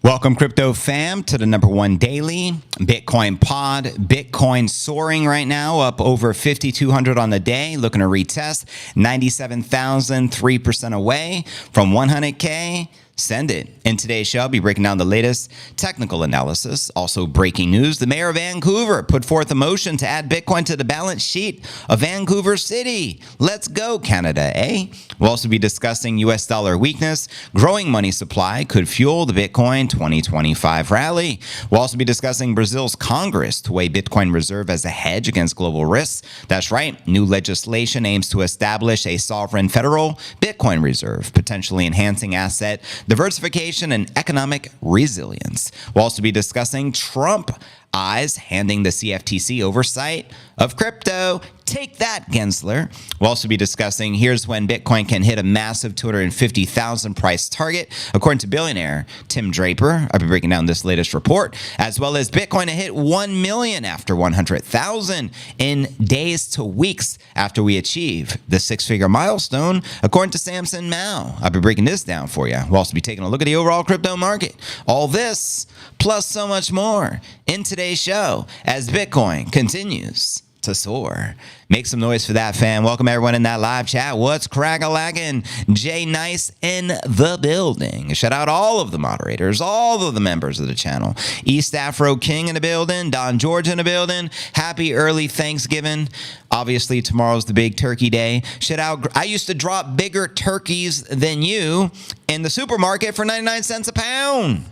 Welcome, crypto fam, to the #1 daily Bitcoin pod. Bitcoin soaring right now, up over 5,200 on the day, looking to retest 97,000, 3% away from 100K. Send it. In today's show, I'll be breaking down the latest technical analysis. Also breaking news, the mayor of Vancouver put forth a motion to add Bitcoin to the balance sheet of Vancouver City. Let's go, Canada, eh? We'll also be discussing US dollar weakness. Growing money supply could fuel the Bitcoin 2025 rally. We'll also be discussing Brazil's Congress to weigh Bitcoin reserve as a hedge against global risks. That's right. New legislation aims to establish a sovereign federal Bitcoin reserve, potentially enhancing asset diversification and economic resilience. We'll also be discussing Trump eyes handing the CFTC oversight of crypto. Take that, Gensler. We'll also be discussing here's when Bitcoin can hit a massive 250,000 price target, according to billionaire Tim Draper. I'll be breaking down this latest report, as well as Bitcoin to hit 1 million after 100,000 in days to weeks after we achieve the six-figure milestone, according to Samson Mow. I'll be breaking this down for you. We'll also be taking a look at the overall crypto market. All this, plus so much more, in today's show as Bitcoin continues to soar. Make some noise for that, fam. Welcome everyone in that live chat. What's crack-a-lackin'? Jay Nice in the building. Shout out all of the moderators, all of the members of the channel. East Afro King in the building. Don George in the building. Happy early Thanksgiving. Obviously, tomorrow's the big turkey day. Shout out. I used to drop bigger turkeys than you in the supermarket for 99 cents a pound.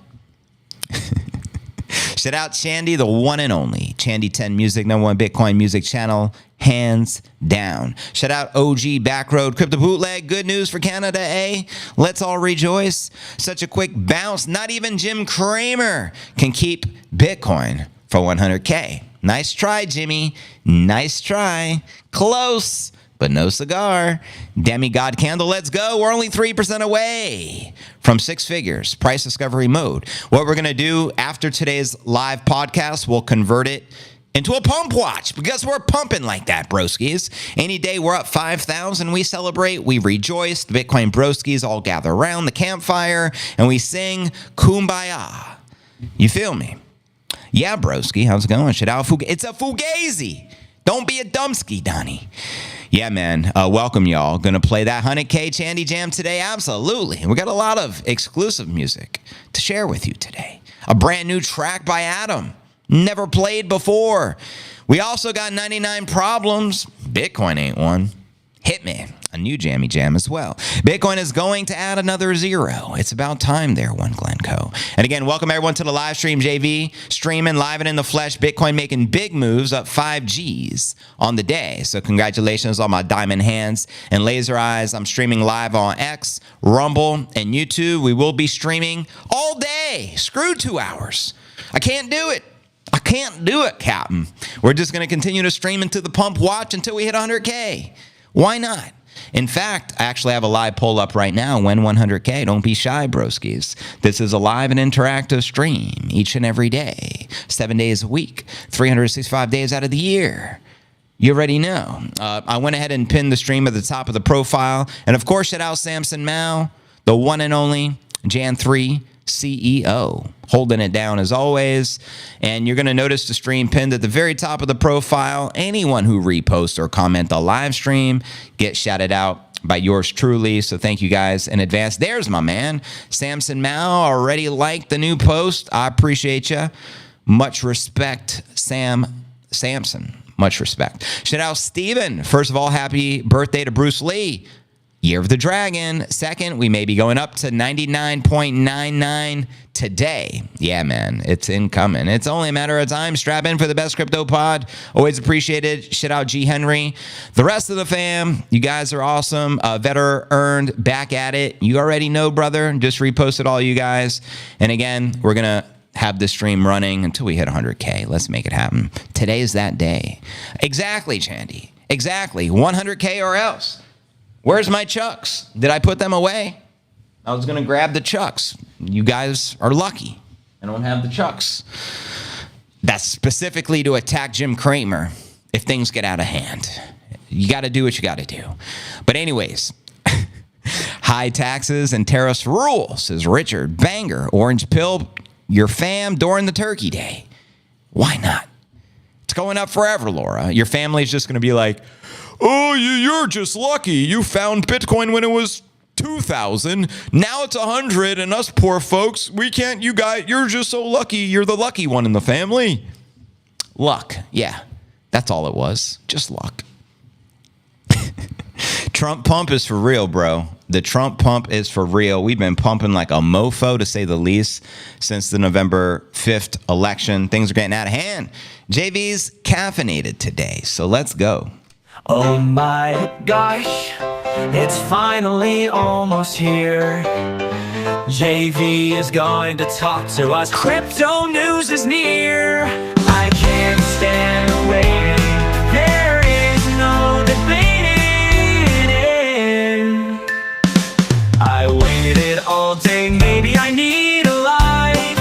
Shout out Chandy, the one and only. Chandy 10 Music, #1 Bitcoin music channel, hands down. Shout out OG Backroad Crypto Bootleg. Good news for Canada, eh? Let's all rejoice. Such a quick bounce. Not even Jim Cramer can keep Bitcoin for 100K. Nice try, Jimmy. Nice try. Close, but no cigar. Demigod Candle, let's go. We're only 3% away from six figures. Price discovery mode. What we're going to do after today's live podcast, we'll convert it into a pump watch because we're pumping like that, broskies. Any day we're up 5,000, we celebrate, we rejoice. The Bitcoin broskies all gather around the campfire and we sing Kumbaya. You feel me? Yeah, broski, how's it going? It's a fugazi. Don't be a dumpski, Donnie. Yeah, man. Welcome, y'all. Gonna play that 100K Chandy Jam today? Absolutely. We got a lot of exclusive music to share with you today. A brand new track by Adam. Never played before. We also got 99 problems. Bitcoin ain't one. Hit me. A new jammy jam as well. Bitcoin is going to add another zero. It's about time there, one Glencoe. And again, welcome everyone to the live stream. JV streaming live and in the flesh. Bitcoin making big moves, up 5 Gs on the day. So congratulations on my diamond hands and laser eyes. I'm streaming live on X, Rumble, and YouTube. We will be streaming all day. Screw 2 hours. I can't do it. I can't do it, Captain. We're just going to continue to stream into the pump watch until we hit 100K. Why not? In fact, I actually have a live poll up right now. When 100K? Don't be shy, broskies. This is a live and interactive stream each and every day, 7 days a week, 365 days out of the year. You already know. I went ahead and pinned the stream at the top of the profile. And of course, shout out Samson Mow, the one and only Jan 3 CEO, holding it down as always. And you're going to notice the stream pinned at the very top of the profile. Anyone who reposts or comment the live stream gets shouted out by yours truly. So thank you guys in advance. There's my man, Samson Mow, already liked the new post. I appreciate you. Much respect, Samson. Much respect. Shout out Steven. First of all, happy birthday to Bruce Lee. Year of the Dragon. Second, we may be going up to 99.99 today. Yeah, man, it's incoming. It's only a matter of time. Strap in for the best crypto pod. Always appreciated. Shout out G. Henry. The rest of the fam, you guys are awesome. Vetter earned back at it. You already know, brother. Just reposted all you guys. And again, we're going to have this stream running until we hit 100K. Let's make it happen. Today's that day. Exactly, Chandy. Exactly. 100K or else. Where's my chucks? Did I put them away? I was going to grab the chucks. You guys are lucky. I don't have the chucks. That's specifically to attack Jim Cramer if things get out of hand. You got to do what you got to do. But anyways, High taxes and tariffs rule, says Richard. Banger, orange pill your fam during the turkey day. Why not? It's going up forever, Laura. Your family's just going to be like, oh, you're just lucky. You found Bitcoin when it was 2,000. Now it's 100, and us poor folks, we can't. You're just so lucky. You're the lucky one in the family. Luck. Yeah, that's all it was. Just luck. Trump pump is for real, bro. The Trump pump is for real. We've been pumping like a mofo, to say the least, since the November 5th election. Things are getting out of hand. JV's caffeinated today, so let's go. Oh my gosh, it's finally almost here. JV is going to talk to us. Crypto news is near. I can't stand waiting. There is no debating it. I waited all day, maybe I need a life,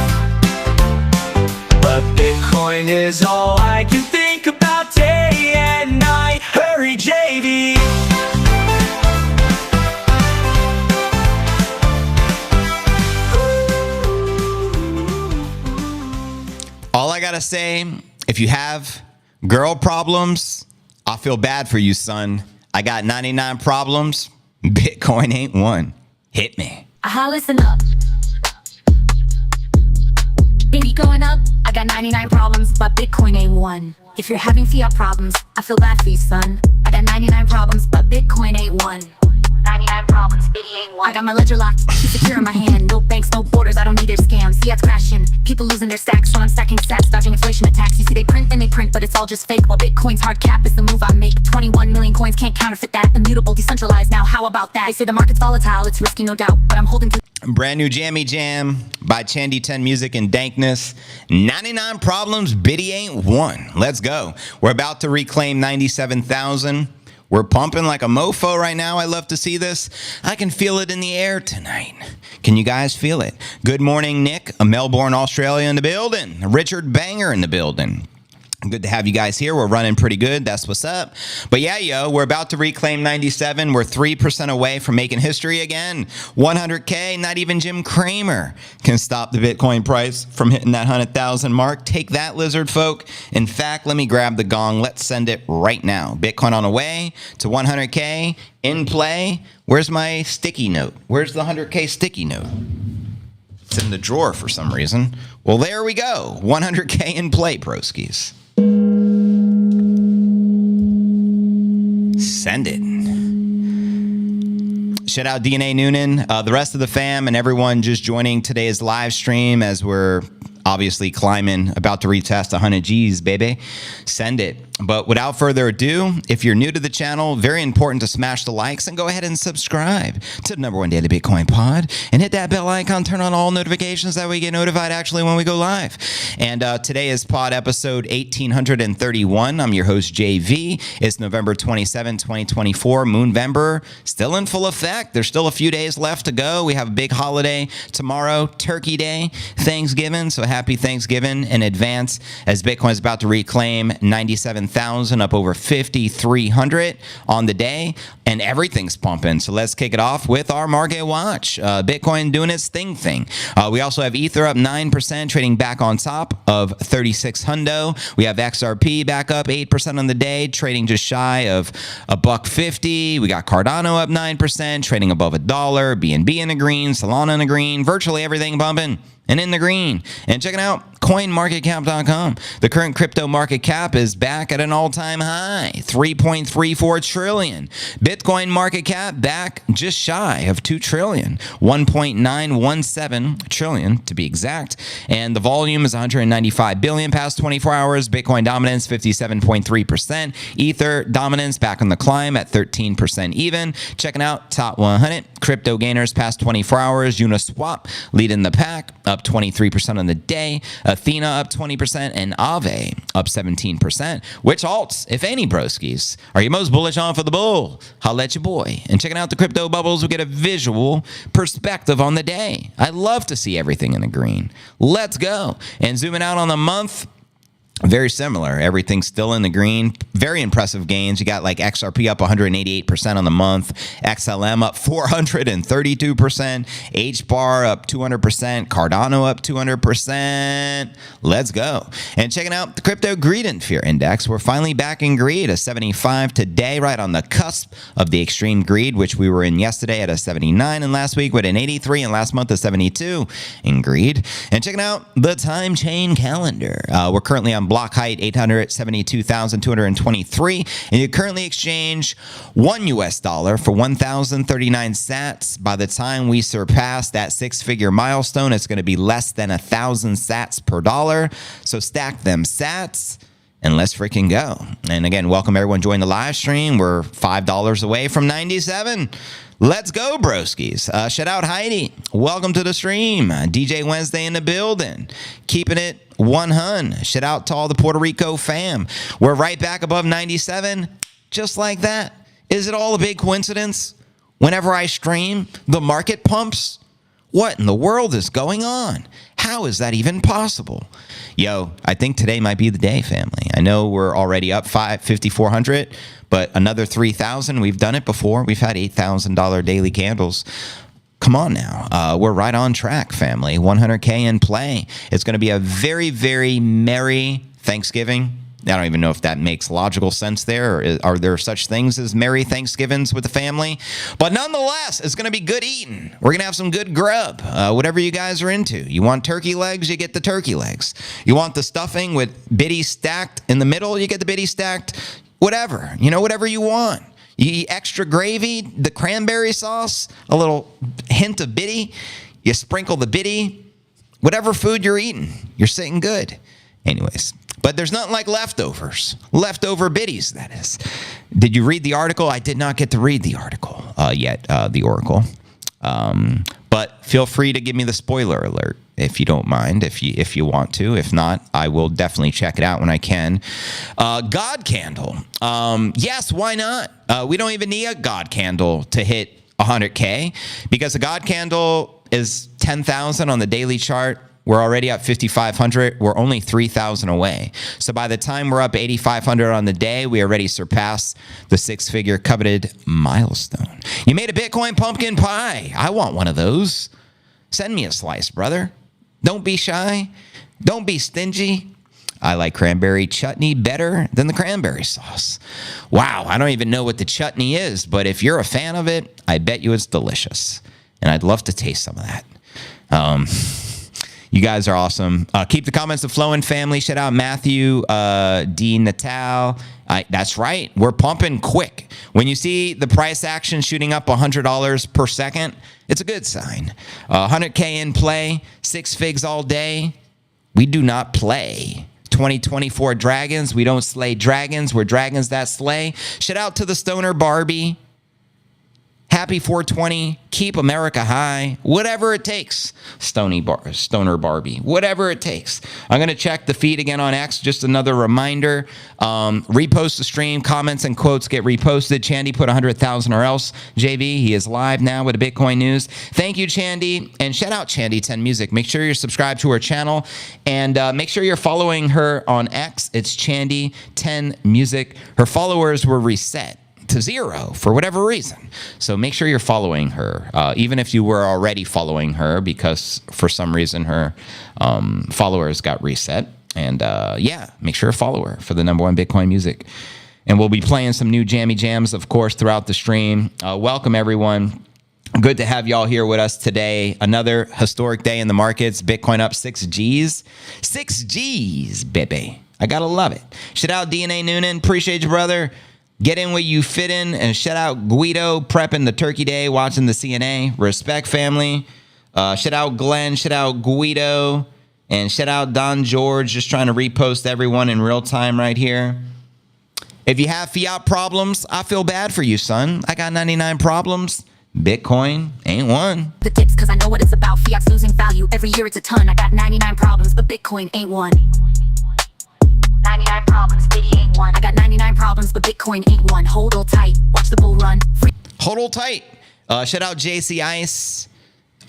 but Bitcoin is all I can think about day and night. Hurry, JV. All I gotta say, if you have girl problems, I feel bad for you, son. I got 99 problems. Bitcoin ain't one. Hit me. Listen up. Baby going up, I got 99 problems, but Bitcoin ain't one. If you're having fiat problems, I feel bad for you, son. I got 99 problems, but Bitcoin ain't one. 99 problems, Bitty ain't one. I got my ledger locked, keep secure in my hand. No banks, no borders, I don't need their scams. Fiat's crashing, people losing their stacks while I'm stacking sats, dodging inflation attacks. You see they print and they print, but it's all just fake. While Bitcoin's hard cap is the move I make. 21 million coins can't counterfeit that. Immutable, decentralized, now how about that? They say the market's volatile, it's risky no doubt, but I'm holding to. Brand new Jammy Jam by Chandy 10 Music and Dankness. 99 problems, Bitty ain't one. Let's go. We're about to reclaim 97,000. We're pumping like a mofo right now. I love to see this. I can feel it in the air tonight. Can you guys feel it? Good morning, Nick, a Melbourne, Australia in the building. Richard Banger in the building. Good to have you guys here. We're running pretty good. That's what's up. But yeah, yo, we're about to reclaim 97. We're 3% away from making history again. 100K, not even Jim Cramer can stop the Bitcoin price from hitting that 100,000 mark. Take that, lizard folk. In fact, let me grab the gong. Let's send it right now. Bitcoin on the way to 100K in play. Where's my sticky note? Where's the 100K sticky note? It's in the drawer for some reason. Well, there we go. 100K in play, broskies. Send it. Shout out DNA Noonan, the rest of the fam, and everyone just joining today's live stream as we're obviously climbing, about to retest 100 G's, baby. Send it. But without further ado, if you're new to the channel, very important to smash the likes and go ahead and subscribe to the #1 Daily Bitcoin Pod and hit that bell icon, turn on all notifications. That way you get notified actually when we go live. And today is pod episode 1831. I'm your host, JV. It's November 27, 2024. Moonvember still in full effect. There's still a few days left to go. We have a big holiday tomorrow, Turkey Day, Thanksgiving. So happy Thanksgiving in advance as Bitcoin is about to reclaim 97,000, up over 5,300 on the day, and everything's pumping. So let's kick it off with our market watch. Bitcoin doing its thing. We also have Ether up 9%, trading back on top of 36 hundo. We have XRP back up 8% on the day, trading just shy of $1.50. We got Cardano up 9%, trading above $1. BNB in the green, Solana in the green, virtually everything bumping and in the green. And checking out coinmarketcap.com. The current crypto market cap is back at an all-time high, 3.34 trillion. Bitcoin market cap back just shy of 2 trillion, 1.917 trillion to be exact. And the volume is 195 billion past 24 hours. Bitcoin dominance 57.3%. Ether dominance back on the climb at 13% even. Checking out top 100 crypto gainers past 24 hours. Uniswap leading the pack, up 23% on the day. Athena up 20% and Aave up 17%. Which alts, if any, broskies, are you most bullish on for the bull? Holla at your boy. And checking out the crypto bubbles, we get a visual perspective on the day. I love to see everything in the green. Let's go. And zooming out on the month, Very similar. Everything's still in the green. Very impressive gains. You got like XRP up 188% on the month. XLM up 432%. HBAR up 200%. Cardano up 200%. Let's go. And checking out the crypto greed and fear index. We're finally back in greed, a 75 today, right on the cusp of the extreme greed, which we were in yesterday at a 79, and last week with an 83, and last month a 72 in greed. And checking out the time chain calendar. We're currently on block height 872,223, and you currently exchange $1 for 1,039 sats. By the time we surpass that six-figure milestone, it's going to be less than 1,000 sats per dollar. So stack them sats and let's freaking go. And again, welcome everyone join the live stream. We're $5 away from 97. Let's go, broskies. Shout out Heidi. Welcome to the stream. DJ Wednesday in the building. Keeping it 100. Shout out to all the Puerto Rico fam. We're right back above 97, just like that. Is it all a big coincidence? Whenever I stream, the market pumps? What in the world is going on? How is that even possible? Yo, I think today might be the day, family. I know we're already up 5,400, but another 3,000. We've done it before. We've had $8,000 daily candles. Come on now. We're right on track, family. 100K in play. It's going to be a very, very merry Thanksgiving. I don't even know if that makes logical sense there. Or are there such things as merry Thanksgivings with the family? But nonetheless, it's going to be good eating. We're going to have some good grub, whatever you guys are into. You want turkey legs, you get the turkey legs. You want the stuffing with biddies stacked in the middle, you get the biddies stacked. Whatever, whatever you want. You eat extra gravy, the cranberry sauce, a little hint of biddy. You sprinkle the biddy. Whatever food you're eating, you're sitting good. Anyways. But there's nothing like leftovers. Leftover biddies, that is. Did you read the article? I did not get to read the article yet, the Oracle. But feel free to give me the spoiler alert if you don't mind, if you want to. If not, I will definitely check it out when I can. God candle. Yes, why not? We don't even need a God candle to hit 100K because a God candle is 10,000 on the daily chart. We're already up 5,500. We're only 3,000 away. So by the time we're up 8,500 on the day, we already surpassed the six-figure coveted milestone. You made a Bitcoin pumpkin pie. I want one of those. Send me a slice, brother. Don't be shy. Don't be stingy. I like cranberry chutney better than the cranberry sauce. Wow, I don't even know what the chutney is, but if you're a fan of it, I bet you it's delicious. And I'd love to taste some of that. You guys are awesome. Keep the comments flowing, family. Shout out Matthew, D. Natal. That's right. We're pumping quick. When you see the price action shooting up $100 per second, it's a good sign. 100K in play, 6 figs all day. We do not play. 2024 dragons. We don't slay dragons. We're dragons that slay. Shout out to the Stoner Barbie. Happy 420. Keep America high. Whatever it takes. Stoner Barbie. Whatever it takes. I'm going to check the feed again on X. Just another reminder. Repost the stream. Comments and quotes get reposted. Chandy put 100,000 or else. JV, he is live now with the Bitcoin news. Thank you, Chandy. And shout out Chandy 10 Music. Make sure you're subscribed to her channel. And make sure you're following her on X. It's Chandy 10 Music. Her followers were reset to 0 for whatever reason. So make sure you're following her, even if you were already following her because for some reason her followers got reset. And yeah, make sure to follow her for the #1 Bitcoin music. And we'll be playing some new jammy jams, of course, throughout the stream. Welcome, everyone. Good to have y'all here with us today. Another historic day in the markets. Bitcoin up 6 G's. 6 G's, baby. I gotta love it. Shout out DNA Noonan. Appreciate you, brother. Get in where you fit in, and shout out Guido prepping the turkey day, watching the CNA. Respect, family. Shout out Glenn, shout out Guido, and shout out Don George, just trying to repost everyone in real time right here. If you have fiat problems, I feel bad for you, son. I got 99 problems. Bitcoin ain't one. The tips, cause I know what it's about. Fiat's losing value. Every year it's a ton. I got 99 problems, but Bitcoin ain't one. 99 problems, Biddy ain't one. I got 99 problems, but Bitcoin ain't one. Hold all tight, watch the bull run. Hold all tight. Shout out JC Ice.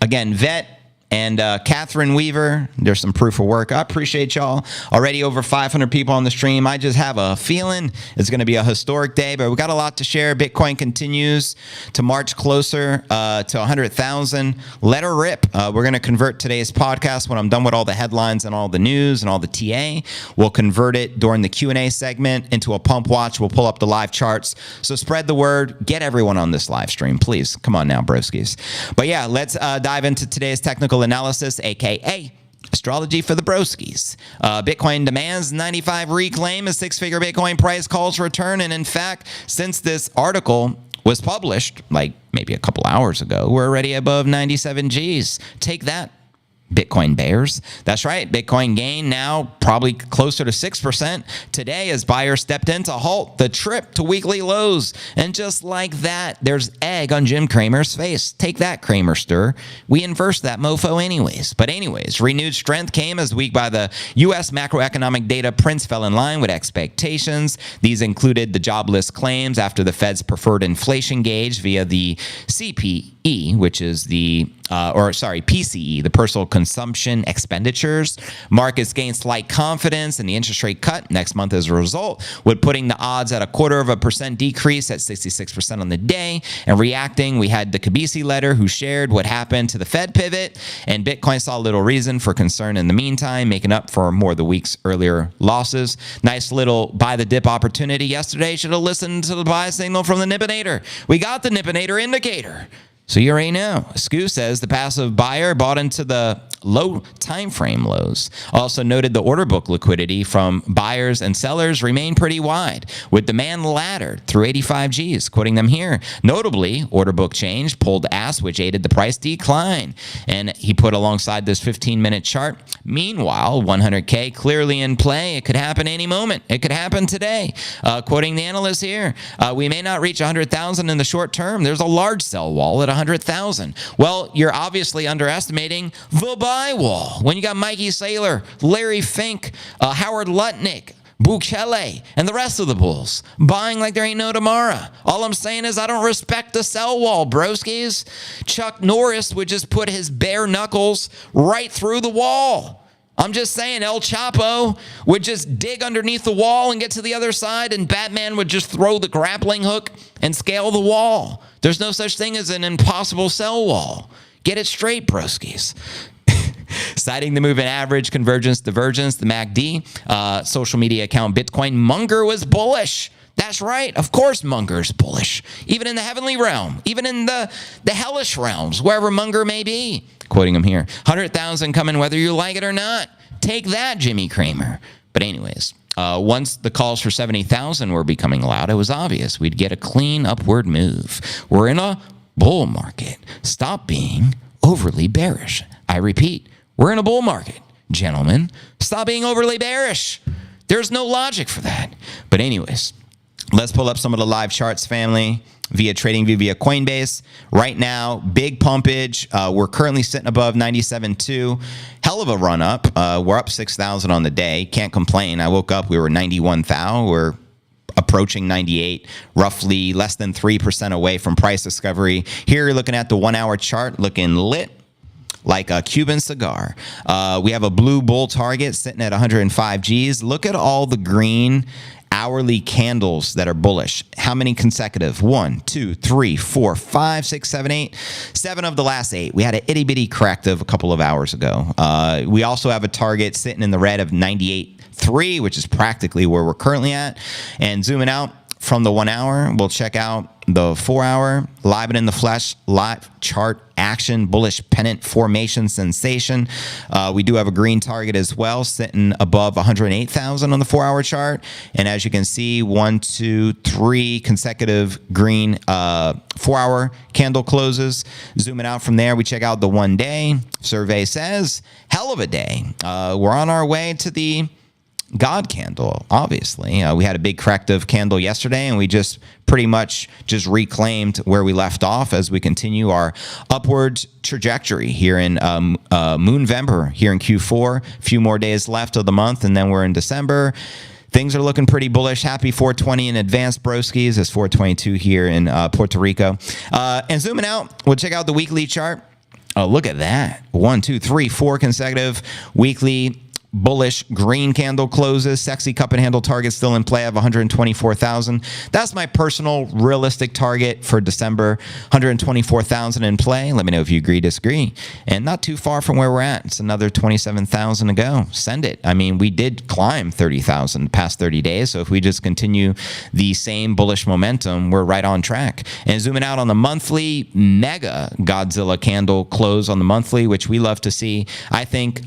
Again, Vet, And Catherine Weaver, there's some proof of work. I appreciate y'all. Already over 500 people on the stream. I just have a feeling it's going to be a historic day, but we got a lot to share. Bitcoin continues to march closer to 100,000. Let her rip. We're going to convert today's podcast when I'm done with all the headlines and all the news and all the TA. We'll convert it during the Q&A segment into a pump watch. We'll pull up the live charts. So spread the word. Get everyone on this live stream, please. Come on now, broskies. But yeah, let's dive into today's technical analysis, aka astrology for the broskies. Bitcoin demands 95 reclaim. A six-figure Bitcoin price calls for return. And in fact, since this article was published like maybe a couple hours ago, we're already above 97 Gs. Take that, Bitcoin bears. That's right. Bitcoin gain now probably closer to 6% today as buyers stepped in to halt the trip to weekly lows. And just like that, there's egg on Jim Cramer's face. Take that, Cramer stir. We inversed that mofo anyways. But anyways, renewed strength came as week by the U.S. macroeconomic data prints fell in line with expectations. These included the jobless claims after the Fed's preferred inflation gauge via the CPE, which is the PCE, the personal consumption expenditures. Markets gained slight confidence in the interest rate cut next month as a result, with putting the odds at 0.25% decrease at 66% on the day. And reacting, we had the Kabisi letter who shared what happened to the Fed pivot, and Bitcoin saw little reason for concern in the meantime, making up for more of the week's earlier losses. Nice little buy the dip opportunity yesterday. Should have listened to the buy signal from the Nippinator. We got the Nippinator indicator. So you already know. Scu says the passive buyer bought into the low time frame lows. Also noted the order book liquidity from buyers and sellers remained pretty wide, with demand laddered through 85 Gs, quoting them here. Notably, order book change pulled ass, which aided the price decline. And he put alongside this 15-minute chart. Meanwhile, 100K clearly in play. It could happen any moment. It could happen today. Quoting the analyst here, we may not reach 100,000 in the short term. There's a large sell wall at 100,000. Well, you're obviously underestimating the buy wall. When you got Mikey Saylor, Larry Fink, Howard Lutnick, Bukele, and the rest of the bulls buying like there ain't no tomorrow. All I'm saying is I don't respect the sell wall, broskies. Chuck Norris would just put his bare knuckles right through the wall. I'm just saying El Chapo would just dig underneath the wall and get to the other side, and Batman would just throw the grappling hook and scale the wall. There's no such thing as an impossible sell wall. Get it straight, broskies. Citing the moving average, convergence, divergence, the MACD, social media account Bitcoin Munger was bullish. That's right. Of course Munger's bullish. Even in the heavenly realm, even in the hellish realms, wherever Munger may be. Quoting him here, 100,000 coming whether you like it or not. Take that, Jimmy Cramer. But anyways, once the calls for 70,000 were becoming loud, it was obvious we'd get a clean upward move. We're in a bull market. Stop being overly bearish. I repeat, we're in a bull market. Gentlemen, stop being overly bearish. There's no logic for that. But anyways, let's pull up some of the live charts, family, via TradingView, via Coinbase. Right now, big pumpage. We're currently sitting above 97.2. Hell of a run up. We're up 6,000 on the day. Can't complain. I woke up, we were 91,000. We're approaching 98, roughly less than 3% away from price discovery. Here you're looking at the 1 hour chart, looking lit like a Cuban cigar. We have a blue bull target sitting at 105 Gs. Look at all the green hourly candles that are bullish. How many consecutive? 1, 2, 3, 4, 5, 6, 7, 8. 7 of the last 8. We had an itty bitty corrective a couple of hours ago. We also have a target sitting in the red of 98.3, which is practically where we're currently at. And zooming out from the 1 hour, we'll check out the 4 hour, live and in the flesh, live chart action, bullish pennant formation sensation. We do have a green target as well, sitting above 108,000 on the 4 hour chart. And as you can see, 1, 2, 3 consecutive green 4 hour candle closes. Zooming out from there, we check out the 1 day. Survey says, hell of a day. We're on our way to the God candle, obviously. We had a big corrective candle yesterday, and we just pretty much just reclaimed where we left off as we continue our upward trajectory here in Moonvember, here in Q4. A few more days left of the month, and then we're in December. Things are looking pretty bullish. Happy 420 in advance, broskies. It's 422 here in Puerto Rico. And zooming out, we'll check out the weekly chart. Oh, look at that. 1, 2, 3, 4 consecutive weekly bullish green candle closes. Sexy cup and handle target still in play of 124,000. That's my personal realistic target for December. 124,000 in play. Let me know if you agree, disagree. And not too far from where we're at. It's another 27,000 to go. Send it. I mean, we did climb 30,000 the past 30 days. So if we just continue the same bullish momentum, we're right on track. And zooming out on the monthly, mega Godzilla candle close on the monthly, which we love to see. I think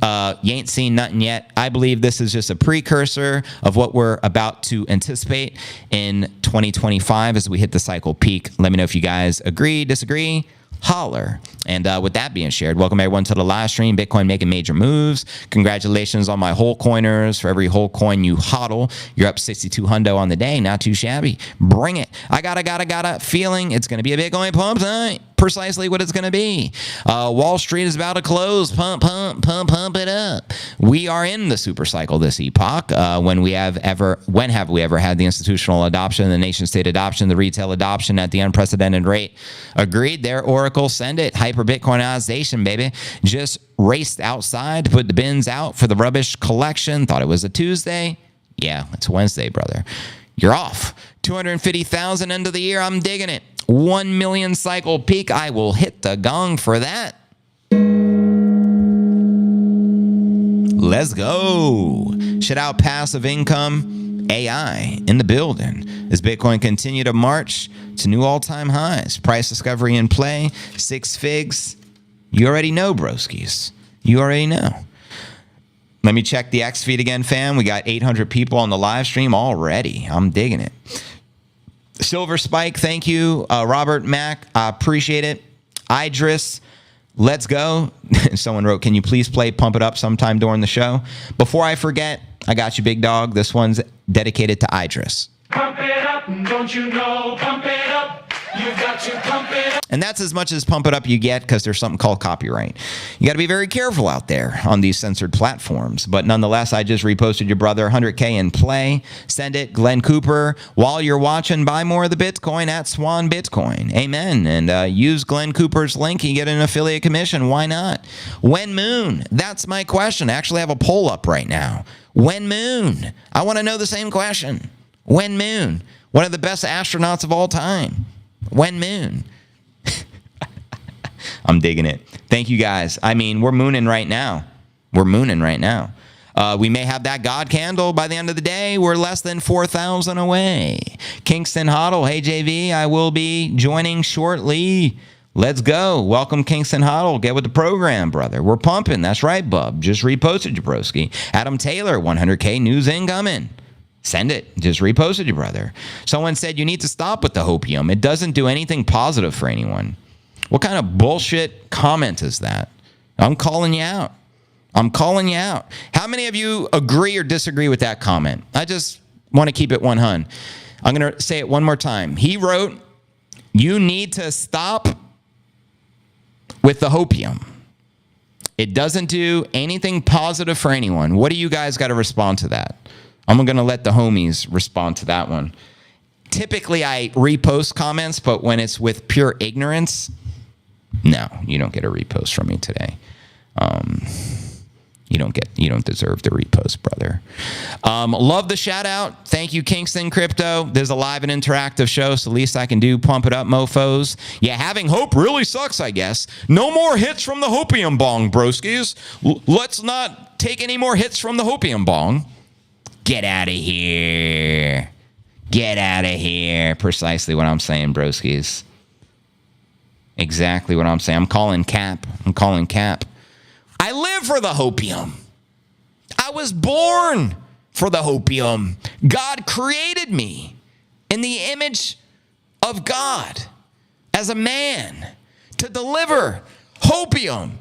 you ain't seen nothing yet. I believe this is just a precursor of what we're about to anticipate in 2025 as we hit the cycle peak. Let me know if you guys agree, disagree. Holler. And with that being shared, welcome everyone to the live stream. Bitcoin making major moves. Congratulations on my whole coiners. For every whole coin you hodl, you're up 62 hundo on the day. Not too shabby. Bring it. I got a feeling it's going to be a Bitcoin pump tonight. Precisely what it's going to be. Wall Street is about to close. Pump it up. We are in the super cycle this epoch. When have we ever had the institutional adoption, the nation state adoption, the retail adoption at the unprecedented rate? Agreed there, Oracle. Send it. Hyper Bitcoinization, baby. Just raced outside to put the bins out for the rubbish collection. Thought it was a Tuesday. Yeah, it's Wednesday, brother. You're off. 250,000 end of the year. I'm digging it. 1 million cycle peak. I will hit the gong for that. Let's go. Shout out passive income AI in the building as Bitcoin continue to march to new all-time highs. Price discovery in play. 6 figs. You already know, broskies. You already know. Let me check the X feed again, fam. We got 800 people on the live stream already. I'm digging it. Silver Spike, thank you. Robert Mack, I appreciate it. Idris, let's go. Someone wrote, can you please play Pump It Up sometime during the show? Before I forget, I got you, big dog. This one's dedicated to Idris. Pump it up, don't you know? Pump it up, you've got to pump it up. And that's as much as Pump It Up you get because there's something called copyright. You got to be very careful out there on these censored platforms. But nonetheless, I just reposted your brother, 100K in play. Send it, Glenn Cooper. While you're watching, buy more of the Bitcoin at Swan Bitcoin. Amen. And use Glenn Cooper's link. You get an affiliate commission. Why not? When moon? That's my question. I actually have a poll up right now. When moon? I want to know the same question. When moon? One of the best astronauts of all time. When moon? I'm digging it. Thank you, guys. I mean, we're mooning right now. We're mooning right now. We may have that God candle by the end of the day. We're less than 4,000 away. Kingston Hoddle. Hey, JV, I will be joining shortly. Let's go. Welcome, Kingston Hoddle. Get with the program, brother. We're pumping. That's right, bub. Just reposted you, broski. Adam Taylor, 100K news incoming. Send it. Just reposted you, brother. Someone said you need to stop with the hopium. It doesn't do anything positive for anyone. What kind of bullshit comment is that? I'm calling you out. I'm calling you out. How many of you agree or disagree with that comment? I just want to keep it 100. I'm going to say it one more time. He wrote, you need to stop with the hopium. It doesn't do anything positive for anyone. What do you guys got to respond to that? I'm going to let the homies respond to that one. Typically, I repost comments, but when it's with pure ignorance, no, you don't get a repost from me today. You don't deserve the repost, brother. Love the shout out. Thank you, Kingston Crypto. There's a live and interactive show, so the least I can do, pump it up, mofos. Yeah, having hope really sucks, I guess. No more hits from the hopium bong, broskies. Let's not take any more hits from the hopium bong. Get out of here. Get out of here. Precisely what I'm saying, broskies. Exactly what I'm saying. I'm calling cap. I live for the hopium. I was born for the hopium. God created me in the image of God as a man to deliver hopium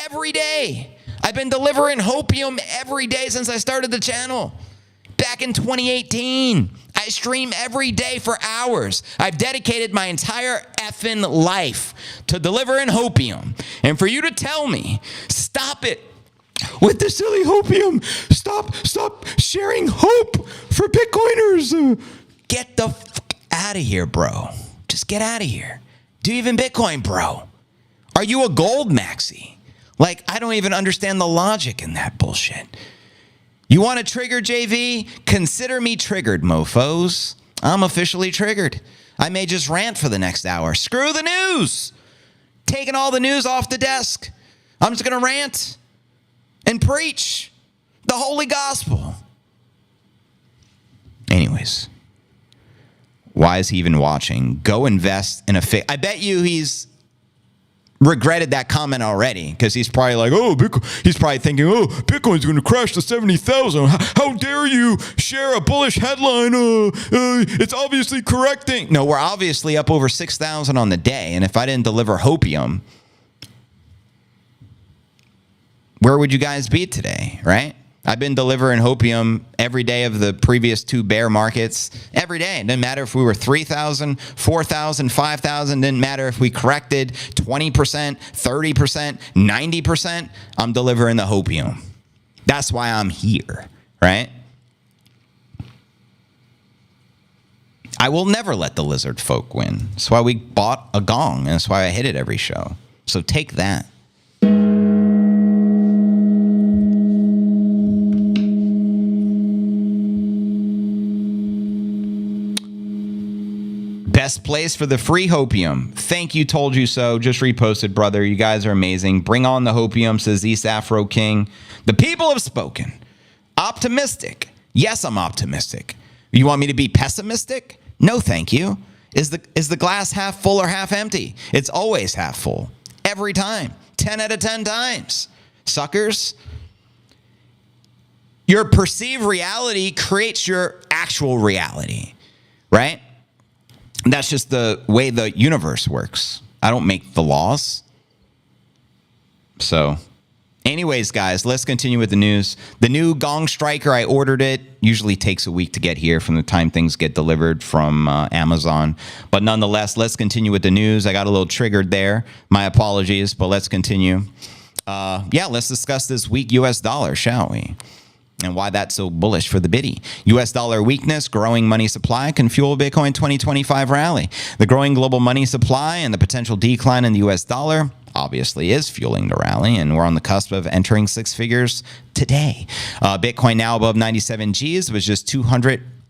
every day. I've been delivering hopium every day since I started the channel. Back in 2018, I stream every day for hours. I've dedicated my entire effing life to delivering hopium. And for you to tell me, stop it with the silly hopium. Stop sharing hope for Bitcoiners. Get the fuck out of here, bro. Just get out of here. Do you even Bitcoin, bro? Are you a gold maxi? Like, I don't even understand the logic in that bullshit. You want to trigger JV? Consider me triggered, mofos. I'm officially triggered. I may just rant for the next hour. Screw the news. Taking all the news off the desk. I'm just going to rant and preach the holy gospel. Anyways, why is he even watching? Go invest in a I bet you he's regretted that comment already, because he's probably like, oh, he's probably thinking, oh, Bitcoin's going to crash to 70,000. How dare you share a bullish headline? It's obviously correcting. No, we're obviously up over 6,000 on the day. And if I didn't deliver hopium, where would you guys be today, right? I've been delivering hopium every day of the previous 2 bear markets. Every day. It didn't matter if we were 3,000, 4,000, 5,000. Didn't matter if we corrected 20%, 30%, 90%. I'm delivering the hopium. That's why I'm here, right? I will never let the lizard folk win. That's why we bought a gong, and that's why I hit it every show. So take that. Best place for the free hopium. Thank you, told you so. Just reposted, brother. You guys are amazing. Bring on the hopium, says East Afro King. The people have spoken. Optimistic. Yes, I'm optimistic. You want me to be pessimistic? No, thank you. Is the glass half full or half empty? It's always half full. Every time. 10 out of 10 times. Suckers. Your perceived reality creates your actual reality. Right? That's just the way the universe works. I don't make the laws. So, anyways, guys, let's continue with the news. The new Gong Striker, I ordered it. Usually takes a week to get here from the time things get delivered from Amazon. But nonetheless, let's continue with the news. I got a little triggered there. My apologies, but let's continue. Let's discuss this weak U.S. dollar, shall we? And why that's so bullish for the biddy. U.S. dollar weakness, growing money supply can fuel Bitcoin 2025 rally. The growing global money supply and the potential decline in the U.S. dollar obviously is fueling the rally, and we're on the cusp of entering 6 figures today. Bitcoin now above 97 Gs was just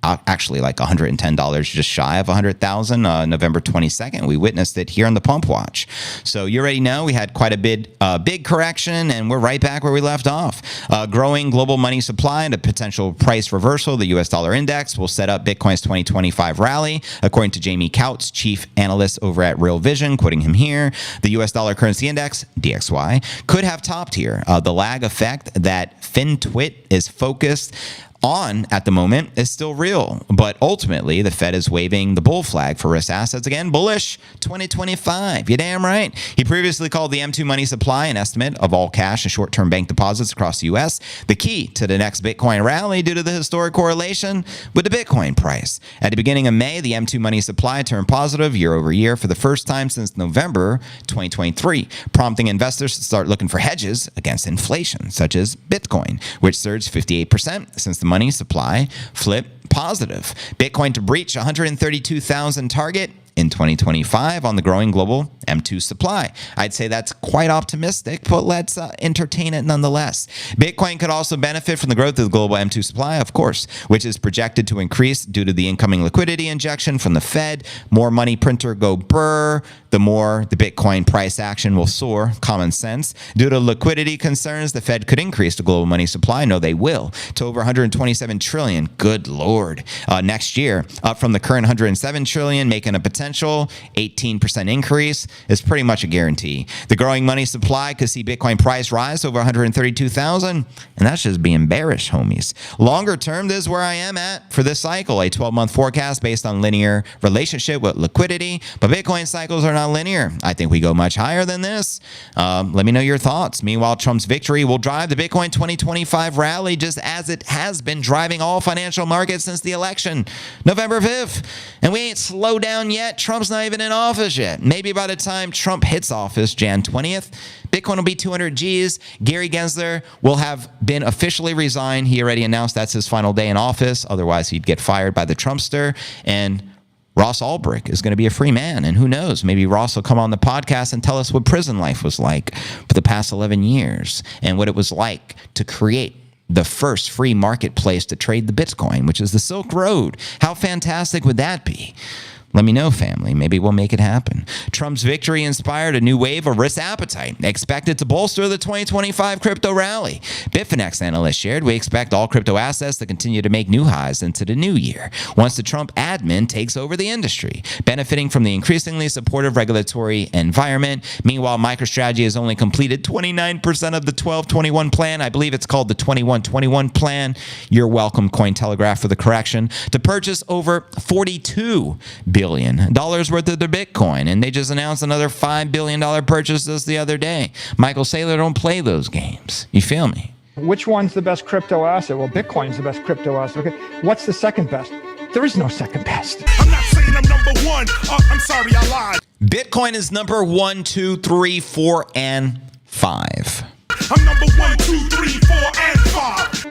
actually like $110, just shy of 100,000. November 22nd, we witnessed it here on the Pump Watch. So you already know we had quite a big correction, and we're right back where we left off. Growing global money supply and a potential price reversal, the U.S. dollar index will set up Bitcoin's 2025 rally, according to Jamie Couts, chief analyst over at Real Vision, quoting him here. The U.S. dollar currency index, DXY, could have topped here. The lag effect that FinTwit is focused on at the moment is still real, but ultimately the Fed is waving the bull flag for risk assets again. Bullish 2025. You damn right. He previously called the M2 money supply an estimate of all cash and short-term bank deposits across the U.S. the key to the next Bitcoin rally due to the historic correlation with the Bitcoin price. At the beginning of May, the M2 money supply turned positive year over year for the first time since November 2023, prompting investors to start looking for hedges against inflation, such as Bitcoin, which surged 58% since the money supply flipped positive. Bitcoin to breach 132,000 target in 2025 on the growing global M2 supply. I'd say that's quite optimistic, but let's entertain it nonetheless. Bitcoin could also benefit from the growth of the global M2 supply, of course, which is projected to increase due to the incoming liquidity injection from the Fed. More money printer go brr, the more the Bitcoin price action will soar. Common sense. Due to liquidity concerns, the Fed could increase the global money supply. No, they will, to over 127 trillion. Good Lord. Next year, up from the current 107 trillion, making a potential 18% increase is pretty much a guarantee. The growing money supply could see Bitcoin price rise to over 132,000, and that's just being bearish, homies. Longer term, this is where I am at for this cycle, a 12-month forecast based on linear relationship with liquidity, but Bitcoin cycles are not linear. I think we go much higher than this. Let me know your thoughts. Meanwhile, Trump's victory will drive the Bitcoin 2025 rally just as it has been driving all financial markets since the election, November 5th. And we ain't slowed down yet. Trump's not even in office yet. Maybe by the time Trump hits office, Jan 20th, Bitcoin will be 200 Gs. Gary Gensler will have been officially resigned. He already announced that's his final day in office. Otherwise, he'd get fired by the Trumpster. And Ross Ulbricht is going to be a free man. And who knows, maybe Ross will come on the podcast and tell us what prison life was like for the past 11 years and what it was like to create the first free marketplace to trade the Bitcoin, which is the Silk Road. How fantastic would that be? Let me know, family. Maybe we'll make it happen. Trump's victory inspired a new wave of risk appetite, expected to bolster the 2025 crypto rally. Bitfinex analysts shared, we expect all crypto assets to continue to make new highs into the new year once the Trump admin takes over the industry, benefiting from the increasingly supportive regulatory environment. Meanwhile, MicroStrategy has only completed 29% of the 1221 plan. I believe it's called the 2121 plan. You're welcome, Cointelegraph, for the correction, to purchase over $42 billion worth of their Bitcoin, and they just announced another $5 billion purchase this the other day. Michael Saylor don't play those games. You feel me? Which one's the best crypto asset? Well, Bitcoin's the best crypto asset. Okay, what's the second best? There is no second best. I'm not saying I'm number one. I'm sorry, I lied. Bitcoin is number 1, 2, 3, 4, and 5. I'm number 1, 2, 3, 4, and 5.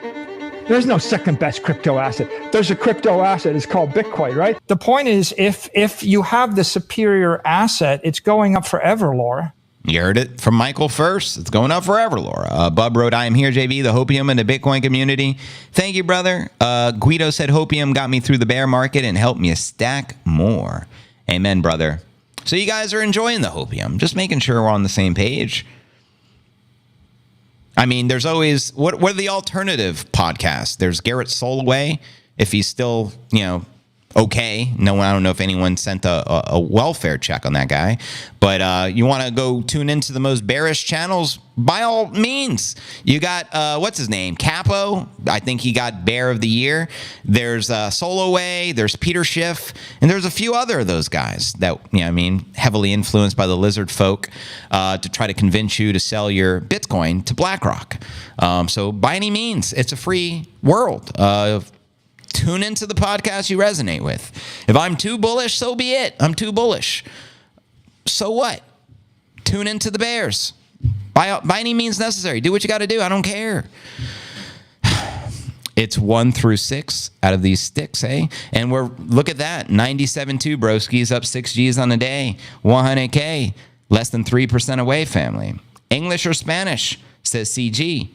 There's no second best crypto asset. There's a crypto asset. It's called Bitcoin, right? The point is, if you have the superior asset, it's going up forever, Laura. You heard it from Michael first. It's going up forever, Laura. Bub wrote, I am here, JB, the hopium in the Bitcoin community. Thank you, brother. Guido said, hopium got me through the bear market and helped me stack more. Amen, brother. So you guys are enjoying the hopium. Just making sure we're on the same page. I mean, there's always, what are the alternative podcasts? There's Garrett Soloway, if he's still, okay. No, I don't know if anyone sent a welfare check on that guy. But you want to go tune into the most bearish channels, by all means. You got, what's his name? Capo. I think he got Bear of the Year. There's Soloway. There's Peter Schiff. And there's a few other of those guys that, heavily influenced by the lizard folk to try to convince you to sell your Bitcoin to BlackRock. So by any means, it's a free world. Tune into the podcast you resonate with. If I'm too bullish, so be it. I'm too bullish. So what? Tune into the bears. By any means necessary. Do what you got to do. I don't care. It's 1 through 6 out of these sticks, eh? And look at that. 97.2 broskies, up 6 G's on the day. 100K, less than 3% away, family. English or Spanish, says CG.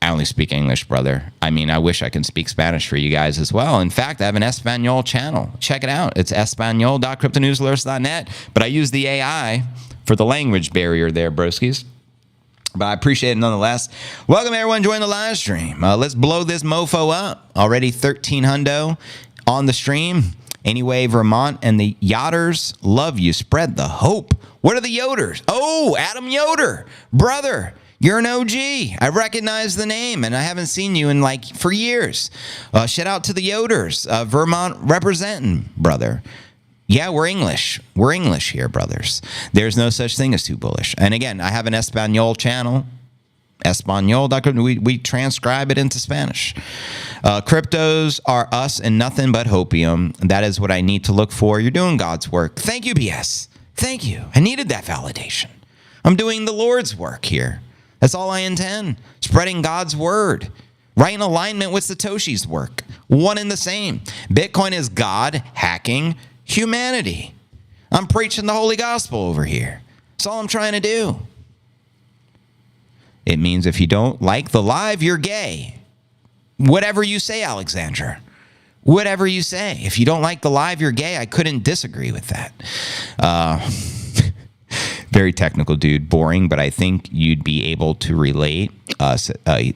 I only speak English, brother. I wish I can speak Spanish for you guys as well. In fact, I have an Espanol channel. Check it out. It's espanol.cryptonewsalerts.net. But I use the AI for the language barrier there, broskies. But I appreciate it nonetheless. Welcome, everyone. Join the live stream. Let's blow this mofo up. Already 13 hundo on the stream. Anyway, Vermont and the Yodders love you. Spread the hope. What are the Yoders? Oh, Adam Yoder. Brother. You're an OG. I recognize the name, and I haven't seen you in for years. Shout out to the Yoders, Vermont representing, brother. Yeah, we're English. We're English here, brothers. There's no such thing as too bullish. And again, I have an Espanol channel. Espanol. We transcribe it into Spanish. Cryptos are us and nothing but hopium. That is what I need to look for. You're doing God's work. Thank you, BS. Thank you. I needed that validation. I'm doing the Lord's work here. That's all I intend. Spreading God's word. Right in alignment with Satoshi's work. One and the same. Bitcoin is God hacking humanity. I'm preaching the holy gospel over here. That's all I'm trying to do. It means if you don't like the live, you're gay. Whatever you say, Alexandra. Whatever you say. If you don't like the live, you're gay. I couldn't disagree with that. Very technical, dude. Boring, but I think you'd be able to relate.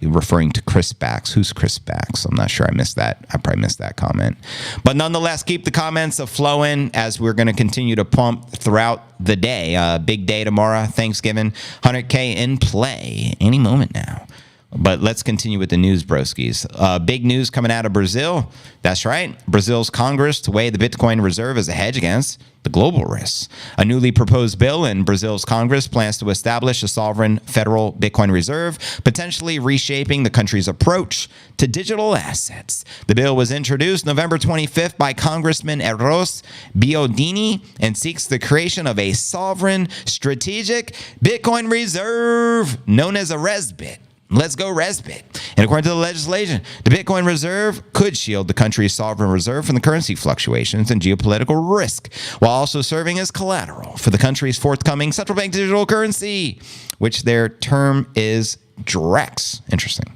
Referring to Chris Bax. Who's Chris Bax? I'm not sure. I missed that. I probably missed that comment. But nonetheless, keep the comments flowing as we're going to continue to pump throughout the day. Big day tomorrow, Thanksgiving. 100K in play any moment now. But let's continue with the news, broskies. Big news coming out of Brazil. That's right. Brazil's Congress to weigh the Bitcoin reserve as a hedge against the global risks. A newly proposed bill in Brazil's Congress plans to establish a sovereign federal Bitcoin reserve, potentially reshaping the country's approach to digital assets. The bill was introduced November 25th by Congressman Eros Biodini and seeks the creation of a sovereign strategic Bitcoin reserve known as a ResBit. Let's go Resbit. And according to the legislation, the Bitcoin reserve could shield the country's sovereign reserve from the currency fluctuations and geopolitical risk, while also serving as collateral for the country's forthcoming central bank digital currency, which their term is Drex. Interesting.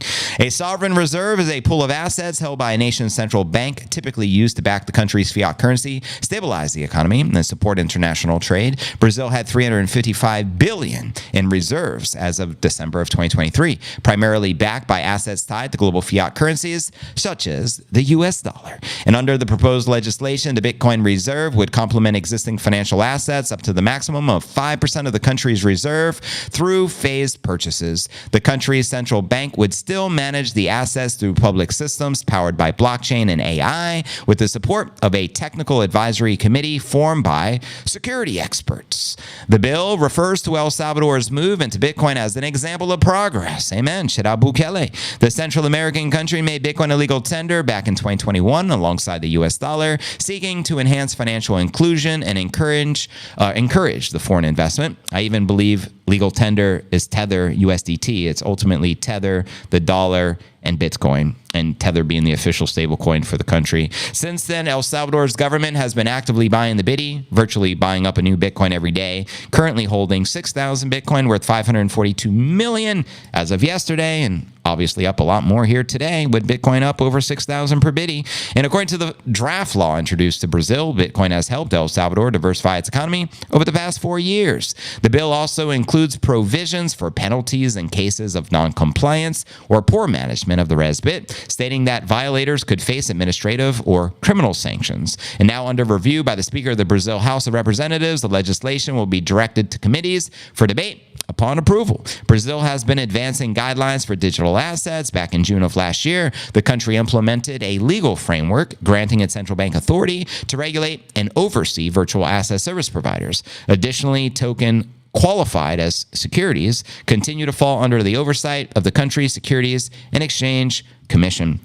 A sovereign reserve is a pool of assets held by a nation's central bank, typically used to back the country's fiat currency, stabilize the economy, and support international trade. Brazil had $355 billion in reserves as of December of 2023, primarily backed by assets tied to global fiat currencies, such as the U.S. dollar. And under the proposed legislation, the Bitcoin reserve would complement existing financial assets up to the maximum of 5% of the country's reserve through phased purchases. The country's central bank would still manage the assets through public systems powered by blockchain and AI, with the support of a technical advisory committee formed by security experts. The bill refers to El Salvador's move into Bitcoin as an example of progress. Amen. Shout out Bukele. The Central American country made Bitcoin a legal tender back in 2021 alongside the U.S. dollar, seeking to enhance financial inclusion and encourage the foreign investment. I even believe legal tender is Tether USDT. It's ultimately Tether, the dollar, and Bitcoin, and Tether being the official stablecoin for the country. Since then, El Salvador's government has been actively buying the biddy, virtually buying up a new Bitcoin every day, currently holding 6,000 Bitcoin worth $542 million as of yesterday, and obviously up a lot more here today with Bitcoin up over 6,000 per biddy. And according to the draft law introduced to Brazil, Bitcoin has helped El Salvador diversify its economy over the past 4 years. The bill also includes provisions for penalties in cases of non-compliance or poor management of the Resbit, stating that violators could face administrative or criminal sanctions. And now under review by the Speaker of the Brazil House of Representatives, the legislation will be directed to committees for debate upon approval. Brazil has been advancing guidelines for digital assets. Back in June of last year, the country implemented a legal framework granting its central bank authority to regulate and oversee virtual asset service providers. Additionally, token qualified as securities continue to fall under the oversight of the country's Securities and Exchange Commission.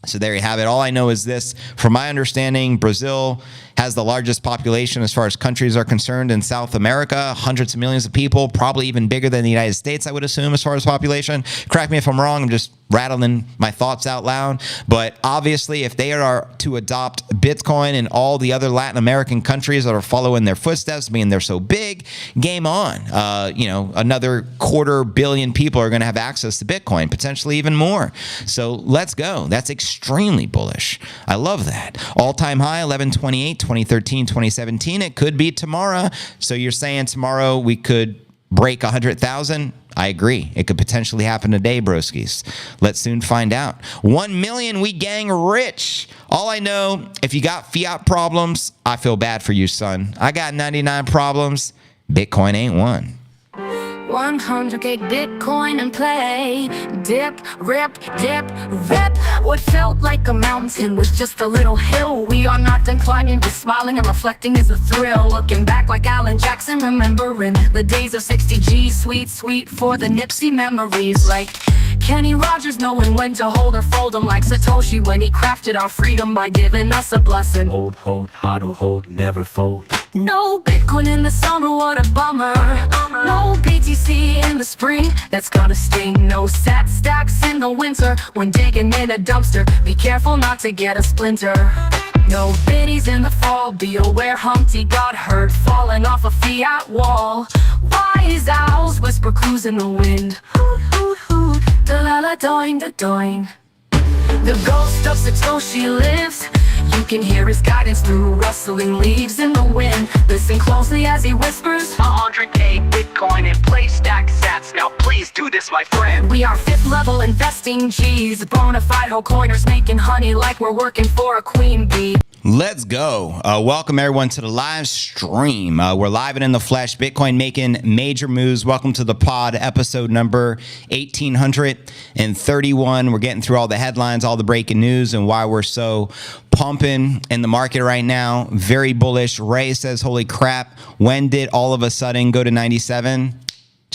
So there you have it. All I know is this. From my understanding, Brazil has the largest population as far as countries are concerned in South America, hundreds of millions of people, probably even bigger than the United States, I would assume, as far as population. Correct me if I'm wrong. I'm just rattling my thoughts out loud. But obviously, if they are to adopt Bitcoin and all the other Latin American countries that are following their footsteps, being they're so big, game on. Another 250 million people are going to have access to Bitcoin, potentially even more. So let's go. That's extremely bullish. I love that. All-time high, 1128, 2013, 2017. It could be tomorrow. So you're saying tomorrow we could break 100,000? I agree. It could potentially happen today, broskies. Let's soon find out. 1 million, we gang rich. All I know, if you got fiat problems, I feel bad for you, son. I got 99 problems. Bitcoin ain't one. 100 gig Bitcoin and play. Dip, rip, What felt like a mountain was just a little hill. We are not done climbing, just smiling and reflecting is a thrill. Looking back like Alan Jackson, remembering the days of 60G. Sweet for the Nipsey memories. Like Kenny Rogers knowing when to hold or fold 'em, like Satoshi when he crafted our freedom by giving us a blessing. Hold, how to hold, never fold. No Bitcoin in the summer, what a bummer. No BTC in the spring, that's gonna sting. No sat stacks in the winter when digging in a dumpster. Be careful not to get a splinter. No biddies in the fall, be aware Humpty got hurt falling off a fiat wall. Wise owls whisper clues in the wind. Hoot, hoot, hoot, da-la-la doing, da-doing. The ghost of Satoshi lives. You can hear his guidance through rustling leaves in the wind. Listen closely as he whispers, 100K Bitcoin in place, stack sats. Now please do this, my friend. we are 5th level investing G's. Bonafide whole coiners making honey like we're working for a queen bee. Let's go. Welcome everyone to the live stream. We're live and in the flesh. Bitcoin making major moves. Welcome to the pod, episode number 1831. We're getting through all the headlines, all the breaking news, and why we're so pumping in the market right now. Very bullish. Ray says, holy crap, when did all of a sudden go to 97?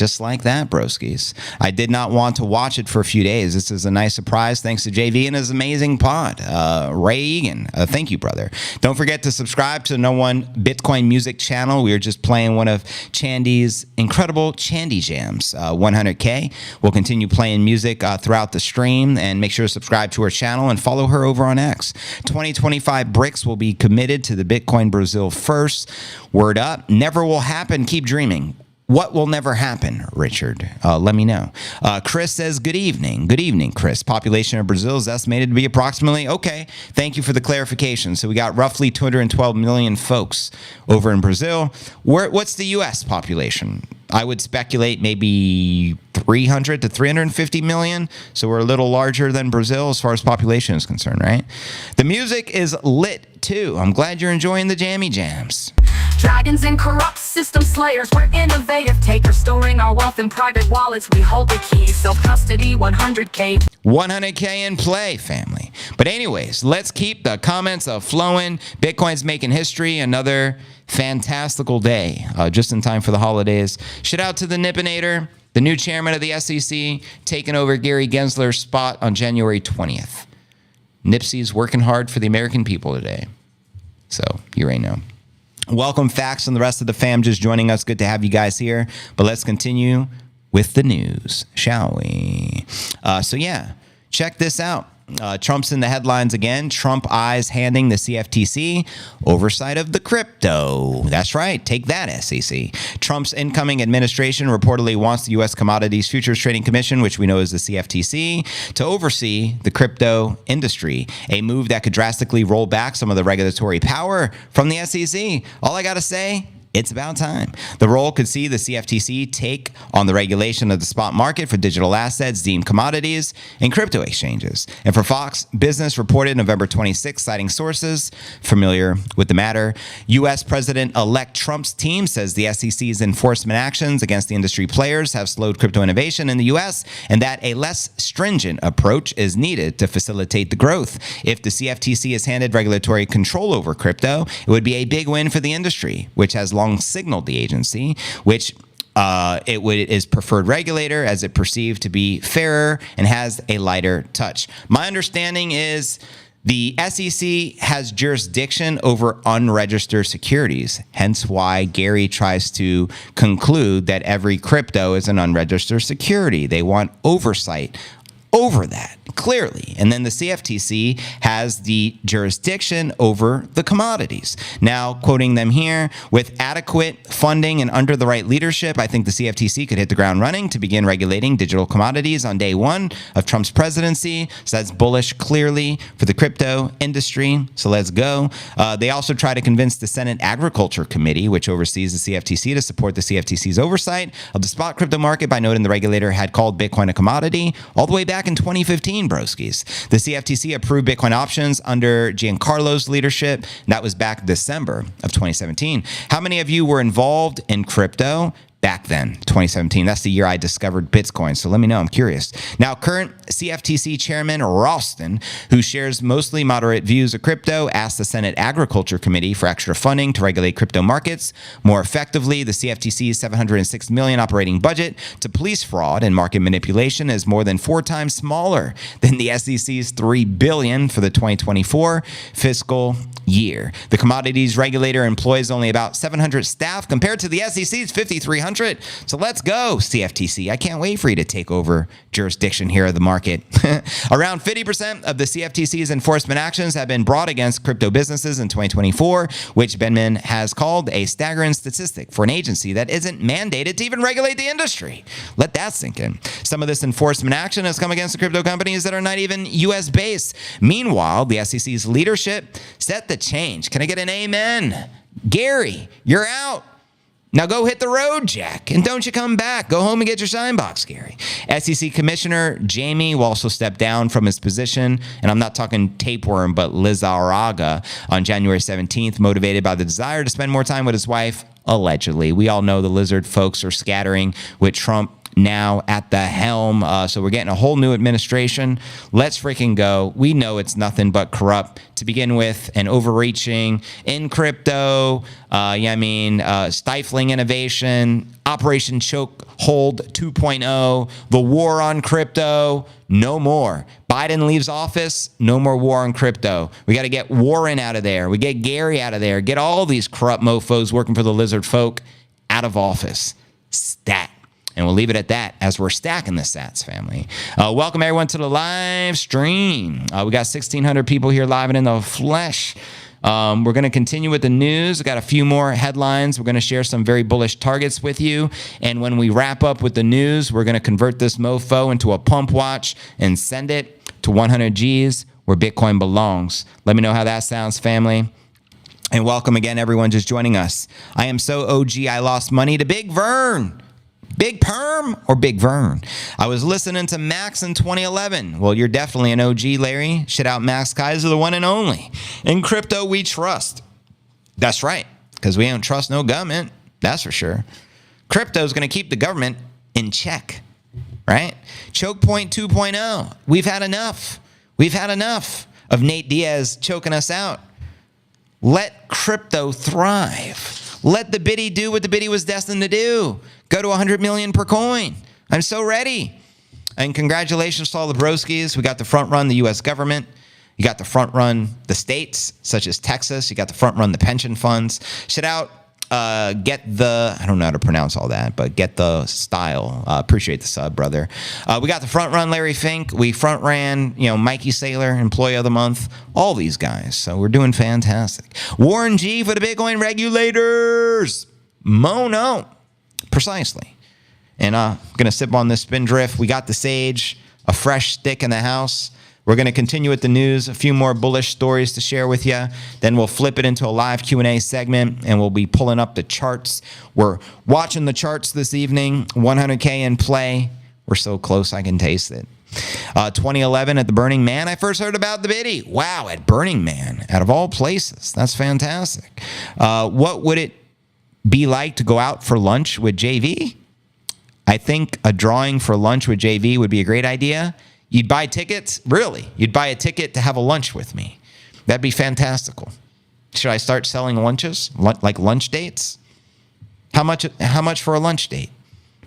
Just like that, broskies. I did not want to watch it for a few days. This is a nice surprise thanks to JV and his amazing pod. Ray Egan, thank you, brother. Don't forget to subscribe to the No One Bitcoin Music channel. We are just playing one of Chandy's incredible Chandy Jams, 100K. We'll continue playing music throughout the stream, and make sure to subscribe to her channel and follow her over on X. 2025 BRICS will be committed to the Bitcoin Brazil first. Word up. Never will happen. Keep dreaming. What will never happen, Richard? Let me know. Chris says, good evening. Good evening, Chris. Population of Brazil is estimated to be approximately, okay, thank you for the clarification. So we got roughly 212 million folks over in Brazil. What's the U.S. population? I would speculate maybe 300 to 350 million. So we're a little larger than Brazil as far as population is concerned, right? The music is lit, too. I'm glad you're enjoying the jammy jams. Dragons and corrupt system slayers, we're innovative takers, storing our wealth in private wallets. We hold the keys, self-custody, 100K. 100K in play, family. But anyways, let's keep the comments flowing. Bitcoin's making history. Another fantastical day, just in time for the holidays. Shout out to the Nippinator, the new chairman of the SEC, taking over Gary Gensler's spot on January 20th. Nipsey's working hard for the American people today. So you already know. Welcome, Fax, and the rest of the fam just joining us. Good to have you guys here. But let's continue with the news, shall we? So yeah, check this out. Trump's in the headlines again. Trump eyes handing the CFTC oversight of the crypto. That's right. Take that, SEC. Trump's incoming administration reportedly wants the U.S. Commodities Futures Trading Commission, which we know is the CFTC, to oversee the crypto industry, a move that could drastically roll back some of the regulatory power from the SEC. All I got to say, it's about time. The role could see the CFTC take on the regulation of the spot market for digital assets deemed commodities and crypto exchanges. And for Fox Business reported November 26, citing sources familiar with the matter, U.S. President-elect Trump's team says the SEC's enforcement actions against the industry players have slowed crypto innovation in the U.S. and that a less stringent approach is needed to facilitate the growth. If the CFTC is handed regulatory control over crypto, it would be a big win for the industry, which has long signaled the agency, which is preferred regulator as it perceived to be fairer and has a lighter touch. My understanding is the SEC has jurisdiction over unregistered securities, hence why Gary tries to conclude that every crypto is an unregistered security. They want oversight over that, clearly. And then the CFTC has the jurisdiction over the commodities. Now, quoting them here, with adequate funding and under the right leadership, I think the CFTC could hit the ground running to begin regulating digital commodities on day one of Trump's presidency. So that's bullish, clearly, for the crypto industry. So let's go. They also try to convince the Senate Agriculture Committee, which oversees the CFTC, to support the CFTC's oversight of the spot crypto market by noting the regulator had called Bitcoin a commodity all the way back in 2015, broskies. The CFTC approved Bitcoin options under Giancarlo's leadership. That was back December of 2017. How many of you were involved in crypto back then, 2017? That's the year I discovered Bitcoin. So let me know. I'm curious. Now, current CFTC Chairman Ralston, who shares mostly moderate views of crypto, asked the Senate Agriculture Committee for extra funding to regulate crypto markets more effectively. The CFTC's $706 million operating budget to police fraud and market manipulation is more than 4 times smaller than the SEC's $3 billion for the 2024 fiscal year. The commodities regulator employs only about 700 staff compared to the SEC's 5,300. So let's go, CFTC. I can't wait for you to take over jurisdiction here of the market. Around 50% of the CFTC's enforcement actions have been brought against crypto businesses in 2024, which Benman has called a staggering statistic for an agency that isn't mandated to even regulate the industry. Let that sink in. Some of this enforcement action has come against the crypto companies that are not even U.S. based. Meanwhile, the SEC's leadership set the change. Can I get an amen? Gary, you're out. Now go hit the road, Jack, and don't you come back. Go home and get your sign box, Gary. SEC Commissioner Jamie will also step down from his position, and I'm not talking tapeworm, but Lizarraga, on January 17th, motivated by the desire to spend more time with his wife, allegedly. We all know the lizard folks are scattering with Trump now at the helm. So we're getting a whole new administration. Let's freaking go. We know it's nothing but corrupt to begin with and overreaching in crypto. Stifling innovation, Operation Chokehold 2.0, the war on crypto, no more. Biden leaves office, no more war on crypto. We got to get Warren out of there. We get Gary out of there. Get all these corrupt mofos working for the lizard folk out of office. Stat. And we'll leave it at that as we're stacking the sats, family. Welcome, everyone, to the live stream. We got 1,600 people here live and in the flesh. We're going to continue with the news. We've got a few more headlines. We're going to share some very bullish targets with you. And when we wrap up with the news, we're going to convert this mofo into a pump watch and send it to 100 G's where Bitcoin belongs. Let me know how that sounds, family. And welcome again, everyone just joining us. I am so OG, I lost money to Big Vern. Big Perm or Big Vern? I was listening to Max in 2011. Well, you're definitely an OG, Larry. Shout out Max Kaiser, the one and only. In crypto, we trust. That's right, because we don't trust no government. That's for sure. Crypto is going to keep the government in check, right? Choke point 2.0. We've had enough. We've had enough of Nate Diaz choking us out. Let crypto thrive. Let the biddy do what the biddy was destined to do. Go to 100 million per coin. I'm so ready. And congratulations to all the broskies. We got the front run the U.S. government. You got the front run the states, such as Texas. You got the front run the pension funds. Shout out, get the, I don't know how to pronounce all that, but get the style. Appreciate the sub, brother. We got the front run Larry Fink. We front ran, Mikey Saylor, Employee of the Month. All these guys. So we're doing fantastic. Warren G for the Bitcoin regulators. Mono. Precisely. And I'm going to sip on this Spindrift. We got the Sage, a fresh stick in the house. We're going to continue with the news, a few more bullish stories to share with you. Then we'll flip it into a live Q&A segment, and we'll be pulling up the charts. We're watching the charts this evening, 100K in play. We're so close, I can taste it. 2011 at the Burning Man, I first heard about the biddy. Wow, at Burning Man, out of all places. That's fantastic. What would it be like to go out for lunch with JV? I think a drawing for lunch with JV would be a great idea. You'd buy tickets? Really? You'd buy a ticket to have a lunch with me. That'd be fantastical. Should I start selling lunches? Like lunch dates? How much for a lunch date?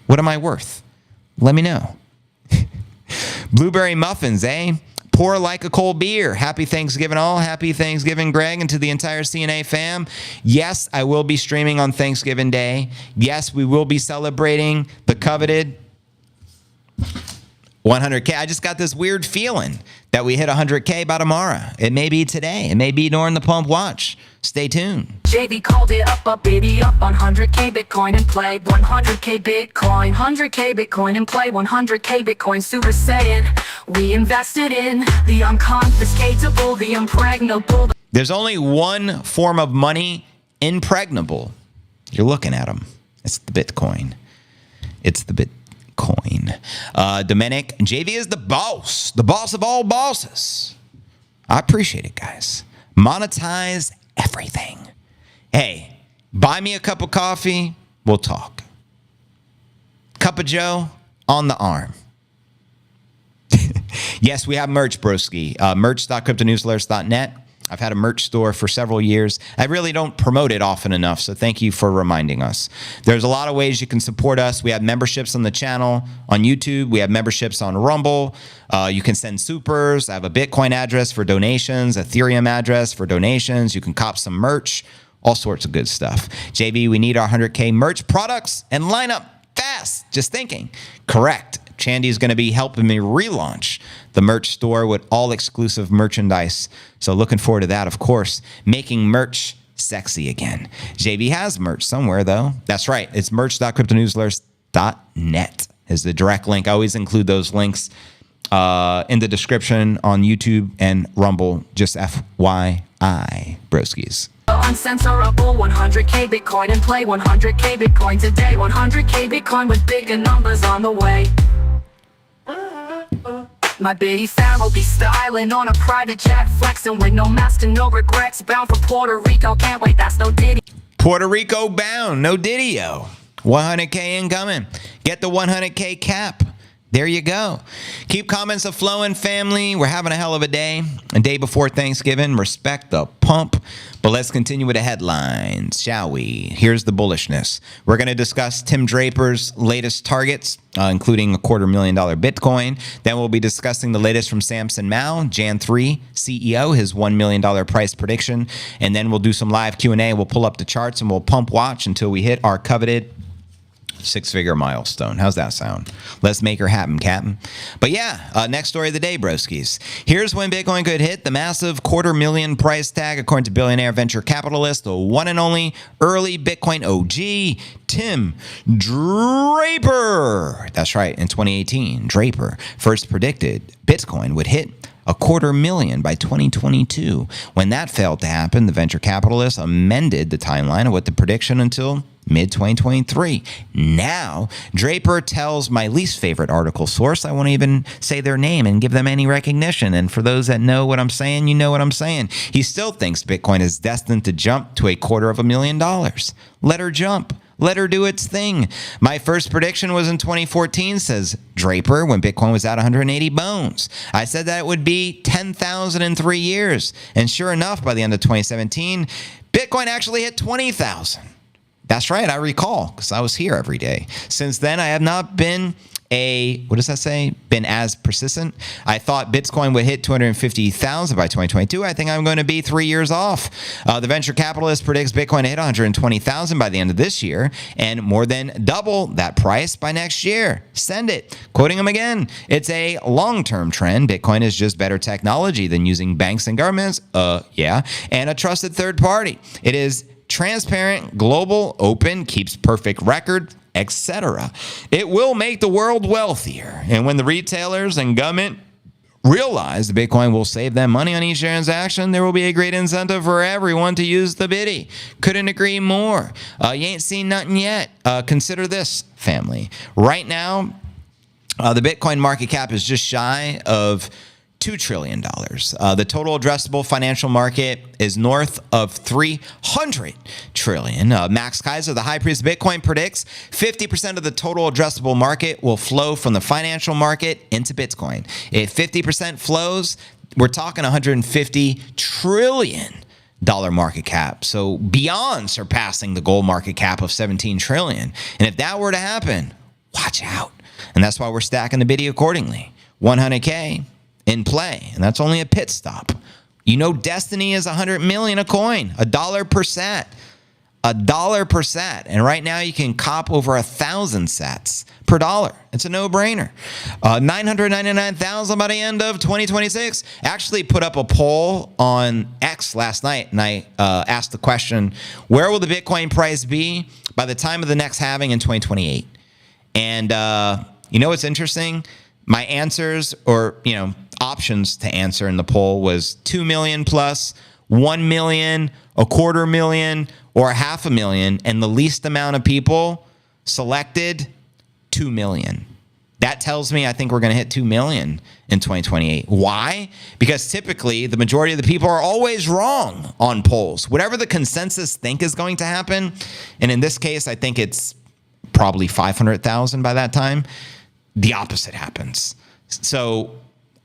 What am I worth? Let me know. Blueberry muffins, eh? Pour like a cold beer. Happy Thanksgiving all. Happy Thanksgiving, Greg, and to the entire CNA fam. Yes, I will be streaming on Thanksgiving Day. Yes, we will be celebrating the coveted 100K. I just got this weird feeling that we hit 100K by tomorrow. It may be today. It may be during the pump watch. Stay tuned. JV called it up, a biddy up on 100K Bitcoin and play 100K Bitcoin, 100K Bitcoin and play 100K Bitcoin. Super Saiyan, we invested in the unconfiscatable, the impregnable. There's only one form of money impregnable. You're looking at them. It's the Bitcoin. It's the Bitcoin. Dominic, JV is the boss of all bosses. I appreciate it, guys. Monetize everything. Hey, buy me a cup of coffee. We'll talk. Cup of Joe on the arm. Yes, we have merch, broski. Merch.cryptonewsalerts.net. I've had a merch store for several years. I really don't promote it often enough, so thank you for reminding us. There's a lot of ways you can support us. We have memberships on the channel on YouTube. We have memberships on Rumble. You can send supers. I have a Bitcoin address for donations, Ethereum address for donations. You can cop some merch, all sorts of good stuff. JV, we need our 100K merch products and line up fast. Just thinking. Correct. Chandy is going to be helping me relaunch the merch store with all exclusive merchandise. So looking forward to that, of course. Making merch sexy again. JV has merch somewhere, though. That's right. It's merch.cryptonewsalerts.net is the direct link. I always include those links in the description on YouTube and Rumble. Just FYI, broskies. Uncensorable 100K Bitcoin and play 100K Bitcoin today. 100K Bitcoin with bigger numbers on the way. My biddy fam will be styling on a private jet, flexing with no mask and no regrets. Bound for Puerto Rico, can't wait, that's no Diddy. Puerto Rico bound, no Diddy-o. 100K incoming. Get the 100K cap. There you go. Keep comments flowing, family. We're having a hell of a day. A day before Thanksgiving. Respect the pump. But let's continue with the headlines, shall we? Here's the bullishness. We're going to discuss Tim Draper's latest targets, including a $250,000 Bitcoin. Then we'll be discussing the latest from Samson Mow, Jan 3 CEO, his $1 million price prediction. And then we'll do some live Q&A. We'll pull up the charts and we'll pump watch until we hit our coveted six-figure milestone. How's that sound? Let's make her happen, Captain. But yeah, next story of the day, broskies. Here's when Bitcoin could hit the massive $250,000 price tag, according to billionaire venture capitalist, the one and only early Bitcoin OG, Tim Draper. That's right. In 2018, Draper first predicted Bitcoin would hit $250,000 by 2022. When that failed to happen, the venture capitalist amended the timeline of what the prediction until mid-2023. Now, Draper tells my least favorite article source, I won't even say their name and give them any recognition. And for those that know what I'm saying, you know what I'm saying. He still thinks Bitcoin is destined to jump to $250,000. Let her jump. Let her do its thing. My first prediction was in 2014, says Draper, when Bitcoin was at 180 bones. I said that it would be 10,000 in 3 years. And sure enough, by the end of 2017, Bitcoin actually hit 20,000. That's right, I recall, because I was here every day. Since then, I have not been been as persistent. I thought Bitcoin would hit 250,000 by 2022. I think I'm going to be 3 years off. The venture capitalist predicts Bitcoin to hit 120,000 by the end of this year and more than double that price by next year. Send it. Quoting him again, it's a long-term trend. Bitcoin is just better technology than using banks and governments. And a trusted third party. It is transparent, global, open, keeps perfect record, etc. It will make the world wealthier. And when the retailers and government realize the Bitcoin will save them money on each transaction, there will be a great incentive for everyone to use the Biddy. Couldn't agree more. You ain't seen nothing yet. Consider this, family. Right now, the Bitcoin market cap is just shy of $2 trillion. The total addressable financial market is north of $300 trillion. Max Kaiser, the high priest of Bitcoin, predicts 50% of the total addressable market will flow from the financial market into Bitcoin. If 50% flows, we're talking $150 trillion market cap. So beyond surpassing the gold market cap of $17 trillion. And if that were to happen, watch out. And that's why we're stacking the Biddy accordingly. 100K in play, and that's only a pit stop. You know, Destiny is 100 million a coin, $1 per sat, $1 per sat, and right now you can cop over 1,000 sats per dollar. It's a no-brainer. 999,000 by the end of 2026. Actually put up a poll on X last night, and I asked the question, where will the Bitcoin price be by the time of the next halving in 2028? And you know what's interesting? My answers, or options to answer in the poll, was 2 million plus, 1 million, $250,000, or $500,000, and the least amount of people selected 2 million. That tells me I think we're going to hit 2 million in 2028. Why? Because typically the majority of the people are always wrong on polls. Whatever the consensus think is going to happen, and in this case I think it's probably 500,000 by that time, the opposite happens. So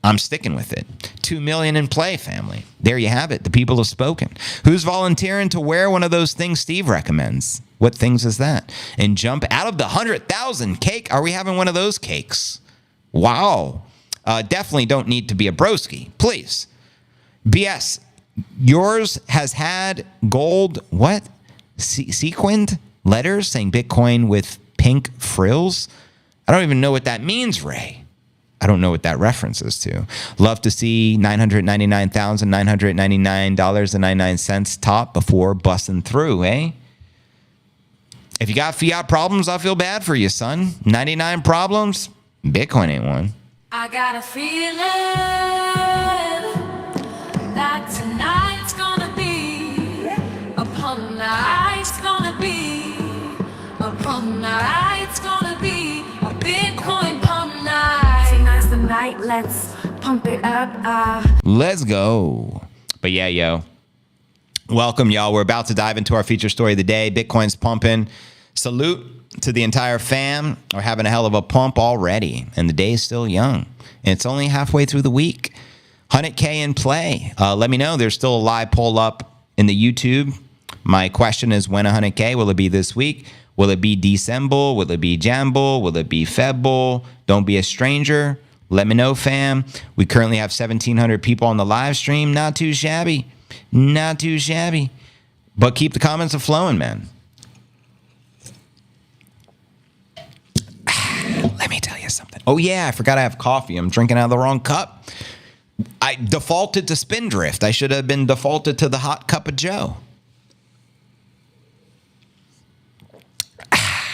I'm sticking with it. 2 million in play, family. There you have it. The people have spoken. Who's volunteering to wear one of those things Steve recommends? What things is that? And jump out of the 100,000 cake. Are we having one of those cakes? Wow. Definitely don't need to be a broski. Please. BS. Yours has had gold, what? Sequined letters saying Bitcoin with pink frills? I don't even know what that means, Ray. I don't know what that references to. Love to see $999,999.99 top before busting through, eh? If you got fiat problems, I feel bad for you, son. 99 problems, Bitcoin ain't one. I got a feeling that tonight's gonna be a pump night. It's gonna be a pump night. It's gonna be a Bitcoin pump night. Tonight's the night. Let's pump it up. Let's go. But yeah, yo. Welcome, y'all. We're about to dive into our feature story of the day. Bitcoin's pumping. Salute to the entire fam are having a hell of a pump already, and the day is still young. And it's only halfway through the week. 100K in play. Let me know. There's still a live poll up in the YouTube. My question is, when 100K? Will it be this week? Will it be December? Will it be Jamble? Will it be Febble? Don't be a stranger. Let me know, fam. We currently have 1,700 people on the live stream. Not too shabby. Not too shabby. But keep the comments flowing, man. Let me tell you something. Oh, yeah, I forgot I have coffee. I'm drinking out of the wrong cup. I defaulted to Spindrift. I should have been defaulted to the hot cup of Joe.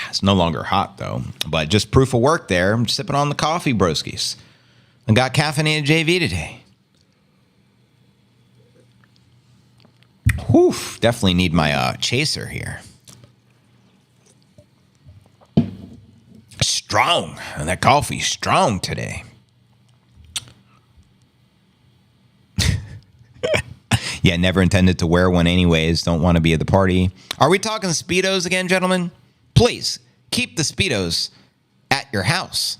It's no longer hot, though. But just proof of work there. I'm sipping on the coffee, broskies. I got caffeinated JV today. Whew, definitely need my chaser here. Strong. And that coffee's strong today. Yeah, never intended to wear one anyways. Don't want to be at the party. Are we talking Speedos again, gentlemen? Please, keep the Speedos at your house.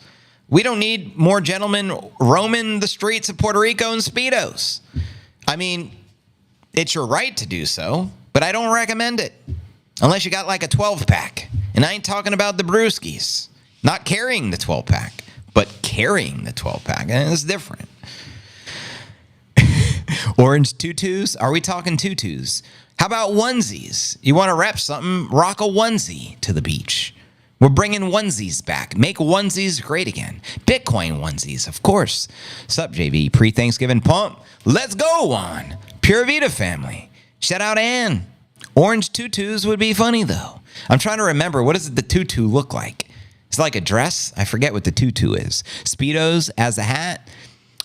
We don't need more gentlemen roaming the streets of Puerto Rico in Speedos. I mean, it's your right to do so, but I don't recommend it. Unless you got like a 12-pack. And I ain't talking about the brewskis. Not carrying the 12-pack, but carrying the 12-pack. And it's different. Orange tutus? Are we talking tutus? How about onesies? You want to rep something? Rock a onesie to the beach. We're bringing onesies back. Make onesies great again. Bitcoin onesies, of course. Sup, JV? Pre-Thanksgiving pump. Let's go on. Pure Vita family. Shout out Ann. Orange tutus would be funny, though. I'm trying to remember. What does the tutu look like? It's like a dress. I forget what the tutu is. Speedos as a hat.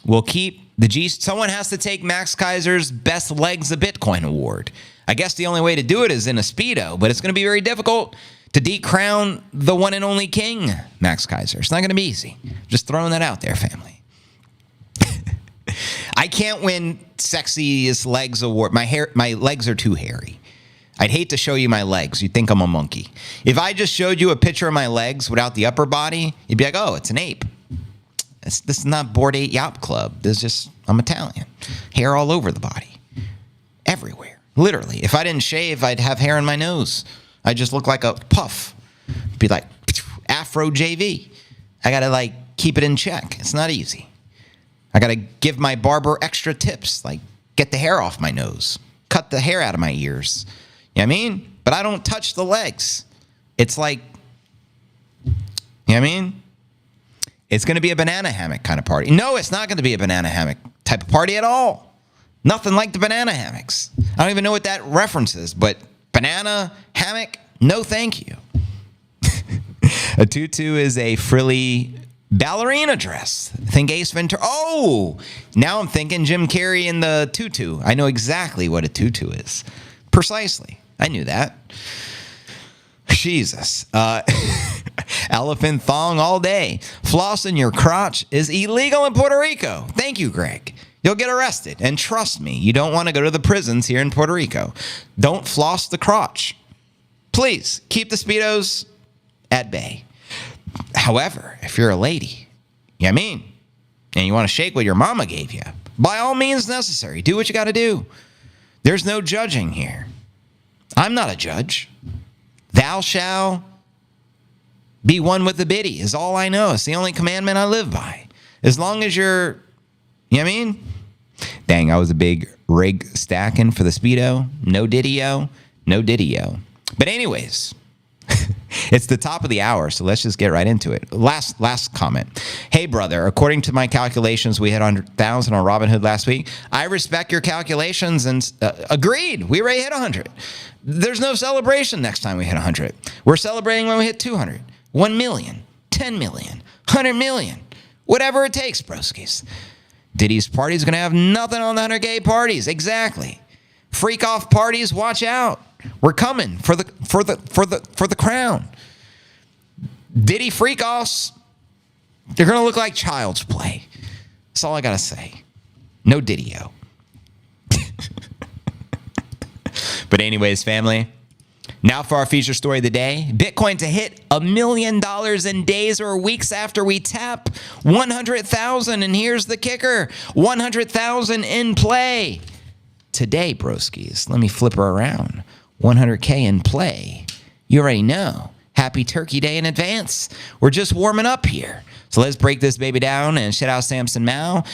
We'll keep the G. Someone has to take Max Kaiser's Best Legs of Bitcoin award. I guess the only way to do it is in a Speedo, but it's going to be very difficult to decrown the one and only king, Max Kaiser. It's not going to be easy. Just throwing that out there, family. I can't win sexiest legs award. My legs are too hairy. I'd hate to show you my legs. You'd think I'm a monkey. If I just showed you a picture of my legs without the upper body, you'd be like, oh, it's an ape. This is not Bored Ape Yacht Club. I'm Italian. Hair all over the body. Everywhere. Literally. If I didn't shave, I'd have hair in my nose. I'd just look like a puff. Be like, Afro JV. I got to keep it in check. It's not easy. I got to give my barber extra tips. Get the hair off my nose. Cut the hair out of my ears. You know what I mean? But I don't touch the legs. It's you know what I mean? It's going to be a banana hammock kind of party. No, it's not going to be a banana hammock type of party at all. Nothing like the banana hammocks. I don't even know what that reference is, but banana hammock, no thank you. A tutu is a frilly ballerina dress. Think Ace Ventura. Oh, now I'm thinking Jim Carrey in the tutu. I know exactly what a tutu is. Precisely. I knew that. Jesus. Elephant thong all day. Flossing your crotch is illegal in Puerto Rico. Thank you, Greg. You'll get arrested. And trust me, you don't want to go to the prisons here in Puerto Rico. Don't floss the crotch. Please, keep the Speedos at bay. However, if you're a lady, you know what I mean? And you want to shake what your mama gave you, by all means necessary, do what you got to do. There's no judging here. I'm not a judge. Thou shalt be one with the biddy is all I know. It's the only commandment I live by. As long as you're, you know what I mean? Dang, I was a big rig stacking for the Speedo. No diddy-o. No diddy-o. But anyways, it's the top of the hour, so let's just get right into it. Last comment. Hey, brother, according to my calculations, we had 100,000 on Robinhood last week. I respect your calculations and agreed. We already hit 100. There's no celebration next time we hit 100. We're celebrating when we hit 200, 1 million, 10 million, 100 million, whatever it takes, broskies. Diddy's party is going to have nothing on the 100K parties. Exactly. Freak off parties, watch out. We're coming for the crown. Diddy freak offs, they're going to look like child's play. That's all I got to say. No Diddy-o. But anyways, family, Now for our feature story of the day. Bitcoin to hit $1 million in days or weeks after we tap 100,000. And here's the kicker, 100,000 in play today, broskies. Let me flip her around. 100K in play. You already know. Happy Turkey Day in advance. We're just warming up here. So let's break this baby down and shout out Samson Mow,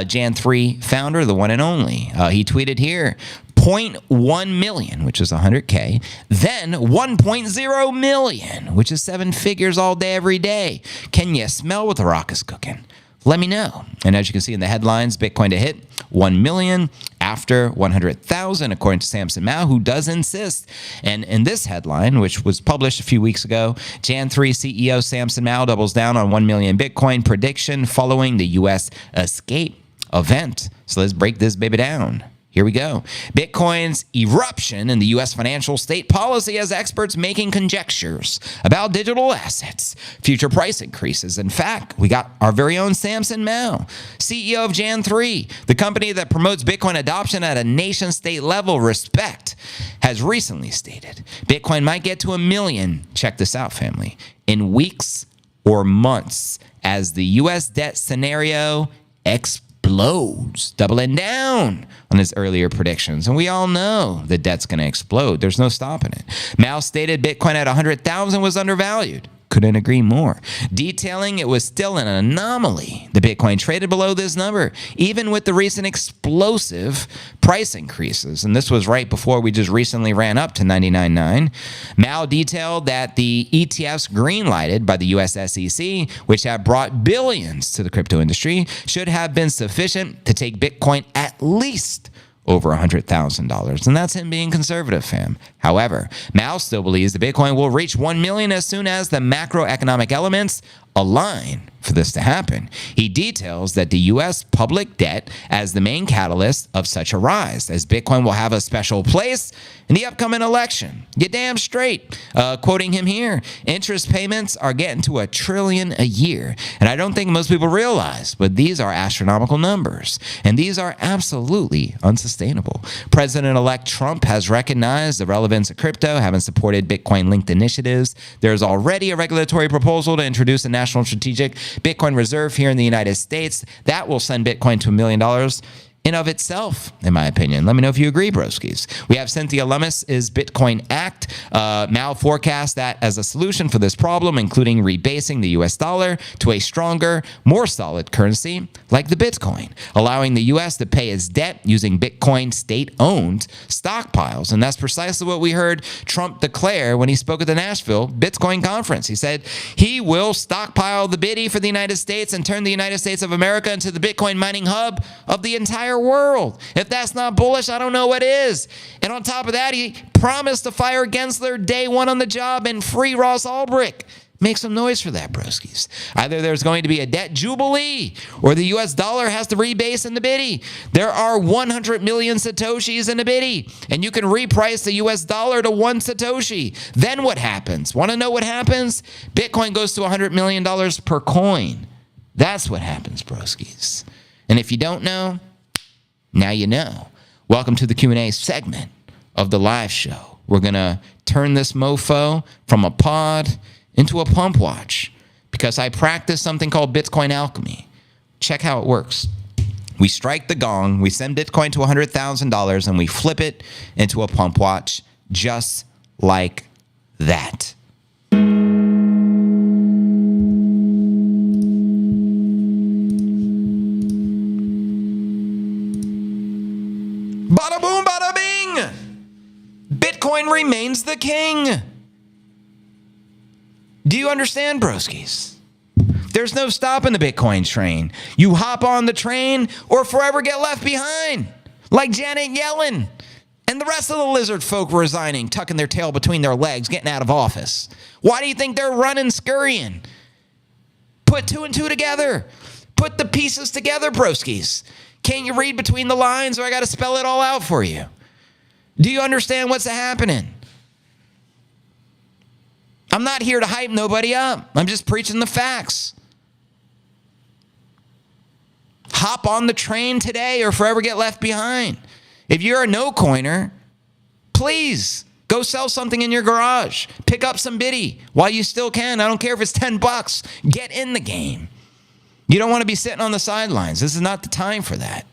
Jan 3 founder, the one and only. He tweeted here, 0.1 million, which is 100K, then 1.0 million, which is 7 figures all day, every day. Can you smell what the rock is cooking? Let me know. And as you can see in the headlines, Bitcoin to hit 1 million after 100,000, according to Samson Mow, who does insist. And in this headline, which was published a few weeks ago, Jan 3 CEO Samson Mow doubles down on 1 million Bitcoin prediction following the U.S. escape event. So let's break this baby down. Here we go. Bitcoin's eruption in the U.S. financial state policy has experts making conjectures about digital assets, future price increases. In fact, we got our very own Samson Mow, CEO of Jan 3, the company that promotes Bitcoin adoption at a nation-state level, Respect, has recently stated Bitcoin might get to 1 million, check this out, family, in weeks or months as the U.S. debt scenario explodes, doubling down on his earlier predictions. And we all know the debt's going to explode. There's no stopping it. Mao stated Bitcoin at 100,000 was undervalued. Couldn't agree more. Detailing it was still an anomaly. The Bitcoin traded below this number, even with the recent explosive price increases. And this was right before we just recently ran up to 99.9. Mao detailed that the ETFs green-lighted by the US SEC, which have brought billions to the crypto industry, should have been sufficient to take Bitcoin at least over $100,000. And that's him being conservative, fam. However, Mao still believes the Bitcoin will reach 1 million as soon as the macroeconomic elements align for this to happen. He details that the U.S. public debt as the main catalyst of such a rise, as Bitcoin will have a special place in the upcoming election. Get damn straight. Quoting him here, interest payments are getting to $1 trillion a year. And I don't think most people realize, but these are astronomical numbers. And these are absolutely unsustainable. President-elect Trump has recognized the relevance of crypto, having supported Bitcoin-linked initiatives. There's already a regulatory proposal to introduce a national strategic Bitcoin reserve here in the United States. That will send Bitcoin to $1 million in of itself, in my opinion. Let me know if you agree, broskies. We have Cynthia Lummis's Bitcoin Act. Mao forecasts that as a solution for this problem, including rebasing the US dollar to a stronger, more solid currency like the Bitcoin, allowing the US to pay its debt using Bitcoin state-owned stockpiles. And that's precisely what we heard Trump declare when he spoke at the Nashville Bitcoin conference. He said he will stockpile the Bitty for the United States and turn the United States of America into the Bitcoin mining hub of the entire world. If that's not bullish, I don't know what is. And on top of that, he promised to fire Gensler day one on the job and free Ross Ulbricht. Make some noise for that, broskies. Either there's going to be a debt jubilee or the US dollar has to rebase in the Bitty. There are 100 million Satoshis in the Bitty, and you can reprice the US dollar to 1 Satoshi. Then what happens? Want to know what happens? Bitcoin goes to $100 million per coin. That's what happens, broskies. And if you don't know, now you know. Welcome to the Q&A segment of the live show. We're going to turn this mofo from a pod into a pump watch because I practice something called Bitcoin alchemy. Check how it works. We strike the gong, we send Bitcoin to $100,000, and we flip it into a pump watch just like that. Bada boom, bada bing! Bitcoin remains the king. Do you understand, broskies? There's no stopping the Bitcoin train. You hop on the train or forever get left behind. Like Janet Yellen and the rest of the lizard folk resigning, tucking their tail between their legs, getting out of office. Why do you think they're running, scurrying? Put 2 and 2 together. Put the pieces together, broskies. Can't you read between the lines, or I got to spell it all out for you? Do you understand what's happening? I'm not here to hype nobody up. I'm just preaching the facts. Hop on the train today or forever get left behind. If you're a no-coiner, please Go sell something in your garage. Pick up some biddy while you still can. I don't care if it's $10. Get in the game. You don't want to be sitting on the sidelines. This is not the time for that.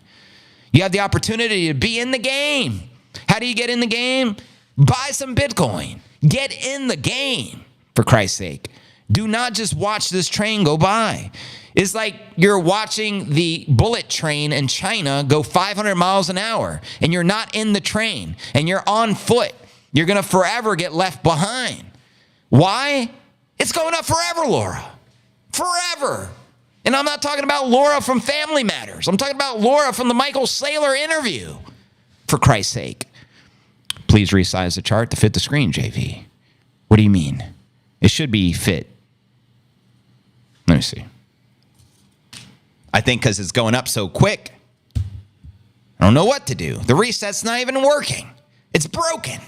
You have the opportunity to be in the game. How do you get in the game? Buy some Bitcoin. Get in the game, for Christ's sake. Do not just watch this train go by. It's like you're watching the bullet train in China go 500 miles an hour, and you're not in the train, and you're on foot. You're going to forever get left behind. Why? It's going up forever, Laura. Forever. And I'm not talking about Laura from Family Matters. I'm talking about Laura from the Michael Saylor interview. For Christ's sake. Please resize the chart to fit the screen, JV. What do you mean? It should be fit. Let me see. I think because it's going up so quick, I don't know what to do. The reset's not even working. It's broken.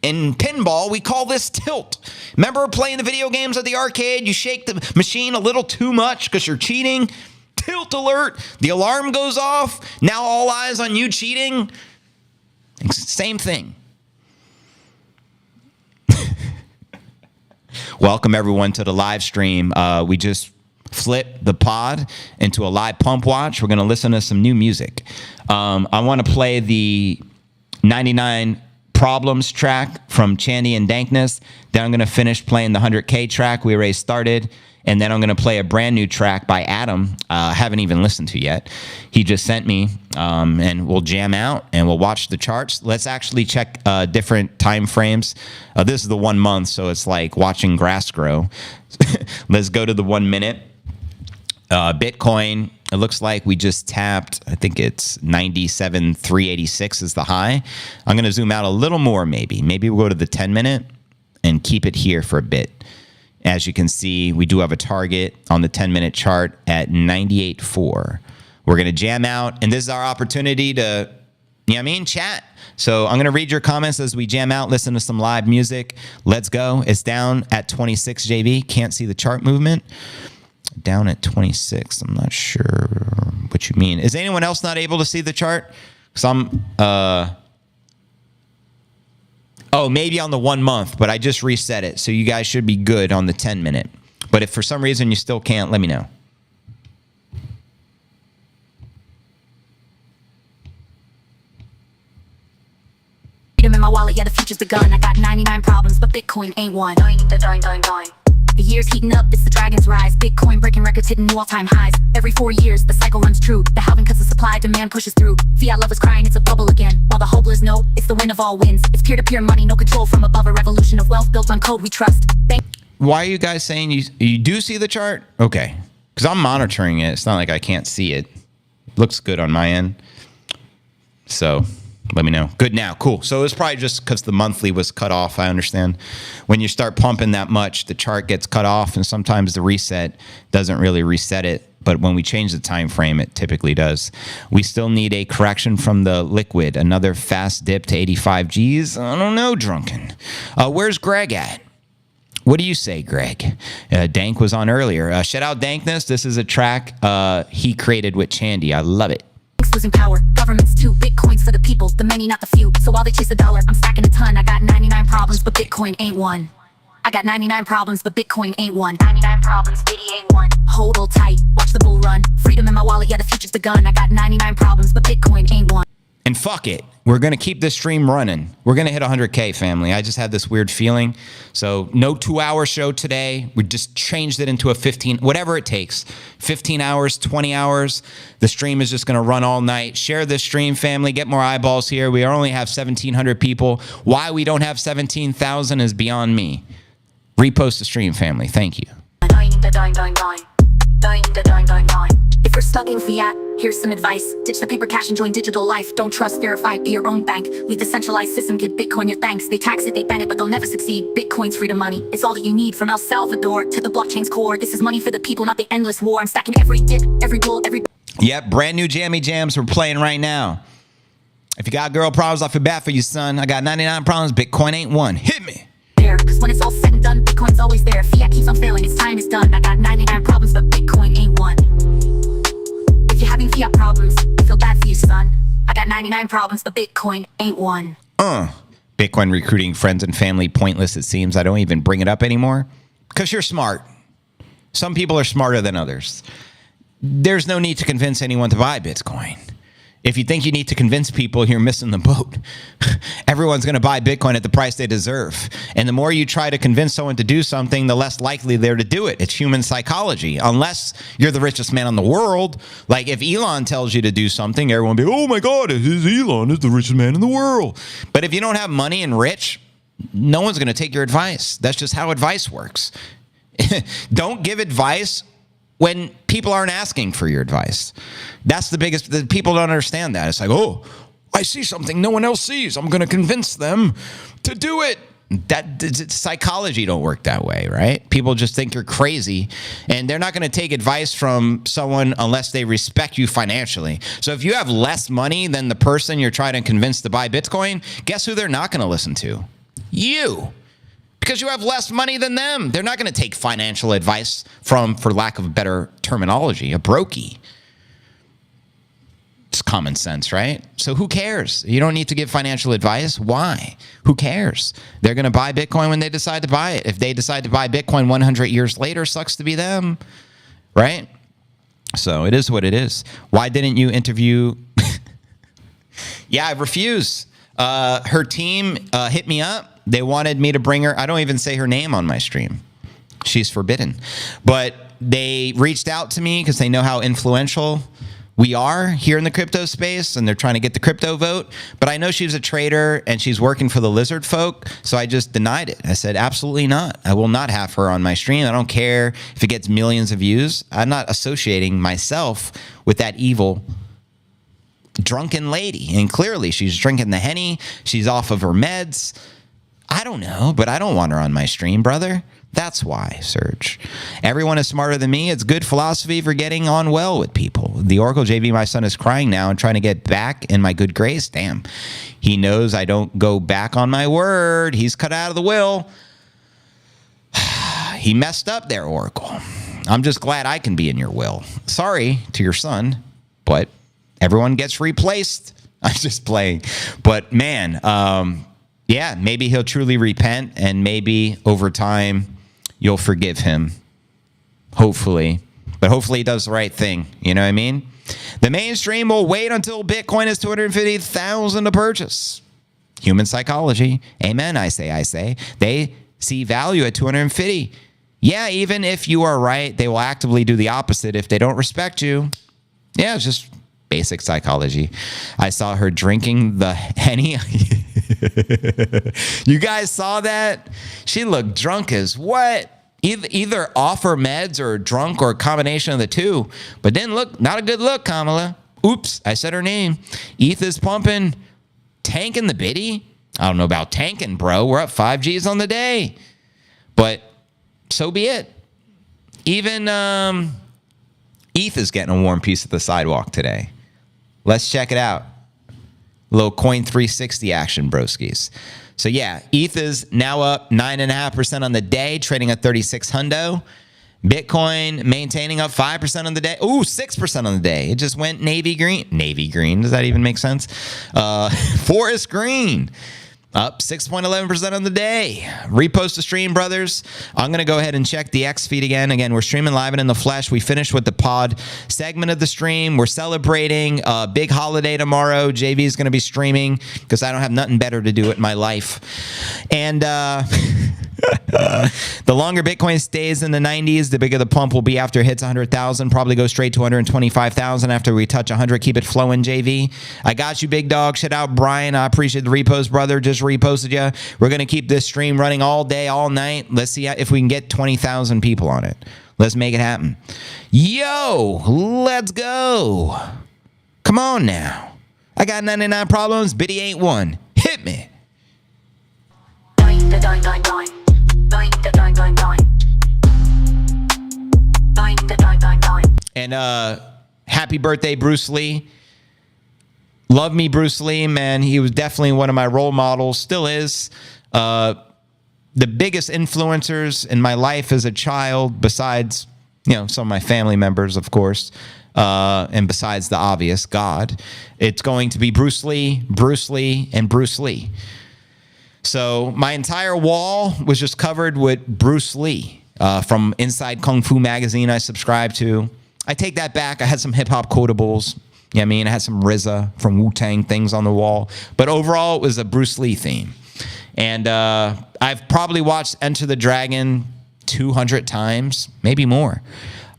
In pinball, we call this tilt. Remember playing the video games at the arcade? You shake the machine a little too much because you're cheating. Tilt alert. The alarm goes off. Now all eyes on you cheating. Same thing. Welcome everyone to the live stream. We just flipped the pod into a live pump watch. We're going to listen to some new music. I want to play the 99 Problems track from Chandy and Dankness. Then I'm going to finish playing the 100K track we already started. And then I'm going to play a brand new track by Adam. I haven't even listened to yet. He just sent me, and we'll jam out and we'll watch the charts. Let's actually check different time frames. This is the 1 month, so it's like watching grass grow. Let's go to the 1 minute. Bitcoin, it looks like we just tapped, I think it's 97,386 is the high. I'm going to zoom out a little more maybe. Maybe we'll go to the 10 minute and keep it here for a bit. As you can see, we do have a target on the 10-minute chart at 98.4. We're going to jam out, and this is our opportunity to, you know what I mean, chat. So I'm going to read your comments as we jam out, listen to some live music. Let's go. It's down at 26, JV. Can't see the chart movement. Down at 26. I'm not sure what you mean. Is anyone else not able to see the chart? Some, oh, maybe on the 1 month, but I just reset it. So you guys should be good on the 10 minute. But if for some reason you still can't, let me know. Freedom in my wallet, yeah, the future's begun. I got 99 problems, but Bitcoin ain't one. The year's heating up, it's the dragon's rise. Bitcoin breaking records, hitting new all-time highs. Every 4 years, the cycle runs true. The halving cuts the supply, demand pushes through. Fiat lovers crying, it's a bubble again. While the hopeless know, it's the win of all wins. It's peer-to-peer money, no control from above. A revolution of wealth built on code we trust. Why are you guys saying you do see the chart? Okay, because I'm monitoring it. It's not like I can't see it. Looks good on my end. So let me know. Good now. Cool. So it's probably just because the monthly was cut off. I understand. When you start pumping that much, the chart gets cut off, and sometimes the reset doesn't really reset it. But when we change the time frame, it typically does. We still need a correction from the liquid. Another fast dip to 85 Gs. I don't know, Drunken. Where's Greg at? What do you say, Greg? Dank was on earlier. Shout out Dankness. This is a track he created with Chandy. I love it. Losing power, governments too. Bitcoin's for the people, the many, not the few. So while they chase a dollar, I'm stacking a ton. I got 99 problems, but Bitcoin ain't one. I got 99 problems, but Bitcoin ain't one. 99 problems, Biddy ain't one. Hold tight, watch the bull run. Freedom in my wallet, yeah, the future's begun. I got 99 problems, but Bitcoin ain't one. And fuck it. We're going to keep this stream running. We're going to hit 100K, family. I just had this weird feeling. So no 2-hour show today. We just changed it into a 15, whatever it takes. 15 hours, 20 hours. The stream is just going to run all night. Share this stream, family. Get more eyeballs here. We only have 1,700 people. Why we don't have 17,000 is beyond me. Repost the stream, family. Thank you. If you're stuck in fiat, here's some advice. Ditch the paper cash and join digital life. Don't trust, verify, be your own bank. Leave the centralized system, give Bitcoin your thanks. They tax it, they ban it, but they'll never succeed. Bitcoin's freedom money. It's all that you need from El Salvador to the blockchain's core. This is money for the people, not the endless war. I'm stacking every dip, every bull, every... Yep, brand new jammy jams we're playing right now. If you got girl problems, I feel bad for you, son. I got 99 problems, Bitcoin ain't one. Hit me. Cause when it's all said and done, Bitcoin's always there. Fiat keeps on failing, its time is done. I got 99 problems, but Bitcoin ain't one. If you're having fiat problems, I feel bad for you, son. I got 99 problems, but Bitcoin ain't one. Bitcoin recruiting friends and family, pointless it seems. I don't even bring it up anymore because you're smart. Some people are smarter than others. There's no need to convince anyone to buy Bitcoin. If you think you need to convince people, you're missing the boat. Everyone's going to buy Bitcoin at the price they deserve. And the more you try to convince someone to do something, the less likely they're to do it. It's human psychology. Unless you're the richest man in the world. Like if Elon tells you to do something, everyone will be, oh my God, Elon is the richest man in the world. But if you don't have money and rich, no one's going to take your advice. That's just how advice works. Don't give advice when people aren't asking for your advice. That's the biggest, people don't understand that. It's like, oh, I see something no one else sees. I'm going to convince them to do it. Psychology don't work that way, right? People just think you're crazy, and they're not going to take advice from someone unless they respect you financially. So if you have less money than the person you're trying to convince to buy Bitcoin, guess who they're not going to listen to? You. Because you have less money than them. They're not going to take financial advice from, for lack of a better terminology, a brokey. It's common sense, right? So who cares? You don't need to give financial advice. Why? Who cares? They're going to buy Bitcoin when they decide to buy it. If they decide to buy Bitcoin 100 years later, sucks to be them, right? So it is what it is. Why didn't you interview? Yeah, I refuse. Her team hit me up. They wanted me to bring her. I don't even say her name on my stream. She's forbidden. But they reached out to me because they know how influential we are here in the crypto space, and they're trying to get the crypto vote. But I know she's a trader and she's working for the lizard folk, so I just denied it. I said, absolutely not. I will not have her on my stream. I don't care if it gets millions of views. I'm not associating myself with that evil drunken lady. And clearly she's drinking the Henny. She's off of her meds. I don't know, but I don't want her on my stream, brother. That's why, Serge. Everyone is smarter than me. It's good philosophy for getting on well with people. The Oracle JV, my son, is crying now and trying to get back in my good grace. Damn. He knows I don't go back on my word. He's cut out of the will. He messed up there, Oracle. I'm just glad I can be in your will. Sorry to your son, but everyone gets replaced. I'm just playing. But man, yeah, maybe he'll truly repent, and maybe over time you'll forgive him. Hopefully. But hopefully he does the right thing. You know what I mean? The mainstream will wait until Bitcoin is 250,000 to purchase. Human psychology. Amen, I say. They see value at 250. Yeah, even if you are right, they will actively do the opposite if they don't respect you. Yeah, it's just basic psychology. I saw her drinking the Henny. You guys saw that? She looked drunk as what? Either off her meds or drunk or a combination of the two. But then look, not a good look, Kamala. Oops, I said her name. ETH is pumping. Tanking the biddy? I don't know about tanking, bro. We're up 5 Gs on the day. But so be it. Even ETH is getting a warm piece of the sidewalk today. Let's check it out. Little Coin 360 action, broskies. So yeah, ETH is now up 9.5% on the day, trading at 36 hundo. Bitcoin maintaining up 5% on the day. Ooh, 6% on the day. It just went navy green. Navy green, does that even make sense? Forest green. Up 6.11% on the day. Repost the stream, brothers. I'm going to go ahead and check the X feed again. Again, we're streaming live and in the flesh. We finished with the pod segment of the stream. We're celebrating a big holiday tomorrow. JV is going to be streaming because I don't have nothing better to do in my life. And the longer Bitcoin stays in the 90s, the bigger the pump will be after it hits 100,000. Probably go straight to 125,000 after we touch 100. Keep it flowing, JV. I got you, big dog. Shout out, Brian. I appreciate the repost, brother. Just reposted you. We're going to keep this stream running all day, all night. Let's see if we can get 20,000 people on it. Let's make it happen. Yo, let's go. Come on now. I got 99 problems. Biddy ain't one. Hit me. And happy birthday, Bruce Lee. Love me, Bruce Lee, man. He was definitely one of my role models, still is. The biggest influencers in my life as a child, besides, you know, some of my family members, of course, and besides the obvious, God, it's going to be Bruce Lee, and Bruce Lee. So my entire wall was just covered with Bruce Lee from Inside Kung Fu magazine I subscribe to. I take that back. I had some hip hop quotables. You know what I mean? I had some RZA from Wu-Tang things on the wall. But overall, it was a Bruce Lee theme. And I've probably watched Enter the Dragon 200 times, maybe more.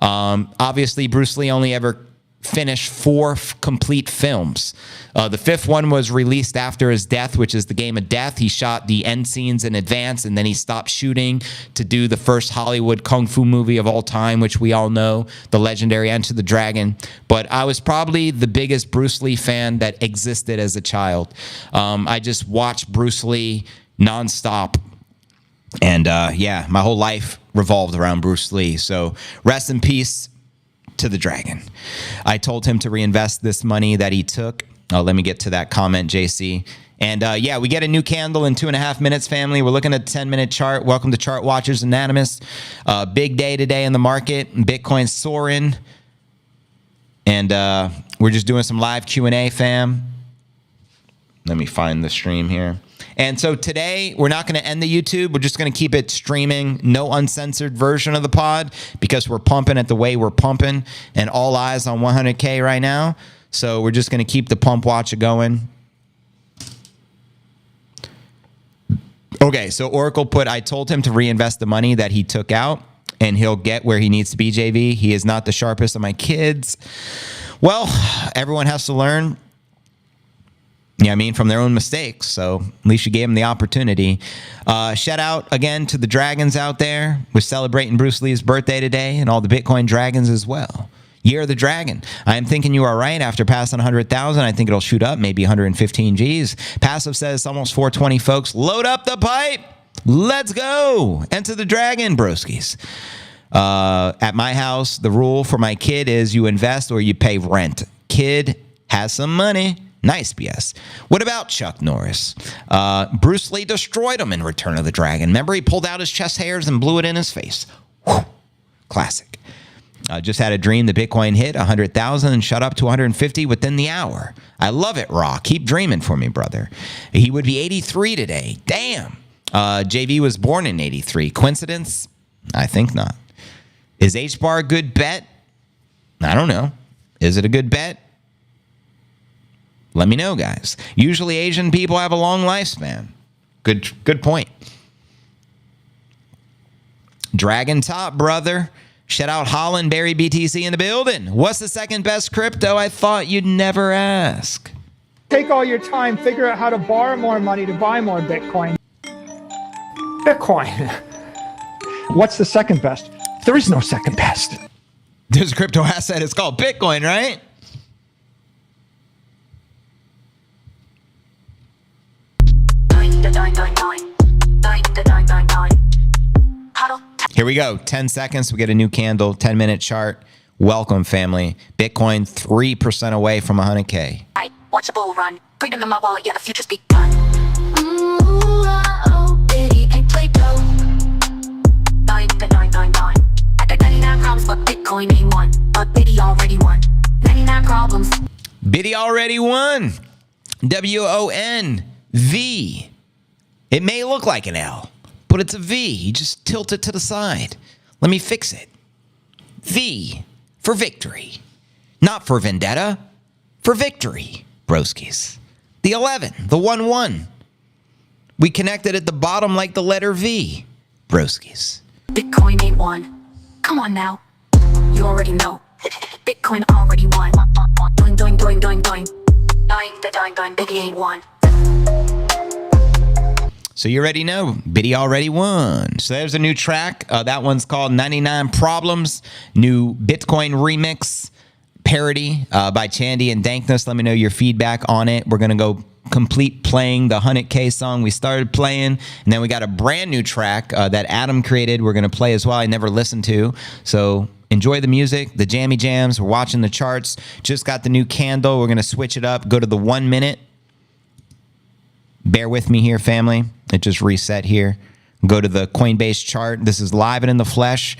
Obviously, Bruce Lee only ever finished 4 complete films. The 5th one was released after his death, which is The Game of Death. He shot the end scenes in advance, and then he stopped shooting to do the first Hollywood kung fu movie of all time, which we all know, the legendary Enter the Dragon. But I was probably the biggest Bruce Lee fan that existed as a child. I just watched Bruce Lee nonstop. And yeah, my whole life revolved around Bruce Lee. So rest in peace to the dragon. I told him to reinvest this money that he took. Let me get to that comment, JC. And yeah, we get a new candle in 2.5 minutes, family. We're looking at a 10-minute chart. Welcome to Chart Watchers Anonymous. Big day today in the market. Bitcoin soaring. And we're just doing some live Q&A, fam. Let me find the stream here. And so today, we're not going to end the YouTube. We're just going to keep it streaming, no uncensored version of the pod, because we're pumping at the way we're pumping, and all eyes on 100K right now. So we're just going to keep the pump watch going. Okay, so Oracle put, I told him to reinvest the money that he took out, and he'll get where he needs to be, JV. He is not the sharpest of my kids. Well, everyone has to learn. Yeah, I mean, from their own mistakes. So at least you gave them the opportunity. Shout out again to the dragons out there. We're celebrating Bruce Lee's birthday today and all the Bitcoin dragons as well. Year of the Dragon. I am thinking you are right. After passing 100,000, I think it'll shoot up, maybe 115 Gs. Passive says it's almost 420, folks. Load up the pipe. Let's go. Enter the dragon, broskies. At my house, the rule for my kid is you invest or you pay rent. Kid has some money. Nice, BS. What about Chuck Norris? Bruce Lee destroyed him in Return of the Dragon. Remember, he pulled out his chest hairs and blew it in his face. Whew. Classic. Just had a dream the Bitcoin hit 100,000 and shot up to 150 within the hour. I love it, Raw. Keep dreaming for me, brother. He would be 83 today. Damn. JV was born in 83. Coincidence? I think not. Is H-bar a good bet? I don't know. Is it a good bet? Let me know, guys. Usually Asian people have a long lifespan. Good point. Dragon top, brother. Shout out Holland, Barry BTC in the building. What's the second best crypto? I thought you'd never ask. Take all your time, figure out how to borrow more money to buy more Bitcoin. Bitcoin. What's the second best? There is no second best. There's a crypto asset. It's called Bitcoin, right? Here we go. 10 seconds. We get a new candle. 10-minute chart. Welcome, family. Bitcoin 3% away from 100K. Watch the bull run. Bring them up all. Yeah, the future's begun. Bitty ain't Play-Doh. 9. I got 99 problems, but Bitcoin ain't one. But Bitty already won. 99 problems. Bitty already won. W-O-N-V. It may look like an L, but it's a V. You just tilt it to the side. Let me fix it. V for victory. Not for vendetta. For victory, broskies. The 11, the 1-1. We connected at the bottom like the letter V, broskies. Bitcoin ain't one. Come on now. You already know. Bitcoin already won. Doing. Doing. Bitty ain't one. So you already know, Bitty already won. So there's a new track. That one's called 99 Problems. New Bitcoin remix parody by Chandy and Dankness. Let me know your feedback on it. We're going to go complete playing the 100K song we started playing. And then we got a brand new track that Adam created. We're going to play as well. I never listened to. So enjoy the music, the jammy jams. We're watching the charts. Just got the new candle. We're going to switch it up. Go to the 1 minute. Bear with me here, family. It just reset here. Go to the Coinbase chart. This is live and in the flesh.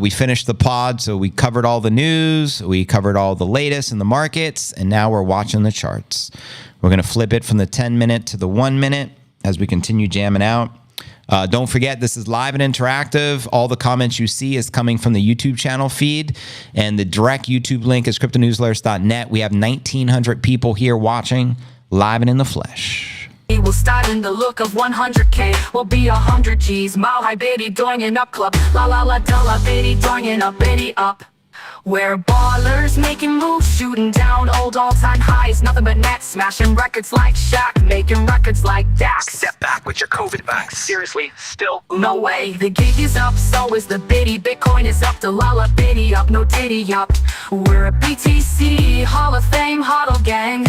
We finished the pod, so we covered all the news. We covered all the latest in the markets, and now we're watching the charts. We're going to flip it from the 10 minute to the 1 minute. as we continue jamming out. Don't forget, this is live and interactive. All the comments you see is coming from the YouTube channel feed, and the direct YouTube link is cryptonewsalerts.net. We have 1,900 people here watching live and in the flesh. We will start in the look of 100K. We'll be 100 G's. Mile high biddy doing an up club. La la la da la biddy doing an up biddy up. We're ballers making moves, shooting down old all-time highs. Nothing but net, smashing records like Shaq, making records like Dax. Step back with your COVID back. Seriously, still no way. The gig is up, so is the biddy. Bitcoin is up, the lala biddy up, no diddy up. We're a BTC Hall of Fame hodl gang.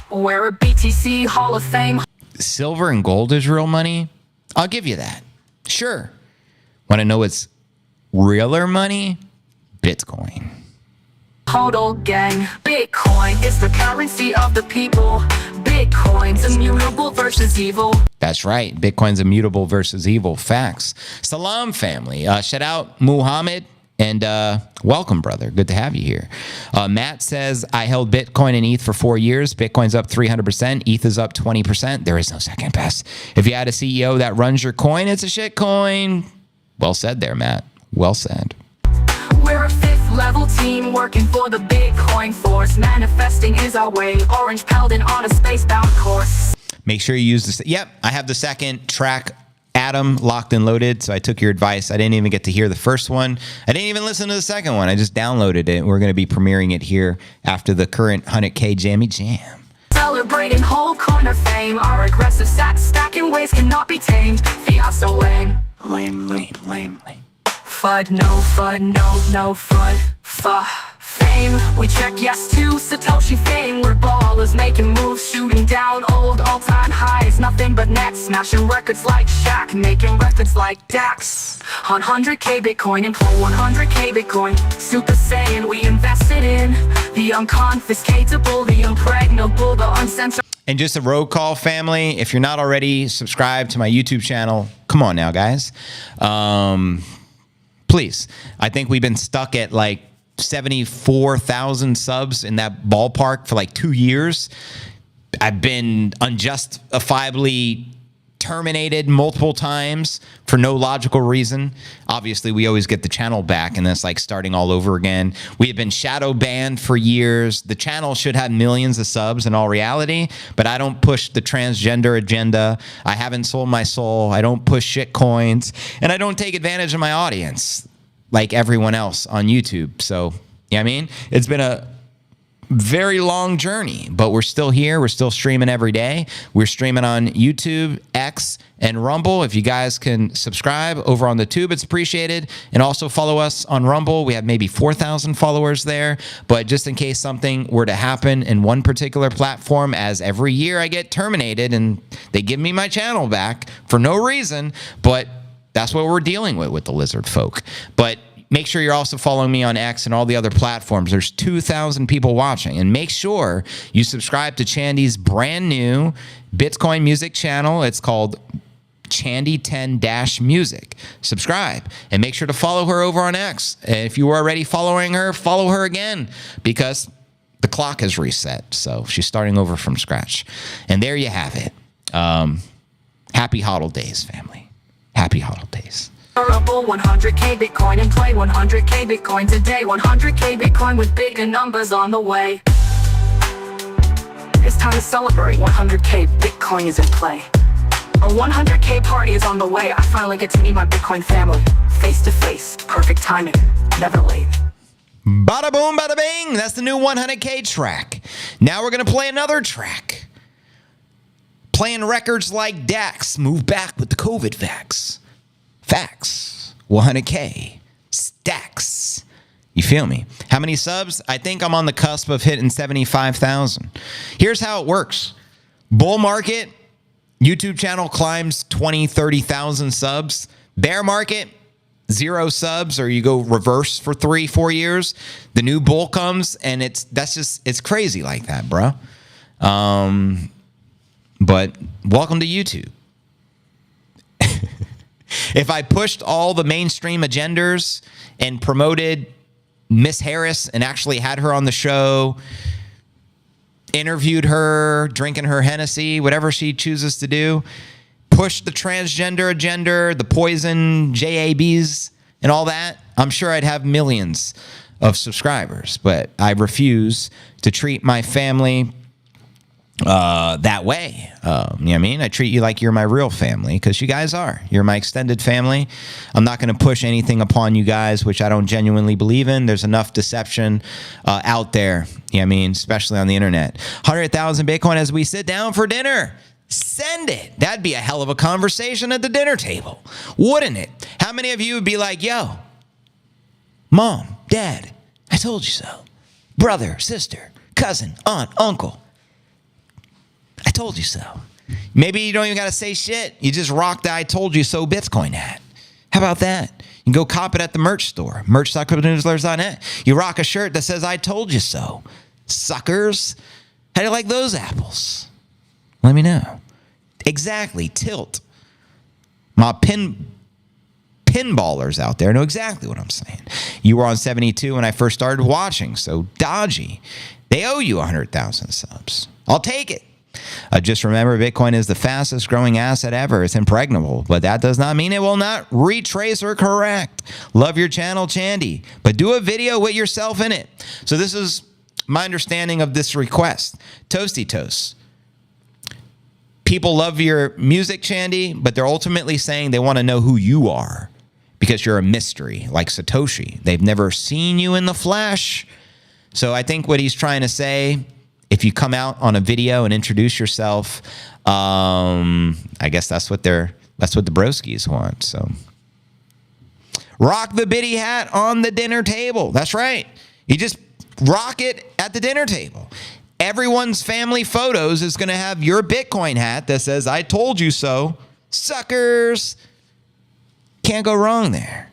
We're a BTC Hall of Fame. Silver and gold is real money? I'll give you that. Sure. Want to know what's realer money? Bitcoin. Hodl gang. Bitcoin is the currency of the people. Bitcoin's immutable versus evil. That's right. Bitcoin's immutable versus evil. Facts. Salam, family. Shout out Muhammad. And welcome, brother. Good to have you here. Matt says, I held Bitcoin and ETH for 4 years. Bitcoin's up 300%. ETH is up 20%. There is no second best. If you had a CEO that runs your coin, it's a shit coin. Well said there, Matt. Well said. We're a fifth level team working for the Bitcoin force. Manifesting is our way. Orange Peldon on a spacebound course. Make sure you use this. Yep, I have the second track, Adam, locked and loaded. So I took your advice. I didn't even get to hear the first one. I didn't even listen to the second one. I just downloaded it. We're going to be premiering it here after the current 100K Jammy Jam. Celebrating whole corner fame. Our aggressive stacking ways cannot be tamed. Fiat so lame. Lame. FUD, no FUD, no FUD. Fame, we check yes to Satoshi fame. We're ballers making moves, shooting down old all-time highs. Nothing but net, smashing records like Shaq, making records like Dax. On 100K Bitcoin, employ 100K Bitcoin. Super Saiyan, we invested in the unconfiscatable, the impregnable, the uncensored. And just a roll call, family. If you're not already subscribed to my YouTube channel, come on now, guys. Please. I think we've been stuck at like 74,000 subs in that ballpark for like 2 years. I've been unjustifiably terminated multiple times for no logical reason. Obviously, we always get the channel back, and that's like starting all over again. We have been shadow banned for years. The channel should have millions of subs in all reality, but I don't push the transgender agenda. I haven't sold my soul. I don't push shit coins, and I don't take advantage of my audience like everyone else on YouTube. So, you know what I mean? It's been a very long journey, but we're still here. We're still streaming every day. We're streaming on YouTube, X, and Rumble. If you guys can subscribe over on the tube, it's appreciated. And also follow us on Rumble. We have maybe 4,000 followers there. But just in case something were to happen in one particular platform, as every year I get terminated and they give me my channel back for no reason, but that's what we're dealing with the lizard folk. But make sure you're also following me on X and all the other platforms. There's 2,000 people watching. And make sure you subscribe to Chandy's brand new Bitcoin music channel. It's called Chandy 10-Music. Subscribe. And make sure to follow her over on X. And if you were already following her, follow her again, because the clock has reset. So she's starting over from scratch. And there you have it. Happy HODL days, family. Happy HODL days. 100K Bitcoin and play 100K Bitcoin today. 100K Bitcoin with bigger numbers on the way. It's time to celebrate. 100K Bitcoin is in play. A 100K party is on the way. I finally get to meet my Bitcoin family. Face to face. Perfect timing. Never late. Bada boom, bada bing. That's the new 100K track. Now we're going to play another track. Playing records like Dax. Move back with the COVID vax. Facts. 100K. Stacks. You feel me? How many subs? I think I'm on the cusp of hitting 75,000. Here's how it works. Bull market, YouTube channel climbs 20, 30,000 subs. Bear market, 0 subs, or you go reverse for 3, 4 years. The new bull comes, and it's crazy like that, bro. But welcome to YouTube. If I pushed all the mainstream agendas and promoted Miss Harris and actually had her on the show, interviewed her, drinking her Hennessy, whatever she chooses to do, push the transgender agenda, the poison JABs and all that, I'm sure I'd have millions of subscribers. But I refuse to treat my family that way. You know what I mean? I treat you like you're my real family, because you guys are. You're my extended family. I'm not going to push anything upon you guys, which I don't genuinely believe in. There's enough deception out there, you know what I mean? Especially on the internet. 100,000 Bitcoin as we sit down for dinner. Send it. That'd be a hell of a conversation at the dinner table, wouldn't it? How many of you would be like, yo, mom, dad, I told you so. Brother, sister, cousin, aunt, uncle, I told you so. Maybe you don't even got to say shit. You just rock the I told you so Bitcoin hat. How about that? You can go cop it at the merch store, merch.cryptonewsletters.net. You rock a shirt that says I told you so. Suckers. How do you like those apples? Let me know. Exactly. Tilt. My pinballers out there know exactly what I'm saying. You were on 72 when I first started watching, so dodgy. They owe you 100,000 subs. I'll take it. Just remember, Bitcoin is the fastest growing asset ever. It's impregnable, but that does not mean it will not retrace or correct. Love your channel, Chandy, but do a video with yourself in it. So this is my understanding of this request. Toasty Toast. People love your music, Chandy, but they're ultimately saying they want to know who you are because you're a mystery, like Satoshi. They've never seen you in the flesh. So I think what he's trying to say, if you come out on a video and introduce yourself, I guess that's what the broskies want. So rock the biddy hat on the dinner table. That's right. You just rock it at the dinner table. Everyone's family photos is going to have your Bitcoin hat that says, I told you so. Suckers. Can't go wrong there.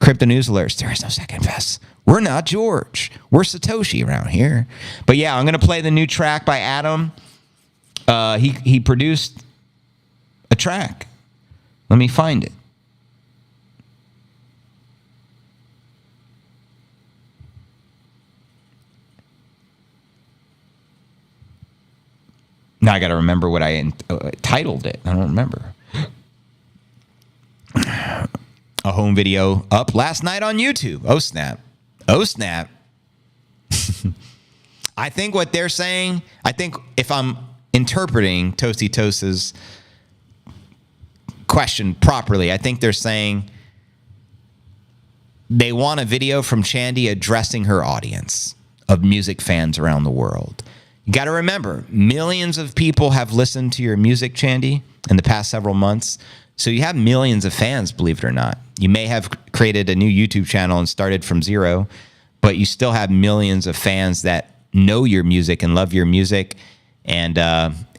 Crypto News Alerts. There is no second best. We're not George. We're Satoshi around here. But yeah, I'm going to play the new track by Adam. He produced a track. Let me find it. Now I got to remember what I titled it. I don't remember. A home video up last night on YouTube. Oh, snap. Oh, snap. I think what they're saying, I think if I'm interpreting Toasty Toast's question properly, I think they're saying they want a video from Chandy addressing her audience of music fans around the world. You got to remember, millions of people have listened to your music, Chandy, in the past several months. So you have millions of fans, believe it or not. You may have created a new YouTube channel and started from zero, but you still have millions of fans that know your music and love your music. And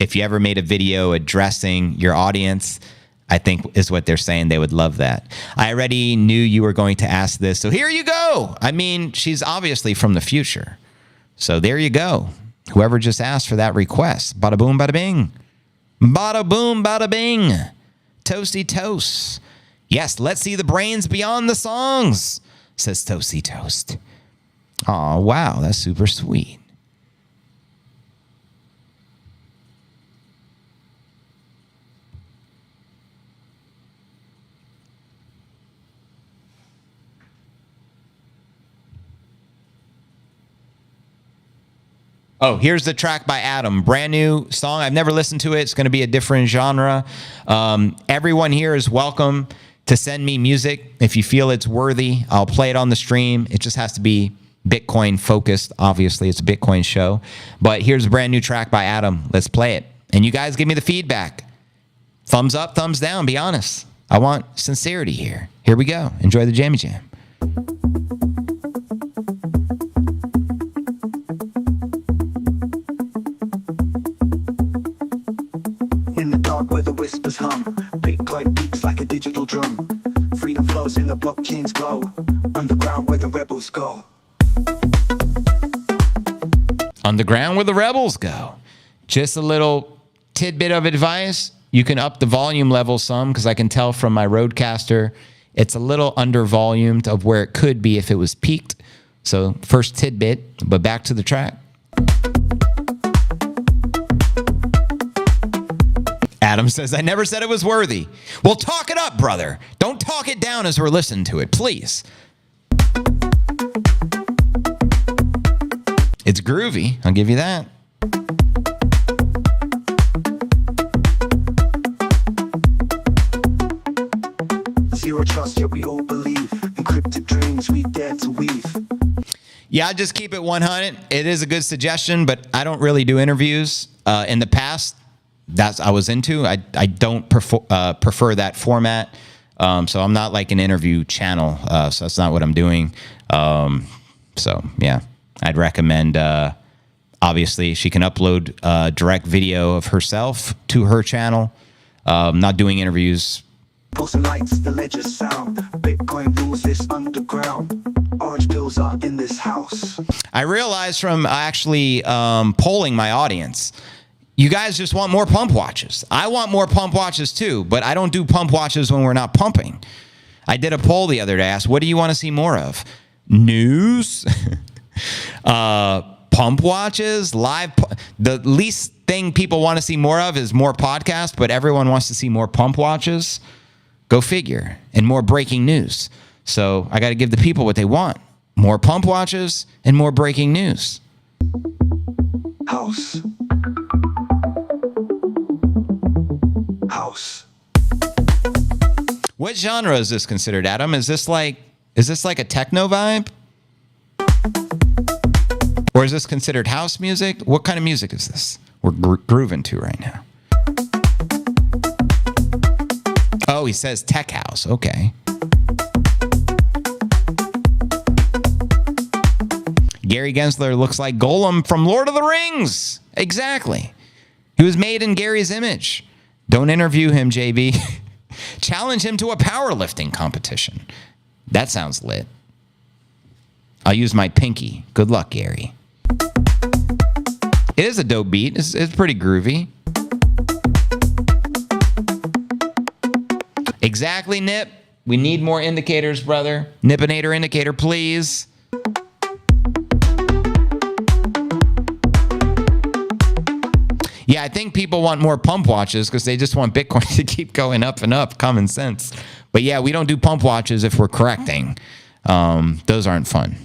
if you ever made a video addressing your audience, I think is what they're saying. They would love that. I already knew you were going to ask this, so here you go. I mean, she's obviously from the future. So there you go. Whoever just asked for that request. Bada boom, bada bing. Bada boom, bada bing. Toasty Toast. Yes, let's see the brains beyond the songs, says Toasty Toast. Oh, wow, that's super sweet. Oh, here's the track by Adam. Brand new song. I've never listened to it. It's going to be a different genre. Everyone here is welcome to send me music. If you feel it's worthy, I'll play it on the stream. It just has to be Bitcoin focused. Obviously, it's a Bitcoin show. But here's a brand new track by Adam. Let's play it. And you guys give me the feedback. Thumbs up, thumbs down. Be honest. I want sincerity here. Here we go. Enjoy the Jammy Jam. In the dark where the whispers hum, Bitcoin beats like a digital drum. Freedom flows in the blockchain's glow. Underground where the rebels go. Underground where the rebels go. Just a little tidbit of advice. You can up the volume level some because I can tell from my Rodecaster it's a little under volumed of where it could be if it was peaked. So first tidbit, but back to the track. Adam says, I never said it was worthy. Well, talk it up, brother. Don't talk it down as we're listening to it, please. It's groovy. I'll give you that. Zero trust, yeah, we all believe. Encrypted dreams we dare to weave. Yeah, just keep it 100. It is a good suggestion, but I don't really do interviews. In the past, that's I was into. I don't prefer that format. So I'm not like an interview channel. So that's not what I'm doing. So yeah, I'd recommend. Obviously, she can upload direct video of herself to her channel. Not doing interviews. Pulsing lights, the ledger sound. Bitcoin rules this underground. Orange pills are in this house. I realized from actually polling my audience, you guys just want more pump watches. I want more pump watches too, but I don't do pump watches when we're not pumping. I did a poll the other day. I asked, what do you want to see more of? News? Pump watches? Live? The least thing people want to see more of is more podcasts, but everyone wants to see more pump watches. Go figure. And more breaking news. So I got to give the people what they want. More pump watches and more breaking news. House. House. What genre is this considered, Adam? Is this like a techno vibe? Or is this considered house music? What kind of music is this we're grooving to right now? Oh, he says tech house. Okay. Gary Gensler looks like Golem from Lord of the Rings. Exactly. He was made in Gary's image. Don't interview him, JB. Challenge him to a powerlifting competition. That sounds lit. I'll use my pinky. Good luck, Gary. It is a dope beat. It's pretty groovy. Exactly, Nip. We need more indicators, brother. Nipinator indicator, please. Yeah, I think people want more pump watches because they just want Bitcoin to keep going up and up. Common sense. But yeah, we don't do pump watches if we're correcting. Those aren't fun.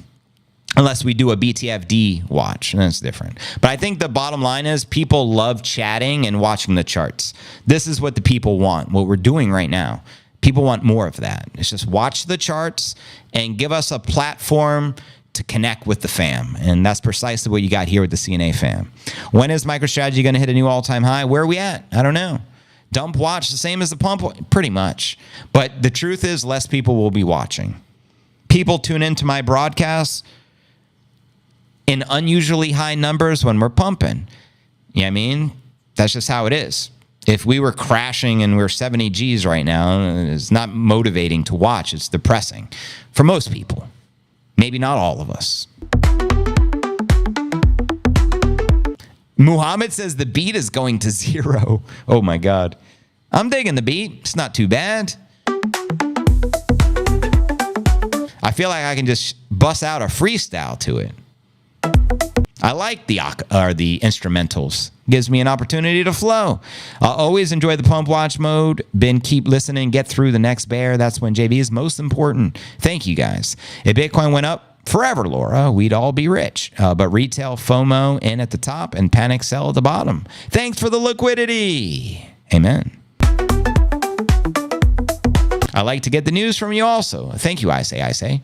Unless we do a BTFD watch, and that's different. But I think the bottom line is people love chatting and watching the charts. This is what the people want, what we're doing right now. People want more of that. It's just watch the charts and give us a platform to connect with the fam. And that's precisely what you got here with the CNA fam. When is MicroStrategy going to hit a new all-time high? Where are we at? I don't know. Dump watch, the same as the pump? Pretty much. But the truth is less people will be watching. People tune into my broadcasts in unusually high numbers when we're pumping. You know what I mean? That's just how it is. If we were crashing and we're 70 Gs right now, it's not motivating to watch. It's depressing for most people. Maybe not all of us. Muhammad says the beat is going to 0. Oh my God. I'm digging the beat. It's not too bad. I feel like I can just bust out a freestyle to it. I like the instrumentals. Gives me an opportunity to flow. I'll always enjoy the pump watch mode. Keep listening. Get through the next bear. That's when JB is most important. Thank you, guys. If Bitcoin went up forever, Laura, we'd all be rich. But retail FOMO in at the top and panic sell at the bottom. Thanks for the liquidity. Amen. I like to get the news from you also. Thank you, I say.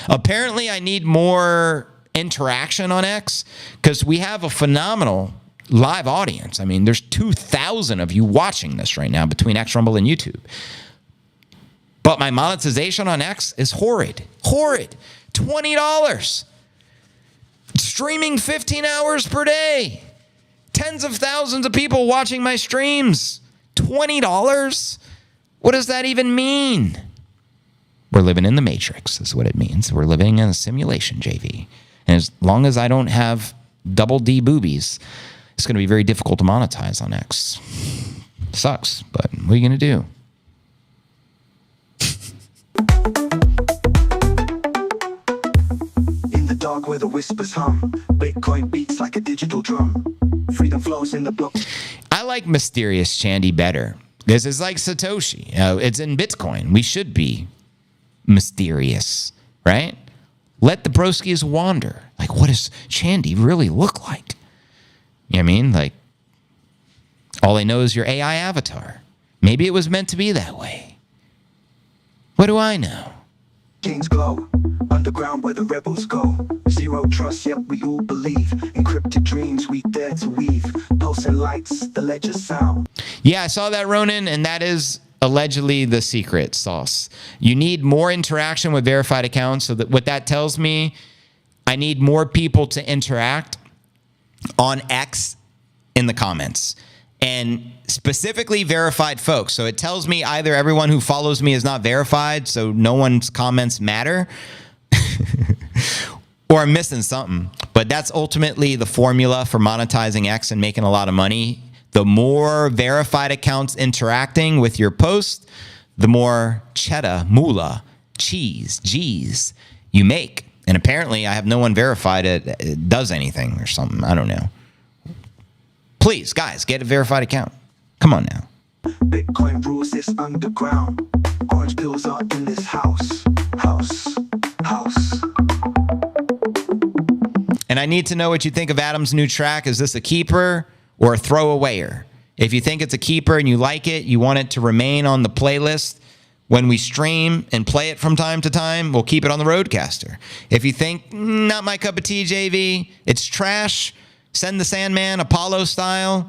Apparently, I need more interaction on X because we have a phenomenal live audience. I mean, there's 2,000 of you watching this right now between X, Rumble, and YouTube. But my monetization on X is horrid. $20. Streaming 15 hours per day. Tens of thousands of people watching my streams. $20? What does that even mean? We're living in the Matrix is what it means. We're living in a simulation, JV. And as long as I don't have double D boobies, it's going to be very difficult to monetize on X. Sucks, but what are you going to do? In the dark where the whispers hum, Bitcoin beats like a digital drum. Freedom flows in the block. I like mysterious Chandy better. This is like Satoshi. It's in Bitcoin. We should be mysterious, right? Let the broskies wander. Like, what does Chandy really look like? You know what I mean? Like, all they know is your AI avatar. Maybe it was meant to be that way. What do I know? Kings glow, underground where the rebels go. Zero trust, yet we all believe. Encrypted dreams we dare to weave. Pulsing lights, the ledger sound. Yeah, I saw that, Ronan, and that is allegedly the secret sauce. You need more interaction with verified accounts. So that what that tells me, I need more people to interact on X in the comments. And specifically verified folks. So it tells me either everyone who follows me is not verified, so no one's comments matter, or I'm missing something. But that's ultimately the formula for monetizing X and making a lot of money. The more verified accounts interacting with your post, the more cheddar, moolah, cheese, G's you make. And apparently I have no one verified it does anything or something. I don't know. Please, guys, get a verified account. Come on now. Bitcoin rules this underground. Orange pills are in this house. And I need to know what you think of Adam's new track. Is this a keeper or a throwawayer? If you think it's a keeper and you like it, you want it to remain on the playlist when we stream and play it from time to time, we'll keep it on the Roadcaster. If you think, not my cup of tea, JV, it's trash, send the Sandman Apollo style,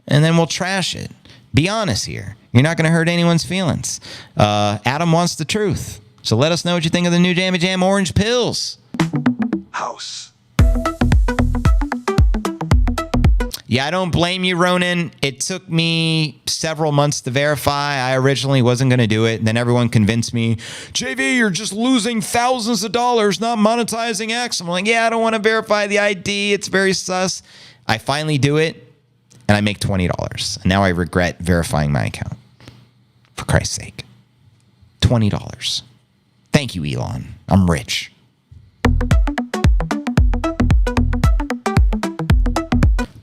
and then we'll trash it. Be honest here. You're not going to hurt anyone's feelings. Adam wants the truth. So let us know what you think of the new Jammy Jam Orange Pills. House. Yeah, I don't blame you, Ronan. It took me several months to verify. I originally wasn't going to do it. And then everyone convinced me, JV, you're just losing thousands of dollars not monetizing X. I'm like, yeah, I don't want to verify the ID. It's very sus. I finally do it, and I make $20. And now I regret verifying my account. For Christ's sake. $20. Thank you, Elon. I'm rich.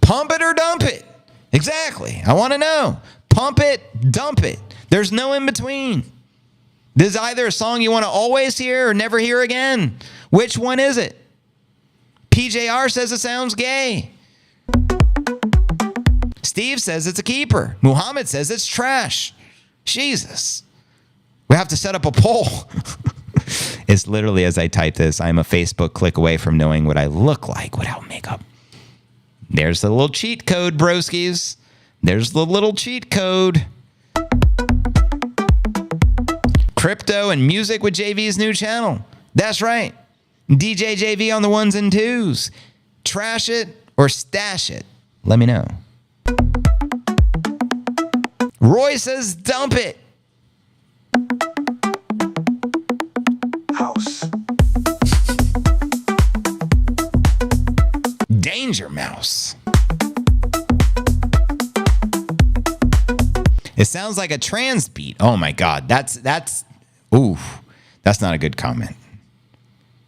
Pump it or dump it. Exactly. I want to know. Pump it, dump it. There's no in between. This is either a song you want to always hear or never hear again. Which one is it? PJR says it sounds gay. Steve says it's a keeper. Muhammad says it's trash. Jesus. We have to set up a poll. It's literally as I type this, I'm a Facebook click away from knowing what I look like without makeup. There's the little cheat code, broskies. There's the little cheat code. Crypto and music with JV's new channel. That's right. DJ JV on the ones and twos. Trash it or stash it. Let me know. Roy says dump it. House. Danger Mouse. It sounds like a trans beat. Oh my God. That's not a good comment.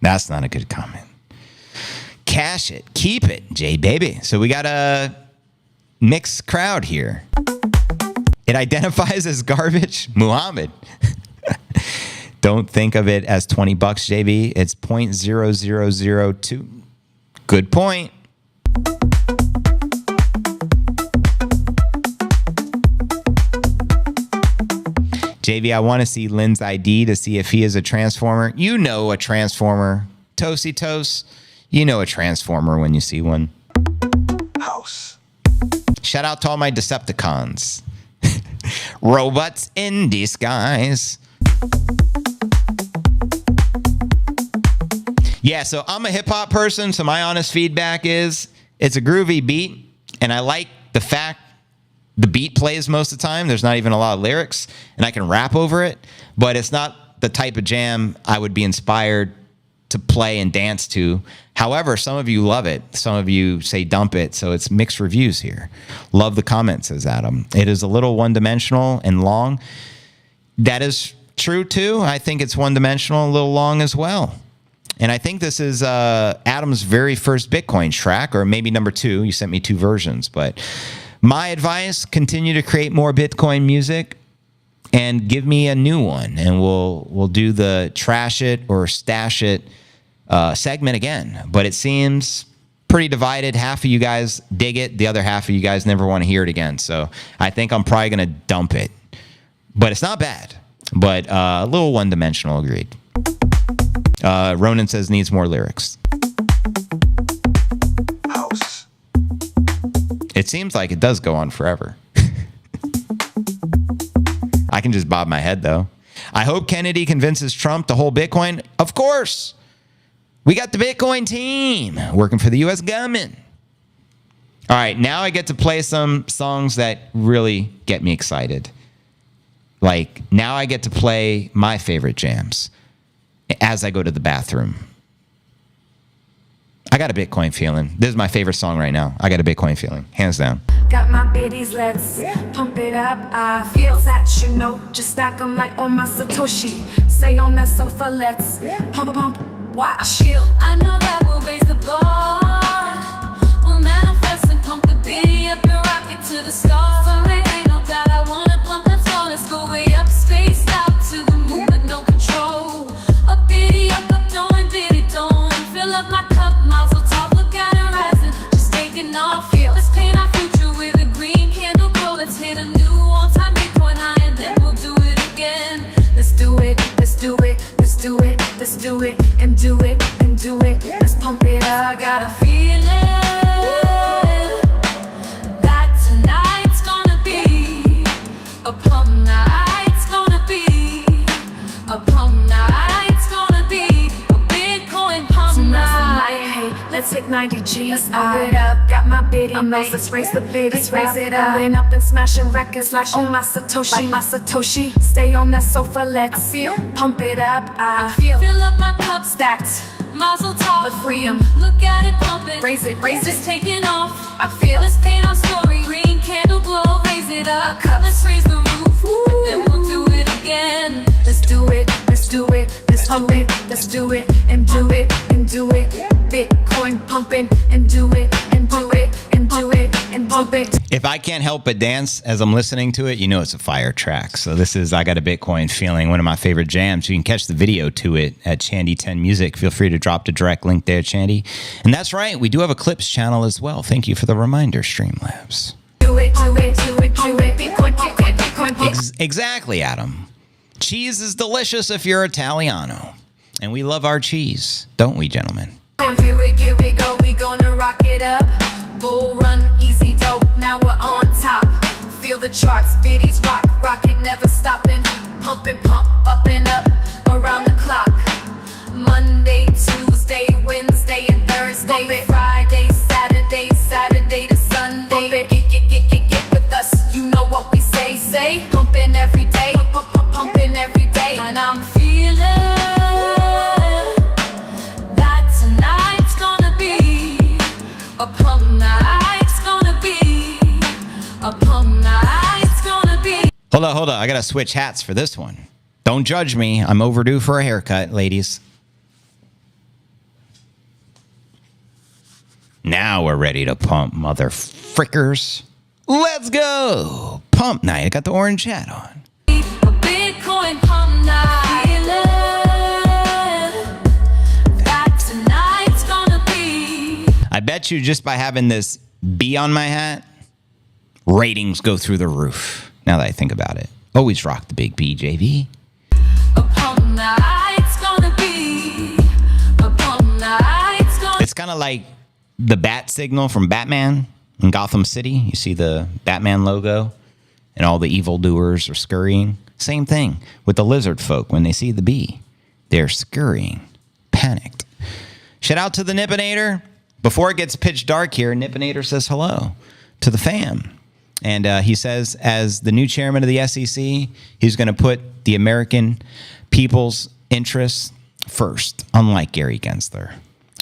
That's not a good comment. Cash it. Keep it, J baby. So we got a mixed crowd here. It identifies as garbage. Muhammad. Don't think of it as $20, JB. It's 0.0002. Good point. JV, I want to see Lynn's ID to see if he is a transformer. You know a transformer. Toasty Toast. You know a transformer when you see one. House. Shout out to all my Decepticons. Robots in disguise. Yeah, so I'm a hip-hop person, so my honest feedback is it's a groovy beat, and I like the fact the beat plays most of the time. There's not even a lot of lyrics, and I can rap over it, but it's not the type of jam I would be inspired to play and dance to. However, some of you love it. Some of you say dump it, so it's mixed reviews here. Love the comment, says Adam. It is a little one-dimensional and long. That is true, too. I think it's one-dimensional, a little long as well. And I think this is Adam's very first Bitcoin track, or maybe number 2. You sent me 2 versions, but My advice, continue to create more Bitcoin music and give me a new one, and we'll do the trash it or stash it segment again. But it seems pretty divided. Half of you guys dig it. The other half of you guys never want to hear it again. So I think I'm probably going to dump it. But it's not bad. But a little one-dimensional, agreed. Ronan says needs more lyrics. House. It seems like it does go on forever. I can just bob my head, though. I hope Kennedy convinces Trump to hold Bitcoin. Of course. We got the Bitcoin team working for the U.S. government. All right, now I get to play some songs that really get me excited. Like, now I get to play my favorite jams as I go to the bathroom. I got a Bitcoin feeling. This is my favorite song right now. I got a Bitcoin feeling, hands down. Got my biddies, let's pump it up. I feel that, you know, just stack 'em like on my Satoshi. Stay on that sofa, let's pump, watch. I know that we'll raise the bar. We'll manifest and pump the biddy up and rock it to the stars. So it ain't no doubt I wanna pump that soul. Let's go way up, spaced out to the moon with no control. A biddy up, doing biddy don't. Fill up my cup, miles on top, look at it rising. Just taking off, let's paint our future with a green candle glow. Let's hit a new all-time Bitcoin high and then we'll do it again. Let's do it, let's do it, let's do it, let's do it, and do it, and do it. Let's pump it up. I got a feeling that tonight's gonna be a pump night. It's gonna be a pump night. It's gonna be a Bitcoin pump night. Hey, let's hit 90 G's. Let's pump it up. Got my biddy mates. Let's raise the biddy. Let's raise it up. Going up and smashing records like on my Satoshi. Like my Satoshi. Stay on that sofa. Let's pump it up. I feel. Fill up my cup, Stacked. mazel tov. But free 'em. Look at it pumping, Raise it, raise just it. taking off. I feel. Let's paint our story, green candle glow, raise it up. Let's raise the roof, then we'll do it again. Let's do it, let's do it, let's pump it, let's do it, and do it, and do it. Bitcoin pumping, and do it, and do it, and do it, and pump it. If I can't help but dance as I'm listening to it, you know it's a fire track. So this is I Got a Bitcoin Feeling, one of my favorite jams. You can catch the video to it at Chandy10 Music. Feel free to drop the direct link there, Chandy. And that's right, we do have a Clips channel as well. Thank you for the reminder, Streamlabs. Do it, do it, do it, do it. Bitcoin pump it, Bitcoin pump it. Exactly, Adam. Cheese is delicious if you're Italiano. And we love our cheese, don't we, gentlemen? And here we go, we gonna rock it up. Bull run, easy dope, now we're on top. Feel the charts, biddies rock, rock it, never stopping. Pump and pump, up and up, around the clock. Monday, Tuesday, Wednesday, and Thursday. Friday, Saturday, Saturday to Sunday. Get with us, you know what we say. Pumping every day, pumping every day. And I'm feeling that tonight's gonna be a pump night. It's gonna be a pump night. It's gonna be. Hold on. I got to switch hats for this one. Don't judge me. I'm overdue for a haircut, ladies. Now we're ready to pump, mother frickers. Let's go. Pump night. I got the orange hat on. A Bitcoin pump night. That tonight's gonna be. I bet you just by having this B on my hat, ratings go through the roof. Now that I think about it. Always rock the big B, JV. A pump night's gonna be. A pump night's gonna be. It's kind of like the bat signal from Batman in Gotham City. You see the Batman logo and all the evildoers are scurrying. Same thing with the lizard folk. When they see the bee, they're scurrying, panicked. Shout out to the Nippinator. Before it gets pitch dark here, Nippinator says hello to the fam. And he says, as the new chairman of the SEC, he's going to put the American people's interests first, unlike Gary Gensler.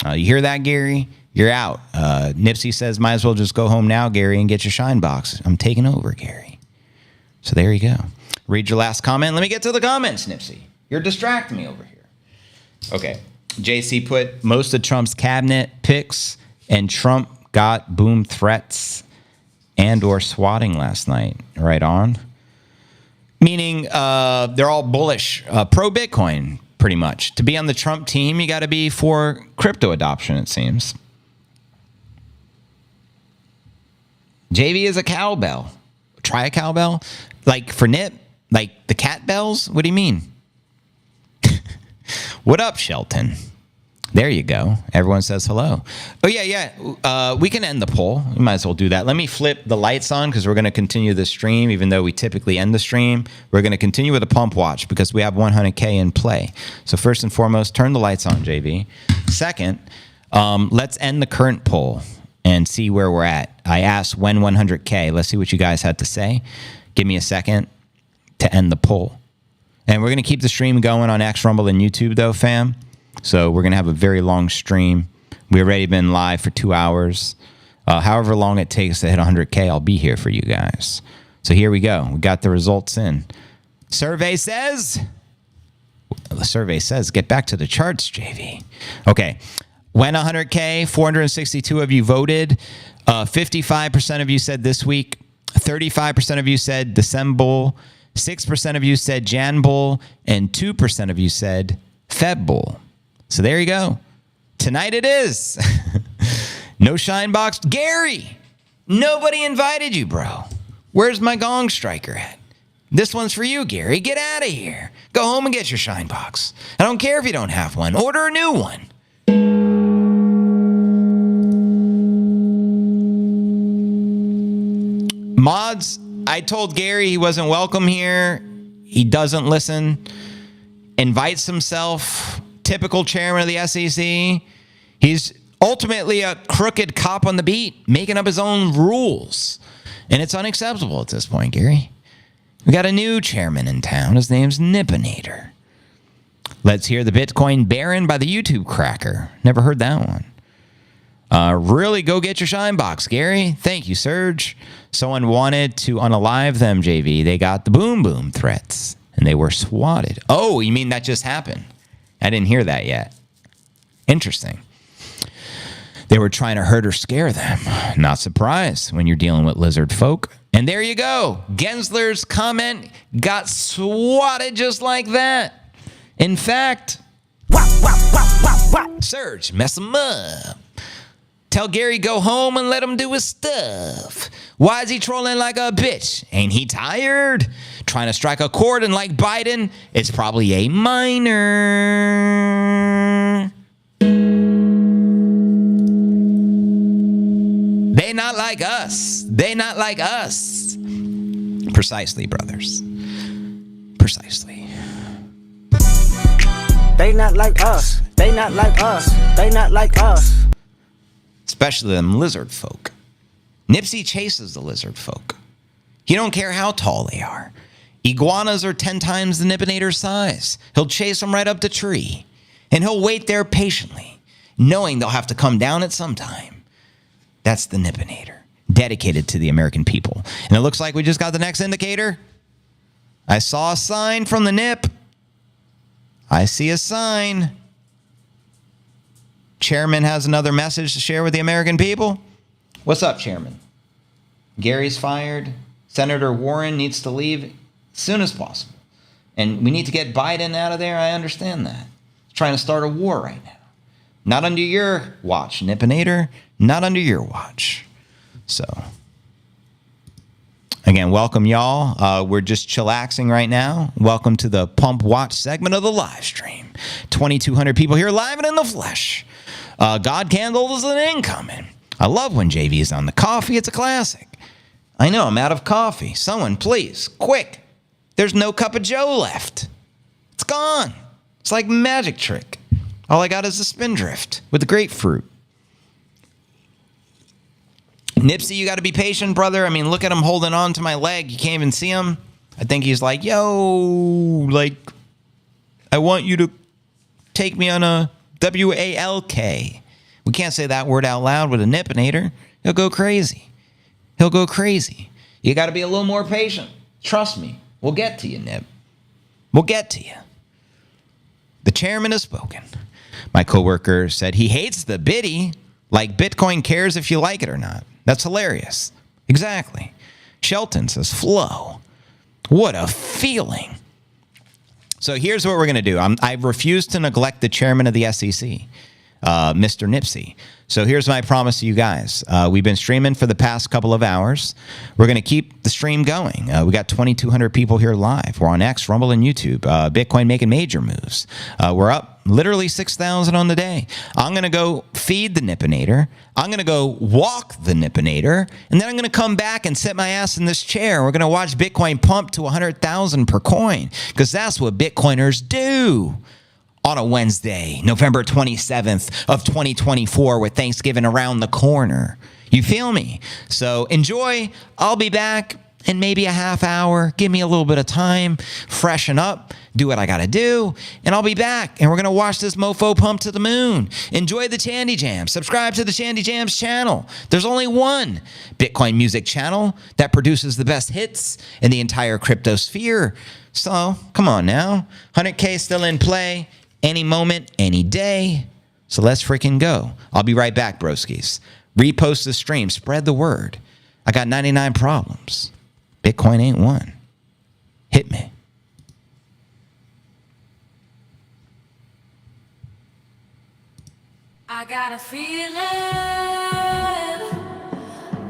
You hear that, Gary? You're out. Nipsey says, might as well just go home now, Gary, and get your shine box. I'm taking over, Gary. So there you go. Read your last comment. Let me get to the comments, Nipsey. You're distracting me over here. Okay. JC put most of Trump's cabinet picks, and Trump got boom threats and or swatting last night. Right on. Meaning they're all bullish, pro-Bitcoin, pretty much. To be on the Trump team, you got to be for crypto adoption, it seems. JV is a cowbell. Try a cowbell? Like for NIP? Like the cat bells? What do you mean? What up, Shelton? There you go. Everyone says hello. Oh, yeah. We can end the poll. We might as well do that. Let me flip the lights on because we're going to continue the stream, even though we typically end the stream. We're going to continue with a pump watch because we have 100K in play. So first and foremost, turn the lights on, JV. Second, let's end the current poll and see where we're at. I asked when 100K. Let's see what you guys had to say. Give me a second to end the poll. And we're going to keep the stream going on X, Rumble, and YouTube, though, fam. So we're going to have a very long stream. We've already been live for 2 hours. However long it takes to hit 100K, I'll be here for you guys. So here we go. We got the results in. Survey says... The survey says, get back to the charts, JV. Okay. When 100K, 462 of you voted. 55% of you said this week. 35% of you said December. 6% of you said Janbull. And 2% of you said Febbull. So there you go. Tonight it is. No shine box. Gary, nobody invited you, bro. Where's my gong striker at? This one's for you, Gary. Get out of here. Go home and get your shine box. I don't care if you don't have one. Order a new one. Mods, I told Gary he wasn't welcome here. He doesn't listen. Invites himself. Typical chairman of the SEC. He's ultimately a crooked cop on the beat, making up his own rules. And it's unacceptable at this point, Gary. We got a new chairman in town. His name's Nipinator. Let's hear the Bitcoin Baron by the YouTube Cracker. Never heard that one. Really go get your shine box, Gary. Thank you, Serge. Someone wanted to unalive them, JV. They got the boom boom threats, and they were swatted. Oh, you mean that just happened? I didn't hear that yet. Interesting. They were trying to hurt or scare them. Not surprised when you're dealing with lizard folk. And there you go. Gensler's comment got swatted just like that. In fact, Serge, mess him up. Tell Gary go home and let him do his stuff. Why is he trolling like a bitch? Ain't he tired? Trying to strike a chord, and like Biden, it's probably a minor. They not like us. They not like us. Precisely, brothers. Precisely. They not like us. They not like us. They not like us. Especially them lizard folk. Nipsey chases the lizard folk. He don't care how tall they are. Iguanas are 10 times the Nipinator's size. He'll chase them right up the tree. And he'll wait there patiently, knowing they'll have to come down at some time. That's the Nipinator, dedicated to the American people. And it looks like we just got the next indicator. I saw a sign from the Nip. I see a sign. Chairman has another message to share with the American people. What's up, Chairman? Gary's fired. Senator Warren needs to leave as soon as possible. And we need to get Biden out of there. I understand that. He's trying to start a war right now. Not under your watch, Nipinator. Not under your watch. So, again, welcome, y'all. We're just chillaxing right now. Welcome to the Pump Watch segment of the live stream. 2,200 people here live and in the flesh. God Candles and incoming. I love when JV is on the coffee. It's a classic. I know, I'm out of coffee. Someone, please, quick. There's no cup of Joe left. It's gone. It's like a magic trick. All I got is a Spindrift with the grapefruit. Nipsey, you got to be patient, brother. I mean, look at him holding on to my leg. You can't even see him. I think he's like, yo, like, I want you to take me on a WALK. We can't say that word out loud with a Nipinator. He'll go crazy. He'll go crazy. You got to be a little more patient. Trust me. We'll get to you, Nip. We'll get to you. The chairman has spoken. My coworker said he hates the biddy, like Bitcoin cares if you like it or not. That's hilarious. Exactly. Shelton says, flow. What a feeling. So here's what we're going to do. I refuse to neglect the chairman of the SEC, Mr. Nipsey. So here's my promise to you guys. We've been streaming for the past couple of hours. We're going to keep the stream going. We got 2,200 people here live. We're on X, Rumble, and YouTube. Bitcoin making major moves. We're up literally 6,000 on the day. I'm going to go feed the Nippinator. I'm going to go walk the Nippinator. And then I'm going to come back and sit my ass in this chair. We're going to watch Bitcoin pump to 100,000 per coin, because that's what Bitcoiners do. On a Wednesday, November 27th of 2024, with Thanksgiving around the corner. You feel me? So enjoy. I'll be back in maybe a half hour. Give me a little bit of time, freshen up, do what I got to do, and I'll be back. And we're going to watch this mofo pump to the moon. Enjoy the Chandy Jam. Subscribe to the Chandy Jams channel. There's only one Bitcoin music channel that produces the best hits in the entire crypto sphere. So come on now. 100K still in play. Any moment, any day. So let's freaking go. I'll be right back, broskies. Repost the stream. Spread the word. I got 99 problems. Bitcoin ain't one. Hit me. I got a feeling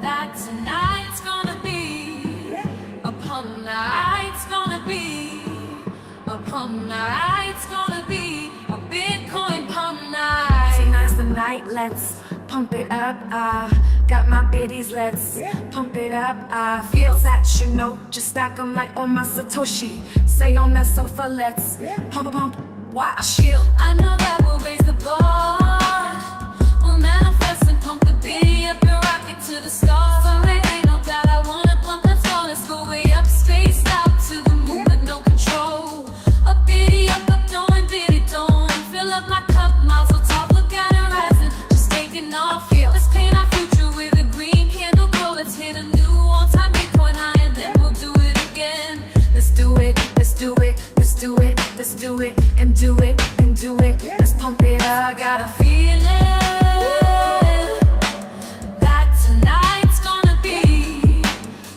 that tonight's gonna be a pump night. It's gonna be a pump night. It's gonna be a Bitcoin pump night. Tonight's the night, let's pump it up. Got my biddies, let's pump it up. Feel that, you know, just stack 'em like on my Satoshi. Stay on that sofa, let's pump, watch. I know that we'll raise the bar. We'll manifest and pump the biddy up and rock it to the stars. So it ain't no doubt I wanna pump that floor. Let's go way up, spaced out to the moon with no control. A biddy up, doing biddy don't. Fill up my cup, mazel tov, look at it rising. Just taking off, let's paint our future with a green candle glow. Let's hit a new all-time Bitcoin high and then we'll do it again. Let's do it, let's do it, let's do it, let's do it, and do it, and do it. Let's pump it up. I got a feeling that tonight's gonna be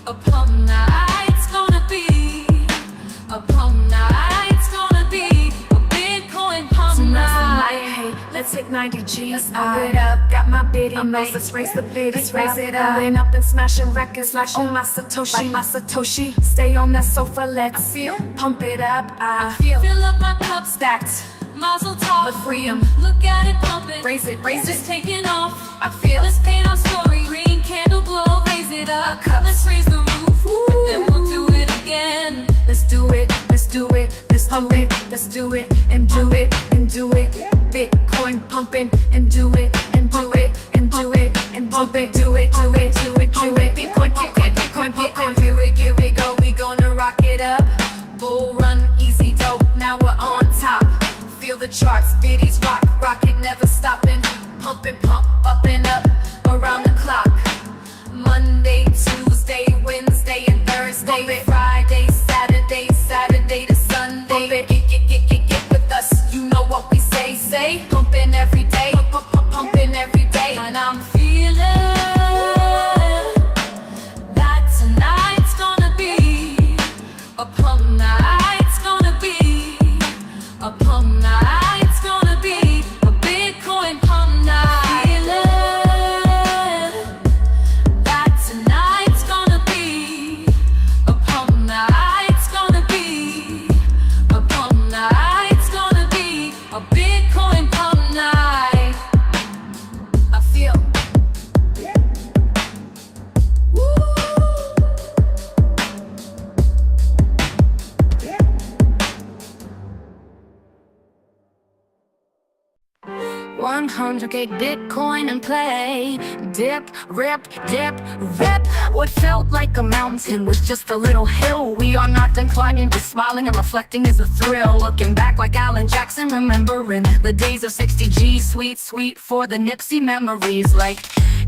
a pump night. It's gonna be a pump night. It's gonna be a Bitcoin pump night. Hey, let's hit 90 G's. Pump it up. Got my biddy mates. Let's raise the biddy. Let's raise it up. Laying up and smashing records like on my Satoshi. Like my Satoshi. Stay on that sofa. Let's pump it up. I feel. Fill up my cup stacked. Mazel tov. Let's free 'em. Look at it pumping. Raise it. Raise it. Taking off. I feel. Let's paint our story. Green candle glow. Raise it up. Let's raise the roof. And then we'll do it again. Let's do it. Let's do it. Let's pump it. Let's do it. And do it. And do it. Bitcoin pumping. And do it. And do it. And do it. And pump it. Do it. Do it. Do it. Do it. Bitcoin pumping. Bitcoin pumping. Here we go. We gonna rock it up. Bull run. Easy dope. Now we're on top. Feel the charts. Biddies rock. Rock it. Never stopping. Pumping. Pump. Up and up. Around the clock. Monday, Tuesday, Wednesday, and Thursday. Friday, Saturday, Saturday to Sunday. Get with us. You know what we say. Pumping every day. Pumping every day. And I'm feeling that tonight's gonna be a pump night. It's gonna be a pump night. It's gonna be a Bitcoin pump night. $100K Bitcoin and play. Dip, rip, What felt like a mountain was just a little hill. We are not done climbing, just smiling and reflecting is a thrill. Looking back like Alan Jackson, remembering the days of 60G. Sweet for the Nipsey memories. Like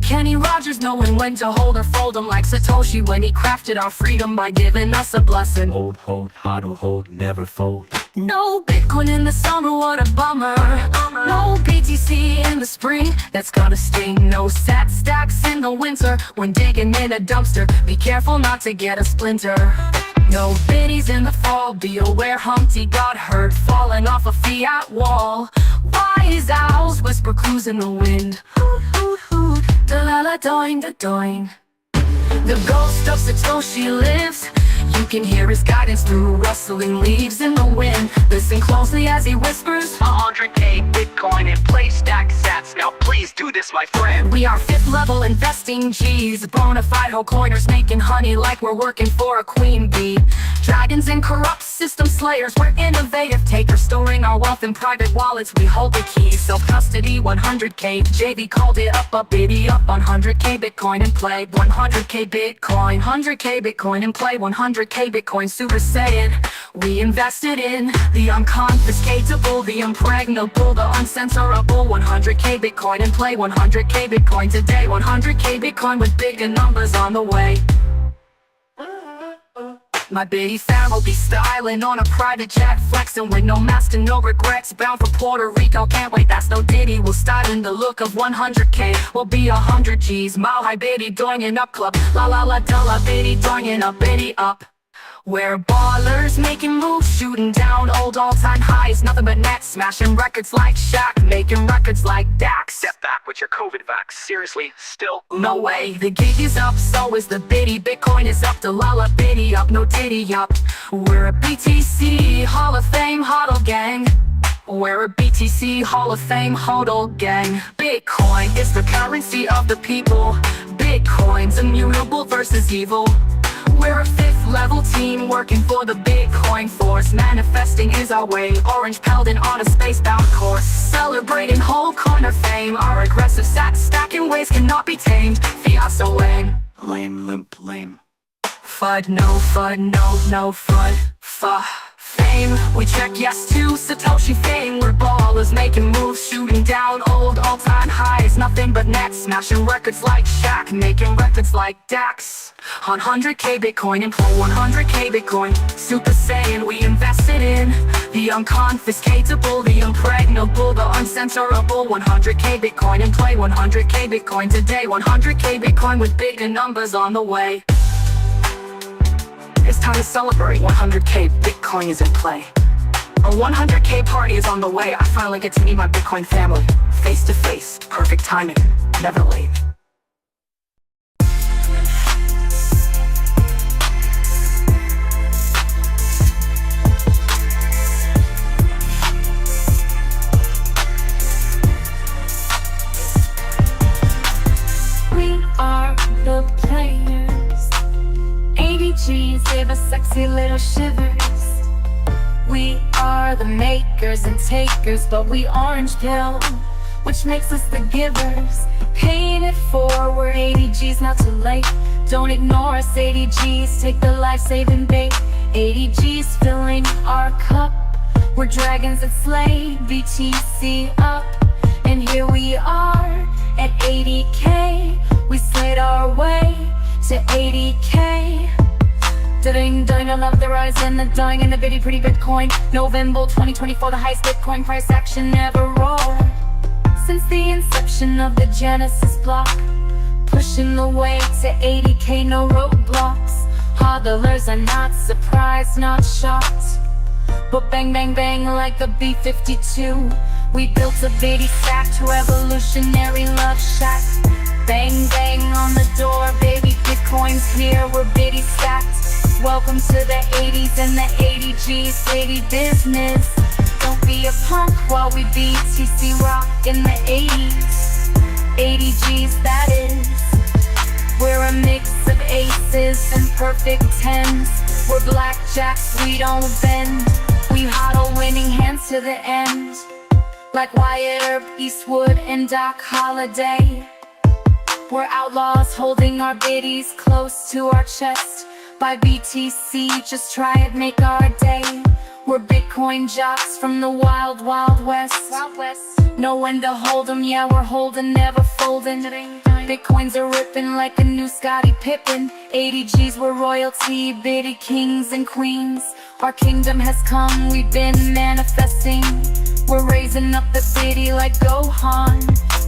Kenny Rogers knowing when to hold or fold 'em. Like Satoshi when he crafted our freedom by giving us a blessing. Hold, hodl, hold, never fold. No Bitcoin in the summer, what a bummer. No BTC in the spring, that's gonna sting. No sat stacks in the winter, when digging in a dumpster. Be careful not to get a splinter. No biddies in the fall, be aware Humpty got hurt falling off a fiat wall. Wise owls whisper clues in the wind. Hoot, hoot, hoot, da-la-la, doing, da-doing. The ghost of Satoshi lives. You can hear his guidance through rustling leaves in the wind. Listen closely as he whispers 100K Bitcoin in play, stack sats. Now please do this, my friend. we are fifth level investing G's. Bonafide whole coiners making honey like we're working for a queen bee. Dragons and corrupt system slayers, we're innovative takers, storing our wealth in private wallets. We hold the key, self-custody 100K. JV called it up, a biddy up on 100K Bitcoin and play. 100K Bitcoin, 100K Bitcoin and play. 100K Bitcoin Super Saiyan. We invested in the unconfiscatable, the impregnable, the uncensorable. 100K Bitcoin and play. 100K Bitcoin today. 100K Bitcoin with bigger numbers on the way. My biddy fam will be styling on a private jet, flexing with no mask and no regrets. Bound for Puerto Rico, can't wait, that's no ditty. We'll style in the look of 100K, we'll be 100 G's. Mow high biddy, doing up club. La la la da la biddy, doing up, biddy up. We're ballers, making moves, shooting down old all-time highs. Nothing but net, smashing records like Shaq, making records like Dax. Step back with your COVID vax. Seriously, still No way, the gig is up, so is the biddy. Bitcoin is up, the lala biddy up, no diddy up. We're a BTC Hall of Fame hodl gang. We're a BTC Hall of Fame hodl gang. Bitcoin is the currency of the people. Bitcoin's immutable versus evil. We're a fifth level team working for the Bitcoin force. Manifesting is our way, orange pelding on a spacebound course. Celebrating whole corner fame, our aggressive sat stacking ways cannot be tamed. Fiat so lame. lame, limp, lame. FUD, no FUD, no FUD, fame. We check yes to Satoshi fame. We're ballers making moves, shooting down old all-time highs. Nothing but net, smashing records like Shaq, making records like Dax. On 100K Bitcoin and play. 100K Bitcoin, Super Saiyan. We invested in the unconfiscatable, the impregnable, the uncensorable. 100K Bitcoin and play. 100K Bitcoin today. 100K Bitcoin with bigger numbers on the way. It's time to celebrate. 100K Bitcoin is in play. A 100K party is on the way. I finally get to meet my Bitcoin family. Face to face, perfect timing, never late. We are the players. ADGs give us sexy little shivers. We are the makers and takers, but we orange pill, which makes us the givers. Paying it forward, ADGs not too late. Don't ignore us, ADGs, take the life-saving bait. ADGs filling our cup, we're dragons that slay. BTC up, and here we are at 80K. We slid our way to 80K. Ding, I love the rise and the dying and the bitty pretty Bitcoin. November 2024, the highest Bitcoin price action ever rolled since the inception of the Genesis block. Pushing the way to 80K, no roadblocks. Hodlers are not surprised, not shocked, but bang, bang, bang like a B-52. We built a bitty stacked revolutionary love shack. Bang, bang on the door, baby, Bitcoin's here, we're bitty stacked. Welcome to the 80s and the 80Gs, lady business. Don't be a punk while we BTC rock in the 80s. 80Gs, that is. We're a mix of aces and perfect tens. We're blackjacks, we don't bend. We hodl winning hands to the end, like Wyatt Earp, Eastwood, and Doc Holliday. We're outlaws holding our biddies close to our chest. By BTC, just try it, make our day. We're Bitcoin jocks from the wild, wild west. Know when to hold 'em, yeah, we're holding, never folding. Bitcoins are ripping like a new Scottie Pippen. ADGs, we're royalty, bitty kings and queens. Our kingdom has come, we've been manifesting. We're raising up the biddy like Gohan.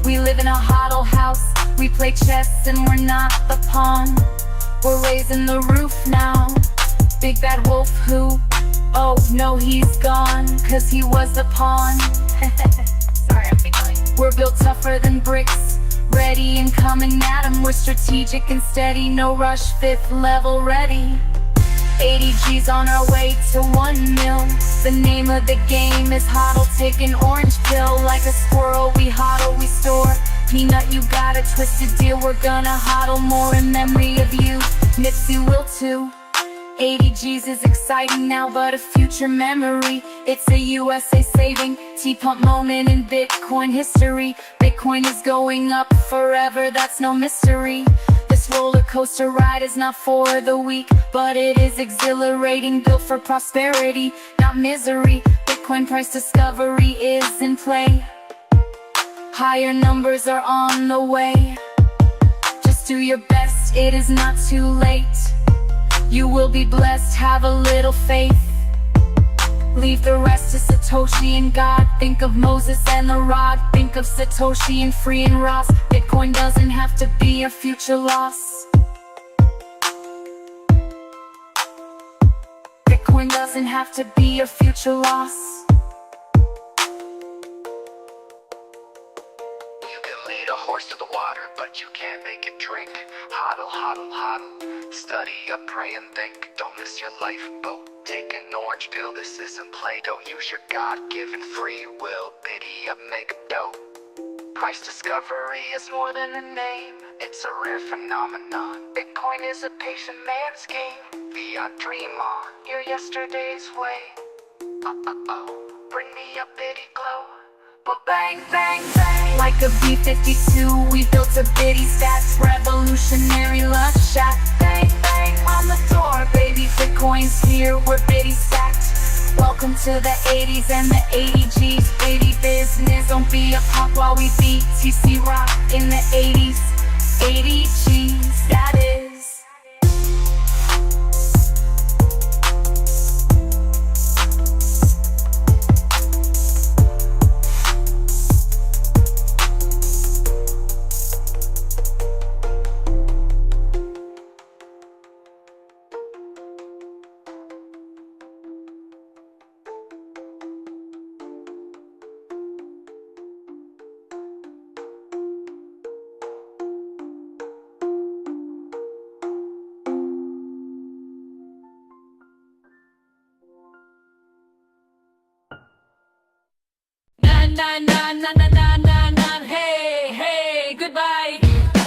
We live in a hodl house, we play chess and we're not the pawn. We're raising the roof now. Big bad wolf who? Oh no, he's gone, cause he was the pawn. Sorry, I'm giggling. We're built tougher than bricks, ready and coming at 'em. We're strategic and steady, no rush, 5th level ready. 80 G's on our way to 1 mil. The name of the game is hodl, take an orange pill. Like a squirrel we hodl, we store. Peanut, you got a twisted deal, we're gonna hodl more in memory of you. Nipsey will too. 80 G's is exciting now, but a future memory. It's a USA saving, T-pump moment in Bitcoin history. Bitcoin is going up forever, that's no mystery. This roller coaster ride is not for the weak, but it is exhilarating, built for prosperity, not misery. Bitcoin price discovery is in play. Higher numbers are on the way. Just do your best, it is not too late. You will be blessed, have a little faith. Leave the rest to Satoshi and God. Think of Moses and the rod. Think of Satoshi and Free and Ross. Bitcoin doesn't have to be a future loss. Bitcoin doesn't have to be a future loss. You can lead a horse to the water, but you can't make it drink. Hodl, hodl, hodl. Study up, pray and think. Don't miss your lifeboat. Take an orange pill, this isn't Play-Doh. Use your God-given free will. Biddy up, make a dough. Price discovery is more than a name. It's a rare phenomenon. Bitcoin is a patient man's game. Fiat, dream on your yesterday's way. Bring me a biddy glow. But bang, bang, bang. Like a B-52, we built a biddy stats. Revolutionary love shot. Bang, bang on the door, baby. Bitcoin's here, we're biddy stacked. Welcome to the 80s and the 80 G's. Baby business, don't be a pop while we BTC rock in the 80s. 80 G's, that is. Na na na na na na na, hey, hey, goodbye.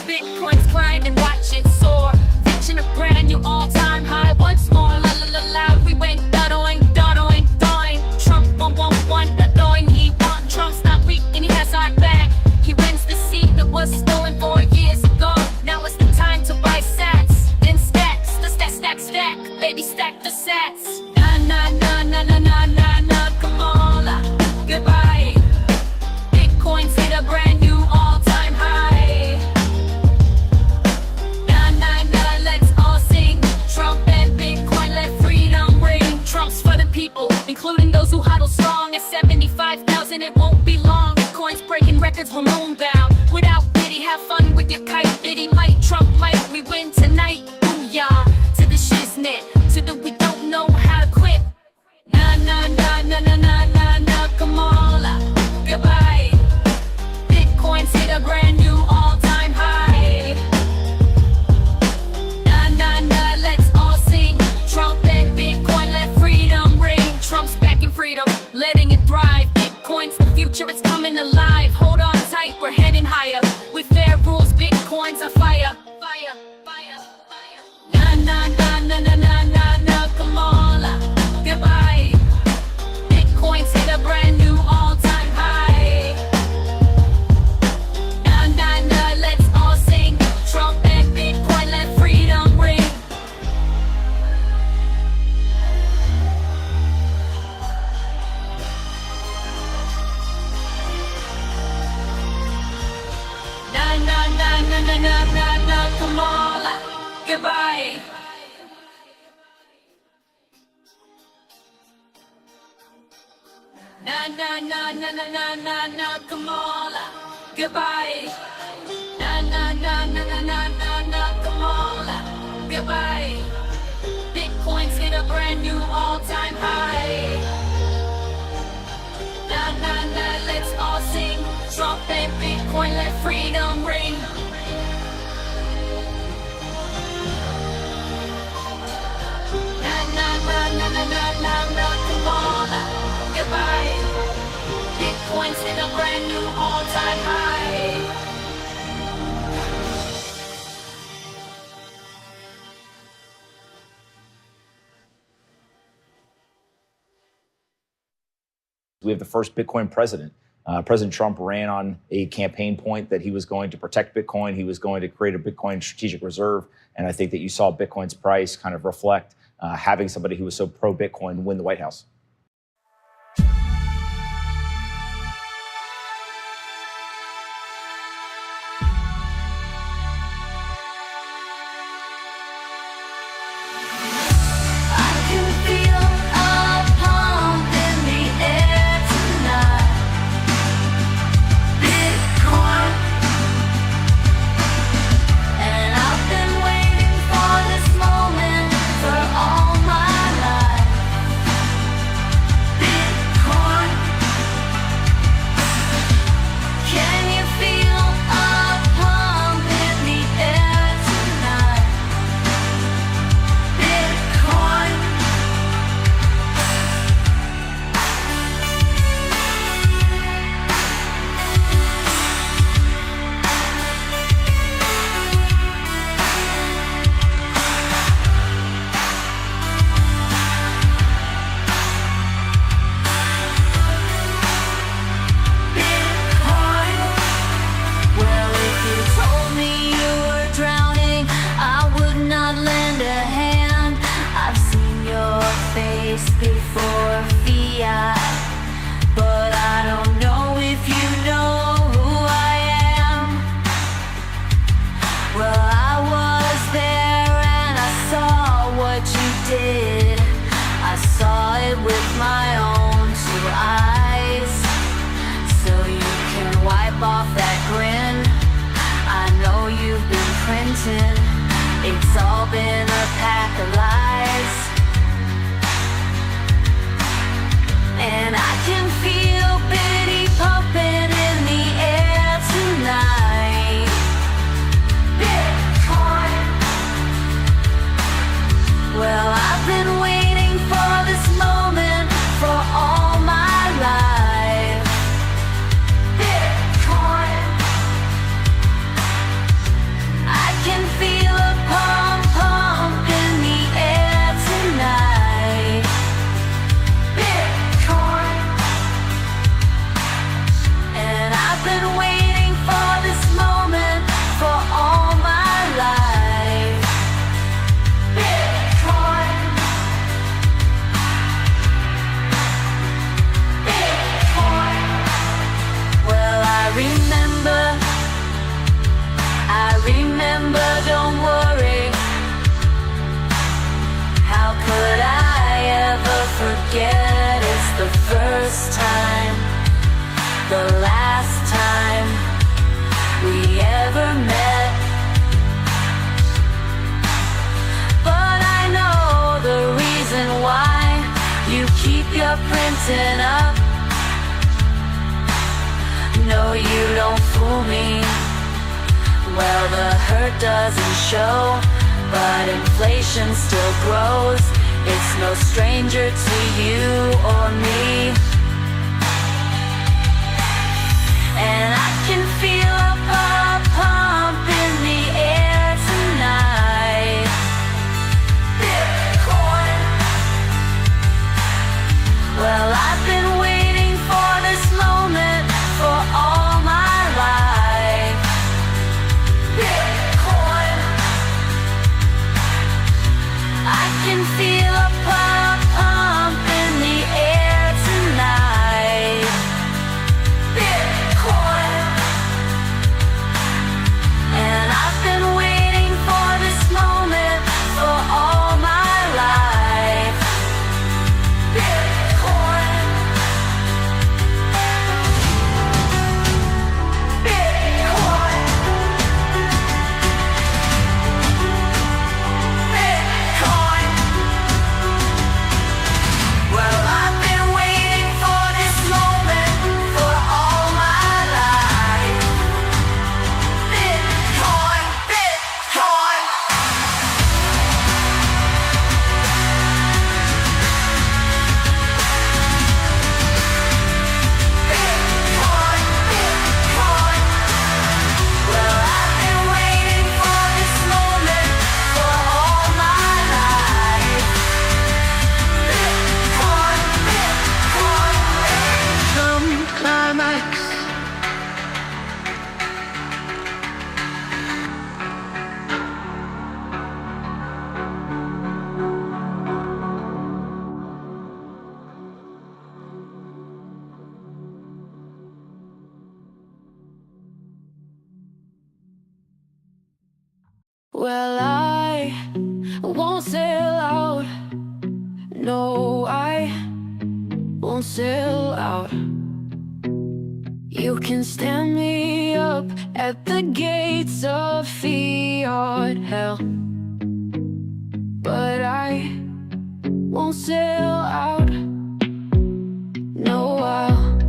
Bitcoin's climbing, watch it soar. Reaching a brand new all-time high once more. La la la la, we went dodoing, dodoing, doing. Trump 111, annoying, he won. Trump's not weak and he has our back. He wins the seat that was stolen 4 years ago. Now it's the time to buy sats, then stacks, the stack, stack, stack. Baby, stack the sats. Na na na na na na na na, come on, goodbye. Bitcoin's hit a brand new all-time high. Na na na, let's all sing. Trump and Bitcoin, let freedom ring. Trump's for the people, including those who huddle strong. At 75,000, it won't be long. Bitcoin's breaking records, we're moonbound. Without Biddy, have fun with your kite. Biddy might, Trump might, we win tonight. Booyah, to the shiznit, to the we don't know how to quit. Na na na na na na na na, come on, goodbye. Bitcoin's hit a brand new all-time high. Na na na, let's all sing. Trump and Bitcoin, let freedom ring. Trump's back in freedom, letting it thrive. Bitcoin's the future, it's coming alive. Hold on tight, we're heading higher. With fair rules, Bitcoin's a fire. Fire, fire, fire. Na na na na na na na na, come on, goodbye. Bitcoin's hit a brand new all-time high. Na na na, let's all sing. Trump and Bitcoin, let freedom ring. Na na na na na na na na. Na na na na na na na na, come on, goodbye. Na na na na na na na na, come on, goodbye. Bitcoin's hit a brand new all-time high. Na na na, let's all sing. Drop that Bitcoin, let freedom ring. Na na na na na na na na, come on, goodbye. Bitcoin's hit a brand new all-time high. We have the first Bitcoin president. President Trump ran on a campaign point that he was going to protect Bitcoin. He was going to create a Bitcoin strategic reserve. And I think that you saw Bitcoin's price kind of reflect having somebody who was so pro-Bitcoin win the White House. Before fiat, but I don't know if you know who I am. Well, I was there and I saw what you did. I saw it with my own two eyes. So you can wipe off that grin. I know you've been printing. It's all been a pack of lies. And I can feel pity pumping in the air tonight. Bitcoin. Well, I've been waiting for this moment for all my life. Bitcoin. I can feel a pump pump in the air tonight. And I've been waiting for this moment for all my life. Bitcoin. Bitcoin. Well, I remember, don't worry. How could I ever forget? It's the first time, the last time we ever met. But I know the reason why you keep your printing up. No, you don't fool me. Well, the hurt doesn't show, but inflation still grows. It's no stranger to you or me. And I can feel a pump pump in the air tonight. Bitcoin. Well, I've been waiting for this moment for all my life. Bitcoin. I can feel a pump pump in the air tonight. Bitcoin. sell out. No, I won't sell out. You can stand me up at the gates of fiat hell, but I won't sell out. No, I'll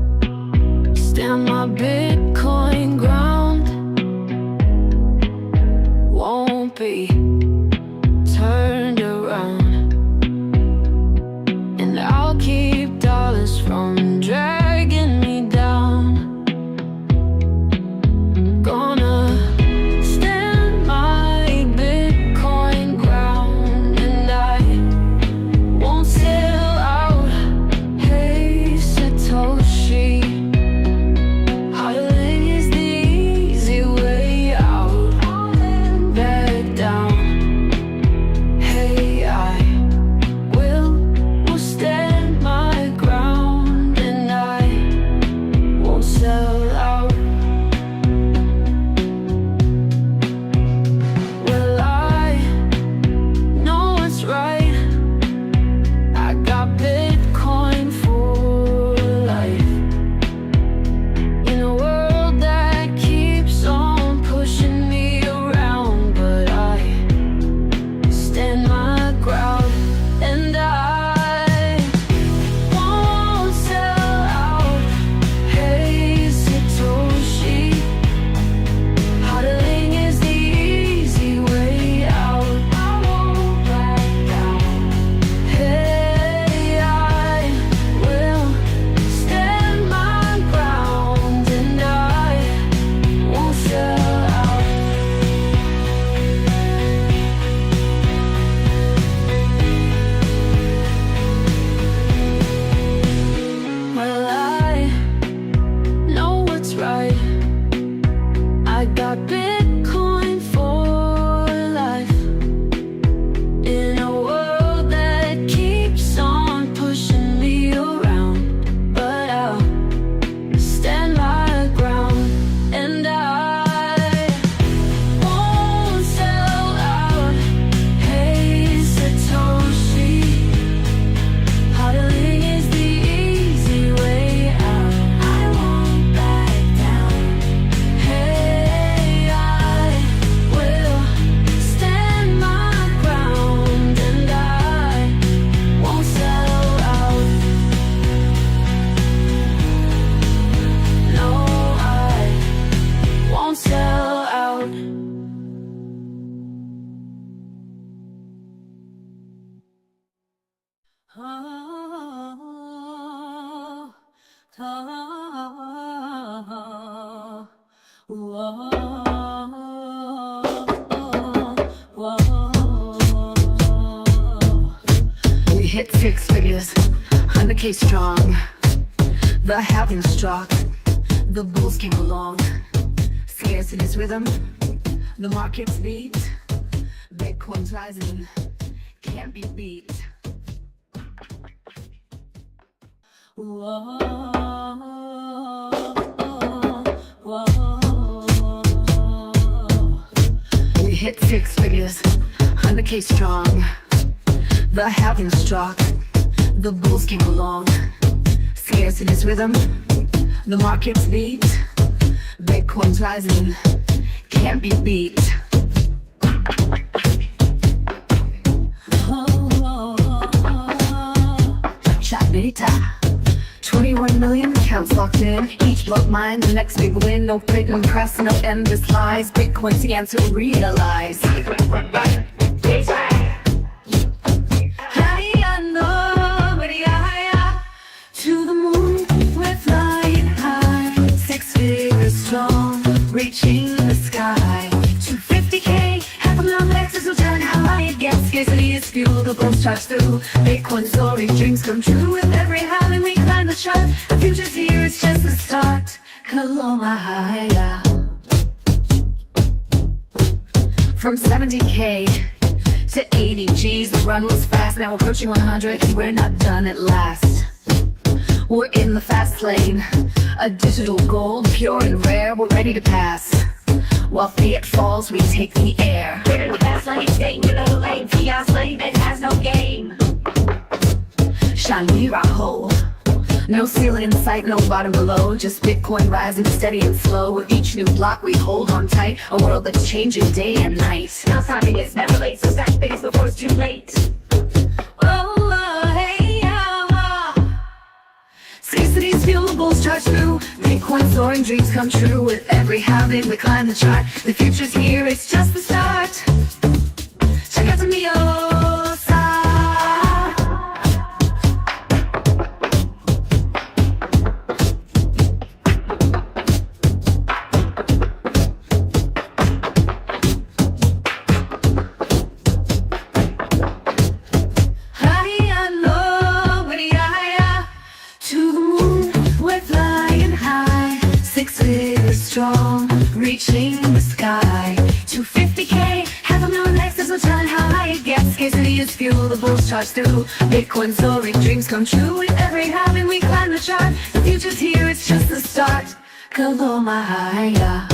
stand my Bitcoin ground. Won't be turned around, and I'll keep dollars from dragging me down. Gonna stand my Bitcoin ground, and I won't sell out. Hey, Satoshi, hodling is the easy way out. Back down. Hey, I will stand my ground, and I won't sell out. Well, I know what's right. I got Bitcoin for life. In a world that keeps on pushing me around, but I stand my ground, and I won't sell out. Hey, Satoshi, hodling is the easy way out. I won't back down. Hey, I will stand my ground, and I won't sell out. Well, I know what's right. I got Bitcoin for life. In a world that keeps on pushing me around, but I'll stand my ground, and I won't sell out. Hey, Satoshi, hodling is the easy way out. I won't back down. Hey, I will stand my ground, and I won't sell out. No, I won't sell out. We hit six figures, 100K strong. The halving struck, the bulls came along. Scarcity's rhythm, the market's beat. Bitcoin's rising, can't be beat. We hit six figures, 100K strong. The halving struck, the bulls came along. Scarcity's rhythm, the market's beat. Bitcoin's rising, can't be beat. Chatbita, 21 million accounts locked in. Each block mine, the next big win. No freaking press, no endless lies. Bitcoin's the answer, realize. To the moon, we're flying high. 6 figures strong, reaching the sky. 250K, half a million Lexus will turn how high it gets. Scarcity is fuel, the bulls charge through. Bitcoin story, dreams come true. With every halving we climb the chart. The future's here, it's just the start. Kalomahaya. From 70K to 80 G's, the run was fast. Now approaching 100, and we're not done at last. We're in the fast lane, a digital gold, pure and rare, we're ready to pass. While fiat falls, we take the air. We're in the fast lane, staying in the lane. Fiat's lane, it has no game. Shine, we rock hold. No ceiling in sight, no bottom below. Just Bitcoin rising steady and slow. With each new block we hold on tight. A world that's changing day and night. Now timing is never late, so stack base before it's too late. Scarcity's fuel, the bulls charge through. Bitcoin soaring, dreams come true. With every halving we climb the chart. The future's here, it's just the start. Check out the Miosa. Strong, reaching the sky. 250K, half a million X, there's no telling how high it gets. Scarcity is fuel, the bulls charge through. Bitcoin soaring, dreams come true. With every halving we climb the chart. The future's here, it's just the start. Kalomahaya.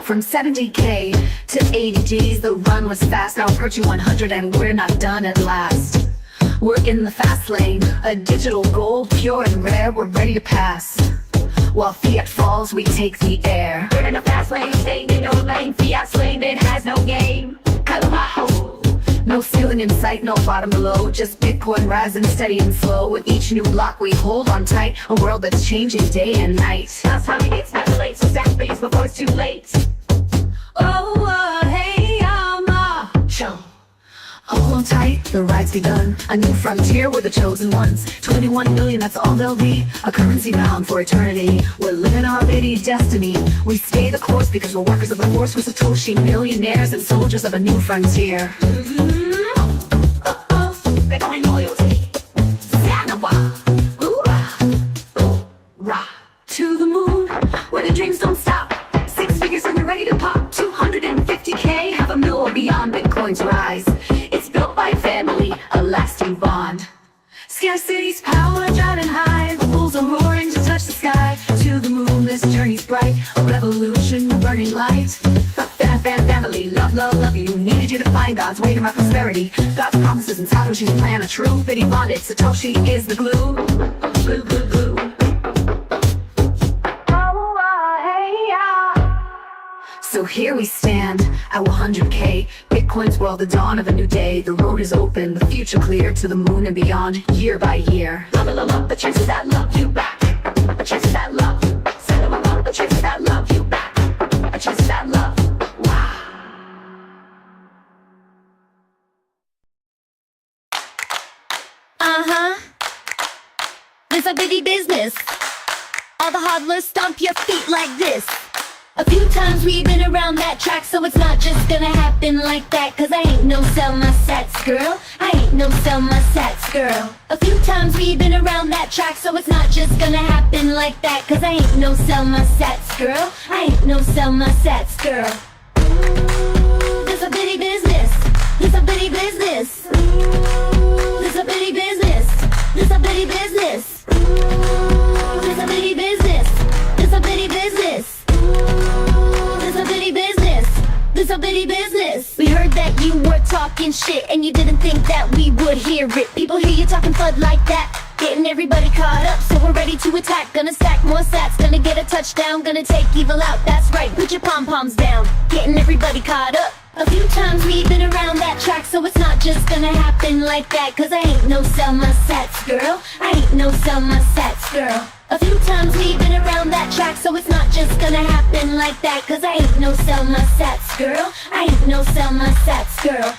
From 70K to 80Gs, the run was fast. Now approaching 100 and we're not done at last. We're in the fast lane, a digital gold, pure and rare, we're ready to pass. While fiat falls, we take the air. We're in the fast lane, staying in your lane. Fiat's lane, it has no game. No ceiling in sight, no bottom below. Just Bitcoin rising steady and slow. With each new block we hold on tight. A world that's changing day and night. Now timing it's never late, so stack base before it's too late. Show. Hold on tight, the ride's begun. A new frontier, we're the chosen ones. 21 million, that's all they'll be. A currency bound for eternity. We're living our bitty destiny. We stay the course because we're workers of the force. We're Satoshi millionaires and soldiers of a new frontier. Bitcoin loyalty. Zanawa. Hoorah. To the moon, where the dreams don't stop. 6 figures and we're ready to pop. 250K, half a mil or beyond Bitcoin's rise. It's built by family, a lasting bond. Scarcity's power driving high. The bulls are roaring to touch the sky. To the moon, this journey's bright. A revolution, burning light. Family, love you. Needed you to find God's way to my prosperity. God's promises and Satoshi's plan are true. Bitty bonded, Satoshi is the glue. Glue. So here we stand at 100K. Bitcoin's world, the dawn of a new day. The road is open, the future clear. To the moon and beyond, year by year. Love, the chances that love you back. The chances that love. The chances that love you back. The chances that love. Wow. This a bitty business. All the hodlers stomp your feet like this. A few times we've been around that track, so it's not just gonna happen like that. Cause I ain't no sell my sats girl. I ain't no sell my sats girl. A few times we've been around that track, so it's not just gonna happen like that. Cause I ain't no sell my sats girl. I ain't no sell my sats girl. This a bitty business. This a bitty business. This a bitty business. This a bitty business. This a bitty business. This a bitty business. This a bitty business. This a bitty business. We heard that you were talking shit and you didn't think that we would hear it. People hear you talking FUD like that, getting everybody caught up, so we're ready to attack. Gonna stack more sats, gonna get a touchdown, gonna take evil out, that's right, put your pom-poms down, getting everybody caught up. A few times we've been around that track, so it's not just gonna happen like that. Cause I ain't no sell my sats girl. I ain't no sell my sats girl. A few times we've been around that track, so it's not just gonna happen like that. Cause I ain't no sell my sats girl. I ain't no sell my sats girl.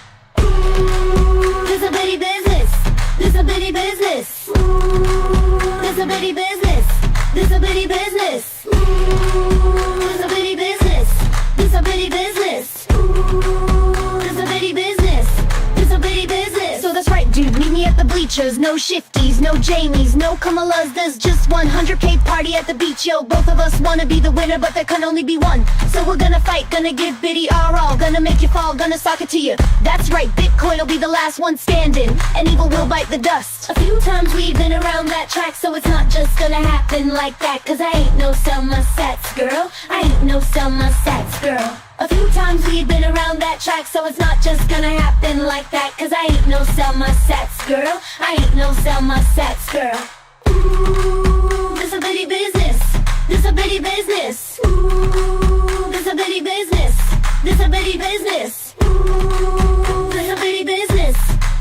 This a bitty business. This a bitty business. This a bitty business. This a bitty business. This a bitty business. This a bitty business. This a bitty business. This a bitty business. So that's right, dude, meet me at the bleachers. snatchers, no shifties, no Jamies, no Kamalas. There's just 100K party at the beach, yo. Both of us wanna be the winner, but there can only be one. So we're gonna fight, gonna give Biddy our all, gonna make you fall, gonna sock it to you. That's right, Bitcoin will be the last one standing, and evil will bite the dust. A few times we've been around that track, so it's not just gonna happen like that. Cause I ain't no Selma Sats girl, I ain't no Selma Sats girl. A few times we've been around that track, so it's not just gonna happen like that. Cause I ain't no Selma Sats girl, I ain't no Selma Sats girl. Ooh, this a bitty business, this a bitty business. Ooh, this a bitty business, this a bitty business. Ooh, this a bitty business,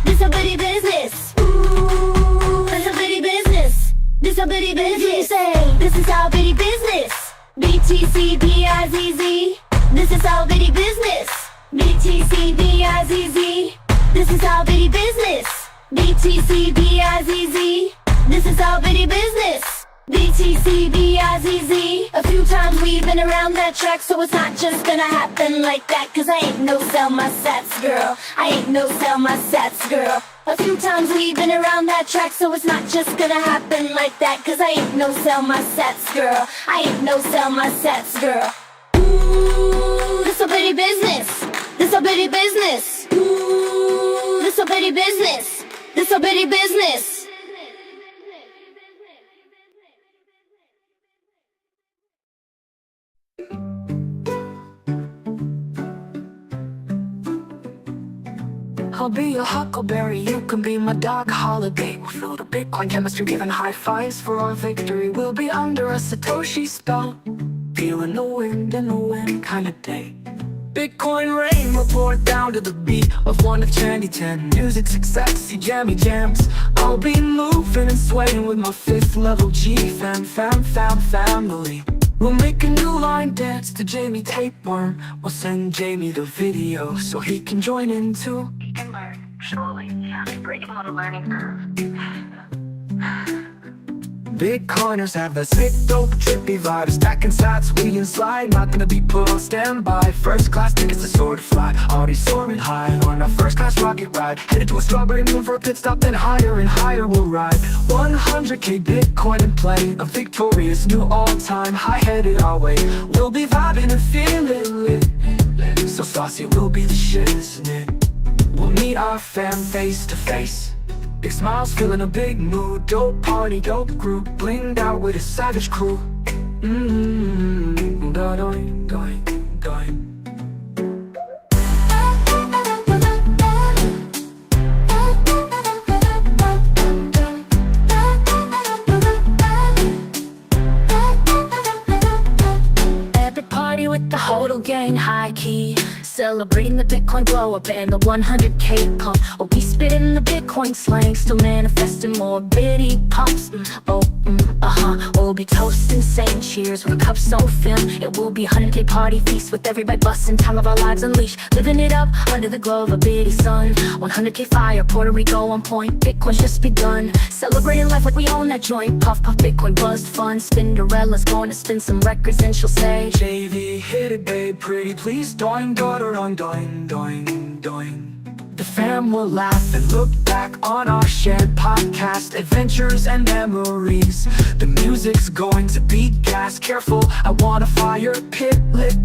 this a bitty business. Ooh, this a bitty business, this a bitty business. Say, this is our bitty business. BTC-BIZZ. This is our bitty business. BTC-BIZZ. This is our bitty business. BTC-BIZZ. This is our bitty business. BTC-BIZZ. A few times we've been around that track, so it's not just gonna happen like that. Cause I ain't no Selma Sats girl, I ain't no Selma Sats girl. A few times we've been around that track, so it's not just gonna happen like that. Cause I ain't no Selma Sats girl, I ain't no Selma Sats girl. Ooh, this a bitty business, this a bitty business. Ooh, this a bitty business, this a bitty business. I'll be your huckleberry, you can be my dog holiday. We'll feel the Bitcoin chemistry, giving high fives for our victory. We'll be under a Satoshi spell, feeling the wind in the wind kind of day. Bitcoin rain will pour down to the beat of one of Chandy 10. Music sexy jammy jams. I'll be moving and swaying with my 5th level G family. We'll make a new line dance to Jamie Tapeworm. We'll send Jamie the video so he can join in too. He can learn, surely, breaking on a learning curve. Bitcoiners have the sick, dope, trippy vibe. Stacking sats, we and slide. Not gonna be put on standby. First class tickets to soar to fly. Already soaring high on a first class rocket ride. Headed to a strawberry moon for a pit stop. Then higher and higher we'll ride. 100K Bitcoin in play. A victorious new all-time high headed our way. We'll be vibing and feeling lit. So saucy will be the shit, isn't it? We'll meet our fam face to face. Big smiles, feeling a big mood. Dope party, dope group, blinged out with a savage crew. Doing, doing. Epic party with the Hodl gang, high key. Celebrating the Bitcoin blow up and the 100K pump. Oh, we spitting the Bitcoin slang, still manifesting more bitty pumps. We'll be toasting, saying cheers with cups so filled. It will be a 100K party feast with everybody busting, time of our lives unleashed. Living it up under the glow of a bitty sun. 100K fire, Puerto Rico on point. Bitcoin's just begun. Celebrating life like we own that joint. Puff, puff, Bitcoin buzzed fun. Cinderella's going to spin some records and she'll say, JV, hit it, babe, pretty please. Doing, doing. The fam will laugh and look back on our shared podcast, adventures and memories. The music's going to be gas. Careful, I want a fire pit lit.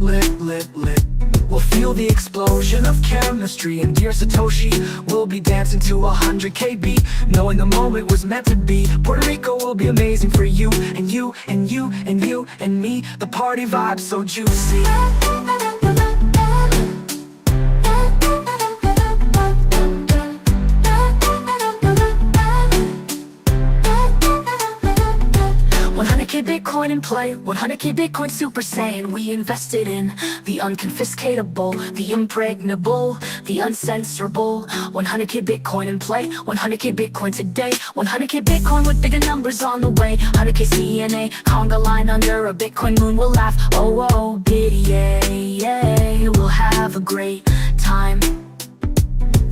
We'll feel the explosion of chemistry, and dear Satoshi, we'll be dancing to a 100K beat, knowing the moment was meant to be. Puerto Rico will be amazing for you, and you, and you, and you, and me. The party vibe's so juicy. 100K Bitcoin in play, 100K Bitcoin Super Saiyan. We invested in the unconfiscatable, the impregnable, the uncensorable. 100K Bitcoin in play, 100K Bitcoin today. 100K Bitcoin with bigger numbers on the way. 100K CNA, conga line under a Bitcoin moon. We'll laugh, oh, biddy, yay. We'll have a great time.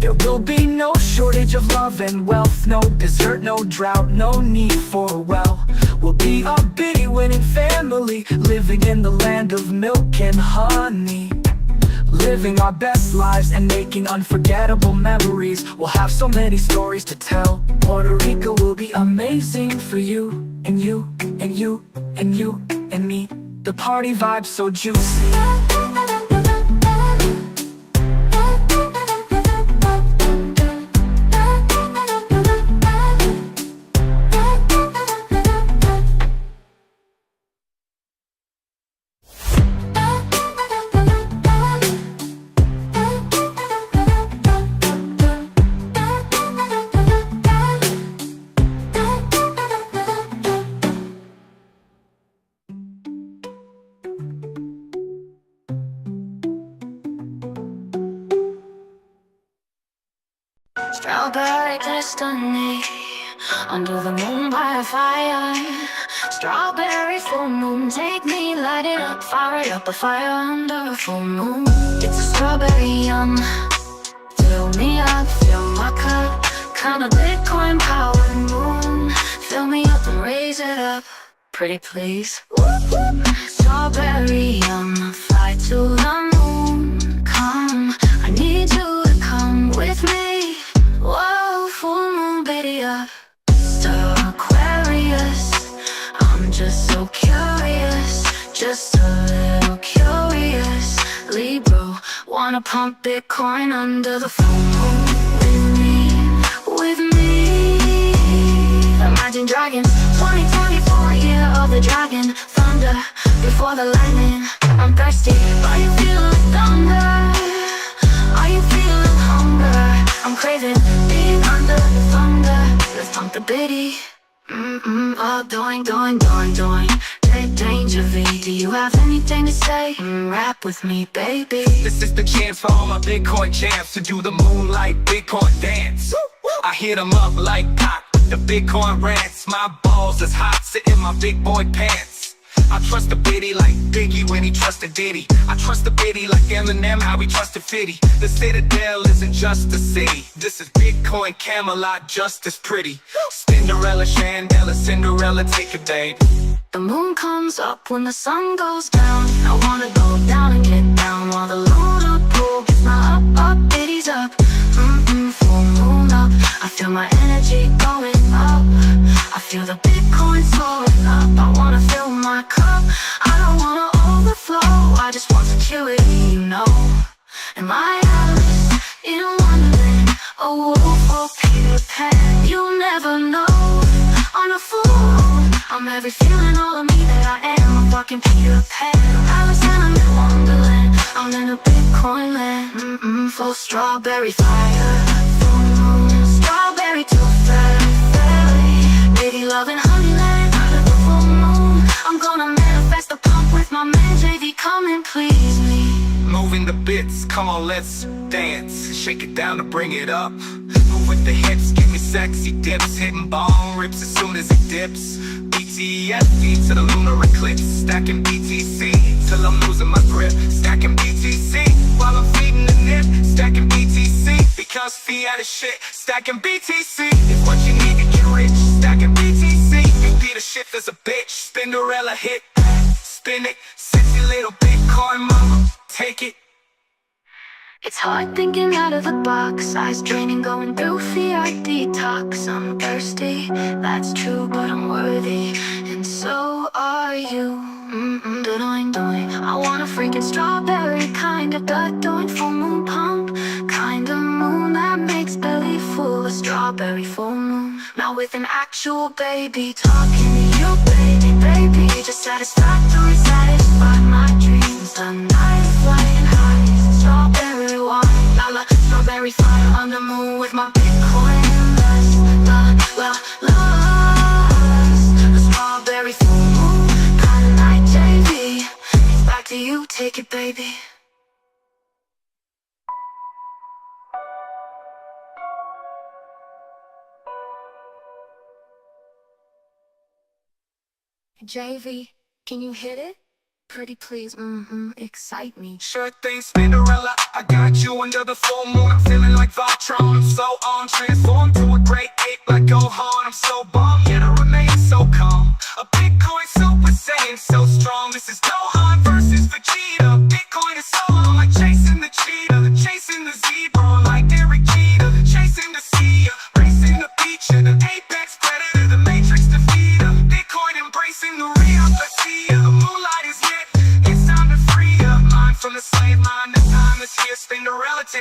There will be no shortage of love and wealth, no desert, no drought, no need for a well. We'll be a bitty winning family, living in the land of milk and honey. living our best lives and making unforgettable memories. We'll have so many stories to tell. Puerto Rico will be amazing for you, and you, and you, and you, and me. The party vibe's so juicy. Strawberry destiny, under the moon by fire. Strawberry full moon, take me, light it up, fire it up, a fire under a full moon. It's a strawberry yum, fill me up, fill my cup. Kind of Bitcoin powered moon, fill me up and raise it up, pretty please. Strawberry yum, fly to the moon, come, I need you to come with me. Whoa, full moon, baby up. Star Aquarius, I'm just so curious, just a little curious. Libra, wanna pump Bitcoin under the full moon with me, with me. Imagine dragons, 2024, year of the dragon. Thunder, before the lightning, I'm thirsty. Are you feeling thunder? Are you feeling hunger? I'm craving being under the thunder. Let's pump the bitty. Oh, doing. Take danger V. Do you have anything to say? Rap with me, baby. This is the chance for all my Bitcoin champs to do the moonlight Bitcoin dance. I hit them up like pop, the Bitcoin rants. My balls is hot, sitting in my big boy pants. I trust the biddy like Biggie when he trusted Diddy. I trust the biddy like Eminem, how he trusted Fitty. The Citadel isn't just a city. This is Bitcoin Camelot, just as pretty. Cinderella, Chandela, Cinderella, take a babe. The moon comes up when the sun goes down. I wanna go down and get down while the lunar pool gets my up, bitties up. Full moon up, I feel my energy going up. I feel the Bitcoin soaring up. I wanna fill my cup, I don't wanna overflow. I just want security, you know. And my house in Wonderland, a wolf or Peter Pan, you'll never know. On a full, I'm every feeling, all of me that I am. I'm fucking Peter Pan. Alice and I'm in Wonderland, I'm in a Bitcoin land. Full strawberry fire, full moon, strawberry tooth fairy, baby loving honeyland under the full moon. I'm gonna manifest the pump with my man JV, come and please me. Moving the bits, come on, let's dance. Shake it down to bring it up. Move with the hips, give me sexy dips. Hitting bong rips as soon as it dips. BTFD to the lunar eclipse. Stacking BTC till I'm losing my grip. Stacking BTC while I'm feeding the nip. Stacking BTC because fiat is shit. Stacking BTC is what you need to get rich. Stacking BTC, you be the shit as a bitch. Cinderella hit, spin it. Sexy little Bitcoin mama, take it. It's hard thinking out of the box, eyes draining, going through fiat detox. I'm thirsty, that's true, but I'm worthy, and so are you. Doing. I want a freaking strawberry kind of doing full moon pump, kind of moon that makes belly full. A strawberry full moon, now with an actual baby talking to you, baby. Just satisfactory, satisfy my dreams. The night flying high, strawberry wine, la strawberry fire on the moon with my Bitcoin lust, the strawberry full moon, kind of night JV. It's back to you, take it, baby. JV, can you hit it? Pretty please, excite me. Sure thing, Cinderella, I got you under the full moon. I'm feeling like Voltron, I'm so on. Transformed to a great ape like Gohan. I'm so bomb, yet I remain so calm. A Bitcoin Super Saiyan, so strong. This is Gohan versus Vegeta. Bitcoin is so long, like chasing the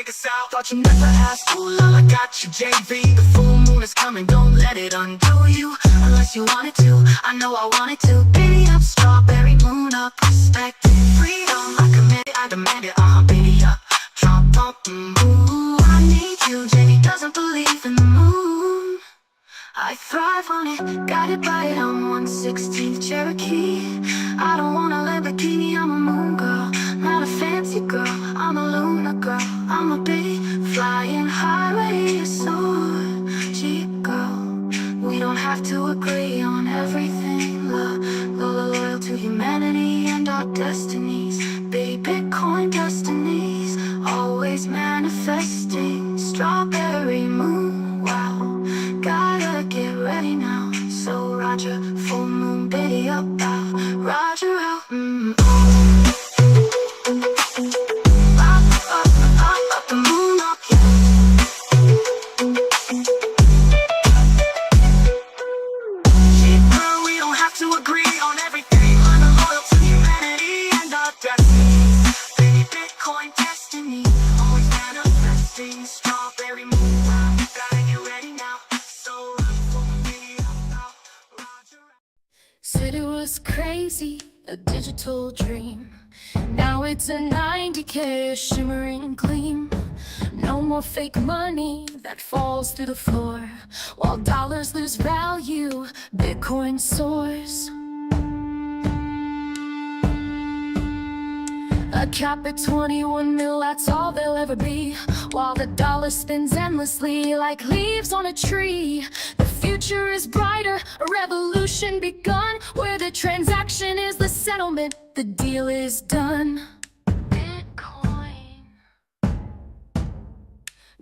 us out. Thought you never asked, ooh la la, got you JV. The full moon is coming, don't let it undo you. Unless you want it to, I know I want it to. Giddy up, strawberry moon up, respect it, freedom. I command it, I demand it, baby up. Drop up, ooh, I need you. Jamie doesn't believe in the moon. I thrive on it, got it right on 116th Cherokee. I don't want a Lamborghini, I'm a moon girl. Not a fancy girl, I'm a lunar girl. I'm a big flying highway soar. Jeep girl, we don't have to agree on everything. Loyal to humanity and our destinies. Big Bitcoin destinies, always manifesting. Strawberry moon, wow, gotta get ready now. So Roger, full moon, Betty up out. Roger out, up the moon up, Shit, girl, we don't have to agree on everything. I'm loyal to humanity and our destinies. Baby Bitcoin destiny, always manifesting. Strawberry moon, wow, gotta get ready now. So full moon, Betty up out. Roger out. Said it was crazy, a digital dream. Now it's a 90K shimmering gleam. No more fake money that falls through the floor. While dollars lose value, Bitcoin soars. A cap at 21 mil, that's all there'll ever be. While the dollar spins endlessly like leaves on a tree. The future is brighter, a revolution begun, where the transaction is the settlement, the deal is done.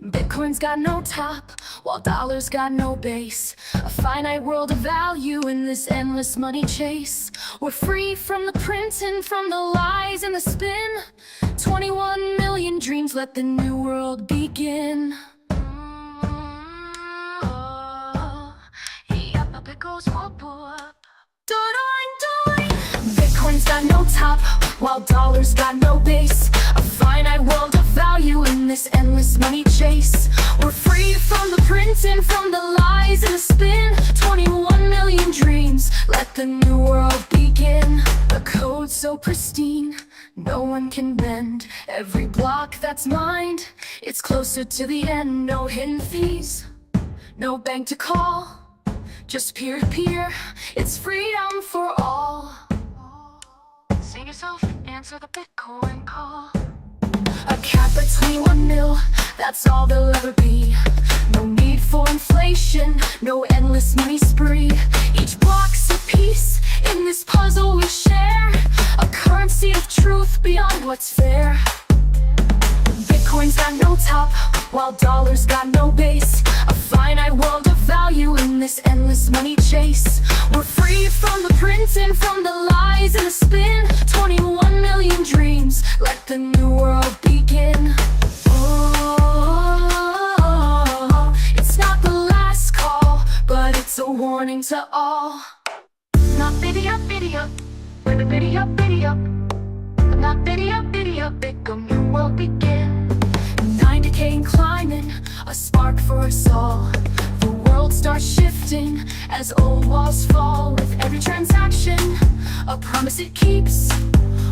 Bitcoin's got no top, while dollars got no base. A finite world of value in this endless money chase. We're free from the printing, from the lies and the spin. 21 million dreams, let the new world begin. Up it goes, whoop whoop. Bitcoin's got no top, while dollars got no base. A finite world of value in this endless money chase. We're free from the printing, from the lies and the spin. 21 million dreams, let the new world begin. The code so pristine, no one can bend. Every block that's mined, it's closer to the end. No hidden fees, no bank to call, just peer-to-peer, it's freedom for all. Sing yourself, answer the Bitcoin call. A cap at 21 mil, that's all there'll ever be. No need for inflation, no endless money spree. Each block's a piece in this puzzle we share. A currency of truth beyond what's fair. Bitcoin's got no top, while dollars got no base. A finite world of value in this endless money chase. We're free from the printing, from the lies and the spin. 21 million dreams, let the new world begin. Oh, it's not the last call, but it's a warning to all. Not biddy up, biddy up, biddy up, biddy up. Not biddy up, Bitcoin, new world begin. 90K and climbing, a spark for us all. The world starts shifting as old walls fall. With every transaction, a promise it keeps,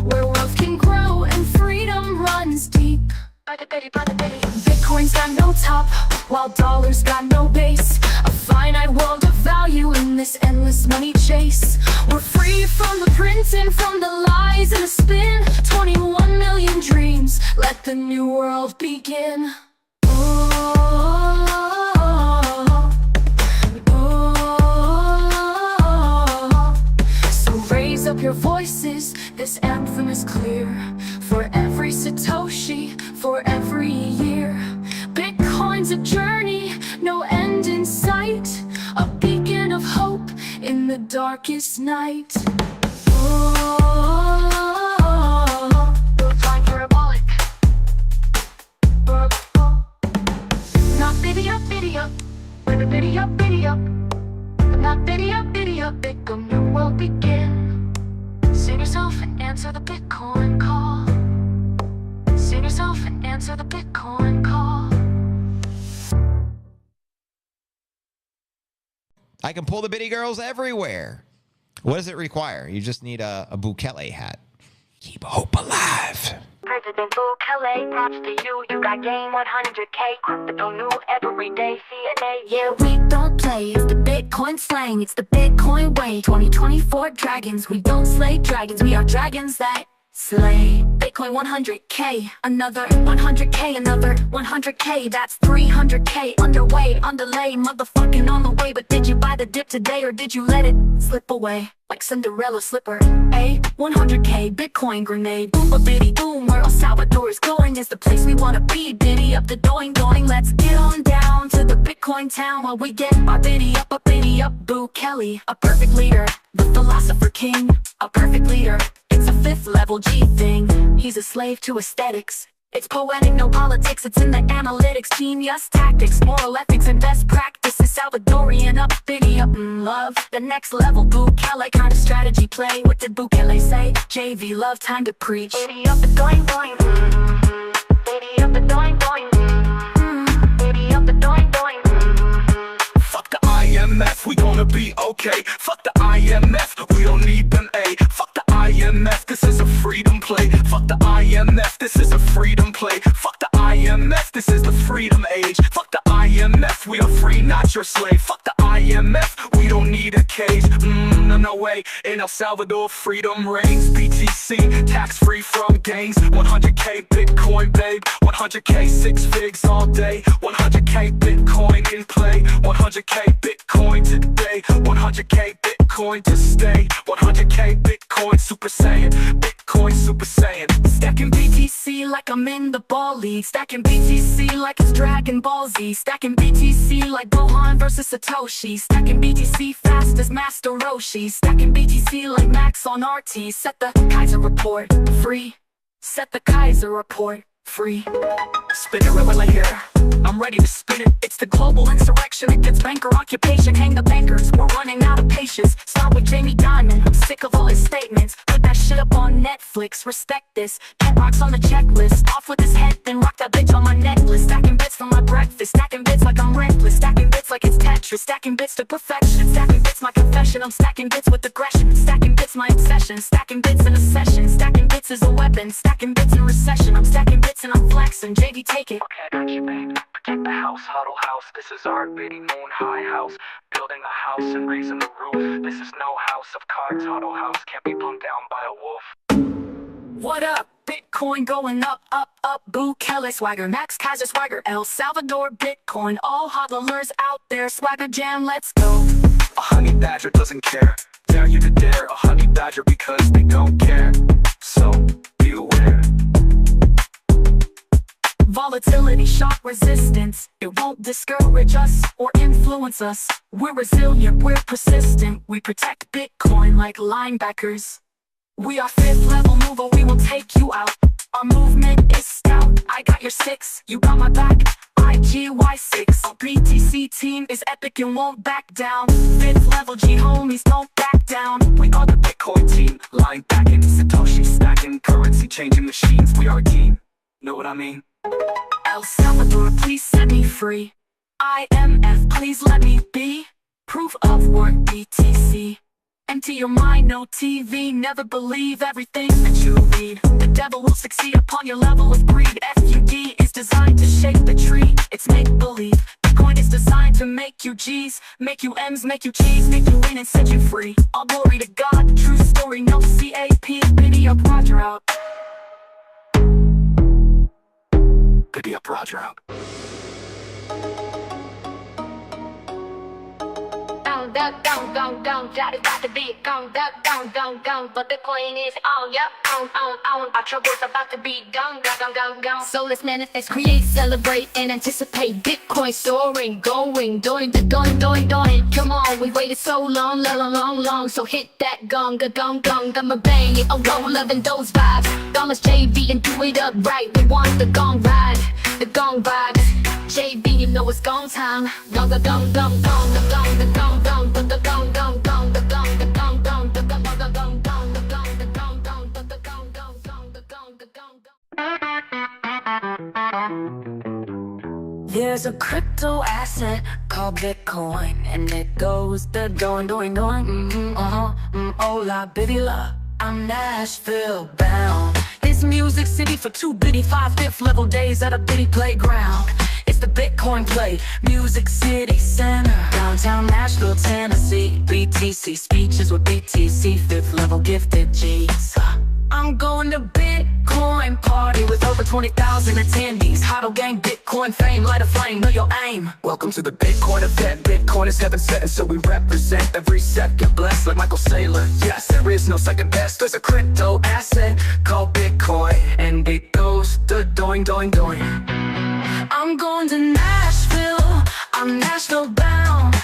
where wealth can grow and freedom runs deep. Bitcoin's got no top, while dollars got no base. A finite world of value in this endless money chase. We're free from the printing, from the lies and the spin. 21 million dreams, let the new world begin. So raise up your voices, this anthem is clear. For every Satoshi, for every year. Bitcoin's a journey, no end in sight. A beacon of hope in the darkest night. Time parabolic. Not biddy up, biddy up, biddy up, biddy up. Not biddy up, Bitcoin, new world begin. Sing yourself and answer the Bitcoin call. Sing yourself and Answer the Bitcoin call. I can pull the bitty girls everywhere. What does it require? You just need a Bukele hat. Keep hope alive. President Bukele, props to you. You got game 100K. Crypto new every day. CNA. Yeah, we don't play. It's the Bitcoin slang. It's the Bitcoin way. 2024 dragons. We don't slay dragons. We are dragons that slay. Bitcoin 100K. Another 100K. Another 100K. That's 300K. Underway, underlay. Motherfucking on the way. But did you buy the dip today or did you let it slip away? Like Cinderella slipper. A 100K Bitcoin grenade. Boom a bitty boom. Where El Salvador is going is the place we wanna be. Biddy up the doing. Let's get on down to the Bitcoin town while we get our biddy up, Bukele, a perfect leader, the philosopher king, a perfect leader. It's a fifth level G thing. He's a slave to aesthetics. It's poetic, no politics. It's in the analytics, genius tactics, moral ethics, and best practices. Salvadorian up, biddy up, love. The next level, Bukele kind of strategy play. What did Bukele say? JV love, time to preach. Biddy up the doing. Biddy up the doing. Biddy up the doing. Fuck the IMF, we gonna be okay. Fuck the IMF, we don't need them, A. Fuck the IMF, this is a freedom play. Fuck the IMF, this is a freedom play. Fuck the IMF, this is the freedom age. Fuck the IMF, we are free, not your slave. Fuck the IMF, we don't need a cage. No way, in El Salvador freedom reigns. BTC, tax free from gangs. 100K Bitcoin, babe. 100K 6 figs all day. 100K Bitcoin in play. 100K Bitcoin today. 100K Bitcoin to stay. 100K Bitcoin Super Saiyan. Bitcoin Super Saiyan. Stacking BTC like I'm in the ball league. Stacking BTC like it's Dragon Ball Z. Stacking BTC like Gohan versus Satoshi. Stacking BTC fast as Master Roshi. Stacking BTC like Max on RT. Set the Kaiser report free. Set the Kaiser report free. Spin it right here. I'm ready to spin it. It's the global insurrection. It gets banker occupation. Hang the bankers. We're running out of patience. Start with Jamie Dimon. I'm sick of all his statements. Put that shit up on Netflix. Respect this. Cat rocks on the checklist. Off with his head, then rock that bitch on my necklace. Stacking bits for my breakfast. Stacking bits like I'm reckless. Stacking bits like it's Tetris. Stacking bits to perfection. Stacking bits my confession. I'm stacking bits with aggression. Stacking bits my obsession. Stacking bits in a session. Stacking bits is a weapon. Stacking bits in recession. I'm stacking bits and I'm flexing. JV, take it. Okay, I got you, babe. Protect the house, huddle house. This is our bitty moon high house. Building a house and raising the roof. This is no house of cards, huddle house. Can't be blown down by a wolf. What up? Bitcoin going up. Bukele swagger, Max Kaiser swagger, El Salvador Bitcoin. All hodlers out there, swagger jam, let's go. A honey badger doesn't care. Dare you to dare a honey badger because they don't care. So, be aware. Volatility, shock resistance. It won't discourage us or influence us. We're resilient, we're persistent. We protect Bitcoin like linebackers. We are fifth level mover, we will take you out. Our movement is stout. I got your 6, you got my back. IGY6. Our BTC team is epic and won't back down. Fifth level G homies don't back down. We are the Bitcoin team. Lying back in Satoshi stacking. Currency changing machines. We are a team. Know what I mean? El Salvador, please set me free. IMF, please let me be. Proof of work, BTC. Empty your mind, no TV. Never believe everything that you read. The devil will succeed upon your level of greed. FUD is designed to shake the tree. It's make-believe. Bitcoin is designed to make you G's, make you M's, make you cheese, make you win and set you free. All glory to God, true story, no CAP. Biddy up, Roger out. Biddy up, Roger out. Gone, that is got to be gone, but Bitcoin is on, yep, on, our trouble's about to be gone. So let's manifest, create, celebrate, and anticipate Bitcoin soaring, going, doing. Come on, we waited so long, so hit that gong, I'ma bang it, a roll of and those vibes. Gone, let's JV and do it up right, we want the gong ride, JV, you know it's gong time. Gong. There's a crypto asset called Bitcoin, and it goes the doing. Hola, bitty la, I'm Nashville bound. It's Music City for 2 bitty 5/5 level days at a bitty playground. It's the Bitcoin play, Music City Center, downtown Nashville, Tennessee. BTC speeches with BTC 5th level gifted G's. I'm going to Bitcoin party with over 20,000 attendees. Huddle gang, Bitcoin fame, light a flame, know your aim. Welcome to the Bitcoin event. Bitcoin is heaven sent, and so we represent every second blessed like Michael Saylor. Yes, there is no second best. There's a crypto asset called Bitcoin, and it goes the doing. I'm going to Nashville, I'm Nashville bound.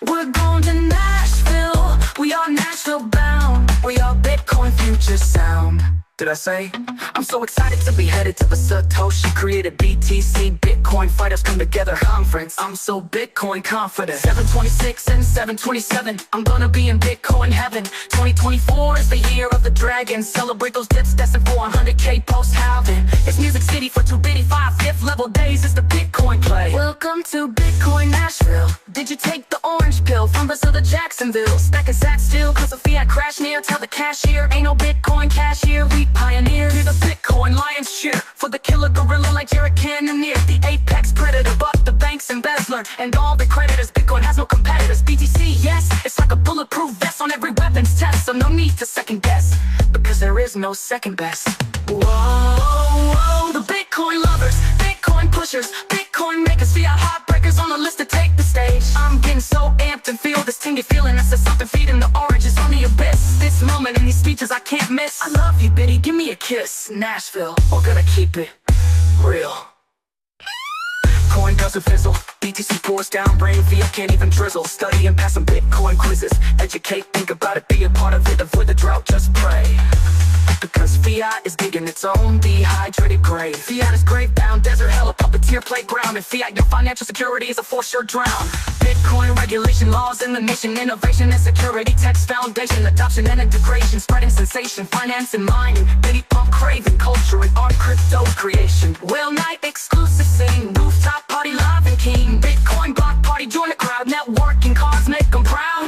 We're going to Nashville, we are Nashville bound. We are Bitcoin future sound. Did I say? I'm so excited to be headed to the Satoshi created BTC Bitcoin Fighters Come Together conference. I'm so Bitcoin confident. 7/26 and 7/27, I'm gonna be in Bitcoin heaven. 2024 is the year of the dragon. Celebrate those dips destined for 100K post-halving. It's Music City for 2 bitty 5/5 level days. It's the Bitcoin play. Welcome to Bitcoin Nashville. Did you take the orange pill from Brazil to Jacksonville? Stacking sats still cause the fiat crash near. Tell the cashier ain't no Bitcoin cashier. We pioneer. Hear the Bitcoin lions cheer for the killer gorilla like Jared Cannonier. The apex predator, but the bank's embezzler, and all the creditors. Bitcoin has no competitors. BTC, yes, it's like a bulletproof vest on every weapons test. So no need to second guess, because there is no second best. Whoa, the Bitcoin lovers, Bitcoin pushers, Bitcoin makers, fiat heartbreakers on the list to take the stage. I'm getting so amped and feel this tingy feeling. That's the something feeding the oranges on the abyss. This moment in these speeches I can't miss. I love you, Biddy, give me a kiss. Nashville, we're gonna keep it real. Coin doesn't fizzle, BTC pours down, brain fiat can't even drizzle. Study and pass some Bitcoin quizzes, educate, think about it, be a part of it. Avoid the drought, just pray, because fiat is digging its own dehydrated grave. Fiat is grave bound, desert hell, a puppeteer playground. And fiat, your financial security is a force sure drown. Bitcoin regulation, laws in the nation, innovation and security, text foundation, adoption and integration, spreading sensation, finance and mining, bitty pump craving, culture and art, crypto creation. Whale night exclusive scene, rooftop party live and keen. Bitcoin block party, join the crowd, networking cars make them proud.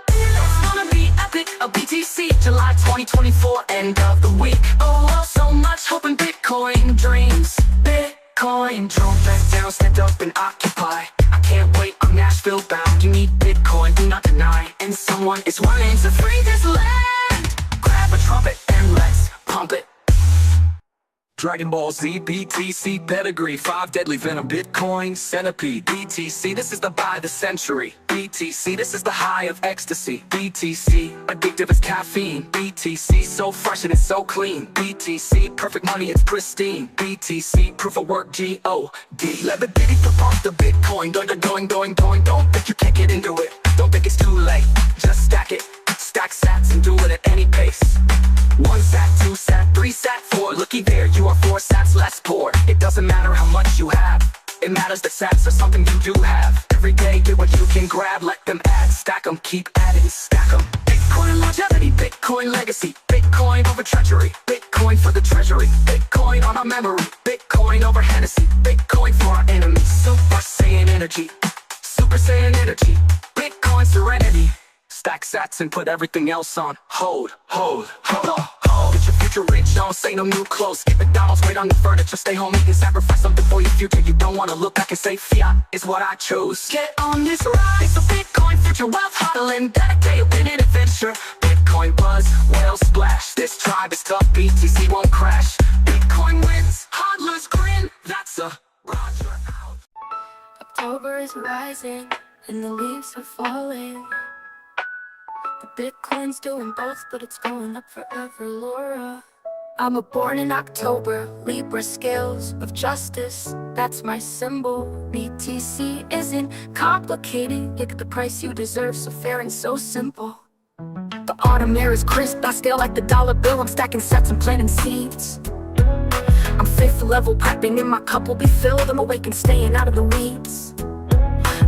It's gonna be epic, a BTC, July 2024, end of the week. Oh, so much hope in Bitcoin dreams. Bitcoin drone back down, stand up and occupy. I can't wait, I'm Nashville bound. You need Bitcoin, do not deny. And someone is willing to free this land. Grab a trumpet and let's pump it. Dragon Ball Z, BTC pedigree, 5 deadly venom, Bitcoin centipede. BTC, this is the buy of the century. BTC, this is the high of ecstasy. BTC, addictive as caffeine. BTC, so fresh and it's so clean. BTC, perfect money, it's pristine. BTC, proof of work, G-O-D. Let the bitty pump the Bitcoin, going. Don't think you can't get into it. Don't think it's too late, just stack it. Stack sats and do it at any pace. 1 sat, 2 sat, 3 sat, 4. Looky there, you are 4 sats less poor. It doesn't matter how much you have, it matters that sats are something you do have. Every day, get what you can grab, let them add. Stack them, keep adding, stack them. Bitcoin longevity, Bitcoin legacy. Bitcoin over treachery, Bitcoin for the treasury. Bitcoin on our memory, Bitcoin over Hennessy. Bitcoin for our enemies, Super Saiyan energy. Super Saiyan energy, Bitcoin serenity. Stack sats and put everything else on hold. Get your future rich, don't say no new clothes. Skip McDonald's, wait on the furniture. Stay home, eat and sacrifice something for your future. You don't wanna look back and say fiat is what I chose. Get on this ride, it's a Bitcoin future. Wealth hodling, dedicated, winning adventure. Bitcoin buzz, whale splash. This tribe is tough, BTC won't crash. Bitcoin wins, hodlers grin. That's a Roger out. October is rising and the leaves are falling. The Bitcoin's doing both, but it's going up forever, Laura. I'm born in October, Libra scales of justice, that's my symbol. BTC isn't complicated, you get the price you deserve, so fair and so simple. The autumn air is crisp, I scale like the dollar bill, I'm stacking sets and planting seeds. I'm 5th level prepping and my cup will be filled, I'm awake and staying out of the weeds.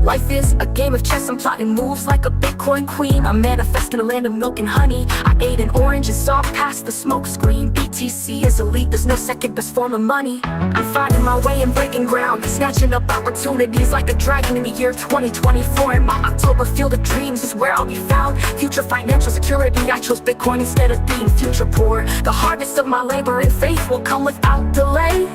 Life is a game of chess, I'm plotting moves like a Bitcoin queen. I'm manifesting a land of milk and honey. I ate an orange and saw past the smoke screen. BTC is elite, there's no second best form of money. I'm finding my way and breaking ground, snatching up opportunities like a dragon in the year 2024. In my October field of dreams is where I'll be found. Future financial security, I chose Bitcoin instead of being future poor. The harvest of my labor and faith will come without delay.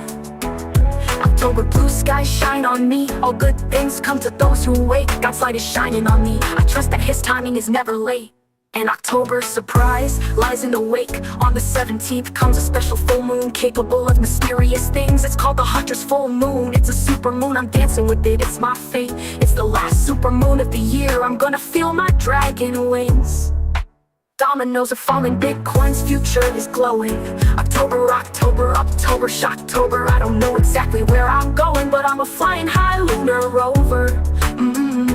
October blue skies shine on me. All good things come to those who wait. God's light is shining on me. I trust that his timing is never late. An October surprise lies in the wake. On the 17th comes a special full moon capable of mysterious things. It's called the Hunter's full moon. It's a super moon, I'm dancing with it, it's my fate. It's the last super moon of the year. I'm gonna feel my dragon wings. Dominoes are falling, Bitcoin's future is glowing. October, October, October, Shocktober. I don't know exactly where I'm going, but I'm a flying high lunar rover.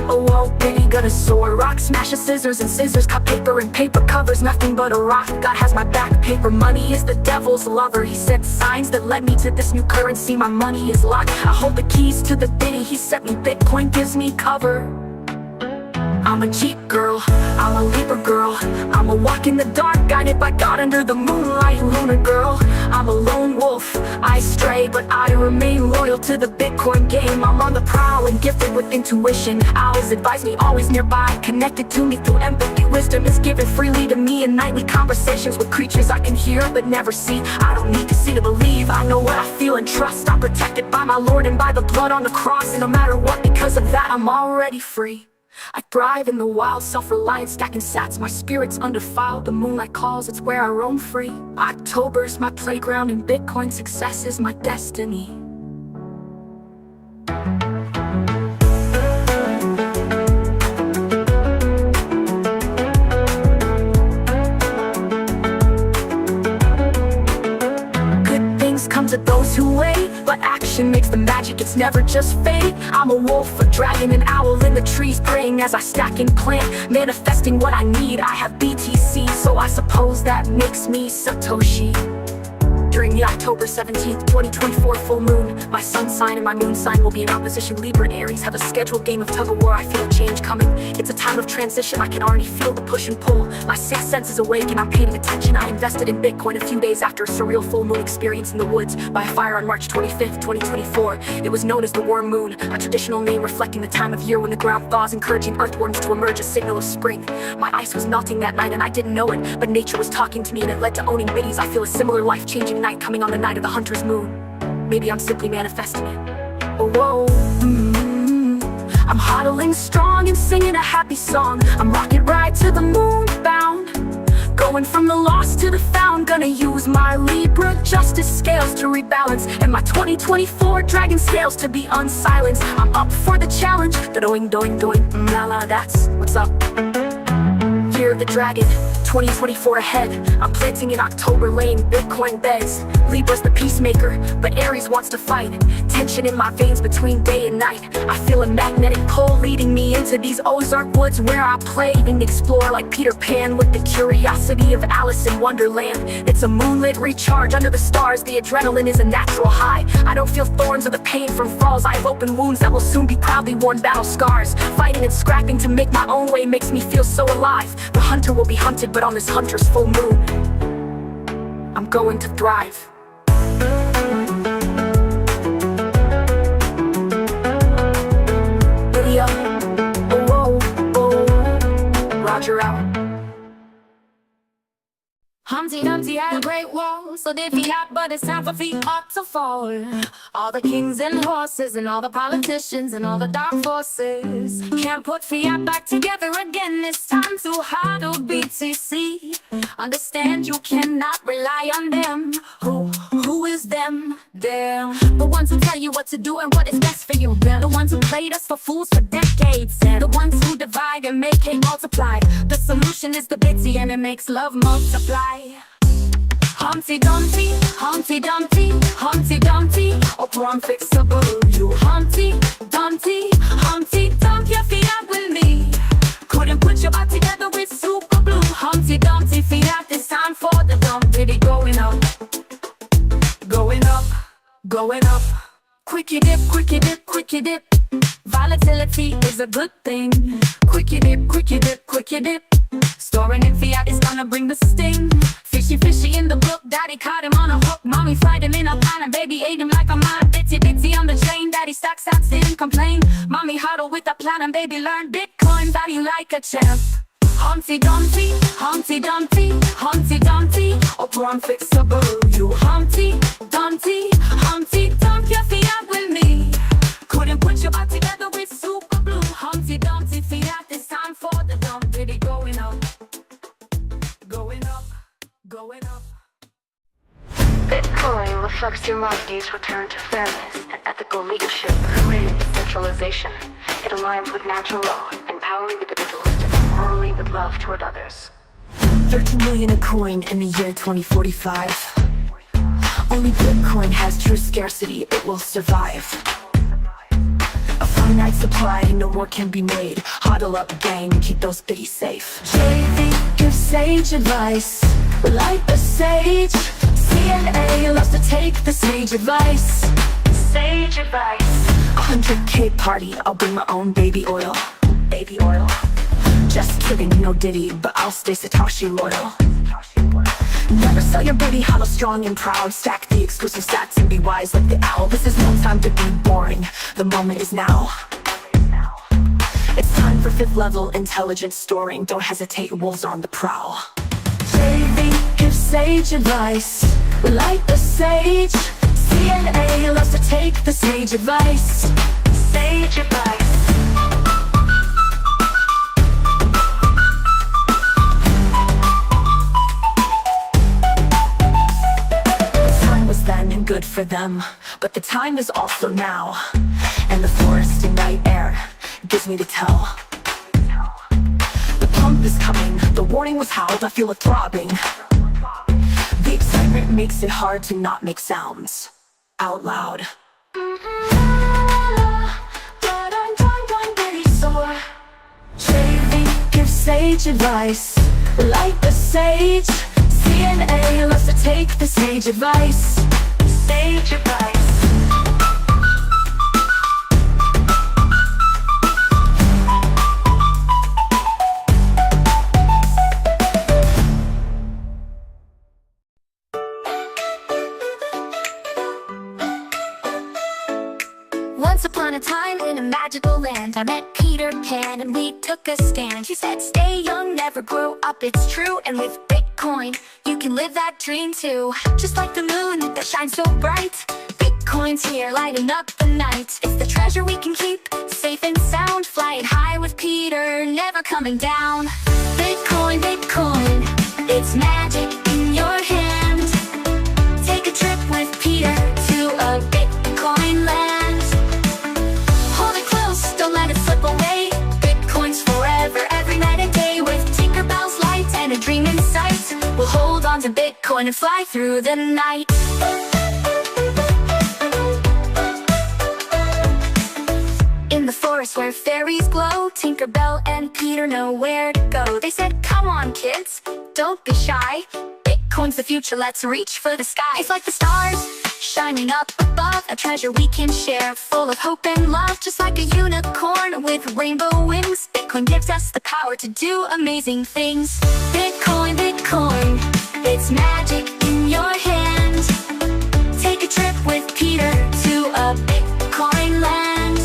Oh, whoa, baby, gonna soar. Rock smashes scissors and scissors cut paper and paper covers nothing but a rock. God has my back, paper money is the devil's lover. He sent signs that led me to this new currency. My money is locked, I hold the keys to the city. He sent me, Bitcoin gives me cover. I'm a Jeep girl, I'm a Libra girl. I'm a walk in the dark, guided by God under the moonlight. Lunar girl, I'm a lone wolf. I stray, but I remain loyal to the Bitcoin game. I'm on the prowl and gifted with intuition. Owls advise me, always nearby, connected to me through empathy. Wisdom is given freely to me in nightly conversations with creatures I can hear but never see. I don't need to see to believe, I know what I feel and trust. I'm protected by my Lord and by the blood on the cross. And no matter what, because of that, I'm already free. I thrive in the wild, self-reliant, stacking sats. My spirit's undefiled, the moonlight calls, it's where I roam free. October's my playground and Bitcoin success is my destiny. Good things come to those who wait, but action makes the magic, it's never just fate. I'm a wolf, a dragon, an owl in the trees, praying as I stack and plant, manifesting what I need. I have BTC, so I suppose that makes me Satoshi. During the October 17th, 2024 full moon, my sun sign and my moon sign will be in opposition. Libra Aries have a scheduled game of tug-of-war. I feel change coming. It's a time of transition. I can already feel the push and pull. My sixth sense is awake and I'm paying attention. I invested in Bitcoin a few days after a surreal full moon experience in the woods by a fire on March 25th, 2024. It was known as the Worm Moon, a traditional name reflecting the time of year when the ground thaws, encouraging earthworms to emerge, a signal of spring. My ice was melting that night and I didn't know it, but nature was talking to me and it led to owning biddies. I feel a similar life-changing night coming on the night of the Hunter's moon. Maybe I'm simply manifesting it. Oh, whoa. I'm huddling strong and singing a happy song. I'm rocket ride to the moon bound, going from the lost to the found. Gonna use my Libra justice scales to rebalance, and my 2024 dragon scales to be unsilenced. I'm up for the challenge. Doing, la la, that's what's up. Year of the dragon, 2024 ahead. I'm planting in October, laying Bitcoin beds. Libra's the peacemaker, but Aries wants to fight. Tension in my veins between day and night. I feel a magnetic pull leading me into these Ozark woods where I play and explore like Peter Pan with the curiosity of Alice in Wonderland. It's a moonlit recharge under the stars. The adrenaline is a natural high. I don't feel thorns or the pain from falls. I have open wounds that will soon be proudly worn battle scars. Fighting and scrapping to make my own way makes me feel so alive. The hunter will be hunted, but on this hunter's full moon, I'm going to thrive. Lydia, oh, Roger out. Humpty Dumpty had a great wall, so did Fiat, but it's time for Fiat to fall. All the kings and horses and all the politicians and all the dark forces can't put Fiat back together again. It's time to hodl BTC. Understand you cannot rely on them. Who is them? Them. The ones who tell you what to do and what is best for you. They're the ones who played us for fools for decades. They're the ones who divide and make hate multiply. The solution is the bitty and it makes love multiply. Humpty Dumpty, Humpty Dumpty, Humpty Dumpty, oh poor unfixable you. Humpty Dumpty, Humpty Dumpty, your Fiat with me. Couldn't put your back together with super glue. Humpty Dumpty, Fiat, it's time for the dump. Diddy going up, going up, going up. Quickie dip, quickie dip, quickie dip. Volatility is a good thing. Quick you dip, quick you dip, quick you dip. Storing in fiat is gonna bring the sting. Fishy, fishy in the book, daddy caught him on a hook. Mommy fried him in a pan and baby ate him like a man. Bitsy, bitsy on the chain, daddy stacks out, didn't complain. Mommy huddled with a plan and baby learned Bitcoin value like a champ. Humpty Dumpty, Humpty Dumpty, Humpty Dumpty, or unfixable. You Humpty Dumpty, Humpty Dumpty, your fiat with me. Couldn't put your back together with super glue. Humpty Dumpty, fiat, this time for the dump. Diddy going up, going up, going up. Bitcoin reflects humanity's return to fairness and ethical leadership, creating decentralization. It aligns with natural law, empowering individuals to act morally with love toward others. 13 million a coin in the year 2045. Only Bitcoin has true scarcity, it will survive. A finite supply, no more can be made. Huddle up, gang, keep those biddies safe. JV gives sage advice, like the sage. CNA loves to take the sage advice. Sage advice. 100K party, I'll bring my own baby oil. Baby oil. Just kidding, no Diddy, but I'll stay Satoshi loyal. Never sell your booty, hollow strong and proud. Stack the exclusive stats and be wise like the owl. This is no time to be boring, the moment is now. It's time for 5th level intelligence storing. Don't hesitate, wolves are on the prowl. JV gives sage advice, like the sage. CNA loves to take the sage advice. Sage advice. Time was then and good for them, but the time is also now. And the forest and night air gives me to tell. The pump is coming, the warning was howled, I feel it throbbing. The excitement makes it hard to not make sounds out loud. JV gives sage advice, like the sage. CNA loves to take the sage advice. Sage advice. Once upon a time in a magical land, I met Peter Pan and we took a stand. He said, stay young, never grow up, it's true. And with Bitcoin, you can live that dream too. Just like the moon that shines so bright, Bitcoin's here lighting up the night. It's the treasure we can keep, safe and sound. Flying high with Peter, never coming down. Bitcoin, Bitcoin, it's magic in your hand. Take a trip with Peter to a Bitcoin land. Don't let it slip away. Bitcoin's forever, every night and day. With Tinkerbell's light and a dream in sight, we'll hold on to Bitcoin and fly through the night. In the forest where fairies glow, Tinkerbell and Peter know where to go. They said, come on kids, don't be shy. Bitcoin's the future, let's reach for the sky. It's like the stars shining up above, a treasure we can share, full of hope and love. Just like a unicorn with rainbow wings, Bitcoin gives us the power to do amazing things. Bitcoin, Bitcoin, it's magic in your hand. Take a trip with Peter to a Bitcoin land.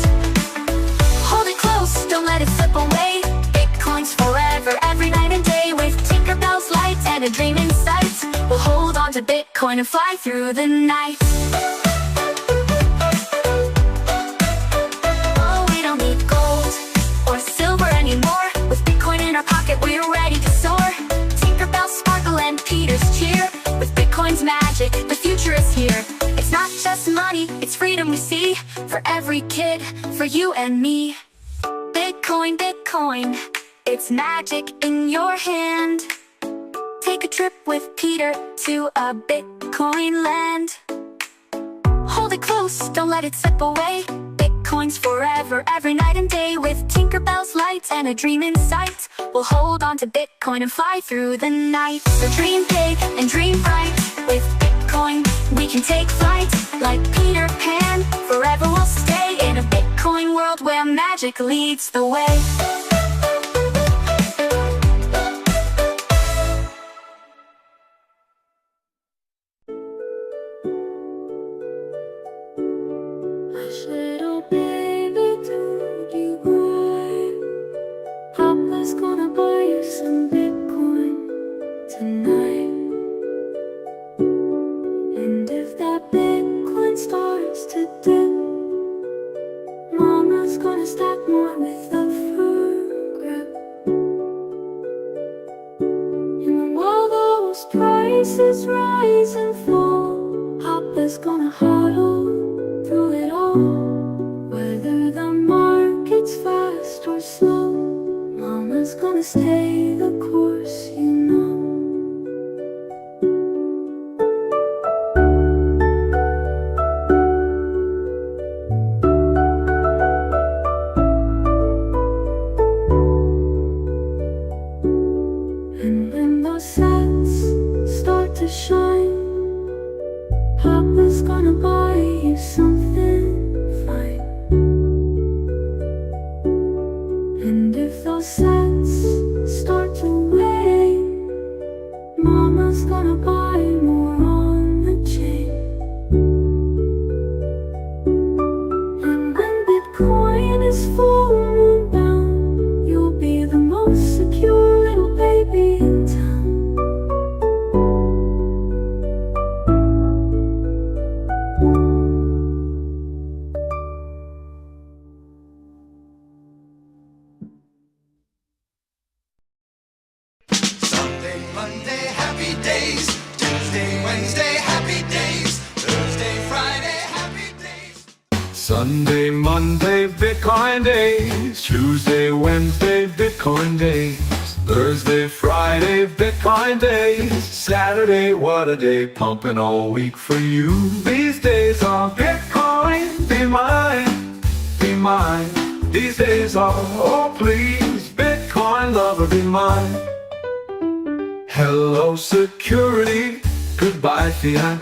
Hold it close, don't let it slip away. Bitcoin's forever, every night and day. With Tinkerbell's light and a dream in sight, we'll hold on to Bitcoin and fly through the night. Oh, we don't need gold or silver anymore. With Bitcoin in our pocket, we're ready to soar. Tinkerbell sparkle and Peter's cheer. With Bitcoin's magic, the future is here. It's not just money, it's freedom we see. For every kid, for you and me. Bitcoin, Bitcoin, it's magic in your hand. Take a trip with Peter to a Bitcoin land. Hold it close, don't let it slip away. Bitcoin's forever, every night and day. With Tinkerbell's lights and a dream in sight, we'll hold on to Bitcoin and fly through the night. So dream big and dream bright. With Bitcoin, we can take flight. Like Peter Pan, forever we'll stay in a Bitcoin Bitcoin world where magic leads the way. Hush, little baby, don't you cry. Papa's gonna buy you some Bitcoin tonight. And if that Bitcoin starts to dip, Mama's gonna stack more with a firm grip. And while those prices rise and fall, Papa's gonna huddle through it all. Whether the market's fast or slow, Mama's gonna stay the course, you know. And when those sets start to shine, Papa's gonna buy you something fine. And if those sets start to wane, Mama's gonna buy more on the chain. And when Bitcoin is full moon bound, you'll be the most secure little baby in town. Sunday, Monday, happy days. Tuesday, Wednesday, happy days. Thursday, Friday, happy days. Sunday, Monday, Bitcoin days. Tuesday, Wednesday, Bitcoin days. Thursday, Friday, Bitcoin days. Saturday, what a day, pumping all week for you. These days are Bitcoin, be mine, be mine. These days are, oh please, Bitcoin lover, be mine. Hello security, goodbye fiat.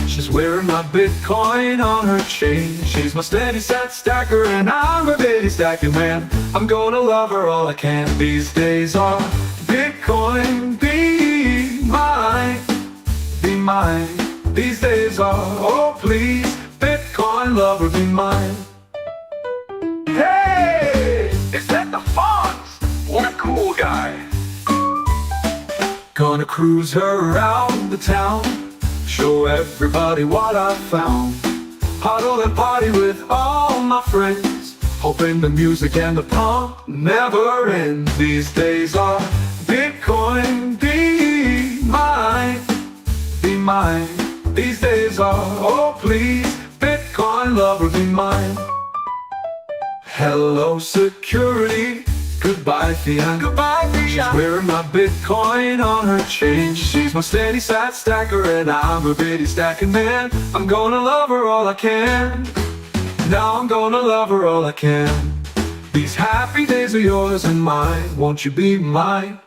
She's wearing my Bitcoin on her chain. She's my steady sat stacker and I'm a bitty stacking man. I'm gonna love her all I can. These days are Bitcoin, be mine, be mine. These days are, oh please, Bitcoin lover, be mine. Hey, is that the Fonz? What a cool guy. Gonna cruise her around the town, show everybody what I found. Huddle and party with all my friends, hoping the music and the pump never ends. These days are Bitcoin, be mine, be mine. These days are, oh please, Bitcoin lover, be mine. Hello security, goodbye fiat. Goodbye fiat. She's wearing my Bitcoin on her chain. She's my steady sat stacker and I'm a bitty stacking man. I'm gonna love her all I can. Now I'm gonna love her all I can. These happy days are yours and mine. Won't you be mine?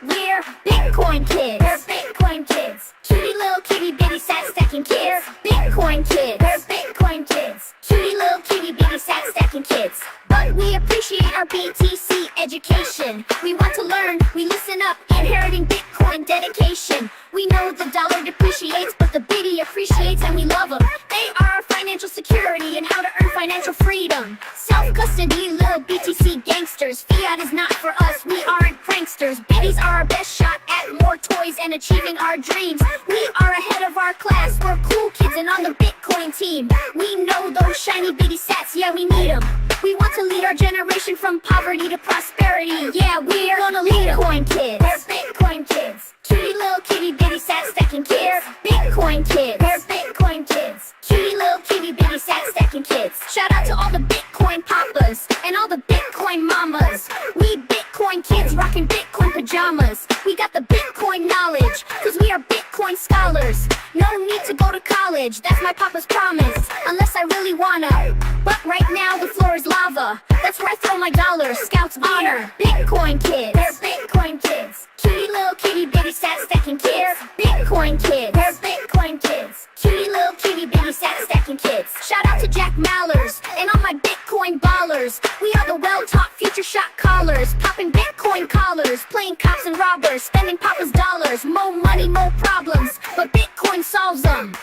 We're Bitcoin kids. We're Bitcoin kids. Cutie little kitty bitty sat stacking kids. Bitcoin kids. We're Bitcoin kids. Cutie little kitty bitty sat stacking kids. But we appreciate our BTC education. We want to learn, we listen up, inheriting Bitcoin dedication. We know the dollar depreciates, but the bitty appreciates and we love them. They are our financial security and how to earn financial freedom. Self-custody, little BTC gangsters. Fiat is not for us, we aren't pranksters. Bitties are our best shot at more toys and achieving our dreams. We are ahead of our class, we're cool kids and on the Bitcoin team. We know those shiny bitty sats, yeah we need them. We want to lead our generation from poverty to prosperity. Yeah, we're gonna lead Bitcoin kids. We're Bitcoin kids. Cutie little kitty bitty sat stacking kids. Bitcoin kids. We're Bitcoin kids. Cutie little kitty bitty sat stacking kids. Shout out to all the Bitcoin papas and all the Bitcoin mamas. We Bitcoin kids rocking Bitcoin pajamas. We got the Bitcoin knowledge, cause we are Bitcoin scholars. No need to go to college, that's my papa's promise. rise, unless I really wanna. But right now the floor is lava. That's where I throw my dollars. Scouts honor Bitcoin kids. They're Bitcoin kids. Cutie little kitty bitty sat stacking kids. Bitcoin kids. They're Bitcoin kids. Cutie little kitty bitty sat stacking kids. Shout out to Jack Mallers and all my Bitcoin ballers. We are the well-taught future shot callers, popping Bitcoin collars, playing cops and robbers, spending papa's dollars. More money, more problems, but Bitcoin solves them.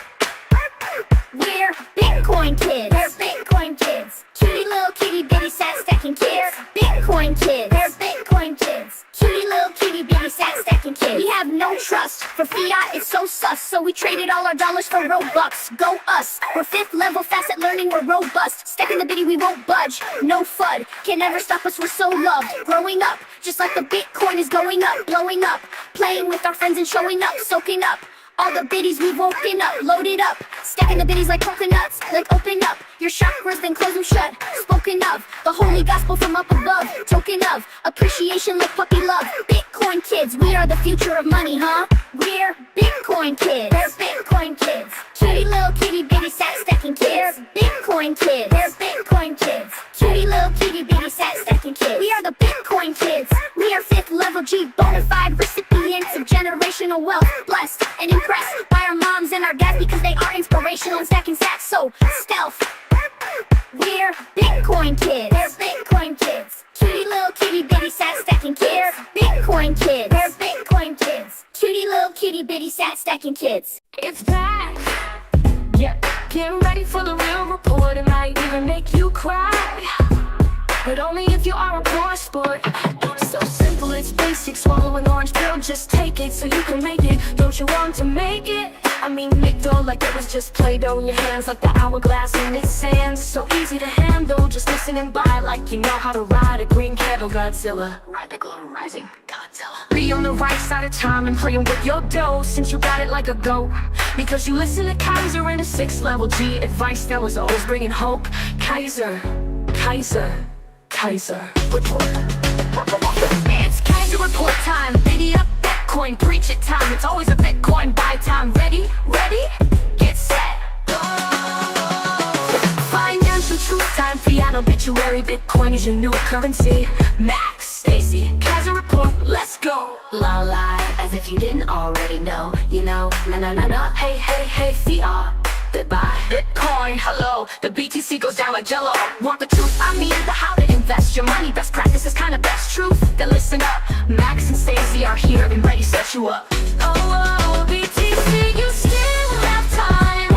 We're Bitcoin kids. They're Bitcoin kids. Cutie little kitty bitty sat stacking kids. Bitcoin kids. They're Bitcoin kids. Cutie little kitty bitty sat stacking kids. We have no trust for fiat, it's so sus. So we traded all our dollars for Robux. Go us. We're 5th level fast at learning, we're robust. Stacking the bitty, we won't budge. No FUD can never stop us, we're so loved. Growing up, just like the Bitcoin is going up, blowing up. Playing with our friends and showing up, soaking up all the biddies we've woken up, loaded up. Stacking the biddies like coconuts, like open up your chakras, then close them shut. Spoken of, the holy gospel from up above. Token of, appreciation like puppy love. Bitcoin kids, we are the future of money, huh? We're Bitcoin kids. They're Bitcoin kids. Cutie little kitty bitty sat stacking kids. Bitcoin kids. They're Bitcoin kids. Cutie little kitty bitty sat stacking kids. We are the Bitcoin kids. We are 5th level G, bona fide recipients of generational wealth. Blessed and impressed by our moms and our dads because they are inspirational and stacking sats so stealth. We're Bitcoin kids. They're Bitcoin kids. Cutie little kitty bitty sat stacking kids. Bitcoin kids. They're Bitcoin kids. Cutie little kitty bitty sat stacking kids. It's back. Yeah, get ready for the real report. It might even make you cry, but only if you are a poor sport. So simple, it's basic. Swallow an orange pill, just take it so you can make it. Don't you want to make it? I mean, make dough like it was just Play-Doh in your hands, like the hourglass in its sands. So easy to handle, just listen and buy like you know how to ride a green candle. Godzilla, ride the glow rising, Godzilla. Be on the right side of time and playing with your dough, since you got it like a goat. Because you listen to Kaiser and a 6th level G advice that was always bringing hope. Kaiser, Kaiser, Kaiser report. It's Kaiser report time. Biddy up Bitcoin, preach it time. It's always a Bitcoin buy time. Ready, ready, get set, go. Financial truth time. Fiat obituary. Bitcoin is your new currency. Max, Stacy, Kaiser report. Let's go. La la, as if you didn't already know. You know, na. Hey, hey, hey, fiat. Goodbye. Bitcoin, hello. The BTC goes down like Jello. Want the truth? I mean the how to invest your money. Best practices, kind of best truth. Then listen up. Max and Stacey are here and ready to set you up. Oh, BTC, you still have time.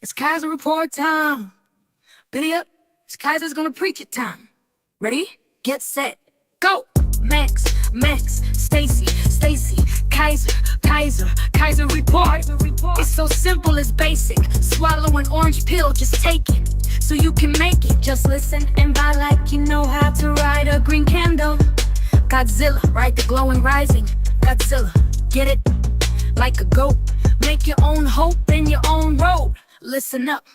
It's Kaiser report time. Biddy up, it's Kaiser's gonna preach it time. Ready, get set, go. Max, Stacy, Kaiser report. It's so simple, it's basic. Swallow an orange pill, just take it so you can make it. Just listen and buy like you know how to ride a green candle. Godzilla, ride the glowing rising. Godzilla, get it like a goat. Make your own hope in your own road. Listen up,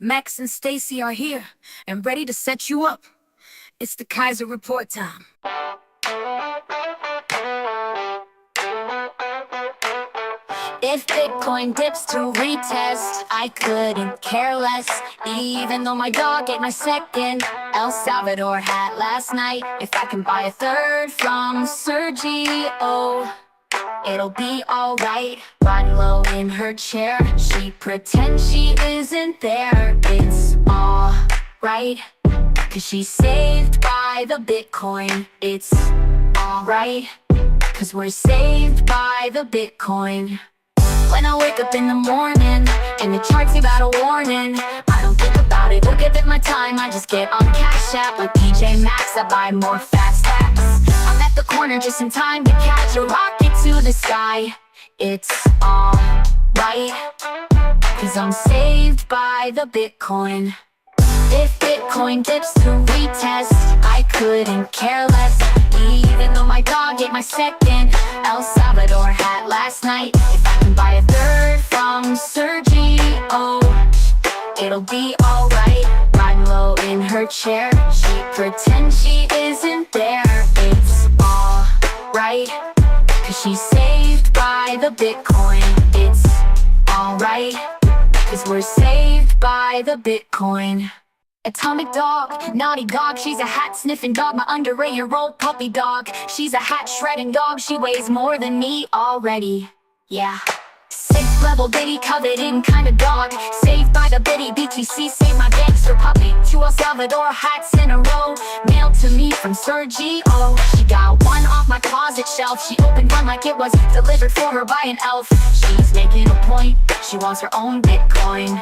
Max and Stacy are here and ready to set you up. It's the Kaiser report time. If Bitcoin dips to retest, I couldn't care less. Even though my dog ate my second El Salvador hat last night. If I can buy a third from Sergio, it'll be alright. Riding low in her chair, she pretends she isn't there. It's alright, cause she's saved by the Bitcoin. It's alright, cause we're saved by the Bitcoin. When I wake up in the morning and the charts give out a warning, I don't think about it, or give it my time. I just get on Cash App like DJ Maxx. I buy more fast stacks. I'm at the corner just in time to catch a rocket to the sky. It's alright, cause I'm saved by the Bitcoin. If Bitcoin dips to retest, I couldn't care less. Even though my dog ate my second El Salvador hat last night, if I can buy a third from Sergio, it'll be alright. Riding low in her chair, she pretends she isn't there. It's alright, cause she's saved by the Bitcoin. It's alright, cause we're saved by the Bitcoin. Atomic dog, naughty dog, she's a hat sniffing dog, my under 8-year-old puppy dog. She's a hat shredding dog, she weighs more than me already. Yeah. 6th level bitty coveted kind of dog, saved by the bitty BTC, save my gangster puppy. 2 El Salvador hats in a row, mailed to me from Sergio. She got one off my closet shelf, she opened one like it was delivered for her by an elf. She's making a point, she wants her own Bitcoin.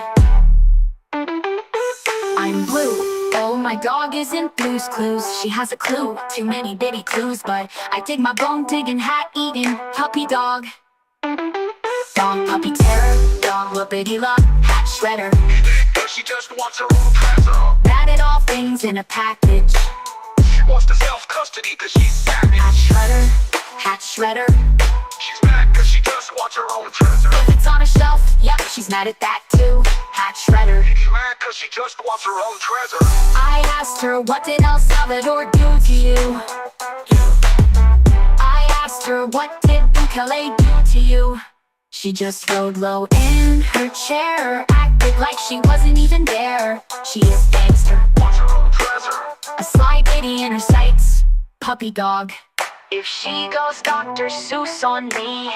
I'm blue, oh my dog isn't Blue's Clues. She has a clue, too many bitty clues, but I dig my bone digging, hat eating puppy dog. Dog puppy terror, dog whoopity love, hat shredder. She just wants her own treasure. Batted all things in a package. She wants the self-custody cause she's savage. Hat shredder, hat shredder. She's mad cause she just wants her own treasure. If it's on a shelf, yep, she's mad at that too. Hat shredder. She's mad cause she just wants her own treasure. I asked her, what did El Salvador do to you? I asked her, what did Bukele do to you? She just rode low in her chair, acted like she wasn't even there. She is gangster, wants her own treasure. a sly bitty in her sights, puppy dog. If she goes Dr. Seuss on me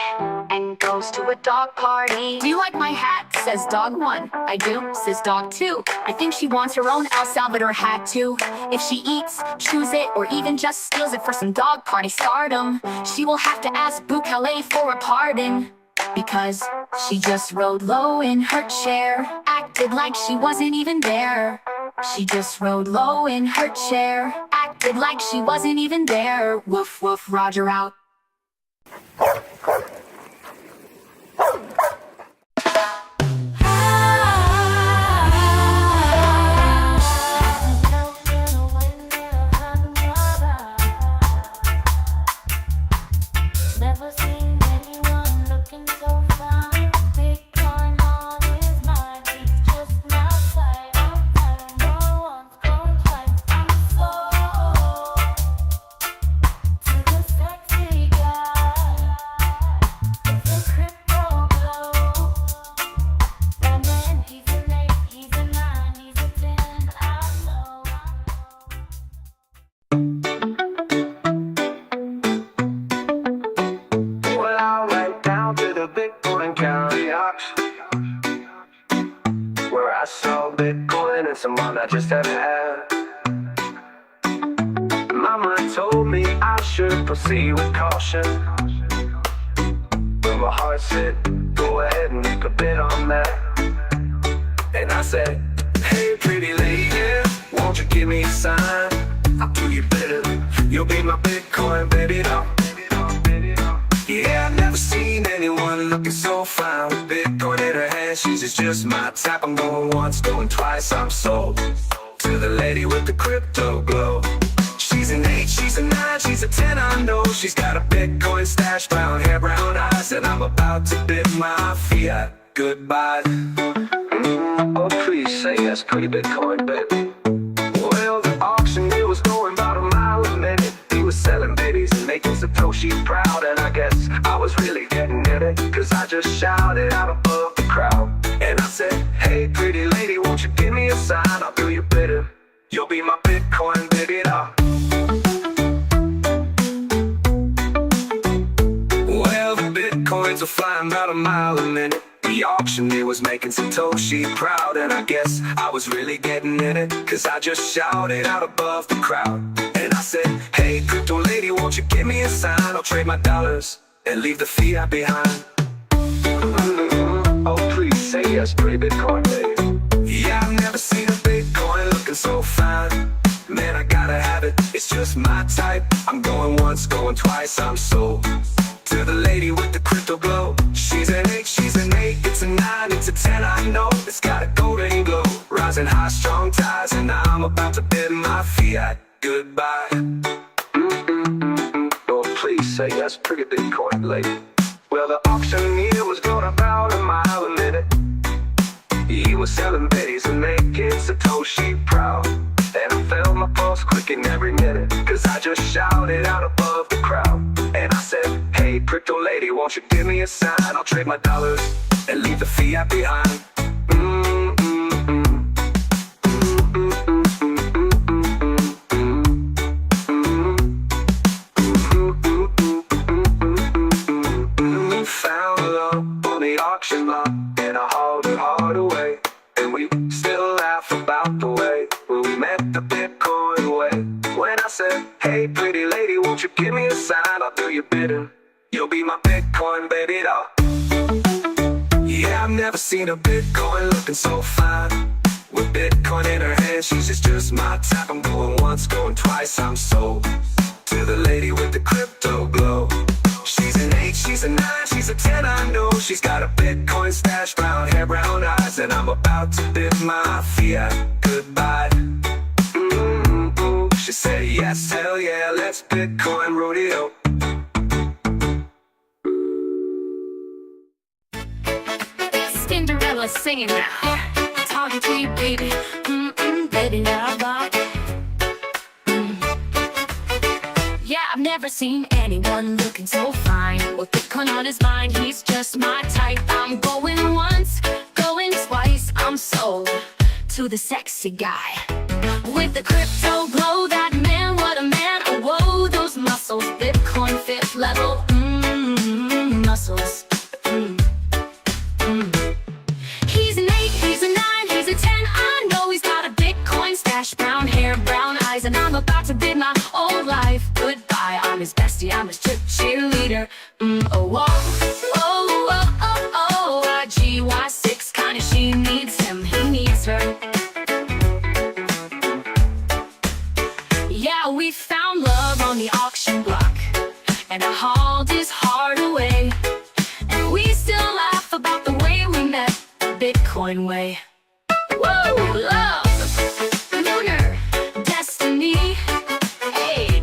and goes to a dog party. Do you like my hat? Says dog 1. I do, says dog 2. I think she wants her own El Salvador hat too. If she eats, chews it, or even just steals it for some dog party stardom, she will have to ask Bukele for a pardon. Because she just rode low in her chair, acted like she wasn't even there. She just rode low in her chair, acted like she wasn't even there. Woof woof, Roger out. Never seen anyone looking so fine. Bitcoin on his mind, he's just my type. I'm no one's going twice. I'm so to the sexy guy with the crypto glow. That man, he's an 8, he's a 9, he's a 10. I know. Well, I went down to the Bitcoin County auction, where I saw Bitcoin and some one I just haven't had. Mama told me I should proceed with caution, but my heart said, go ahead and make a bid on that. And I said, hey pretty lady, won't you give me a sign? I'll do you better, you'll be my Bitcoin baby doll. Yeah, I've never seen anyone looking so fine with Bitcoin in her hand. She's just my type. I'm going once, going twice, I'm sold to the lady with the crypto glow. She's an 8, she's a 9, she's a 10, I know. She's got a Bitcoin stash, brown hair, brown eyes, and I'm about to bid my fiat goodbye. Oh, please say yes, pretty Bitcoin, baby. Well, the auction, it was going about a mile a minute. He was selling babies and making Satoshi proud. And I guess I was really getting in it, cause I just shouted out above the crowd. And I said, hey pretty lady, won't you give me a sign? I'll do you better, you'll be my Bitcoin baby doll. Well, the Bitcoins are flying about a mile a minute. The auction, it was making Satoshi proud. And I guess I was really getting in it, cause I just shouted out above the crowd. And I said, hey crypto lady, won't you give me a sign? I'll trade my dollars and leave the fiat behind. Oh please say yes, pretty Bitcoin baby. Yeah, I've never seen a Bitcoin looking so fine. Man, I gotta have it, it's just my type. I'm going once, going twice, I'm sold to the lady with the crypto glow. She's an 8, she's an 8, it's a 9, it's a 10, I know. It's got a golden glow, rising high, strong ties, and I'm about to bid my fiat goodbye. just pretty Bitcoin lady. Well, the auctioneer was going about a mile a minute. He was selling bitties and making Satoshi proud. And I felt my pulse quicking every minute, cause I just shouted out above the crowd. And I said, hey, crypto lady, won't you give me a sign? I'll trade my dollars and leave the fiat behind. Found love on the auction block, and I hauled her hard away. And we still laugh about the way when we met the Bitcoin way. When I said, hey pretty lady, won't you give me a sign? I'll do your bidding, you'll be my Bitcoin baby doll. Yeah, I've never seen a Bitcoin looking so fine. With Bitcoin in her hand, she's just my type. I'm going once, going twice, I'm sold to the lady with the crypto glow. She's an 8, she's a 9, she's a 10, I know. She's got a Bitcoin stash, brown hair, brown eyes. And I'm about to bid my fiat goodbye. She said yes, hell yeah, let's Bitcoin rodeo. Cinderella singing now, talking to you, baby. Baby, now, bye. Yeah, I've never seen anyone looking so fine. With Bitcoin on his mind, he's just my type. I'm going once, going twice, I'm sold to the sexy guy with the crypto glow. That man, what a man, oh whoa, those muscles. Bitcoin 5th level, muscles. He's an 8, he's a 9, he's a 10, I know. He's got a Bitcoin stash, brown hair, brown eyes. And I'm about to bid my whole life goodbye. I'm his bestie, I'm his cheerleader. Oh, GY6, kinda she needs him, he needs her. Yeah, we found love on the auction block, and I hauled his heart away. And we still laugh about the way we met, the Bitcoin way. Whoa, love, lunar, destiny. Hey,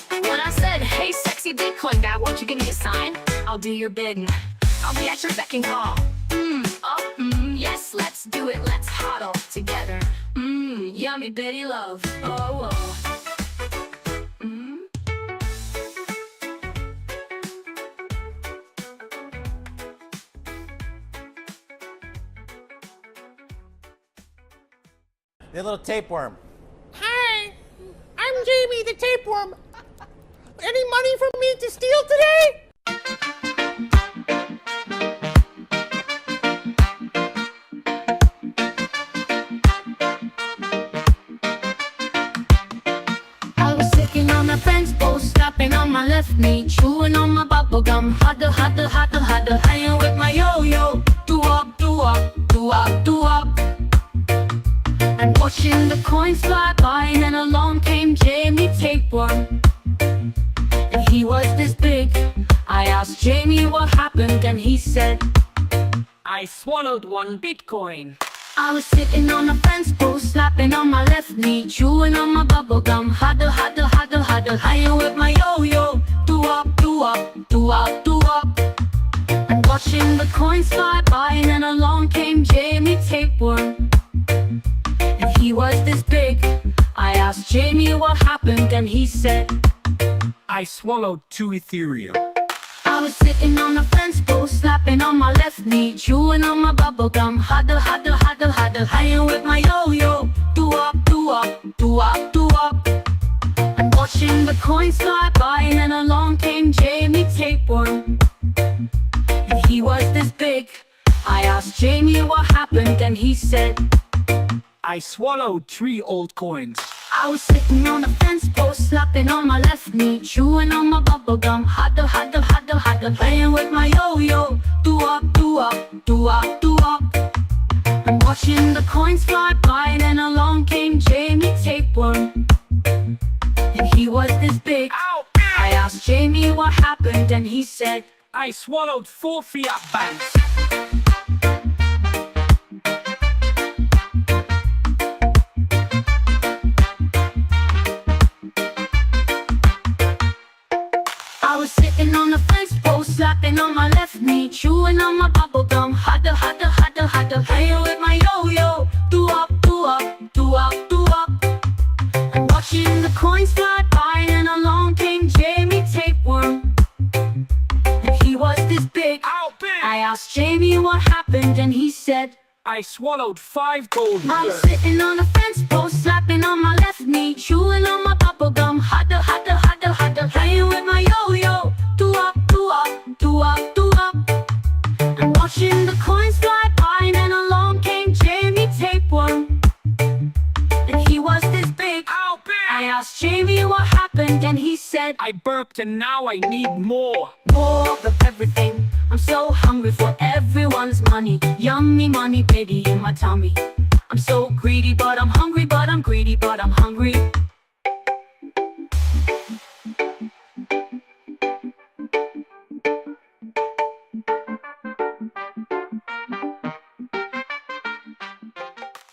when I said, hey, sexy Bitcoin guy, won't you give me a sign? I'll do your bidding, I'll be at your beck and call. Yes, let's do it, let's huddle together. Yummy bitty love, oh, oh. The little tapeworm. Hi, I'm Jamie the tapeworm. Any money for me to steal today? I was sitting on a fence post, slapping on my left knee, chewing on my bubble gum, huddle, huddle, huddle, huddle, hanging with my yo-yo, do-up, do-up, do-up, do-up. And watching the coins fly by, and then along came Jamie Tapeworm. And he was this big. I asked Jamie what happened, and he said, I swallowed 1 Bitcoin. I was sitting on a fence post, slapping on my left knee, chewing on my bubble gum, huddle, huddle, huddle, huddle, hanging with my yo-yo, do-up, do-up, do-up, do-up. And watching the coins fly by, and then along came Jamie Tapeworm. And he was this big. I asked Jamie what happened, and he said, I swallowed 2 Ethereum. I was sitting on a fence post, slapping on my left knee, chewing on my bubble gum, huddle, huddle, huddle, huddle, hanging with my yo-yo, do-up, do-up, do-up, do-up. And watching the coins fly by, and then along came Jamie Tapeworm. And he was this big. I asked Jamie what happened, and he said, I swallowed 3 old coins. I was sitting on a fence post, slapping on my left knee, chewing on my bubble gum, huddle, huddle, huddle, huddle, playing with my yo-yo, do-up, do-up, do-up, do-up. And watching the coins fly by, and then along came Jamie Tapeworm. And he was this big. Ow! I asked Jamie what happened, and he said, I swallowed 4 fiat banks. on my bubble gum. Huddle, huddle, huddle, huddle. Playing with my yo-yo. Do up, do up, do up, do up. I'm watching the coins fly by, and along came Jamie Tapeworm. And he was this big. How big? I asked Jamie what happened, and he said, I swallowed 5 gold. I'm sitting on a fence post, slapping on my left knee, chewing on my bubble gum. Huddle, huddle, huddle, huddle. Playing with my yo-yo. Do up, do up, do up, do up. I'm watching the coins fly by, and along came Jamie Tapeworm. And he was this big. How big? I asked Jamie what happened, and he said, I burped and now I need more. more of everything. I'm so hungry for everyone's money. Yummy money, baby, in my tummy. I'm so greedy, but I'm hungry, but I'm greedy, but I'm hungry.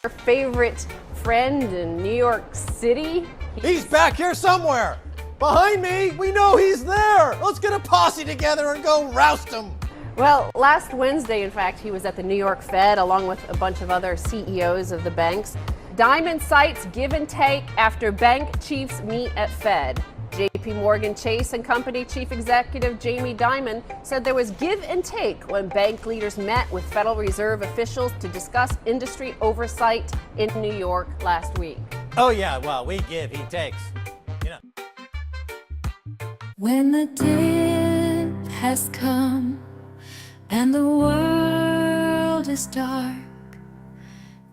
Your favorite friend in New York City? He's back here somewhere. Behind me, we know he's there. Let's get a posse together and go roust him. Well, last Wednesday, in fact, he was at the New York Fed along with a bunch of other CEOs of the banks. Diamond cites give and take after bank chiefs meet at Fed. JP Morgan Chase and Company Chief Executive Jamie Dimon said there was give and take when bank leaders met with Federal Reserve officials to discuss industry oversight in New York last week. Oh yeah, well, we give, he takes. You know. When the dip has come and the world is dark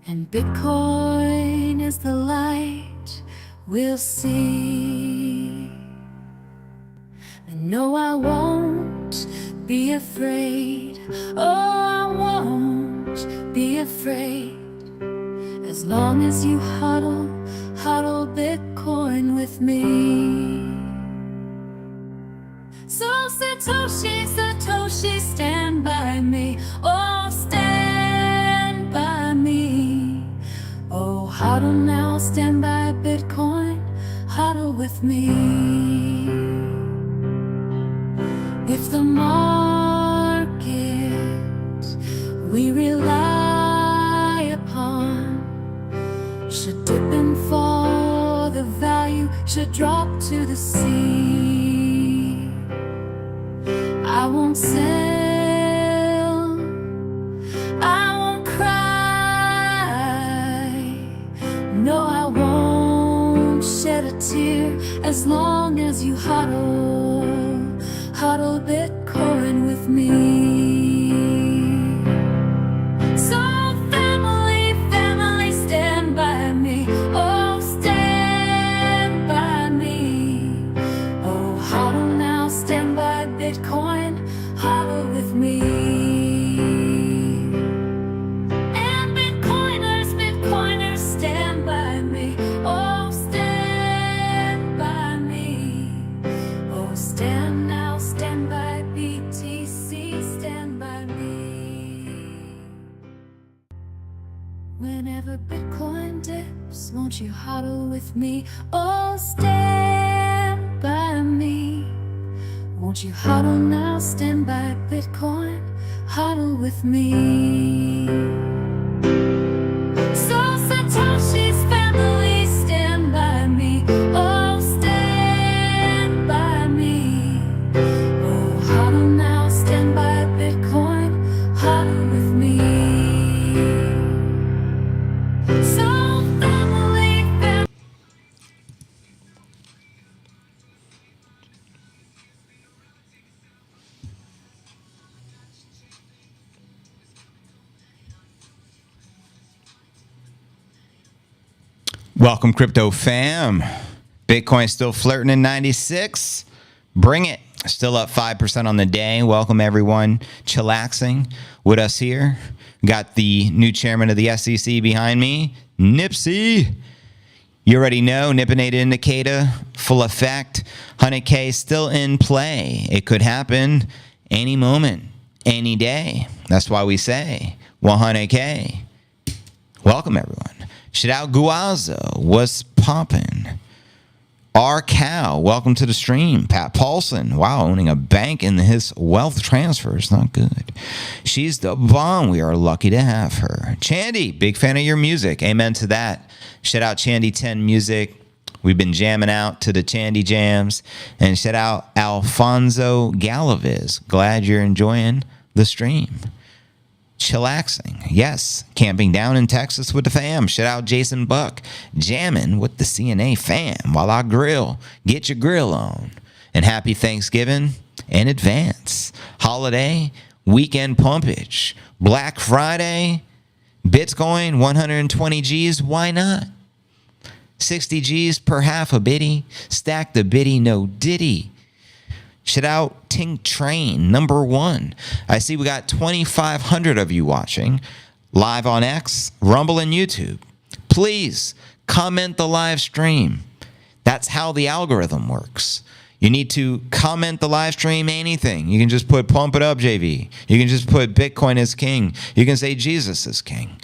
and Bitcoin is the light we'll see, and no, I won't be afraid. Oh, I won't be afraid as long as you huddle Bitcoin with me. So Satoshi, Satoshi, stand by me. Oh, stand by me. Oh, huddle now, stand by Bitcoin, huddle with me. If the market we rely upon should dip and fall, the value should drop to the sea, I won't sell, I won't cry, no, I won't shed a tear as long as you huddle Bitcoin with me. So family, stand by me. Oh, stand by me. Oh, huddle now, stand by Bitcoin, huddle with me. And Bitcoiners, stand by me. Oh, stand by me. Oh, stand now, stand by BTC, stand by me. Whenever Bitcoin dips, won't you huddle with me? Oh, stand by me. Won't you huddle now, stand by Bitcoin, huddle with me. So Satoshi's family, stand by me. Oh, stand by me. Oh, huddle now, stand by Bitcoin, huddle with me. So family. Welcome, crypto fam. Bitcoin still flirting in 96. Bring it. Still up 5% on the day. Welcome, everyone. Chillaxing with us here. Got the new chairman of the SEC behind me, Nipsey. You already know, Nippinator indicator, full effect. 100K still in play. It could happen any moment, any day. That's why we say 100K. Welcome, everyone. Shadao Guazo, what's poppin'? R. Cow, welcome to the stream. Pat Paulson, wow, owning a bank in his wealth transfer is not good. She's the bomb. We are lucky to have her. Chandy, big fan of your music. Amen to that. Shout out Chandy 10 Music. We've been jamming out to the Chandy Jams. And shout out Alfonso Galaviz. Glad you're enjoying the stream. Chillaxing. Yes. Camping down in Texas with the fam. Shout out Jason Buck. Jamming with the CNA fam while I grill. Get your grill on. And happy Thanksgiving in advance. Holiday, weekend pumpage. Black Friday, Bitcoin, 120 G's. Why not? 60 G's per half a biddy. Stack the biddy, no diddy. Shout out Tink Train, #1. I see we got 2,500 of you watching live on X, Rumble, and YouTube. Please comment the live stream. That's how the algorithm works. You need to comment the live stream anything. You can just put pump it up, JV. You can just put Bitcoin is king. You can say Jesus is king.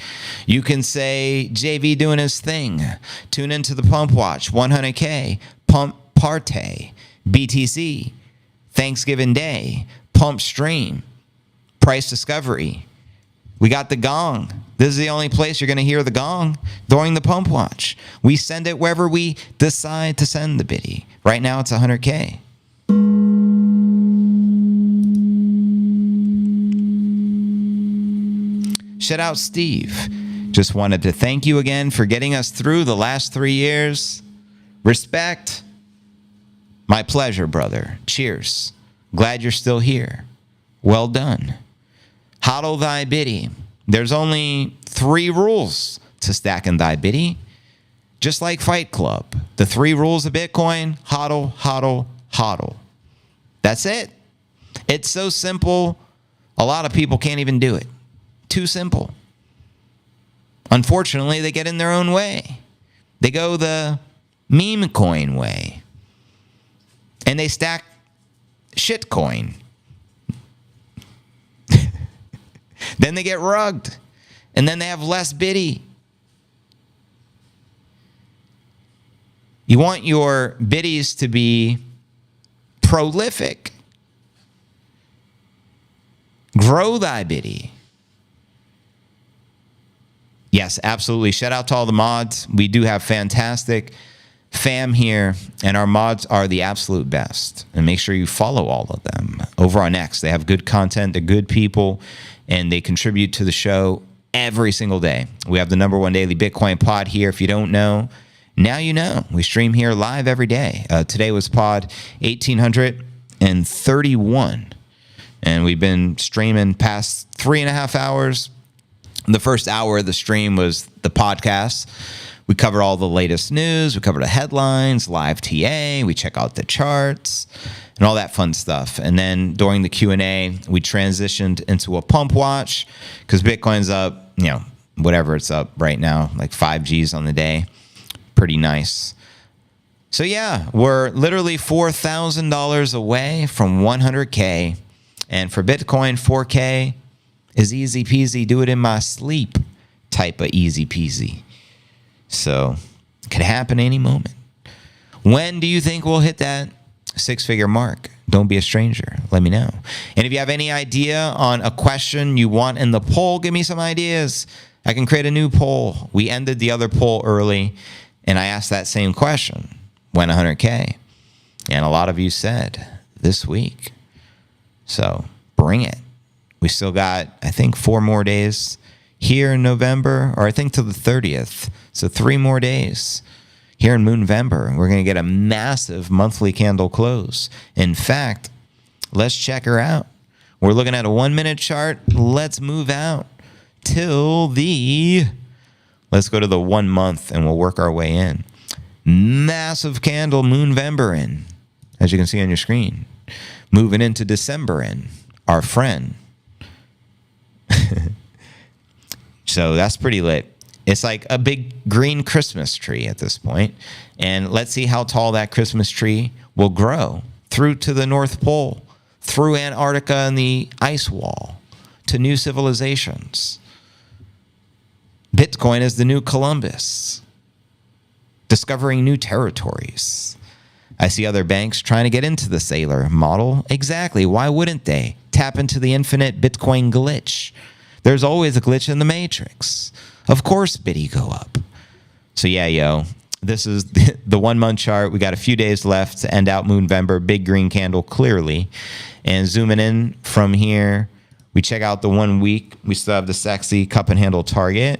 You can say JV doing his thing. Tune into the Pump Watch, 100K, Pump Parte, BTC, Thanksgiving Day, Pump Stream, Price Discovery. We got the gong. This is the only place you're going to hear the gong during the Pump Watch. We send it wherever we decide to send the biddy. Right now it's 100K. Shout out Steve. Just wanted to thank you again for getting us through the last 3 years. Respect. My pleasure, brother. Cheers. Glad you're still here. Well done. Hodl thy biddy. There's only 3 rules to stacking thy biddy. Just like Fight Club. The 3 rules of Bitcoin: hodl, hodl, hodl. That's it. It's so simple, a lot of people can't even do it. Too simple. Unfortunately, they get in their own way. They go the meme coin way. And they stack shitcoin. Then they get rugged. And then they have less biddy. You want your biddies to be prolific. Grow thy biddy. Yes, absolutely. Shout out to all the mods. We do have fantastic fam here, and our mods are the absolute best. And make sure you follow all of them over on X. They have good content. They're good people, and they contribute to the show every single day. We have the #1 daily Bitcoin pod here. If you don't know, now you know. We stream here live every day. Today was pod 1831, and we've been streaming past 3.5 hours. The first hour of the stream was the podcast. We cover all the latest news. We cover the headlines, live TA. We check out the charts and all that fun stuff. And then during the Q&A, we transitioned into a pump watch because Bitcoin's up, whatever it's up right now, like 5 Gs on the day. Pretty nice. So yeah, we're literally $4,000 away from 100K. And for Bitcoin, 4K is easy peasy, do it in my sleep type of easy peasy. So it could happen any moment. When do you think we'll hit that 6-figure mark? Don't be a stranger. Let me know. And if you have any idea on a question you want in the poll, give me some ideas. I can create a new poll. We ended the other poll early, and I asked that same question. When 100K? And a lot of you said this week. So bring it. We still got, I think, 4 more days here in November, or I think till the 30th. So 3 more days here in Moonvember. We're going to get a massive monthly candle close. In fact, let's check her out. We're looking at a 1-minute chart. Let's move out till let's go to the 1 month and we'll work our way in. Massive candle Moonvember in, as you can see on your screen. Moving into December in, our friend. So that's pretty lit. It's like a big green Christmas tree at this point. And let's see how tall that Christmas tree will grow through to the North Pole, through Antarctica and the ice wall, to new civilizations. Bitcoin is the new Columbus, discovering new territories. I see other banks trying to get into the Sailor model. Exactly. Why wouldn't they? Tap into the infinite Bitcoin glitch. There's always a glitch in the matrix. Of course, Bitty go up. So yeah, yo, this is the 1 month chart. We got a few days left to end out Moonvember. Big green candle clearly. And zooming in from here, we check out the 1 week. We still have the sexy cup and handle target.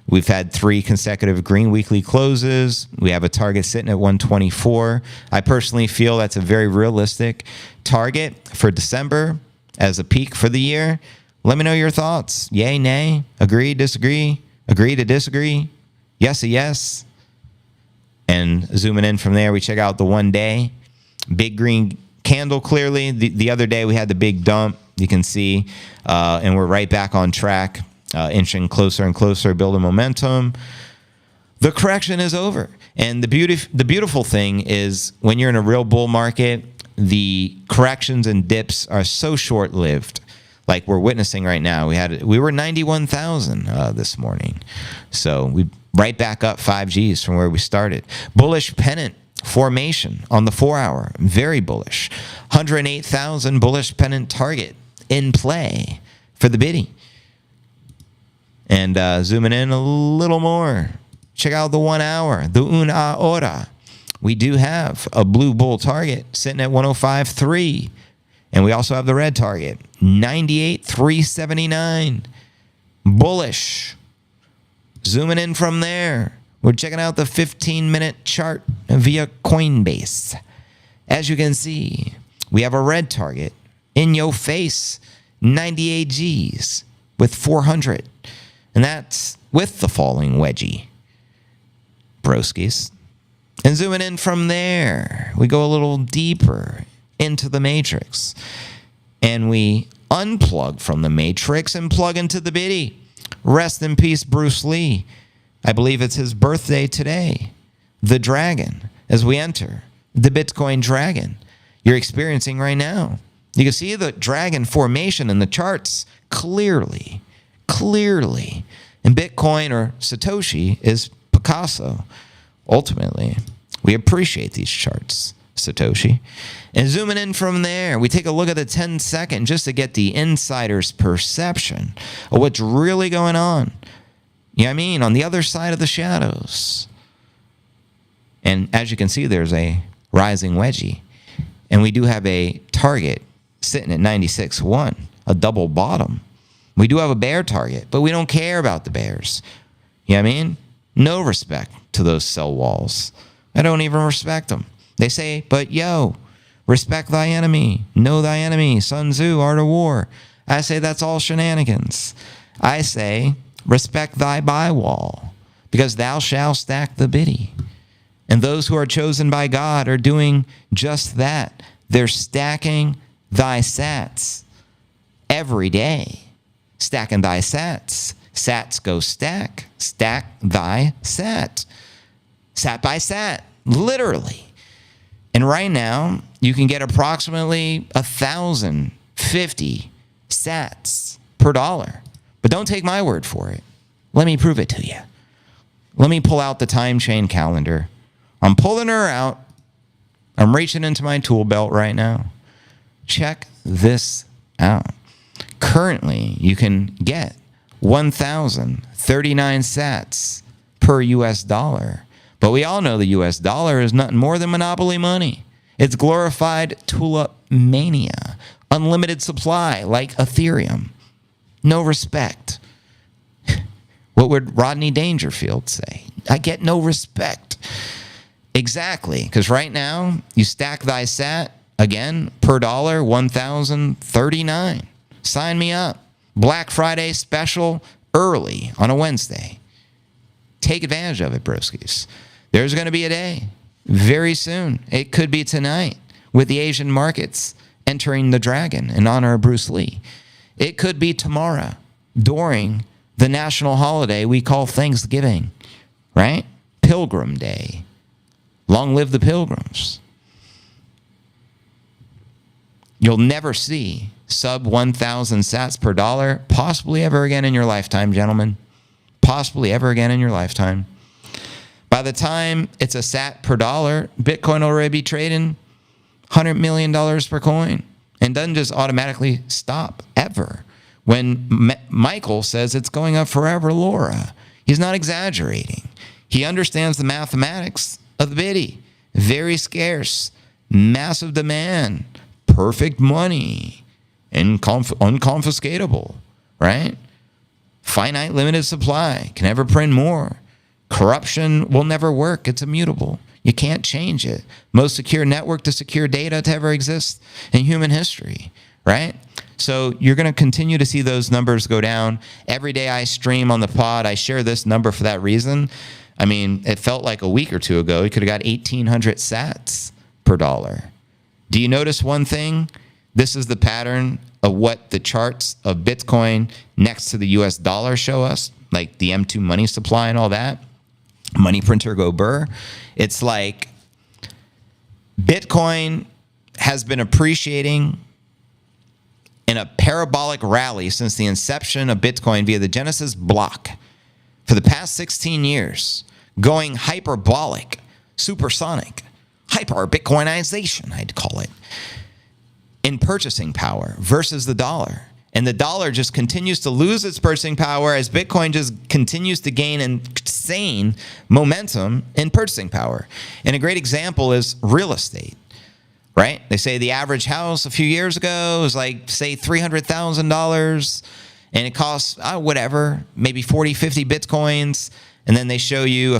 We've had 3 consecutive green weekly closes. We have a target sitting at 124. I personally feel that's a very realistic target for December as a peak for the year. Let me know your thoughts. Yay, nay, agree, disagree, agree to disagree, yes, a yes. And zooming in from there, we check out the 1 day. Big green candle clearly. The other day we had the big dump. You can see, and we're right back on track, inching closer and closer, building momentum. The correction is over. And the beautiful thing is when you're in a real bull market, the corrections and dips are so short-lived. Like we're witnessing right now. We were 91,000 this morning. So we right back up 5 Gs from where we started. Bullish pennant formation on the 4 hour. Very bullish. 108,000 bullish pennant target in play for the Bitty. And zooming in a little more. Check out the 1 hour. The una hora. We do have a blue bull target sitting at 105.3. And we also have the red target, 98,379. Bullish. Zooming in from there, we're checking out the 15-minute chart via Coinbase. As you can see, we have a red target in your face, 98 Gs with 400. And that's with the falling wedgie. Broskies. And zooming in from there, we go a little deeper into the matrix. And we unplug from the matrix and plug into the Bitty. Rest in peace, Bruce Lee. I believe it's his birthday today. The dragon, as we enter the Bitcoin dragon you're experiencing right now. You can see the dragon formation in the charts clearly. And Bitcoin or Satoshi is Picasso. Ultimately, we appreciate these charts, Satoshi. And zooming in from there, we take a look at the 10-second just to get the insider's perception of what's really going on. You know what I mean? On the other side of the shadows. And as you can see, there's a rising wedgie. And we do have a target sitting at 96.1, a double bottom. We do have a bear target, but we don't care about the bears. You know what I mean? No respect to those sell walls. I don't even respect them. They say, but yo, respect thy enemy, know thy enemy, Sun Tzu, Art of War. I say that's all shenanigans. I say, respect thy buy wall, because thou shalt stack the Bitty. And those who are chosen by God are doing just that. They're stacking thy sats every day. Stacking thy sats. Sats go stack. Stack thy sat. Sat by sat. Literally. And right now, you can get approximately 1,050 sats per dollar. But don't take my word for it. Let me prove it to you. Let me pull out the time chain calendar. I'm pulling her out. I'm reaching into my tool belt right now. Check this out. Currently, you can get 1,039 sats per US dollar. But we all know the US dollar is nothing more than monopoly money. It's glorified tulip mania. Unlimited supply like Ethereum. No respect. What would Rodney Dangerfield say? I get no respect. Exactly, because right now, you stack thy sat, again, per dollar, 1,039. Sign me up. Black Friday special early on a Wednesday. Take advantage of it, broskies. There's going to be a day very soon. It could be tonight with the Asian markets entering the dragon in honor of Bruce Lee. It could be tomorrow during the national holiday we call Thanksgiving, right? Pilgrim Day. Long live the pilgrims. You'll never see sub 1,000 sats per dollar, possibly ever again in your lifetime, gentlemen. Possibly ever again in your lifetime. By By the time it's a sat per dollar, Bitcoin will already be trading $100 million per coin, and doesn't just automatically stop ever. When Michael says it's going up forever, Laura, he's not exaggerating. He understands the mathematics of the biddy. Very scarce, massive demand, perfect money, and unconfiscatable, right? Finite limited supply, can never print more. Corruption will never work. It's immutable. You can't change it. Most secure network to secure data to ever exist in human history, right? So you're going to continue to see those numbers go down. Every day I stream on the pod, I share this number for that reason. I mean, it felt like a week or two ago, you could have got 1,800 sats per dollar. Do you notice one thing? This is the pattern of what the charts of Bitcoin next to the US dollar show us, like the M2 money supply and all that. Money printer go burr. It's like Bitcoin has been appreciating in a parabolic rally since the inception of Bitcoin via the Genesis block for the past 16 years, going hyperbolic, supersonic, hyper Bitcoinization, I'd call it, in purchasing power versus the dollar. And the dollar just continues to lose its purchasing power as Bitcoin just continues to gain insane momentum in purchasing power. And a great example is real estate, right? They say the average house a few years ago was like, say, $300,000, and it costs, whatever, maybe 40, 50 Bitcoins. And then they show you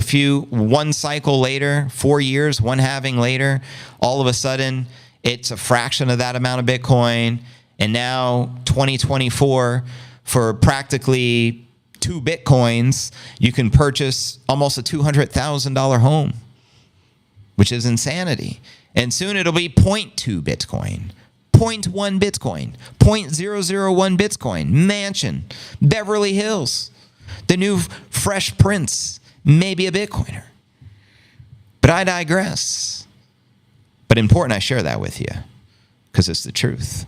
one cycle later, 4 years, one halving later, all of a sudden, it's a fraction of that amount of Bitcoin. And now 2024, for practically 2 Bitcoins, you can purchase almost a $200,000 home, which is insanity. And soon it'll be 0.2 Bitcoin, 0.1 Bitcoin, 0.001 Bitcoin, mansion, Beverly Hills, the new Fresh Prince, maybe a Bitcoiner. But I digress. But important I share that with you because it's the truth.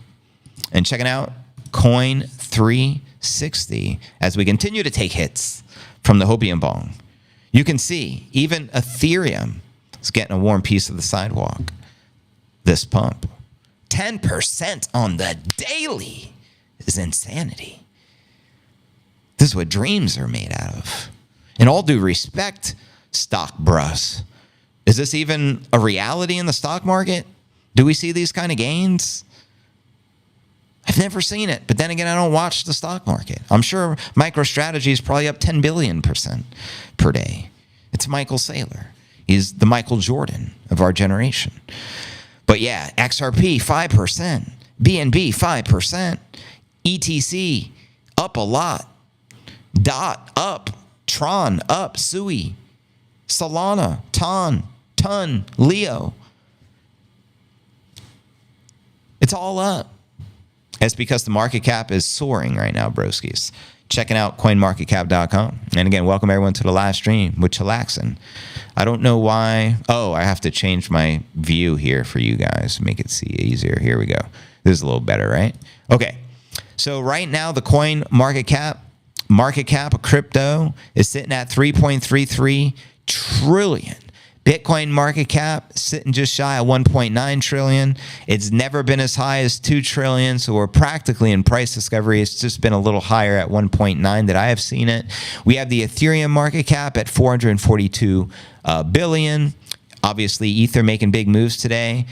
And checking out Coin 360 as we continue to take hits from the Hopium Bong. You can see even Ethereum is getting a warm piece of the sidewalk. This pump. 10% on the daily is insanity. This is what dreams are made out of. In all due respect, stock bros, is this even a reality in the stock market? Do we see these kind of gains? I've never seen it, but then again, I don't watch the stock market. I'm sure MicroStrategy is probably up 10 billion% per day. It's Michael Saylor. He's the Michael Jordan of our generation. But yeah, XRP 5%, BNB 5%, ETC up a lot, DOT up, Tron up, Sui, Solana, Ton, Leo. It's all up. It's because the market cap is soaring right now, broskies. Checking out coinmarketcap.com. And again, welcome everyone to the live stream with Chillaxin. I don't know why. Oh, I have to change my view here for you guys. Make it see easier. Here we go. This is a little better, right? Okay. So right now, the coin market cap of crypto is sitting at 3.33 trillion. Bitcoin market cap sitting just shy of 1.9 trillion. It's never been as high as 2 trillion. So we're practically in price discovery. It's just been a little higher at 1.9 that I have seen it. We have the Ethereum market cap at 442 billion. Obviously, Ether making big moves today.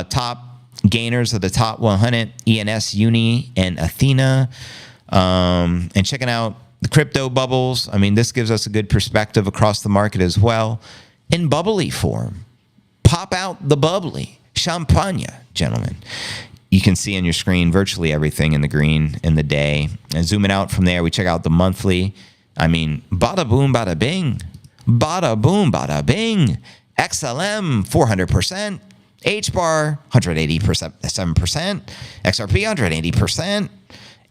Top gainers of the top 100, ENS, Uni, and Athena. And checking out the crypto bubbles. I mean, this gives us a good perspective across the market as well. In bubbly form. Pop out the bubbly. Champagne, gentlemen. You can see on your screen virtually everything in the green in the day. And zooming out from there, we check out the monthly. I mean, bada boom, bada bing. Bada boom, bada bing. XLM, 400%. HBAR, 180%, 7%. XRP, 180%.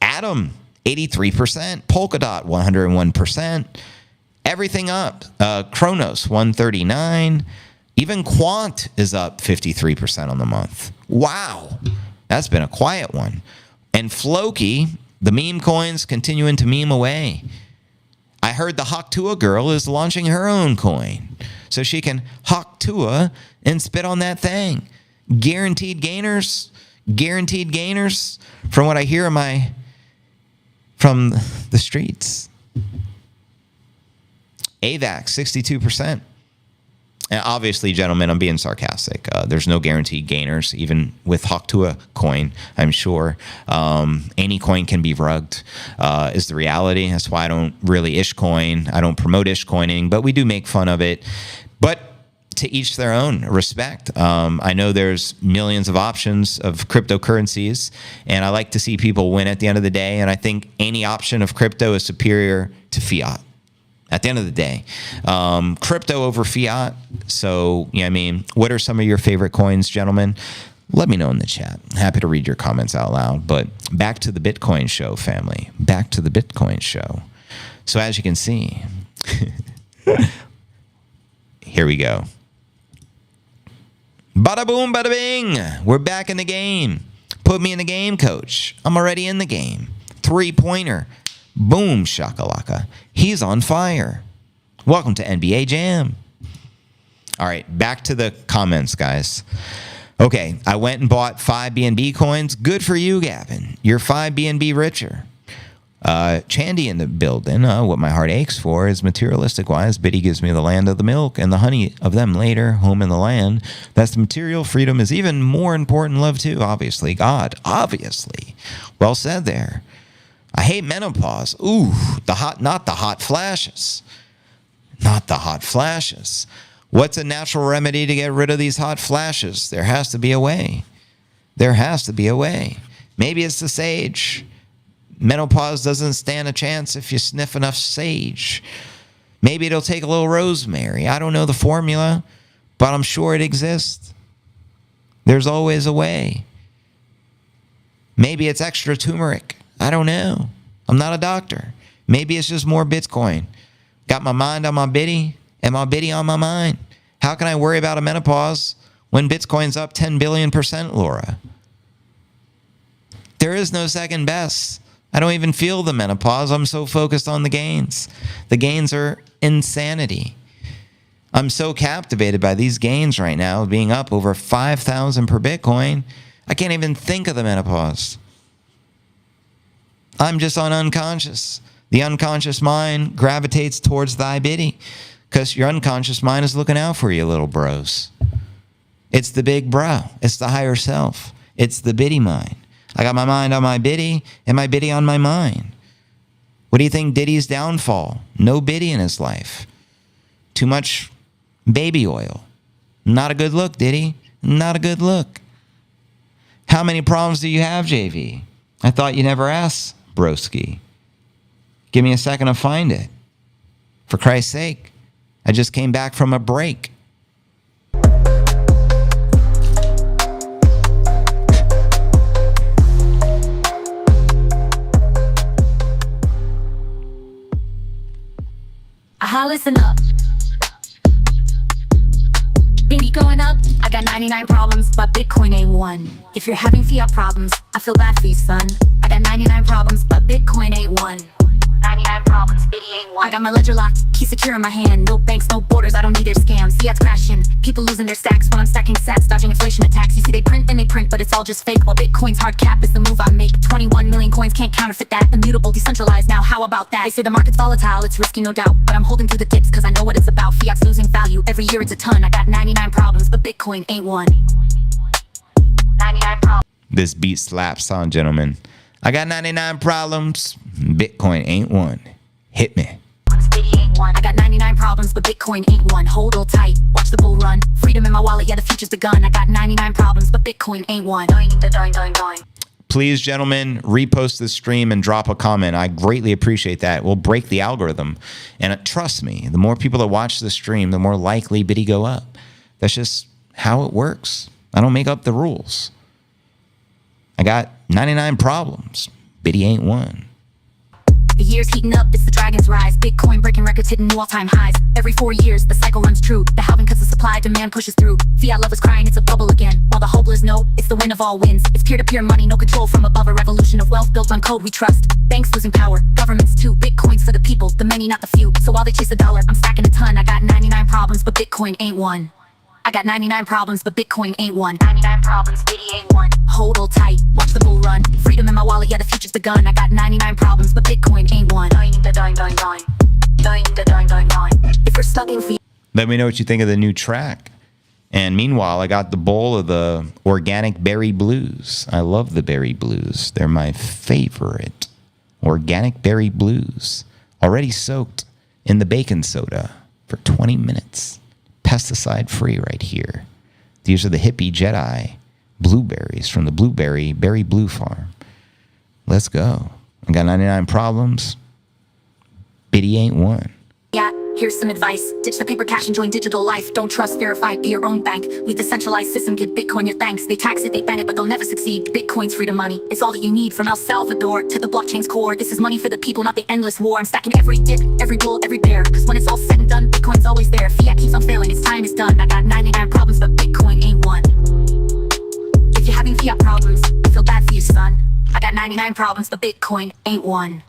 Atom, 83%. Polkadot, 101%. Everything up. Chronos, 139. Even Quant is up 53% on the month. Wow. That's been a quiet one. And Floki, the meme coins continuing to meme away. I heard the Haktua girl is launching her own coin. so she can hawk Tua and spit on that thing. Guaranteed gainers from what I hear from the streets. AVAX 62%. And obviously, gentlemen, I'm being sarcastic. There's no guaranteed gainers, even with Hawk Tua coin, I'm sure. Any coin can be rugged, is the reality. That's why I don't really ish coin. I don't promote ish coining, but we do make fun of it. But to each their own, respect. I know there's millions of options of cryptocurrencies, and I like to see people win at the end of the day. And I think any option of crypto is superior to fiat. At the end of the day, crypto over fiat. So, I mean, what are some of your favorite coins, gentlemen? Let me know in the chat. Happy to read your comments out loud. But back to the Bitcoin show, family. Back to the Bitcoin show. So as you can see, here we go. Bada boom, bada bing. We're back in the game. Put me in the game, coach. I'm already in the game. 3-pointer. Boom, shakalaka. He's on fire. Welcome to NBA Jam. All right, back to the comments, guys. Okay, I went and bought 5 BNB coins. Good for you, Gavin. You're 5 BNB richer. Chandy in the building. What my heart aches for is materialistic-wise. Biddy gives me the land of the milk and the honey of them later. Home in the land. That's the material. Freedom is even more important. Love too, obviously. God, obviously. Well said there. I hate menopause. Ooh, not the hot flashes. Not the hot flashes. What's a natural remedy to get rid of these hot flashes? There has to be a way. There has to be a way. Maybe it's the sage. Menopause doesn't stand a chance if you sniff enough sage. Maybe it'll take a little rosemary. I don't know the formula, but I'm sure it exists. There's always a way. Maybe it's extra turmeric. I don't know. I'm not a doctor. Maybe it's just more Bitcoin. Got my mind on my biddy and my biddy on my mind. How can I worry about a menopause when Bitcoin's up 10 billion%, Laura? There is no second best. I don't even feel the menopause. I'm so focused on the gains. The gains are insanity. I'm so captivated by these gains right now, being up over 5,000 per Bitcoin. I can't even think of the menopause. I'm just on unconscious. The unconscious mind gravitates towards thy biddy because your unconscious mind is looking out for you, little bros. It's the big bro. It's the higher self. It's the biddy mind. I got my mind on my biddy and my biddy on my mind. What do you think Diddy's downfall? No biddy in his life. Too much baby oil. Not a good look, Diddy. Not a good look. How many problems do you have, JV? I thought you never asked. Broski. Give me a second to find it. For Christ's sake, I just came back from a break. Listen up. Baby going up, I got 99 problems, but Bitcoin ain't one. If you're having fiat problems, I feel bad for you, son. I got 99 problems, but Bitcoin ain't one. 99 problems, Biddy ain't one. I got my ledger locked, key secure in my hand. No banks, no borders, I don't need their scams. Fiat's crashing, people losing their stacks while I'm stacking sats, dodging inflation attacks. You see they print and they print, but it's all just fake. While Bitcoin's hard cap is the move I make. 21 million coins, can't counterfeit that. Immutable, decentralized, now how about that? They say the market's volatile, it's risky no doubt, but I'm holding through the dips cause I know what it's about. Fiat's losing value, every year it's a ton. I got 99 problems, but Bitcoin ain't one. 99 problems. This beat slaps on, gentlemen. I got 99 problems, Bitcoin ain't one. Hit me. I got 99 problems, but Bitcoin ain't one. Hold all tight, watch the bull run. Freedom in my wallet, yeah, the future's begun. I got 99 problems, but Bitcoin ain't one. Please, gentlemen, repost this stream and drop a comment. I greatly appreciate that. We'll break the algorithm. And trust me, the more people that watch the stream, the more likely Biddy go up. That's just how it works. I don't make up the rules. I got 99 problems. Biddy ain't one. The year's heating up, it's the dragon's rise. Bitcoin breaking records, hitting new all-time highs. Every 4 years, the cycle runs true. The halving cuts the supply, demand pushes through. Fiat lovers crying, it's a bubble again. While the hopeless know, it's the win of all wins. It's peer-to-peer money, no control from above. A revolution of wealth built on code we trust. Banks losing power, governments too. Bitcoin's for the people, the many, not the few. So while they chase the dollar, I'm stacking a ton. I got 99 problems, but Bitcoin ain't one. I got 99 problems, but Bitcoin ain't one. 99 problems, Biddy ain't one. Hold all tight, watch the bull run. Freedom in my wallet, yeah, the future's begun. I got 99 problems, but Bitcoin ain't one. If you're stuck in fear. Let me know what you think of the new track. And meanwhile, I got the bowl of the organic berry blues. I love the berry blues. They're my favorite. Organic berry blues. Already soaked in the baking soda for 20 minutes. Pesticide free right here. These are the hippie Jedi blueberries from the Berry Blue Farm. Let's go. I got 99 problems. Biddy ain't one. Yeah, here's some advice. Ditch the paper cash and join digital life. Don't trust, verify, be your own bank. Leave the centralized system, give Bitcoin your thanks. They tax it, they ban it, but they'll never succeed. Bitcoin's freedom money. It's all that you need from El Salvador to the blockchain's core. This is money for the people, not the endless war. I'm stacking every dip, every bull, every bear. Cause when it's all said and done, Bitcoin's always there. Fiat keeps on failing, its time is done. I got 99 problems, but Bitcoin ain't one. If you're having fiat problems, I feel bad for you, son. I got 99 problems, but Bitcoin ain't one.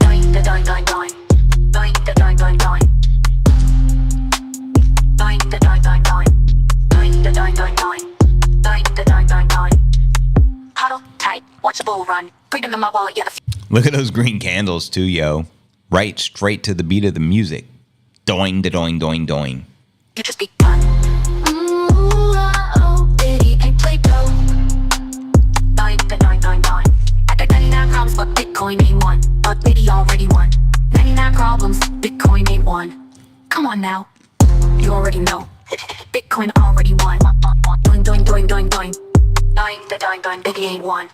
Doing the doing, doing, doing. Doing the doing, doing, doing. Doing the doing, doing, doing. Doing the doing, doing, doing. Doing the doing, doing, doing. Huddle tight, watch the bull run. Freedom in my wallet, yeah. Look at those green candles too, yo. Right straight to the beat of the music. Doing the doing, doing, doing. You just be fun. Biddy ain't Play-Doh. Doing the doing, doing, doing. I got 99 problems, but Bitcoin ain't one. But Biddy already won. 99 problems, Bitcoin ain't one. Come on now, you already know. Bitcoin already won. Doing, doing, doing, doing, doing. Doing the doing, doing, Biddy ain't one.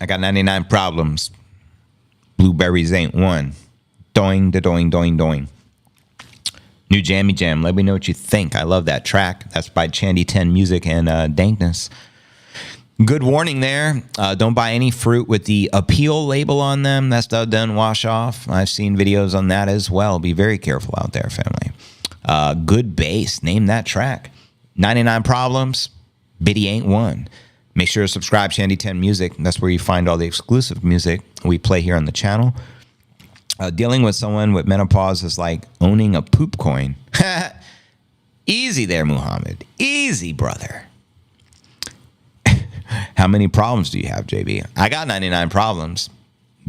I got 99 problems. Blueberries ain't one. Doing the doing, doing, doing. New Jammy Jam. Let me know what you think. I love that track. That's by Chandy 10 Music and Dankness. Good warning there. Don't buy any fruit with the appeal label on them. That stuff doesn't wash off. I've seen videos on that as well. Be very careful out there, family. Good bass. Name that track. 99 problems. Biddy ain't one. Make sure to subscribe to Chandy 10 Music. That's where you find all the exclusive music we play here on the channel. Dealing with someone with menopause is like owning a poop coin. Easy there, Muhammad. Easy, brother. How many problems do you have, JB? I got 99 problems.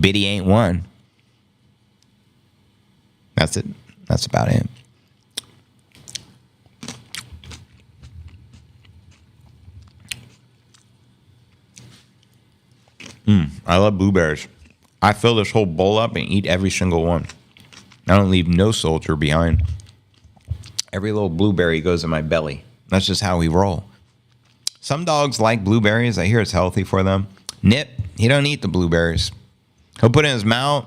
Biddy ain't one. That's it. That's about it. I love blueberries. I fill this whole bowl up and eat every single one. I don't leave no soldier behind. Every little blueberry goes in my belly. That's just how we roll. Some dogs like blueberries. I hear it's healthy for them. Nip, he don't eat the blueberries. He'll put it in his mouth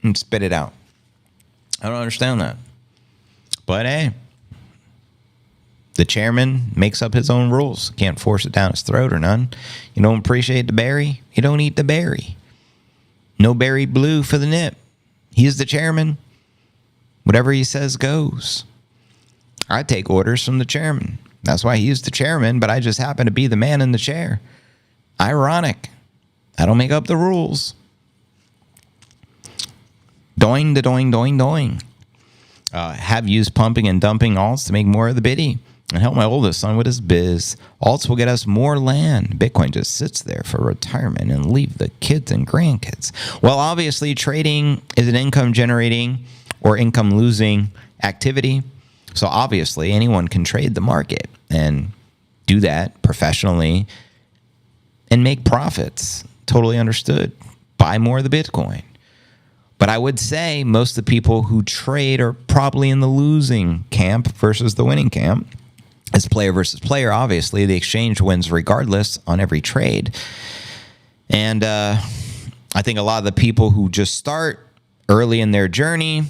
and spit it out. I don't understand that. But hey, the chairman makes up his own rules. Can't force it down his throat or none. You don't appreciate the berry? You don't eat the berry. No berry blue for the nip. He's the chairman. Whatever he says goes. I take orders from the chairman. That's why he's the chairman, but I just happen to be the man in the chair. Ironic. I don't make up the rules. Doing the doing, doing, doing. Have used pumping and dumping alts to make more of the biddy and help my oldest son with his biz. Alts will get us more land. Bitcoin just sits there for retirement and leave the kids and grandkids. Well, obviously, trading is an income generating or income losing activity. So obviously, anyone can trade the market and do that professionally and make profits. Totally understood. Buy more of the Bitcoin. But I would say most of the people who trade are probably in the losing camp versus the winning camp. It's player versus player, obviously. The exchange wins regardless on every trade. And I think a lot of the people who just start early in their journey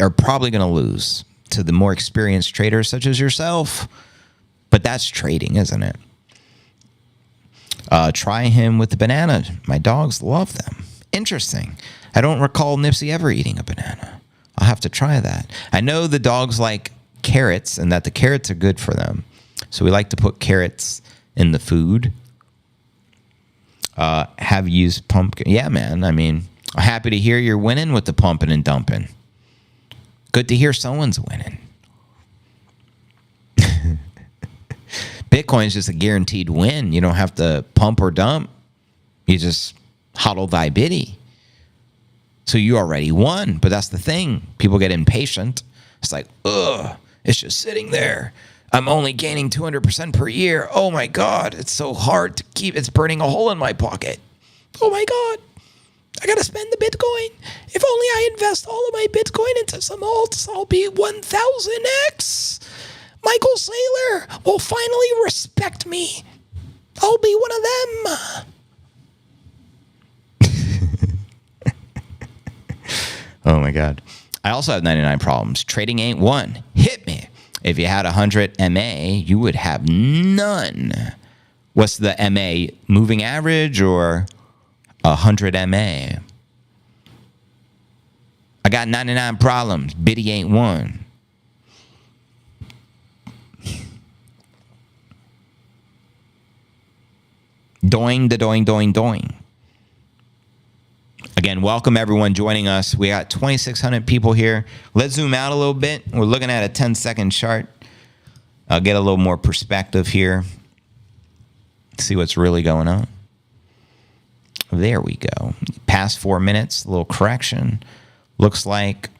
are probably going to lose to the more experienced traders such as yourself. But that's trading, isn't it? Try him with the banana. My dogs love them. Interesting. I don't recall Nipsey ever eating a banana. I'll have to try that. I know the dogs like carrots and that the carrots are good for them. So we like to put carrots in the food. Have used pumpkin. Yeah, man. I mean, I'm happy to hear you're winning with the pumping and dumping. Good to hear someone's winning. Bitcoin is just a guaranteed win. You don't have to pump or dump. You just hodl thy biddy. So you already won. But that's the thing. People get impatient. It's like, ugh, it's just sitting there. I'm only gaining 200% per year. Oh my God, it's so hard to keep. It's burning a hole in my pocket. Oh my God, I gotta spend the Bitcoin. If only I invest all of my Bitcoin into some alts, I'll be 1000x. Michael Saylor will finally respect me. I'll be one of them. Oh my God. I also have 99 problems. Trading ain't one. Hit me. If you had 100 MA, you would have none. What's the MA? Moving average or 100 MA? I got 99 problems. Biddy ain't one. Doing the doing, doing, doing. Again, welcome everyone joining us. We got 2,600 people here. Let's zoom out a little bit. We're looking at a 10-second chart. I'll get a little more perspective here. See what's really going on. There we go. Past 4 minutes, a little correction. Looks like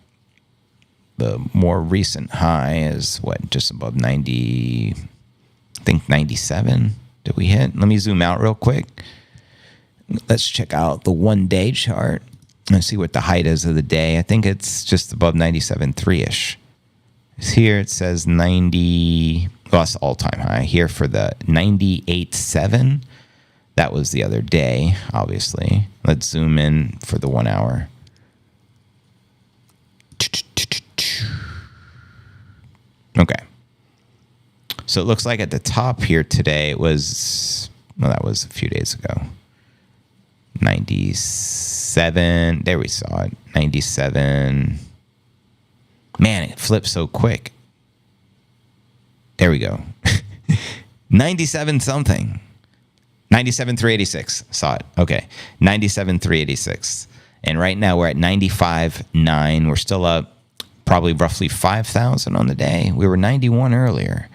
the more recent high is what, just above 90, I think 97 did we hit? Let me zoom out real quick. Let's check out the 1-day chart and see what the height is of the day. I think it's just above 97.3-ish. Here it says 90, well, that's all-time high. Here for the 98.7. That was the other day, obviously. Let's zoom in for the 1 hour. Okay. So it looks like at the top here today it was, well, that was a few days ago. 97. There we saw it. 97. Man, it flipped so quick. There we go. 97 something. 97,386. Saw it. Okay. 97,386. And right now we're at 95.9. We're still up probably roughly 5,000 on the day. We were 91 earlier.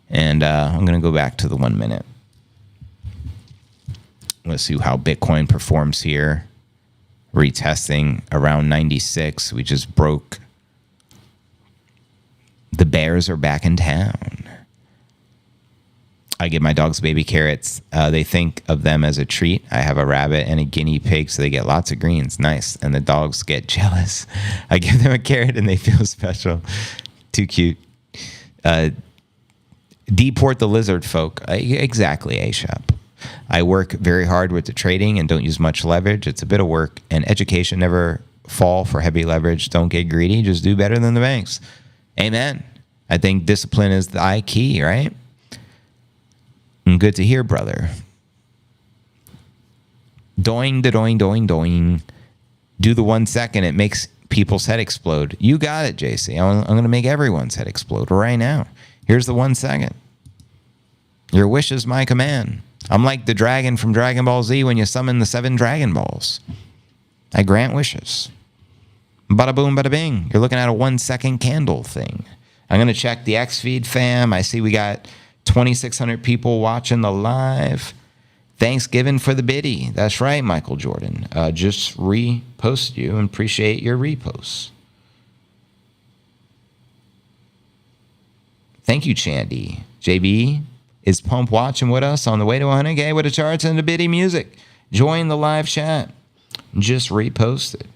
And I'm going to go back to the 1 minute. Let's see how Bitcoin performs here. Retesting around 96. We just broke. The bears are back in town. I give my dogs baby carrots. They think of them as a treat. I have a rabbit and a guinea pig, so they get lots of greens. Nice. And the dogs get jealous. I give them a carrot and they feel special. Too cute. Deport the lizard folk. Exactly, A-Shop. I work very hard with the trading and don't use much leverage. It's a bit of work, and education never fall for heavy leverage. Don't get greedy. Just do better than the banks. Amen. I think discipline is the I key, right? And good to hear, brother. Doing the doing, doing, doing. Do the 1 second. It makes people's head explode. You got it, JC. I'm going to make everyone's head explode right now. Here's the 1 second. Your wish is my command. I'm like the dragon from Dragon Ball Z when you summon the 7 Dragon Balls. I grant wishes. Bada boom, bada bing. You're looking at a 1 second candle thing. I'm going to check the X feed, fam. I see we got 2,600 people watching the live. Thanksgiving for the biddy. That's right, Michael Jordan. Just repost you and appreciate your reposts. Thank you, Chandy. JB is pump watching with us on the way to 100K with the charts and the biddy music. Join the live chat. Just repost it.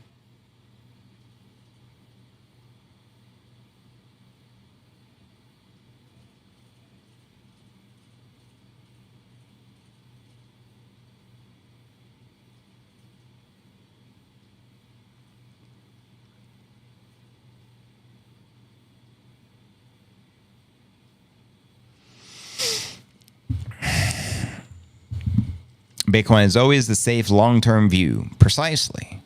Bitcoin is always the safe long-term view. Precisely.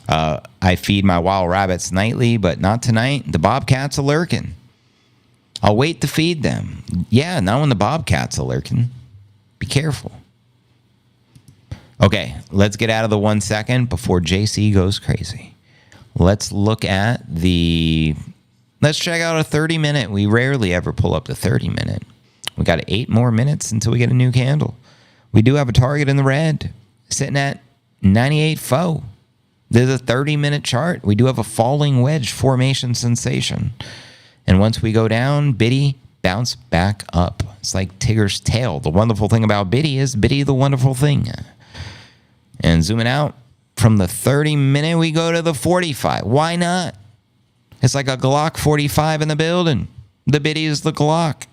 I feed my wild rabbits nightly, but not tonight. The bobcats are lurking. I'll wait to feed them. Yeah, not when the bobcats are lurking. Be careful. Okay, let's get out of the 1 second before JC goes crazy. Let's look at let's check out a 30-minute. We rarely ever pull up the 30-minute. We got 8 more minutes until we get a new candle. We do have a target in the red, sitting at 98.4. There's a 30-minute chart. We do have a falling wedge formation sensation. And once we go down, Biddy bounce back up. It's like Tigger's tail. The wonderful thing about Biddy is Biddy the wonderful thing. And zooming out from the 30-minute, we go to the 45. Why not? It's like a Glock 45 in the building. The Biddy is the Glock.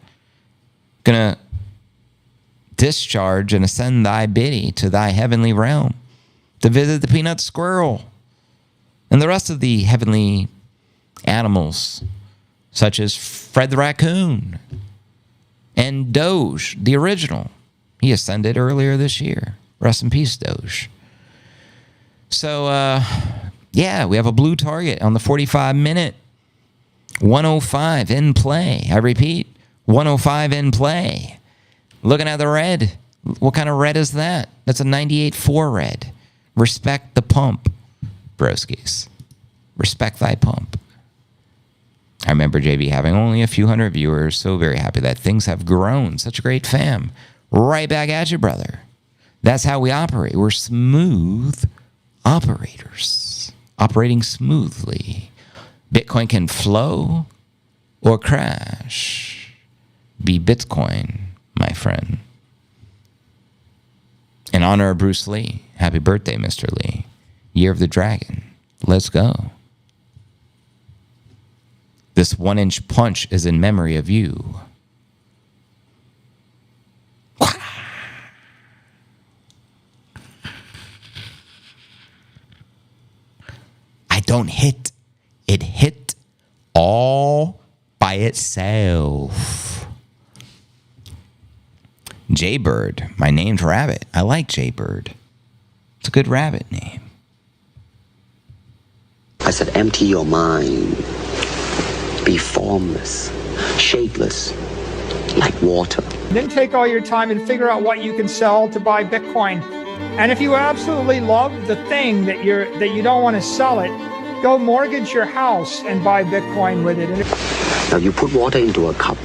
Gonna discharge and ascend thy Biddy to thy heavenly realm to visit the peanut squirrel and the rest of the heavenly animals, such as Fred the raccoon and Doge, the original. He ascended earlier this year. Rest in peace, Doge. So, yeah, we have a blue target on the 45-minute. 105 in play. I repeat, 105 in play. Looking at the red. What kind of red is that? That's a 98.4 red. Respect the pump, broskies. Respect thy pump. I remember JB having only a few hundred viewers, so very happy that things have grown. Such a great fam. Right back at you, brother. That's how we operate. We're smooth operators. Operating smoothly. Bitcoin can flow or crash. Be Bitcoin, my friend. In honor of Bruce Lee, happy birthday, Mr. Lee. Year of the Dragon. Let's go. This 1-inch punch is in memory of you. I don't hit. It hit all by itself. Jaybird. My name's Rabbit. I like Jaybird. It's a good rabbit name. I said, empty your mind. Be formless, shapeless, like water. Then take all your time and figure out what you can sell to buy Bitcoin. And if you absolutely love the thing that you don't want to sell it, go mortgage your house and buy Bitcoin with it. Now you put water into a cup,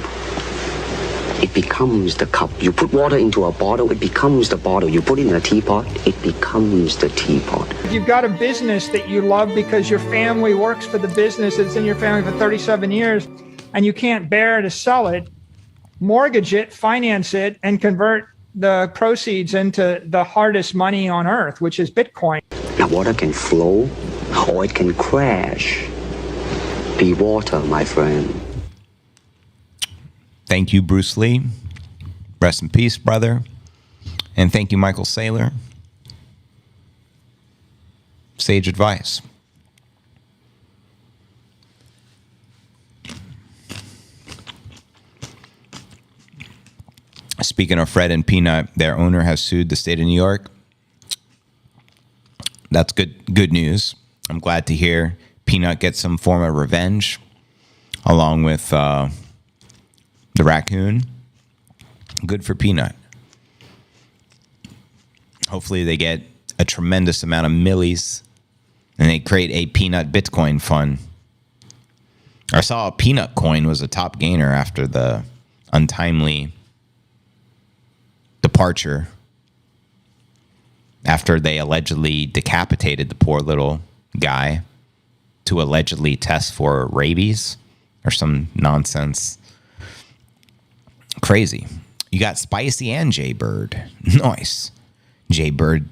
it becomes the cup. You put water into a bottle, it becomes the bottle. You put it in a teapot, it becomes the teapot. If you've got a business that you love because your family works for the business, it's in your family for 37 years, and you can't bear to sell it, mortgage it, finance it, and convert the proceeds into the hardest money on earth, which is Bitcoin. Now water can flow or it can crash. Be water, my friend. Thank you, Bruce Lee. Rest in peace, brother. And thank you, Michael Saylor. Sage advice. Speaking of Fred and Peanut, their owner has sued the state of New York. That's good news. I'm glad to hear Peanut get some form of revenge, along with the raccoon. Good for Peanut. Hopefully they get a tremendous amount of millies and they create a Peanut Bitcoin fund. I saw a Peanut coin was a top gainer after the untimely departure, after they allegedly decapitated the poor little guy to allegedly test for rabies or some nonsense. Crazy. You got Spicy and Jaybird. Nice. Jaybird.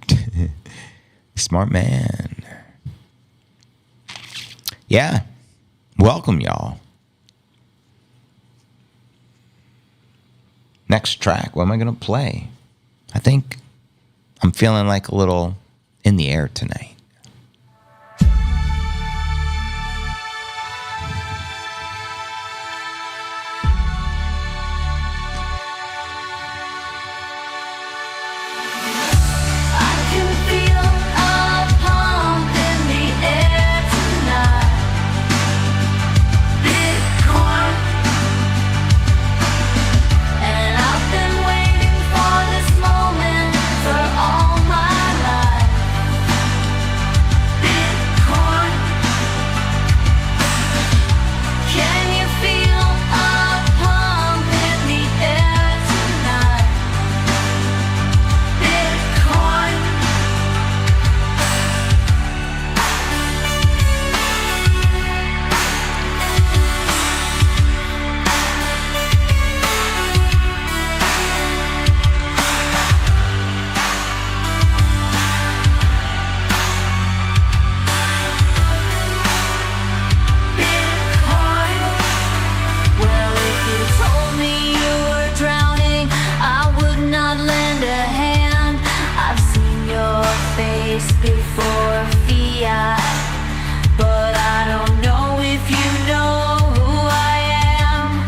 Smart man. Yeah. Welcome, y'all. Next track. What am I going to play? I think I'm feeling like a little in the air tonight. grace before fiat. But I don't know if you know who I am.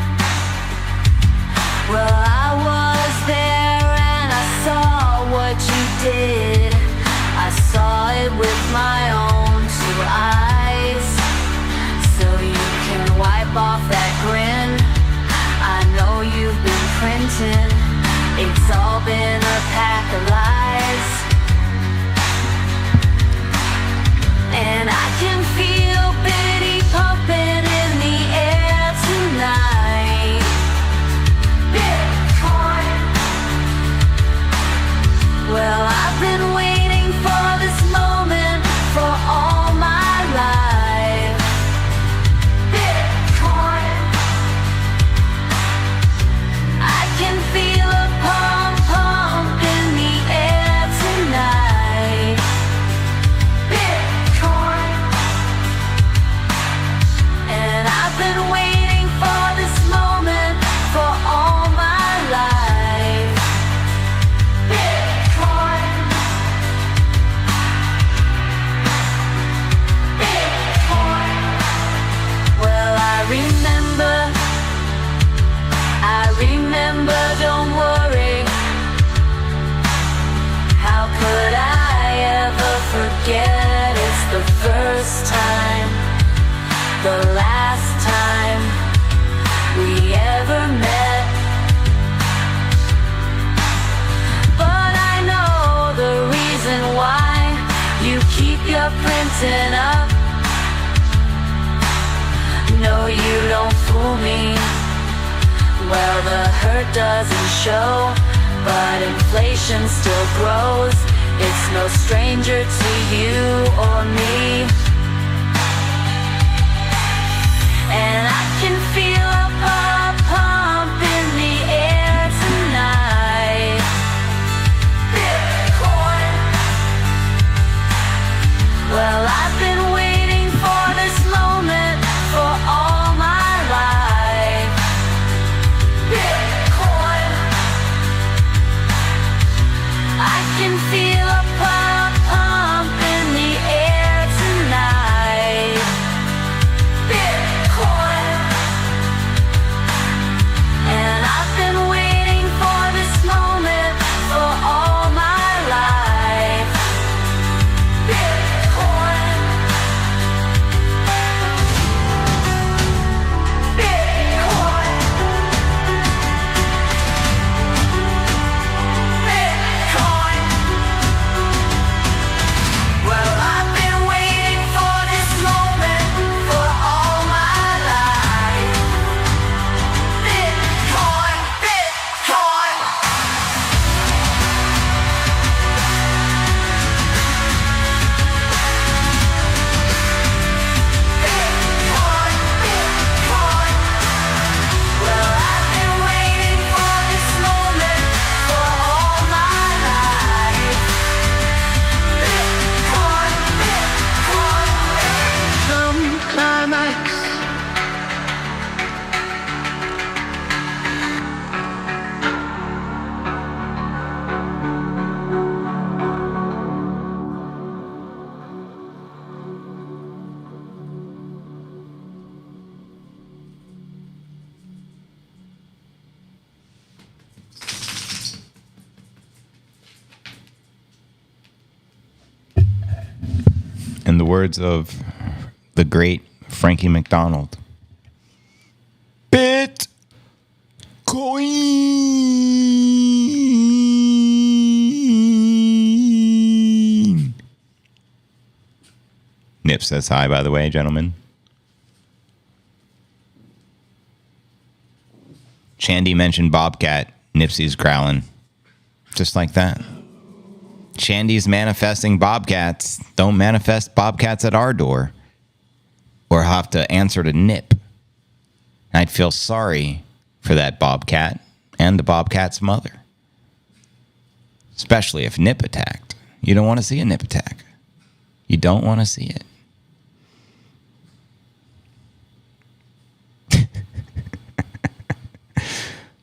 Well, I was there and I saw what you did. I saw it with my own two eyes. So you can wipe off that grin. I know you've been printing. It's all been a pack of lies. And I can feel pity pumping in the air tonight. Bitcoin. Well, I've been waiting for this moment for all my life. Bitcoin. I can feel a pump pump in the air tonight. Bitcoin. And I've been waiting for this moment for all my life. Bitcoin. Bitcoin. Well, I remember, don't worry. How could I ever forget? It's the first time, the last time we ever met. But I know the reason why you keep your printing up. No, you don't fool me. Well, the hurt doesn't show, but inflation still grows. It's no stranger to you or me. And I can feel a pump pump in the air tonight. Bitcoin. Well, I've been waiting for this moment for all my life. Bitcoin. I can feel a pump pump in the air tonight. Bitcoin. And I've been waiting for this moment for all my life. Bitcoin. Bitcoin. Bitcoin. Well, I've been waiting for this moment for all my life. Bitcoin. Bitcoin. Bitcoin. Bitcoin. Well, I've been waiting for this moment for all my life. Bitcoin. Bitcoin. Some climax. In the words of the great Frankie McDonald, Bitcoin. Nip says hi, by the way, gentlemen. Chandy mentioned Bobcat. Nipsey's growling. Just like that. Shandy's manifesting bobcats. Don't manifest bobcats at our door. Or have to answer to Nip. I'd feel sorry for that bobcat and the bobcat's mother. Especially if Nip attacked. You don't want to see a Nip attack. You don't want to see it.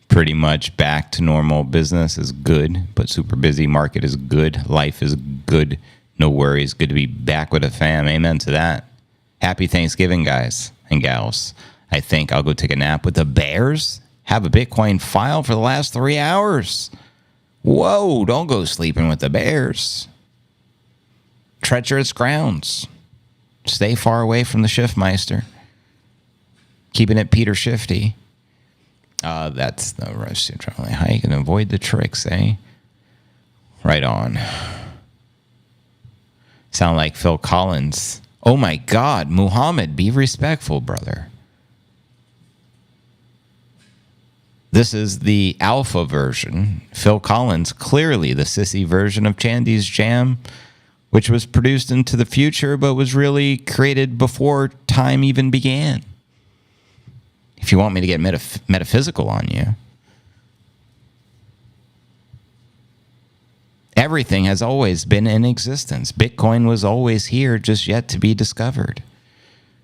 Pretty much back to normal. Business is good, but super busy. Market is good. Life is good. No worries. Good to be back with the fam. Amen to that. Happy Thanksgiving, guys and gals. I think I'll go take a nap with the Bears. Have a Bitcoin file for the last 3 hours. Whoa, don't go sleeping with the Bears. Treacherous grounds. Stay far away from the Shiftmeister. Keeping it Peter Shifty. That's the rush. How you can avoid the tricks, eh? Right on. Sound like Phil Collins. Oh my God, Muhammad, be respectful, brother. This is the alpha version. Phil Collins, clearly the sissy version of Chandy's Jam, which was produced into the future, but was really created before time even began. If you want me to get metaphysical on you. Everything has always been in existence. Bitcoin was always here, just yet to be discovered.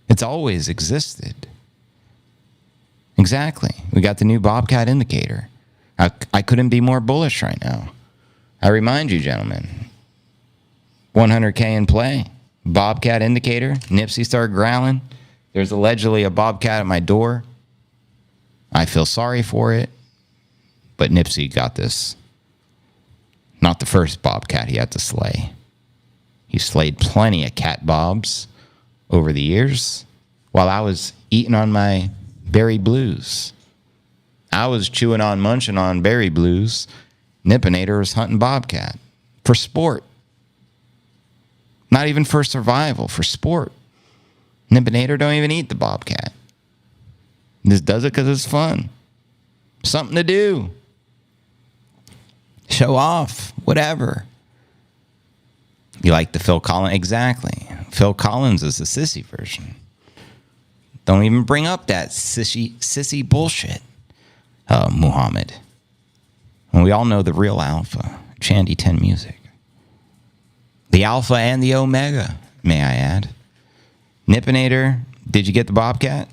It's always existed. Exactly. We got the new Bobcat indicator. I couldn't be more bullish right now. I remind you, gentlemen, 100K in play. Bobcat indicator. Nipsey started growling. There's allegedly a Bobcat at my door. I feel sorry for it, but Nipsey got this. Not the first Bobcat he had to slay. He slayed plenty of cat bobs over the years while I was eating on my berry blues. I was chewing on, munching on berry blues. Nippinator was hunting Bobcat for sport. Not even for survival, for sport. Nippinator don't even eat the Bobcat. Just does it because it's fun. Something to do. Show off, whatever. You like the Phil Collins? Exactly. Phil Collins is the sissy version. Don't even bring up that sissy bullshit, Muhammad. And we all know the real alpha, Chandy 10 Music. The alpha and the omega, may I add. Nippinator, did you get the Bobcat?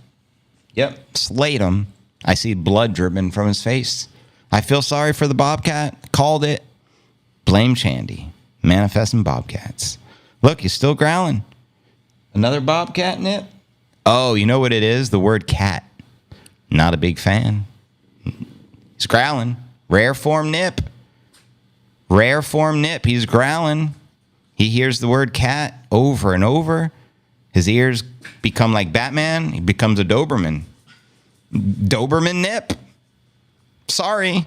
Yep. Slayed him. I see blood dripping from his face. I feel sorry for the Bobcat. Called it. Blame Chandy. Manifesting Bobcats. Look, he's still growling. Another Bobcat, Nip? Oh, you know what it is? The word cat. Not a big fan. He's growling. Rare form Nip. Rare form Nip. He's growling. He hears the word cat over and over. His ears become like Batman. He becomes a Doberman. Doberman Nip. Sorry.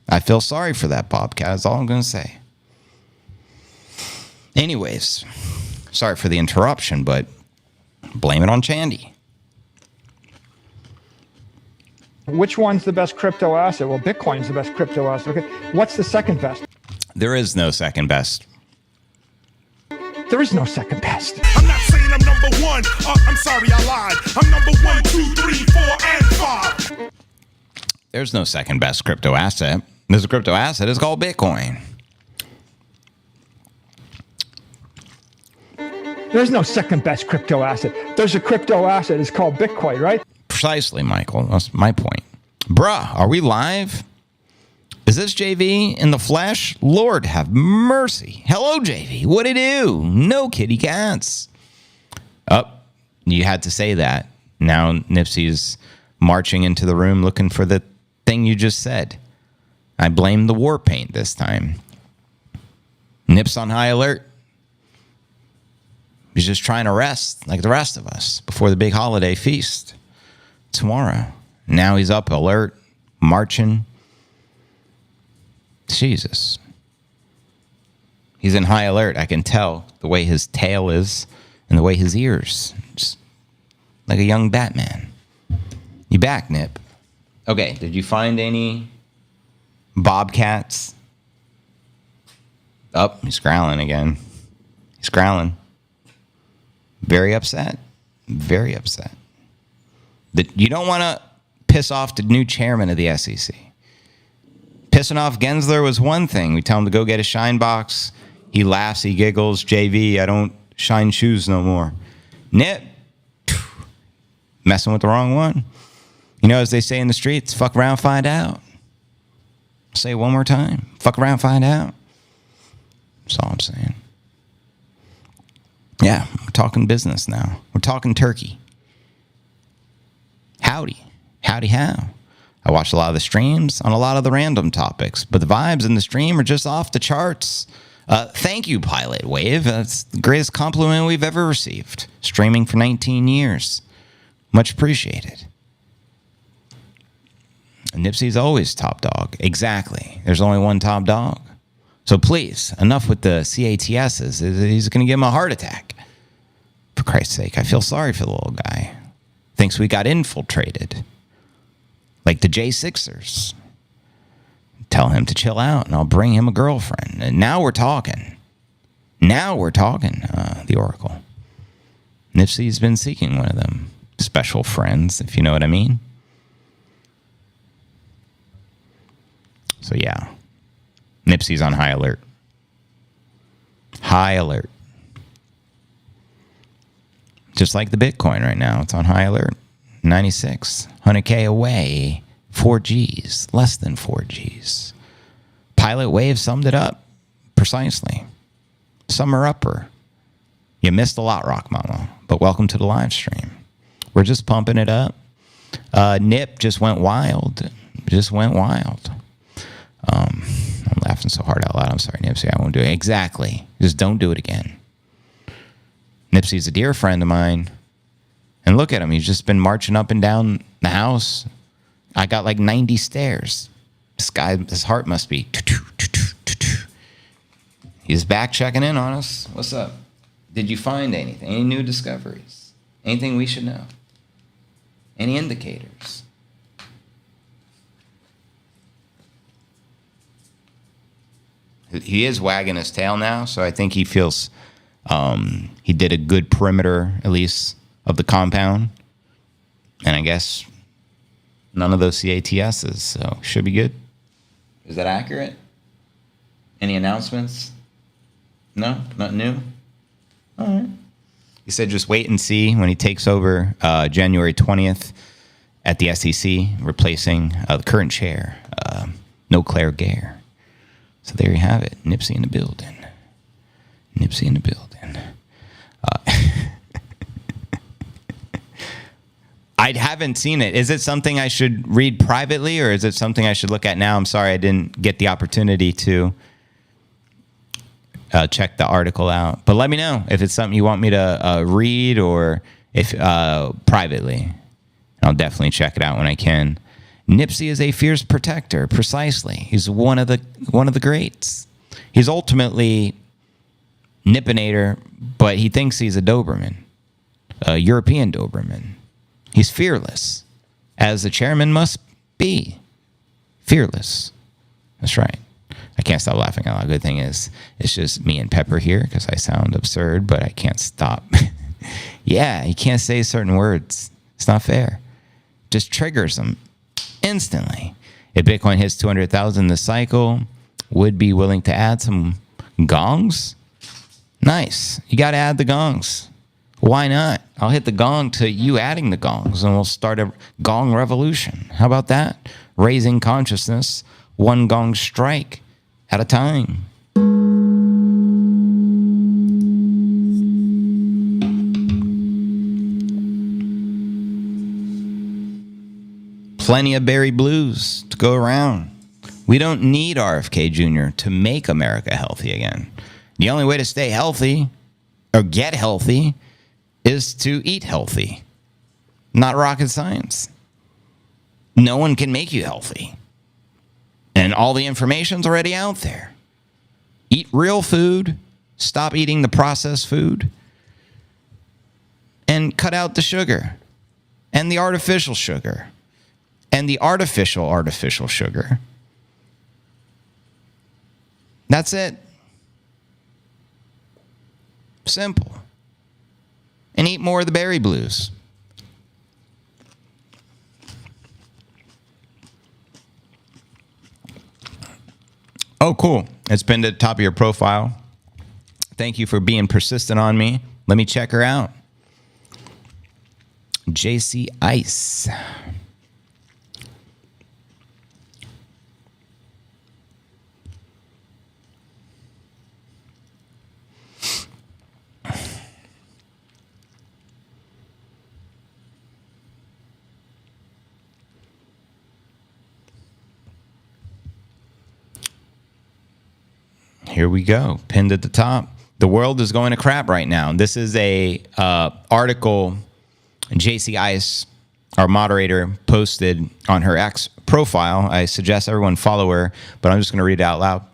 I feel sorry for that Bobcat. That's all I'm going to say. Anyways, sorry for the interruption, but blame it on Chandy. Which one's the best crypto asset? Well, Bitcoin's the best crypto asset. Okay. What's the second best? There is no second best. There is no second best. I'm not saying I'm number one. I'm sorry, I lied. I'm number 1, 2, 3, 4, and 5. There's no second best crypto asset. There's a crypto asset. It's called Bitcoin. There's no second best crypto asset. There's a crypto asset. It's called Bitcoin, right? Precisely, Michael. That's my point. Bruh, are we live? Is this JV in the flesh? Lord have mercy. Hello, JV. What it do? No kitty cats. You had to say that. Now Nipsey's marching into the room looking for the thing you just said. I blame the war paint this time. Nip's on high alert. He's just trying to rest like the rest of us before the big holiday feast tomorrow. Now he's up alert, marching. Jesus. He's in high alert. I can tell the way his tail is and the way his ears. Just like a young Batman. You back, Nip? Okay, did you find any Bobcats? Oh, he's growling again. He's growling. Very upset. Very upset. You don't want to piss off the new chairman of the SEC. Pissing off Gensler was one thing. We tell him to go get a shine box. He laughs, he giggles. JV, I don't shine shoes no more. Nip, messing with the wrong one. You know, as they say in the streets, fuck around, find out. Say it one more time. Fuck around, find out. That's all I'm saying. Yeah, we're talking business now. We're talking turkey. Howdy. Howdy how. I watched a lot of the streams on a lot of the random topics, but the vibes in the stream are just off the charts. Thank you, Pilot Wave. That's the greatest compliment we've ever received. Streaming for 19 years. Much appreciated. Nipsey's always top dog. Exactly. There's only one top dog. So please, enough with the CATSs. He's going to give him a heart attack. For Christ's sake, I feel sorry for the little guy. Thinks we got infiltrated. Like the J6ers. Tell him to chill out and I'll bring him a girlfriend. And now we're talking. The Oracle. Nipsey's been seeking one of them special friends, if you know what I mean. So yeah. Nipsey's on high alert. High alert. Just like the Bitcoin right now. It's on high alert. 96. 100K away. 4 Gs. Less than 4 Gs. Pilot Wave summed it up precisely. Summer upper. You missed a lot, Rock Mama. But welcome to the live stream. We're just pumping it up. Nip just went wild. I'm laughing so hard out loud. I'm sorry, Nipsey. I won't do it. Exactly. Just don't do it again. Nipsey's a dear friend of mine. And look at him. He's just been marching up and down the house. I got like 90 stairs. This guy, his heart must be... He's back checking in on us. What's up? Did you find anything? Any new discoveries? Anything we should know? Any indicators? He is wagging his tail now, so I think he feels he did a good perimeter, at least, of the compound. And I guess none of those CATSs, so should be good. Is that accurate? Any announcements? No? Not new? All right. He said just wait and see when he takes over January 20th at the SEC, replacing the current chair, No Claire Gare. So there you have it. Nipsey in the building. I haven't seen it. Is it something I should read privately or is it something I should look at now? I'm sorry I didn't get the opportunity to check the article out. But let me know if it's something you want me to read or if privately. I'll definitely check it out when I can. Nipsey is a fierce protector, precisely. He's one of the greats. He's ultimately Nippinator, but he thinks he's a Doberman, a European Doberman. He's fearless, as the chairman must be. Fearless. That's right. I can't stop laughing out loud. Good thing is, it's just me and Pepper here because I sound absurd, but I can't stop. Yeah, you can't say certain words. It's not fair. Just triggers them instantly. If Bitcoin hits 200,000 this cycle, would be willing to add some gongs? Nice. You got to add the gongs. Why not? I'll hit the gong to you adding the gongs, and we'll start a gong revolution. How about that? Raising consciousness, one gong strike at a time. Plenty of berry blues to go around. We don't need RFK Jr. to make America healthy again. The only way to stay healthy or get healthy is to eat healthy. Not rocket science. No one can make you healthy. And all the information's already out there. Eat real food. Stop eating the processed food. And cut out the sugar. And the artificial sugar. And the artificial sugar. That's it. Simple. And eat more of the berry blues. Oh, cool. It's been to the top of your profile. Thank you for being persistent on me. Let me check her out. JC Ice. here we go. Pinned at the top. The world is going to crap right now. This is a article JC Ice, our moderator, posted on her X profile. I suggest everyone follow her, but I'm just going to read it out loud.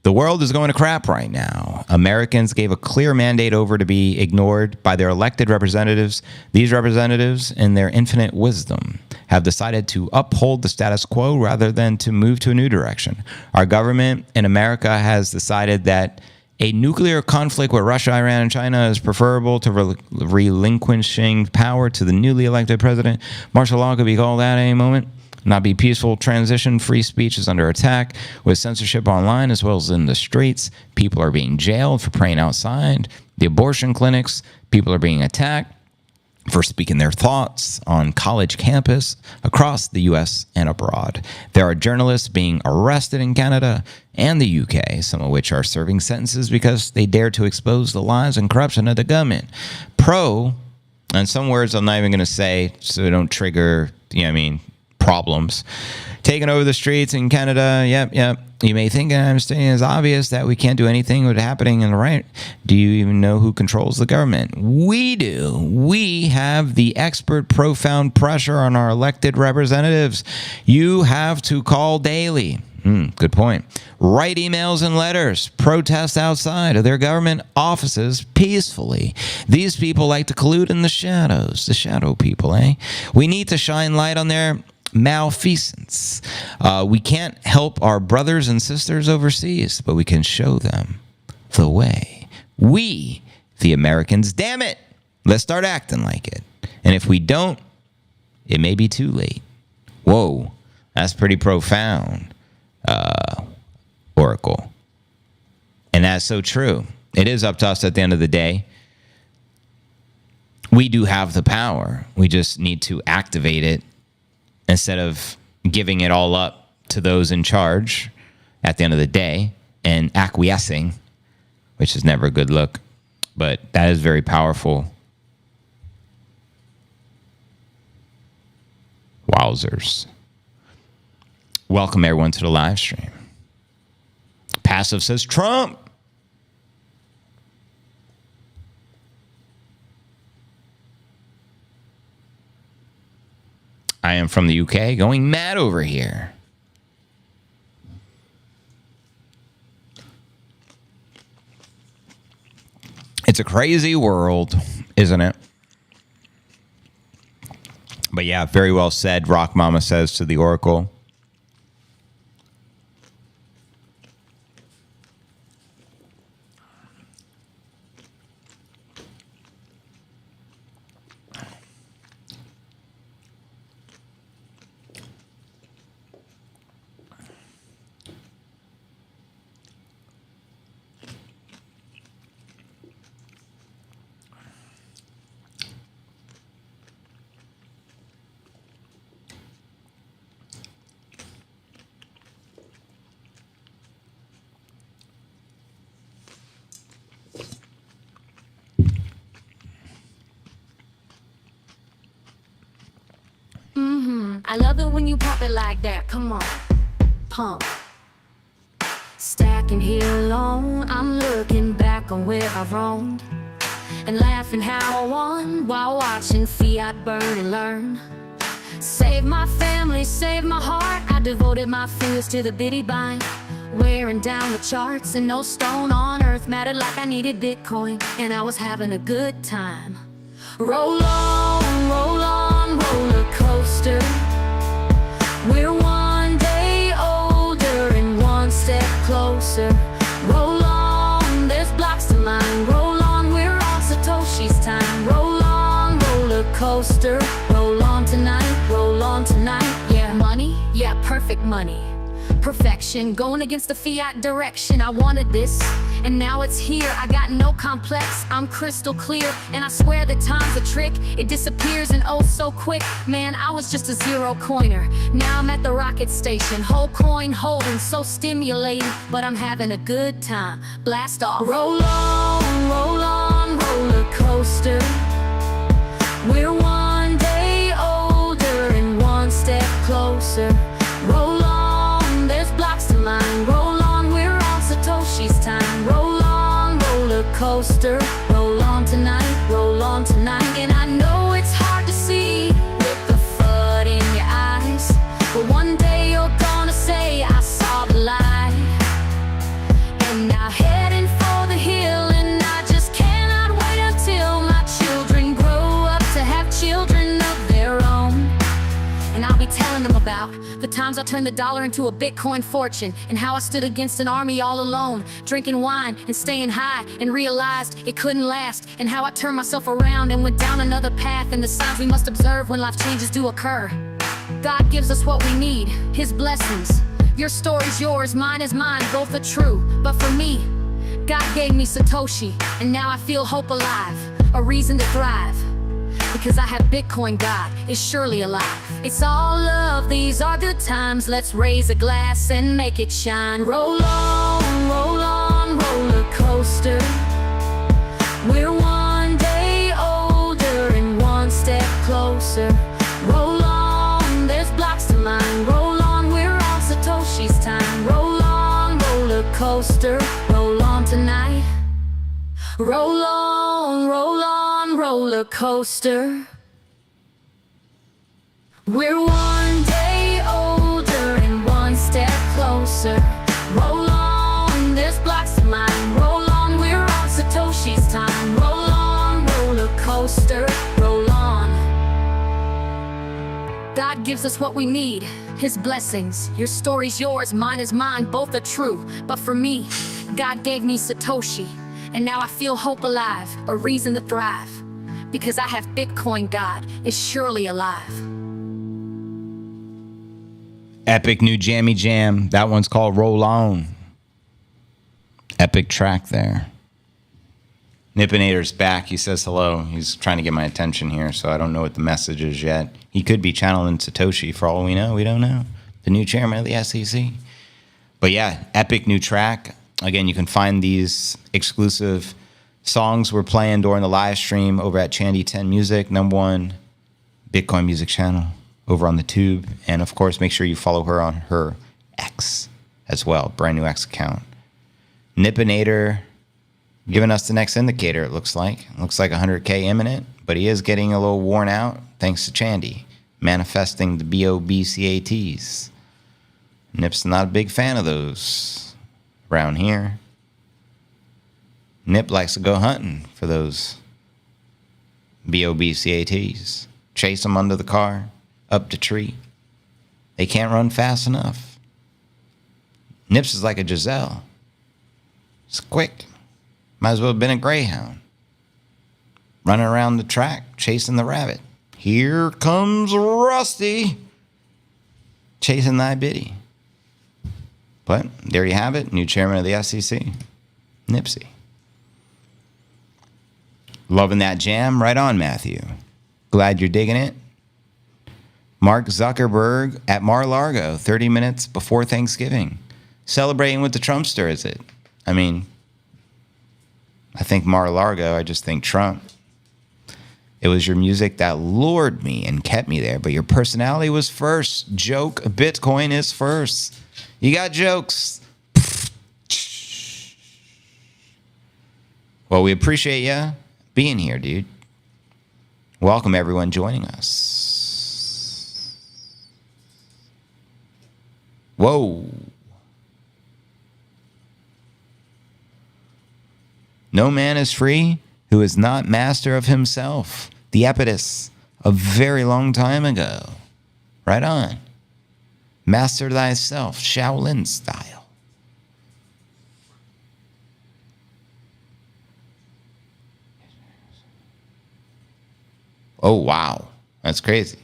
The world is going to crap right now. Americans gave a clear mandate over to be ignored by their elected representatives. These representatives, in their infinite wisdom, have decided to uphold the status quo rather than to move to a new direction. Our government in America has decided that a nuclear conflict with Russia, Iran, and China is preferable to relinquishing power to the newly elected president. Martial law could be called at any moment. Not be peaceful transition. Free speech is under attack with censorship online as well as in the streets. People are being jailed for praying outside. The abortion clinics, people are being attacked for speaking their thoughts on college campus across the U.S. and abroad. There are journalists being arrested in Canada and the UK, some of which are serving sentences because they dare to expose the lies and corruption of the government. And some words I'm not even going to say so they don't trigger, problems. Taking over the streets in Canada. Yep. You may think I'm stating it's obvious that we can't do anything with happening in the right. Do you even know who controls the government? We do. We have the expert profound pressure on our elected representatives. You have to call daily. Good point. Write emails and letters. Protest outside of their government offices peacefully. These people like to collude in the shadows. The shadow people, eh? We need to shine light on their malfeasance. We can't help our brothers and sisters overseas, but we can show them the way. We, the Americans, damn it, let's start acting like it. And if we don't, it may be too late. Whoa, that's pretty profound, Oracle. And that's so true. It is up to us at the end of the day. We do have the power. We just need to activate it instead of giving it all up to those in charge at the end of the day and acquiescing, which is never a good look. But that is very powerful. Wowzers. Welcome everyone to the live stream. Passive says Trump. I am from the UK, going mad over here. It's a crazy world, isn't it? But yeah, very well said, Rock Mama says to the Oracle. I love it when you pop it like that. Come on, pump. Stacking here alone, I'm looking back on where I've roamed and laughing how I won while watching fiat burn and learn. Save my family, save my heart. I devoted my fingers to the bitty bind, wearing down the charts, and no stone on earth mattered like I needed Bitcoin, and I was having a good time. Roll on, roller coaster. We're one day older and one step closer. Roll on, there's blocks to mine. Roll on, we're on Satoshi's time. Roll on, roller coaster. Roll on tonight. Yeah, money, yeah, perfect money. Perfection, going against the fiat direction. I wanted this, and now it's here. I got no complex, I'm crystal clear, and I swear that time's a trick. It disappears and oh so quick. Man, I was just a zero coiner. Now I'm at the rocket station, whole coin holding, so stimulating, but I'm having a good time. Blast off. Roll on, roller coaster. We're one day older and one step closer. Roll on, there's blocks to mine. Roll on, we're on Satoshi's time. about the times I turned the dollar into a Bitcoin fortune, and how I stood against an army all alone, drinking wine and staying high, and realized it couldn't last, and how I turned myself around and went down another path, and the signs we must observe when life changes do occur. God gives us what we need, His blessings. Your story's yours, mine is mine, both are true. But for me, God gave me Satoshi, and now I feel hope alive, a reason to thrive. Because I have Bitcoin, God is surely alive. It's all love, these are good times. Let's raise a glass and make it shine. Roll on, roller coaster. We're one day older and one step closer. Roll on, there's blocks to mine. Roll on, we're on Satoshi's time. Roll on, roller coaster. Roll on tonight. Roll on, roller coaster. We're one day older and one step closer. Roll on, there's blocks to mine. Roll on, we're on Satoshi's time. Roll on, roller coaster. Roll on. God gives us what we need, His blessings. Your story's yours, mine is mine, both are true. But for me, God gave me Satoshi, and now I feel hope alive, a reason to thrive. Because I have Bitcoin, God is surely alive. Epic new jammy jam. That one's called Roll On. Epic track there. Nipinator's back. He says hello. He's trying to get my attention here, so I don't know what the message is yet. He could be channeling Satoshi for all we know. We don't know. The new chairman of the SEC. But yeah, epic new track. Again, you can find these exclusive songs we're playing during the live stream over at Chandy 10 Music, #1 Bitcoin music channel over on the tube. And of course, make sure you follow her on her X as well. Brand new X account. Nipinator giving us the next indicator, it looks like. Looks like 100K imminent, but he is getting a little worn out thanks to Chandy, manifesting the BOBCATs. Nip's not a big fan of those around here. Nip likes to go hunting for those BOBCATs. Chase them under the car, up the tree. They can't run fast enough. Nips is like a Giselle. It's quick. Might as well have been a greyhound. Running around the track, chasing the rabbit. Here comes Rusty. Chasing thy biddy. But there you have it. New chairman of the SEC. Nipsey. Loving that jam. Right on, Matthew. Glad you're digging it. Mark Zuckerberg at Mar-a-Lago, 30 minutes before Thanksgiving. Celebrating with the Trumpster, is it? I mean, I think Mar-a-Lago, I just think Trump. It was your music that lured me and kept me there, but your personality was first. Joke, Bitcoin is first. You got jokes. Well, we appreciate you being here, dude. Welcome, everyone joining us. Whoa. No man is free who is not master of himself. The Epictetus, a very long time ago. Right on. Master thyself, Shaolin style. Oh, wow. That's crazy.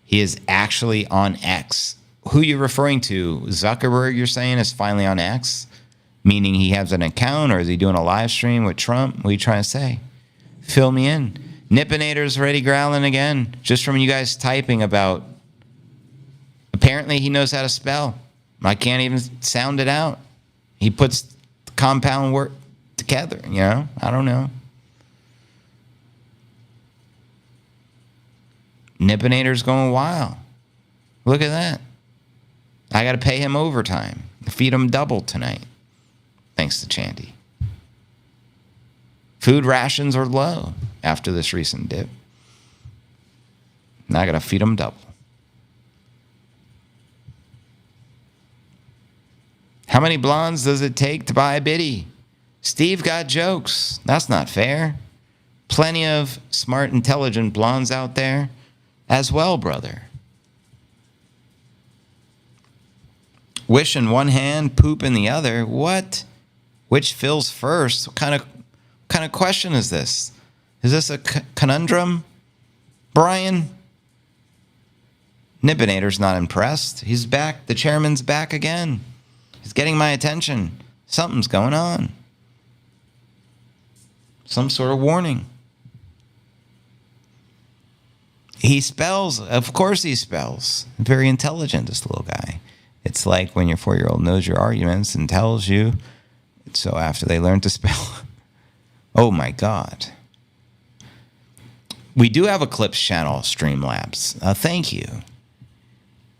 He is actually on X. Who you referring to? Zuckerberg, you're saying, is finally on X? Meaning he has an account, or is he doing a live stream with Trump? What are you trying to say? Fill me in. Nipinator's already growling again, just from you guys typing about. Apparently he knows how to spell. I can't even sound it out. He puts the compound word together, you know? I don't know. Nipinator's going wild. Look at that. I got to pay him overtime. Feed him double tonight. Thanks to Chandy. Food rations are low after this recent dip. Now I got to feed him double. How many blondes does it take to buy a biddy? Steve got jokes. That's not fair. Plenty of smart, intelligent blondes out there as well, brother. Wish in one hand, poop in the other. What? Which fills first? What kind of question is this? Is this a conundrum, Brian? Nibbinator's not impressed. He's back. The chairman's back again. He's getting my attention. Something's going on. Some sort of warning. He spells. Of course he spells. Very intelligent, this little guy. It's like when your 4-year-old knows your arguments and tells you. So after they learn to spell. Oh my God. We do have a Clips channel, Streamlabs. Thank you.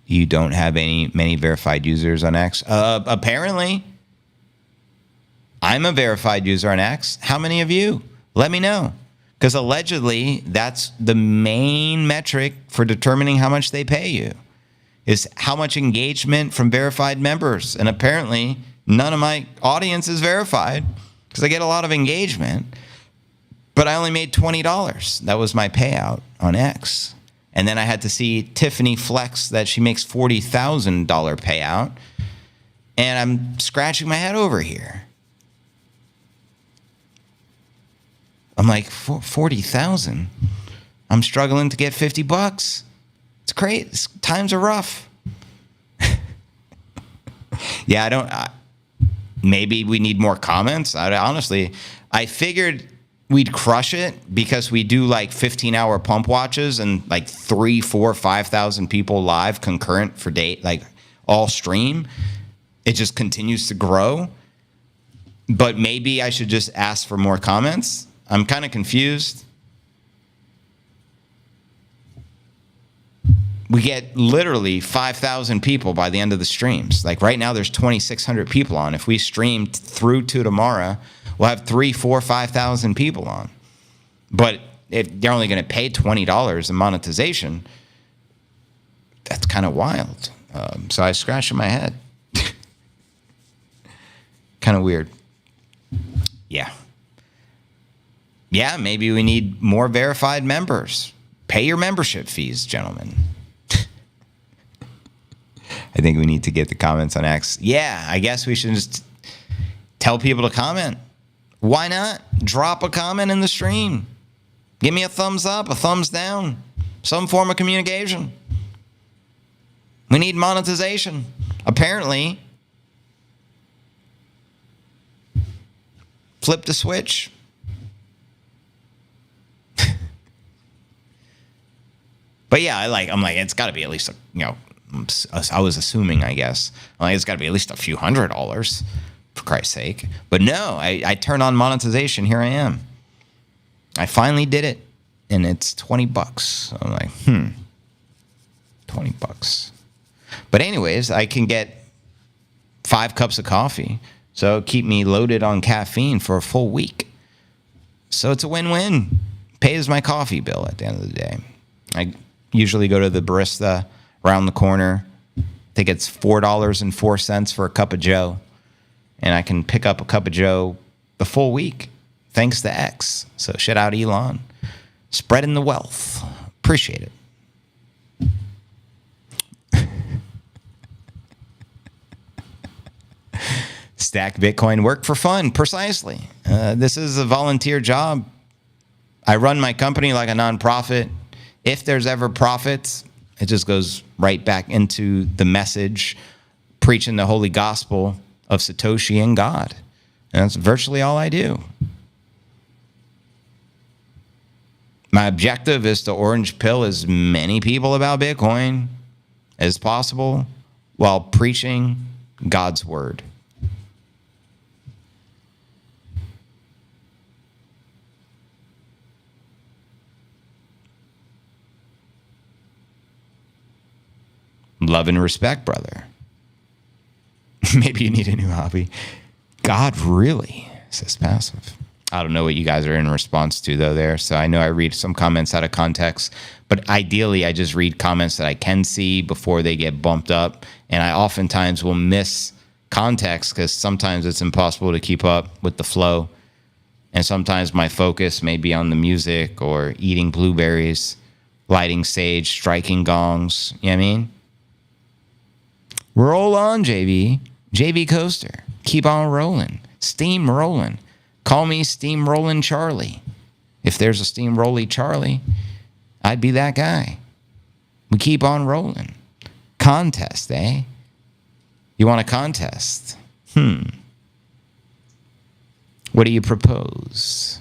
You don't have many verified users on X? Apparently. I'm a verified user on X. How many of you? Let me know. Because allegedly, that's the main metric for determining how much they pay you, is how much engagement from verified members. And apparently, none of my audience is verified because I get a lot of engagement. But I only made $20. That was my payout on X. And then I had to see Tiffany flex that she makes $40,000 payout. And I'm scratching my head over here. I'm like, 40,000? I'm struggling to get $50. It's crazy. Times are rough. Yeah, maybe we need more comments. Honestly, I figured we'd crush it because we do like 15-hour pump watches and like 3, 4, 5,000 people live concurrent for like all stream. It just continues to grow. But maybe I should just ask for more comments. I'm kind of confused. We get literally 5,000 people by the end of the streams. Like right now, there's 2,600 people on. If we stream through to tomorrow, we'll have 3,000, 4,000, 5,000 people on. But if they're only going to pay $20 in monetization, that's kind of wild. So I scratched my head. Kind of weird. Yeah. Yeah, maybe we need more verified members. Pay your membership fees, gentlemen. I think we need to get the comments on X. Yeah, I guess we should just tell people to comment. Why not? Drop a comment in the stream. Give me a thumbs up, a thumbs down, some form of communication. We need monetization. Apparently, flip the switch. But yeah, I'm like, it's got to be at least, I was assuming, I guess. It's got to be at least a few $100, for Christ's sake. But no, I turned on monetization. Here I am. I finally did it, and it's $20. I'm like, $20. But anyways, I can get 5 cups of coffee, so keep me loaded on caffeine for a full week. So it's a win-win. Pays my coffee bill at the end of the day. I usually go to the barista around the corner. I think it's $4.04 for a cup of Joe. And I can pick up a cup of Joe the full week, thanks to X. So shout out Elon. Spreading the wealth. Appreciate it. Stack Bitcoin, work for fun. Precisely. This is a volunteer job. I run my company like a nonprofit. If there's ever profits, it just goes right back into the message, preaching the holy gospel of Satoshi and God. And that's virtually all I do. My objective is to orange pill as many people about Bitcoin as possible while preaching God's word. Love and respect, brother. Maybe you need a new hobby. God, really? Says Passive. I don't know what you guys are in response to, though, there. So I know I read some comments out of context. But ideally, I just read comments that I can see before they get bumped up. And I oftentimes will miss context, because sometimes it's impossible to keep up with the flow. And sometimes my focus may be on the music or eating blueberries, lighting sage, striking gongs. You know what I mean? Roll on, JB. JB Coaster. Keep on rolling. Steam rolling. Call me Steam Rolling Charlie. If there's a Steam Rolly Charlie, I'd be that guy. We keep on rolling. Contest, eh? You want a contest? What do you propose?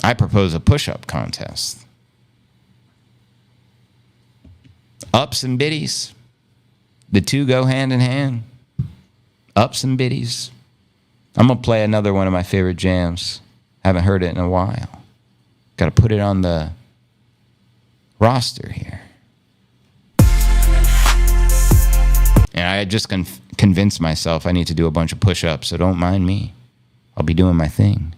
I propose a push-up contest. Ups and biddies. The two go hand in hand. Ups and biddies. I'm going to play another one of my favorite jams. Haven't heard it in a while. Got to put it on the roster here. And I just convinced myself I need to do a bunch of push-ups, so don't mind me. I'll be doing my thing.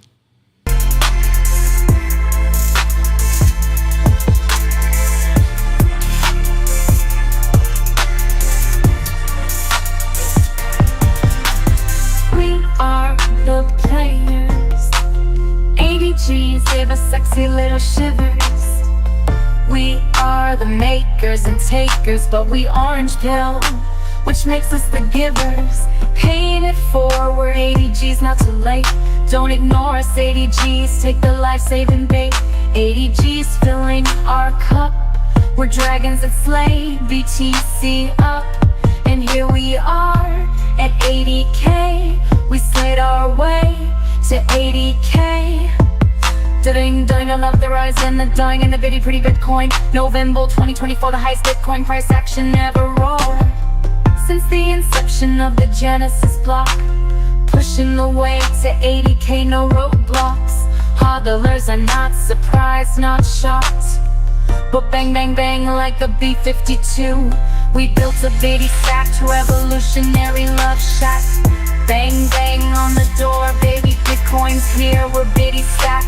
We are the players. ADGs give us sexy little shivers. We are the makers and takers, but we orange pill, which makes us the givers. Paying it forward, ADGs not too late. Don't ignore us, ADGs, take the life-saving bait. ADGs filling our cup. We're dragons that slay, BTC up. And here we are at 80K. We slid our way to 80K. Ding ding, I love the rise and the dying and the bitty pretty Bitcoin. November 2024, the highest Bitcoin price action ever rolled. Since the inception of the Genesis block, pushing the way to 80K, no roadblocks. Hodlers are not surprised, not shocked, but bang bang bang like a B-52. We built a bitty stacked revolutionary love shack. Bang bang on the door, baby, Bitcoin's here, we're bitty stacked.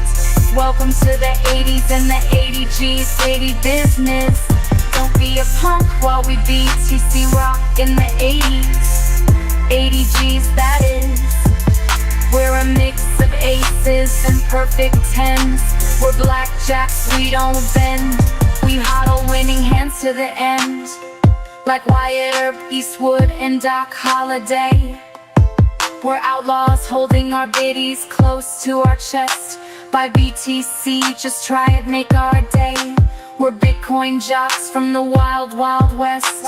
Welcome to the 80s and the 80Gs, 80 business. Don't be a punk while we BTC rock in the 80s. 80Gs, that is. We're a mix of aces and perfect tens. We're blackjacks, we don't bend. We hodl winning hands to the end, like Wyatt Earp, Eastwood, and Doc Holliday. We're outlaws holding our biddies close to our chest. Buy BTC, just try it, make our day. We're Bitcoin jocks from the wild, wild west.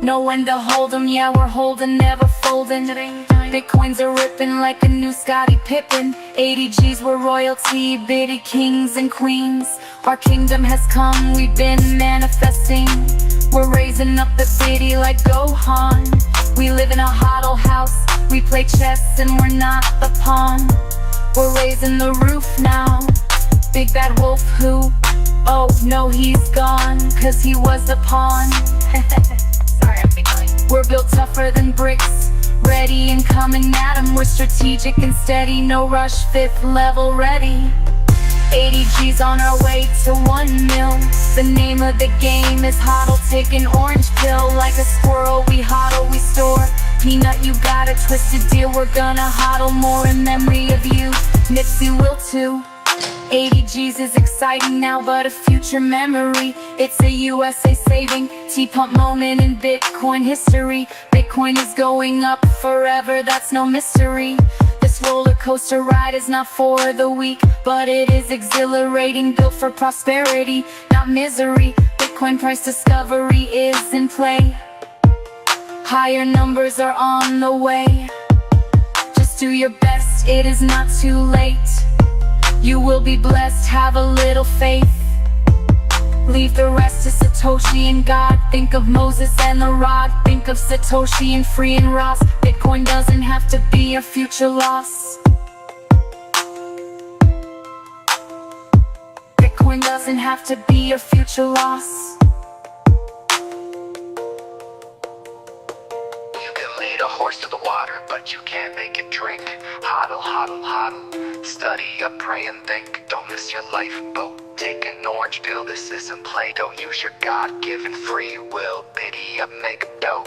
Know when to hold 'em, yeah, we're holding, never folding. Bitcoins are ripping like a new Scottie Pippen. 80Gs, we're royalty, bitty kings and queens. Our kingdom has come, we've been manifesting. We're raising up the bitty like Gohan. We live in a hodl house, we play chess and we're not the pawn. We're raising the roof now. Big bad wolf who? Oh no, he's gone, cause he was the pawn. Sorry, I'm behind. We're built tougher than bricks, ready and coming at 'em. We're strategic and steady, no rush, 5th level ready. 80Gs on our way to 1 mil. The name of the game is hodl, take an orange pill. Like a squirrel, we hodl, we store. Peanut, you got a twisted deal. We're gonna hodl more in memory of you. Nipsey will too. 80Gs is exciting now, but a future memory. It's a USA saving, T-pump moment in Bitcoin history. Bitcoin is going up forever, that's no mystery. This roller coaster ride is not for the weak, but it is exhilarating, built for prosperity, not misery. Bitcoin price discovery is in play. Higher numbers are on the way. Just do your best, it is not too late. You will be blessed, have a little faith. Leave the rest to Satoshi and God. Think of Moses and the rod. Think of Satoshi and Free and Ross. Bitcoin doesn't have to be a future loss. Bitcoin doesn't have to be a future loss. You can lead a horse to the water, but you can't make it drink. Hodl, hodl, hodl. Study up, pray and think. Don't miss your lifeboat. Take an orange pill, this isn't Play-Doh. Use your God-given free will. Pity up, make a dough.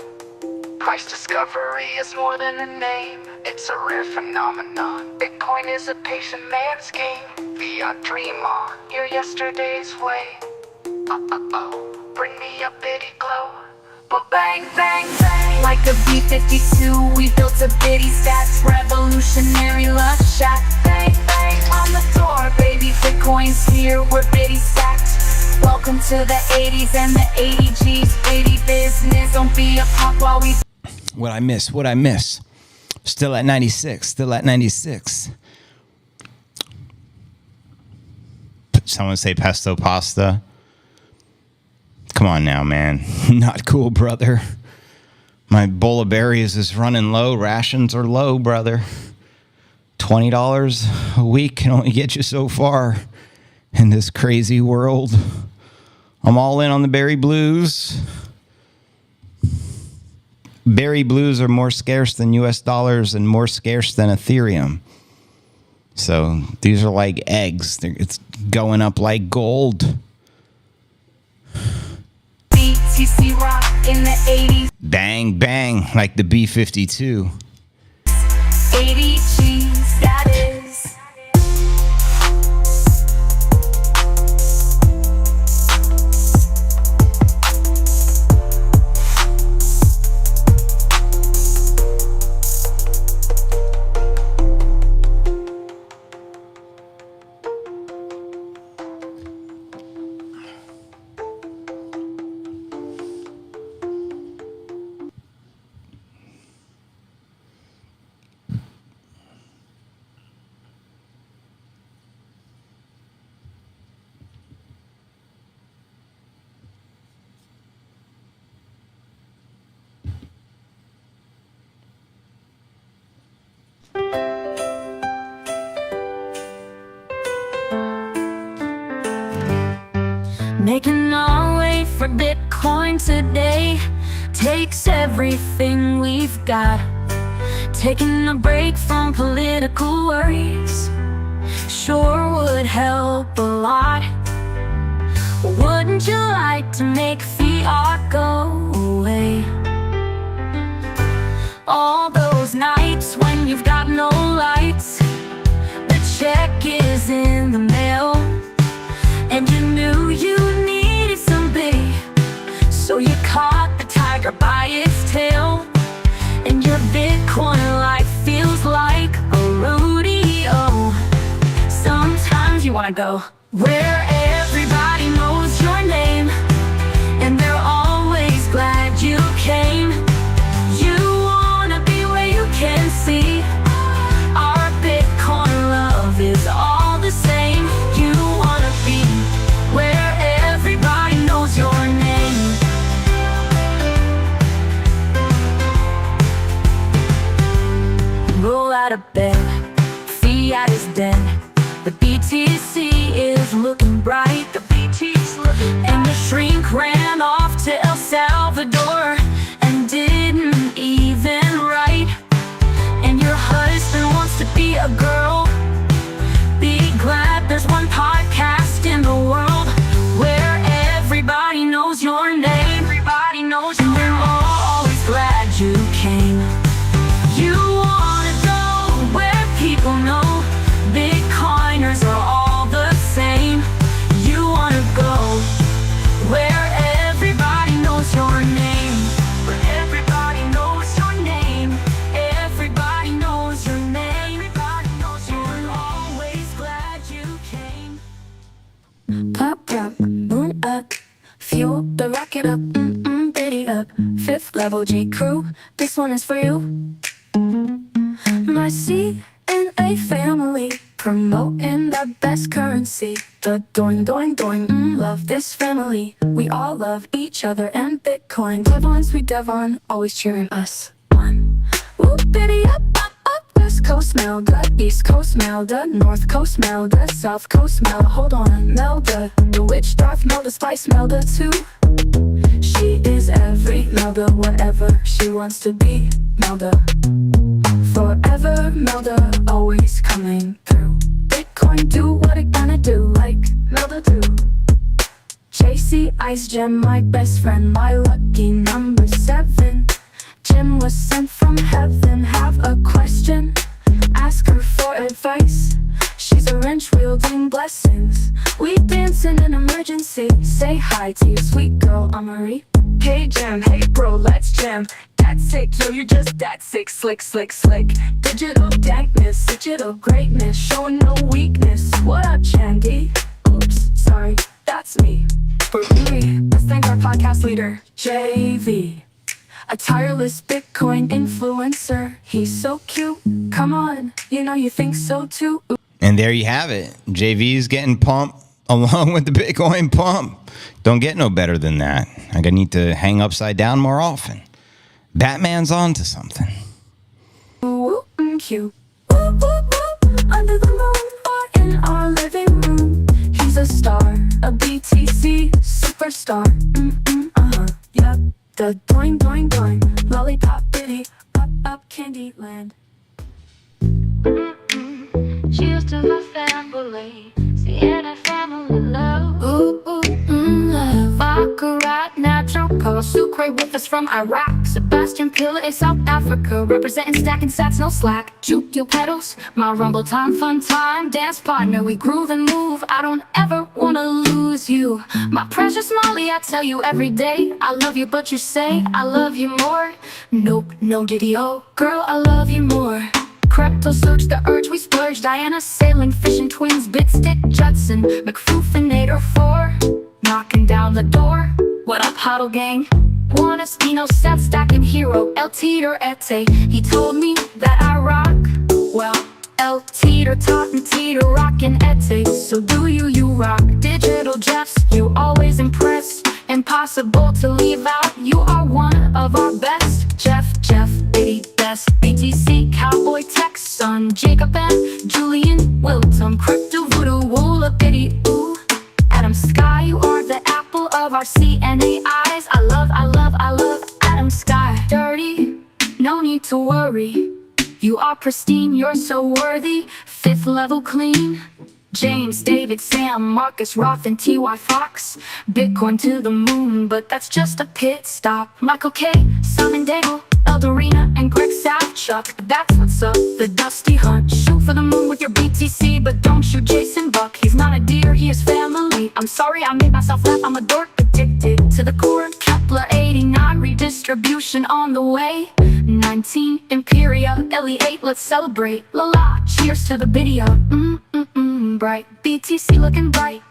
Price discovery is more than a name. It's a rare phenomenon. Bitcoin is a patient man's game. Fiat dream on your yesterday's way. Bring me a bitty glow. But bang, bang, bang. Like a B-52, we built a bitty stats. Revolutionary luck shack. Bang, bang, On the door, baby, Bitcoin's here, we're bitty stacked. Welcome to the 80s and the 80Gs. Bitty business, don't be a pop while we... What I miss? Still at 96. Someone say pesto pasta. Come on now, man. Not cool, brother. My bowl of berries is running low. Rations are low, brother. $20 a week can only get you so far in this crazy world. I'm all in on the berry blues. Berry blues are more scarce than US dollars and more scarce than Ethereum. So these are like eggs. It's going up like gold. BTC rock in the 80s. Bang, bang, like the B-52. 80Gs, that is. Making our way for Bitcoin today takes everything we've got. Taking a break from political worries sure would help a lot. Wouldn't you like to make fiat go away? All those nights when you've got no lights, the check is in the mail, and you knew you needed somebody, so you caught the tiger by its tail. And your Bitcoin life feels like a rodeo. Sometimes you wanna go where everybody knows your name, and they're always glad you came. You wanna be where you can see our Bitcoin love is all the same. You wanna be where everybody knows your name. Roll out of bed, fiat is dead. The BTC is looking bright. The BTC's looking bright. And the shrink ran off to El Salvador and didn't even write. And your husband wants to be a girl. Be glad there's one podcast in the world where everybody knows your name. Everybody knows your name. We're always glad you came. You wanna go where people know Bitcoiners are all the same. You wanna go where everybody knows your name. Where everybody knows your name. Everybody knows your name. Everybody knows you're always glad you came. Pop up, moon up, fuel the rocket up, biddy up, 5th level G crew, this one is for you. My CNA family, promoting the best currency. The doing, love this family. We all love each other and Bitcoin. Devon, sweet Devon, always cheering us on. Whoop, biddy up, up, up. West Coast Melda, East Coast Melda, North Coast Melda, South Coast Melda. Hold on, Melda, the witch Darth Melda, Spice Melda too. She is every Melda, whatever she wants to be. Melda, forever Melda, always coming through. Bitcoin, do what it gonna do, like Melda do. JC Ice Gem, my best friend, my lucky number 7. Gem was sent from heaven. Have a question? Ask her for advice. She's a wrench wielding blessings. We dance in an emergency. Say hi to your sweet girl, Amari. Hey Gem, hey bro, let's jam. That's sick, yo, you're just that sick. Slick, slick, slick. Digital dankness, digital greatness, showing no weakness. What up, Chandy? Oops, sorry, that's me. For me, let's thank our podcast leader, JV. A tireless Bitcoin influencer. He's so cute. Come on, you know you think so too. And there you have it. JV's getting pumped along with the Bitcoin pump. Don't get no better than that. I need to hang upside down more often. Batman's on to something. Ooh, cute. Woo, woo, woo. Under the moon or in our living room. He's a star, a BTC superstar. Yep. The doing, doing, doing. Lollipop bitty, pop up candy land. Cheers to my family, Sienna family love. Ooh, love. Baccarat, natural color, sucre with us from Iraq. Sebastian Pilla, South Africa, representing stacking sats, no slack. Juke your pedals, my rumble time, fun time, dance partner. We groove and move. I don't ever wanna lose you, my precious Molly. I tell you every day, I love you, but you say I love you more. Nope, no diddy, oh girl, I love you more. Crypto search the urge, we splurge. Diana sailing, fishing twins, Bitstick, Judson, McFoofinator 4, knocking down the door. What up, Huddle Gang? One Espino set, stacking hero, El Teeter Ete. He told me that I rock, well, El Teeter taught and Teeter rockin' Ete. So do you rock. Digital Jeffs, you always impress. Impossible to leave out, you are one of our best. Jeff, Biddy, best. BTC, Cowboy, Texan, Jacob and Julian Wilton, Crypto Voodoo, Woola, Biddy, ooh. Adam Sky, you are the apple of our CNA eyes. I love Adam Sky. Dirty, no need to worry. You are pristine, you're so worthy. 5th level clean. James, David, Sam, Marcus, Roth, and T.Y. Fox. Bitcoin to the moon, but that's just a pit stop. Michael K, Simon Dale, Eldorina, and Greg Savchuk. That's what's up, the Dusty Hunt. Shoot for the moon with your BTC, but don't shoot Jason Buck. He's not a deer, he is family. I'm sorry I made myself laugh, I'm a dork addicted to the core. Kepler 89, redistribution on the way. 19, Imperia, Ellie 8, let's celebrate. La la, cheers to the video. Bright, BTC looking bright.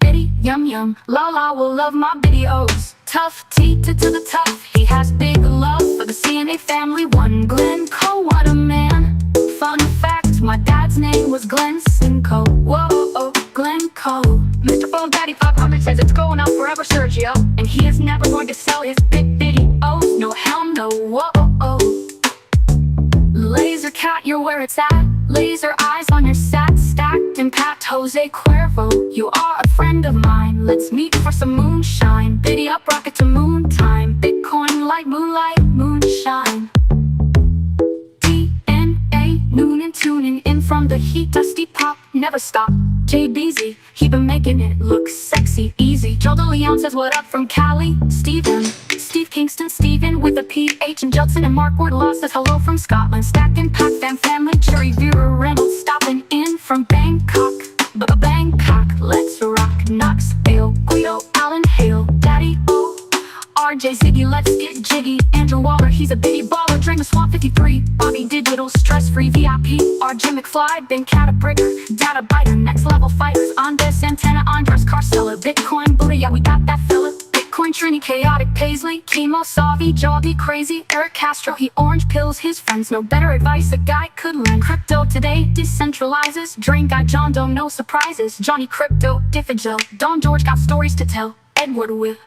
Biddy, yum yum. La la will love my videos. Tough T to the tough. He has big love for the CNA family. One Glenn Cole, what a man. Fun fact, my dad's name was Glenn Simcoe. Whoa, Glenn Cole. Mr. Phone Daddy 500 says it's going out forever, Sergio. And he is never going to sell his big videos. No, hell no. Whoa. Laser cat, you're where it's at. Laser eyes on your sat, stacked and packed. Jose Cuervo, you are a friend of mine. Let's meet for some moonshine. Biddy up, rocket to moon time. Bitcoin light, moonlight, moonshine. DNA, noon and tuning in from the heat. Dusty pop, never stop. JBZ, he been making it look sexy, easy. Joe DeLeon says what up from Cali. Steven, Steve Kingston, Steven with a PH, and Judson and Mark Wardlaw says hello from Scotland. Stacking Pack Fam family, Jerry Vera Reynolds stopping in from Bangkok. Bangkok, let's rock. Knox, Bale, Guido, Allen, Hale, Daddy O, RJ Ziggy, let's get jiggy. Andrew Waller, he's a bitty baller. Drain the Swamp 53, Bobby Digital, stress-free VIP. RJ McFly, Ben Catabrigger, Data Biter, next level fighters. Andes, Santana, Andres, Carcella, Bitcoin Bully, yeah we got that fella. Bitcoin Trini, Chaotic, Paisley, Chemo, Savi, Jobby, Crazy, Eric Castro, he orange pills his friends. No better advice a guy could learn. Crypto today decentralizes. Drain guy John Doe, no surprises. Johnny Crypto, Diffigel, Don George got stories to tell. Edward with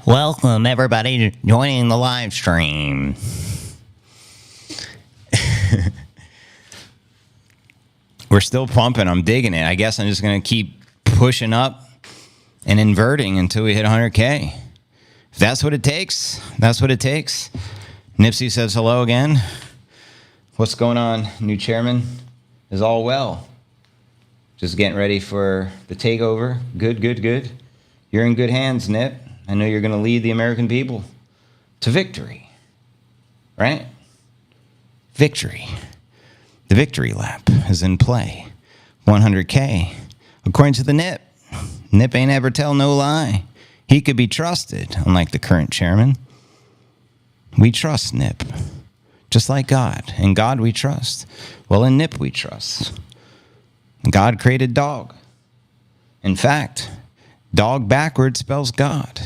Welcome, everybody, joining the live stream. We're still pumping. I'm digging it. I guess I'm just going to keep pushing up and inverting until we hit 100K. If that's what it takes, that's what it takes. Nipsey says hello again. What's going on, new chairman? Is all well? Just getting ready for the takeover. Good, good, good. You're in good hands, Nip. I know you're going to lead the American people to victory. Right? Victory. The victory lap is in play. 100K. According to the Nip. Nip ain't ever tell no lie. He could be trusted, unlike the current chairman. We trust Nip. Just like God. In God we trust. Well, in Nip we trust. God created dog. In fact, dog backwards spells God.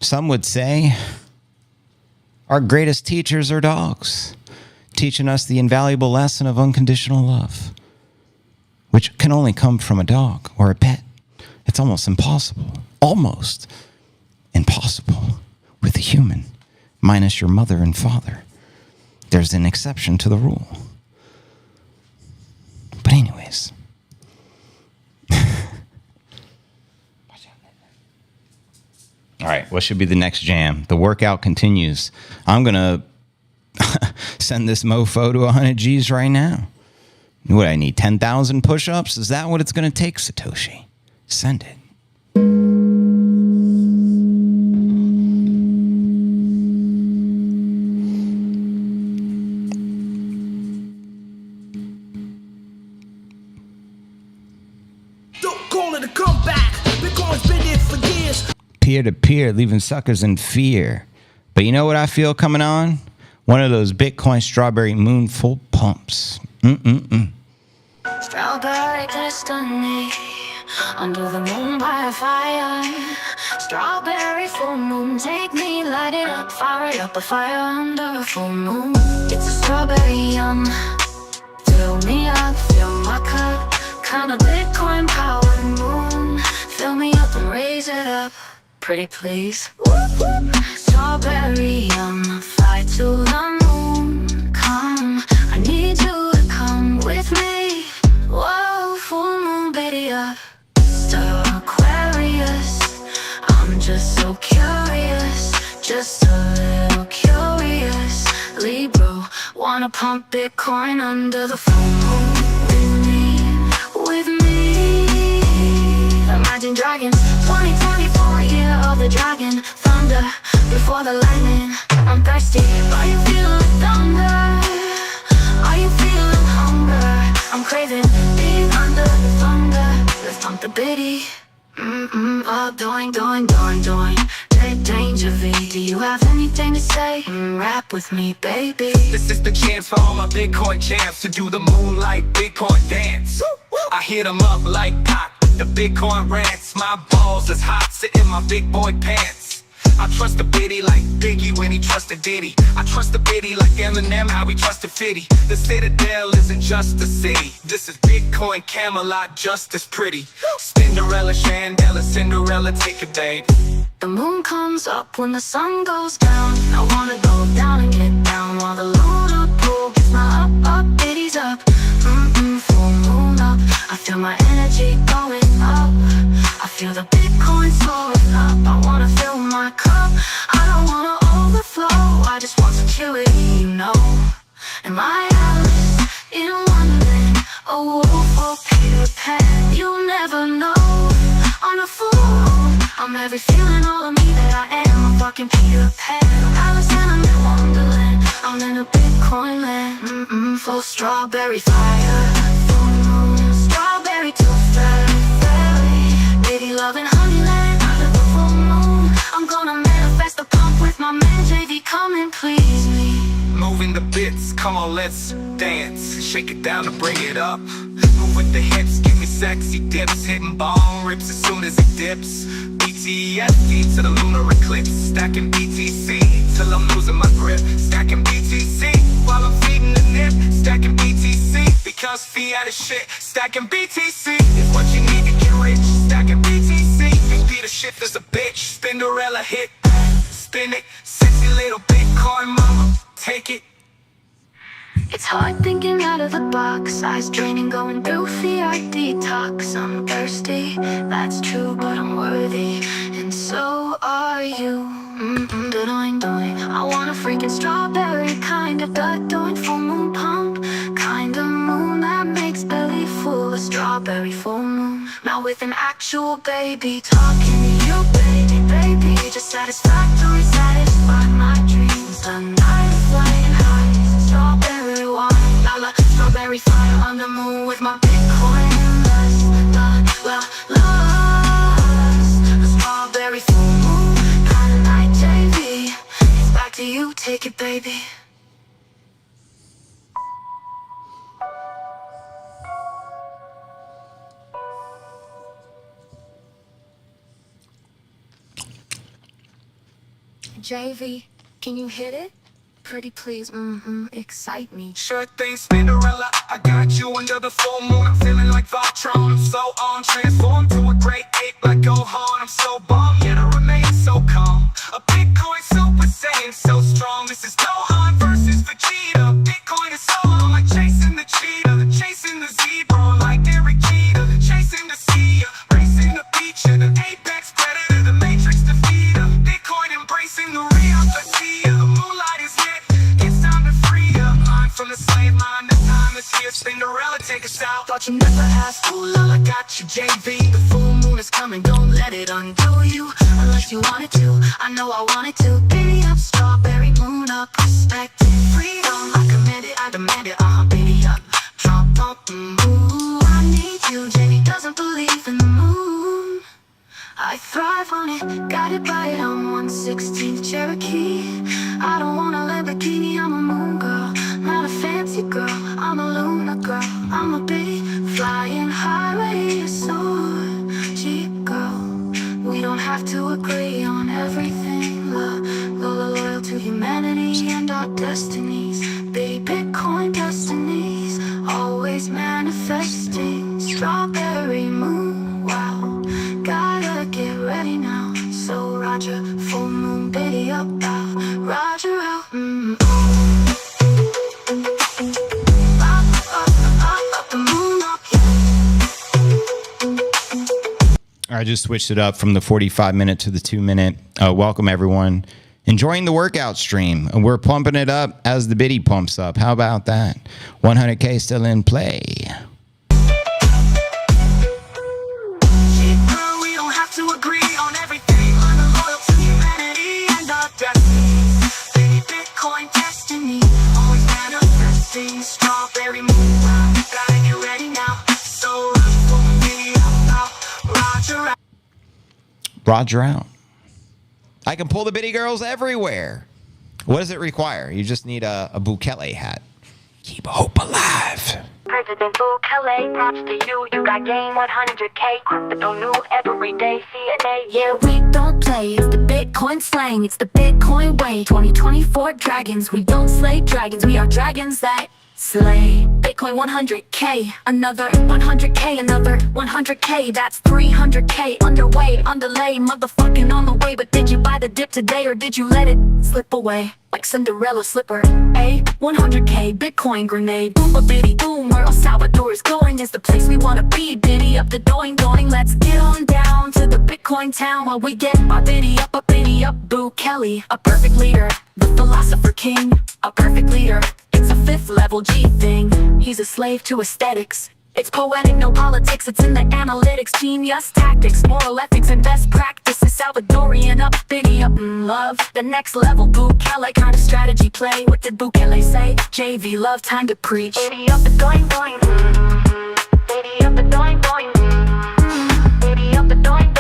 Some would say our greatest teachers are dogs, teaching us the invaluable lesson of unconditional love, which can only come from a dog or a pet. It's almost impossible with a human, minus your mother and father. There's an exception to the rule. But anyways, all right, what should be the next jam? The workout continues. I'm going to send this mofo to 100 G's right now. What, I need 10,000 push-ups? Is that what it's going to take, Satoshi? Send it. Don't call it a comeback. Bitcoin's been there for years. Peer-to-peer, leaving suckers in fear. But you know what I feel coming on? One of those Bitcoin strawberry moon full pumps. Strawberry destiny, under the moon by fire. Strawberry full moon, take me, light it up, fire it up, a fire under a full moon. It's a strawberry yum, fill me up, fill my cup. Kind of Bitcoin power moon, fill me up and raise it up, pretty please. Strawberry yum, fly to the moon, come. I need you to come with me. Whoa, full moon, baby up. Star Aquarius, I'm just so curious, just a little curious. Libra, wanna pump Bitcoin under the full moon with me. Imagine dragons, 2024 year of the dragon. Thunder, before the lightning, I'm thirsty. Are you feeling thunder? Are you feeling hunger? I'm craving being under the thunder. Let's pump the biddy. Doing. Danger V, do you have anything to say? Rap with me, baby. This is the chance for all my Bitcoin champs to do the moonlight Bitcoin dance. I hit them up like Pop, the Bitcoin rants. My balls is hot, sit in my big boy pants. I trust the biddy like Biggie when he trusted Diddy. I trust the biddy like Eminem, how he trusted Fitty. The Citadel isn't just a city. This is Bitcoin Camelot, just as pretty. Cinderella, Chandela, Cinderella, take a date. The moon comes up when the sun goes down. I wanna go down and get down while the lunar pool gets my up, biddies up. Full moon up, I feel my energy going up. I feel the Bitcoin soaring up. I wanna fill my cup, I don't wanna overflow. I just want security, you know. In my house, in London, a wolf or Peter Pan, you'll never know. On a fool, I'm every feeling, all of me that I am. I'm fucking Peter Pan, Alice and I'm in Wonderland. I'm in a Bitcoin land, full strawberry fire. Full moon, strawberry tooth fairy. Baby loving honeyland under the full moon. I'm gonna manifest a pump with my man JV, come and please me. Moving the bits, come on, let's dance. Shake it down to bring it up. Move with the hips, give me sexy dips. Hitting bong rips as soon as it dips. BTSD to the lunar eclipse. Stacking BTC till I'm losing my grip. Stacking BTC while I'm feeding the nip. Stacking BTC because fiat is shit. Stacking BTC is what you need to get rich. Stacking BTC, the shift is a bitch. Cinderella hit, spin it, sexy little Bitcoin mama, take it. It's hard thinking out of the box, eyes draining, going through fiat detox. I'm thirsty, that's true, but I'm worthy, and so are you. Doing. I want a freaking strawberry kind of doing full moon pump, kind of moon that makes belly full. A strawberry full moon, now with an actual baby talking to you, baby. Just satisfactory, satisfy my dreams. A night of flying highs, strawberry wine, la strawberry fire on the moon with my Bitcoin. A strawberry full moon kind of night, JV. It's back to you, take it, baby. JV, can you hit it? Pretty please, excite me. Sure thing, Cinderella, I got you under the full moon. I'm feeling like Voltron, I'm so on. Transformed to a great ape like Gohan. I'm so bummed, yet I remain so calm. A Bitcoin Super Saiyan, so strong. This is Gohan versus Vegeta. Bitcoin is so on, like chasing the cheetah, chasing the zebra, like Derek Jeter, chasing the sea, racing the beach, the apex predator, the matrix defeater. Bitcoin embracing the reality. The moonlight is lit, it's time to free up. I'm from the slave line, the time is here. Cinderella, take us out. Thought you never asked, ooh, I got you, JV. The full moon is coming, don't let it undo you. Unless you wanted to, I know I wanted to. Giddy up, strawberry moon up, respect and freedom. I command it, I demand it, giddy up. Trump up, ooh, I need you. JV doesn't believe in the moon. I thrive on it, got it by it on 1/16th Cherokee. I don't want a Lamborghini, I'm a moon girl. Not a fancy girl, I'm a Luna girl. I'm a big flying highway sword, Jeep girl. We don't have to agree on everything. Loyal to humanity and our destinies. Big Bitcoin destinies, always manifesting. Strawberry moon, wow. Gotta get ready now. So Roger, full moon, biddy up out. Roger out, up the moon up, I just switched it up from the 45-minute to the 2-minute. Welcome, everyone. Enjoying the workout stream. We're pumping it up as the biddy pumps up. How about that? 100K still in play. We don't have to agree on everything. I'm loyal to humanity and our destinies. Baby Bitcoin destiny, always manifesting. Strawberry moon, gotta get ready now. So for me, Roger out. Roger out. I can pull the biddy girls everywhere. What does it require? You just need a Bukele hat. Keep hope alive. President Bukele, props to you. You got game 100K. Crypto new every day. CNA. Yeah, we don't play. It's the Bitcoin slang. It's the Bitcoin way. 2024 dragons. We don't slay dragons. We are dragons that slay. Bitcoin 100K. Another 100K. Another 100K. That's 300K. Underway, underlay. Motherfucking on the way. But did you buy the dip today or did you let it slip away? Like Cinderella slipper, a 100K Bitcoin grenade. Boom a biddy boom, where El Salvador is going is the place we wanna be. Biddy up the doing. Let's get on down to the Bitcoin town while we get our biddy up, Bukele, a perfect leader, the philosopher king, a perfect leader. It's a 5th level G thing. He's a slave to aesthetics. It's poetic, no politics, it's in the analytics. Genius tactics, moral ethics, and best practices. Salvadorian up, biddy up, love. The next level, Bukele kind of strategy play. What did Bukele say? JV love, time to preach. Biddy up the doing. Biddy up the doing. Biddy up the doing.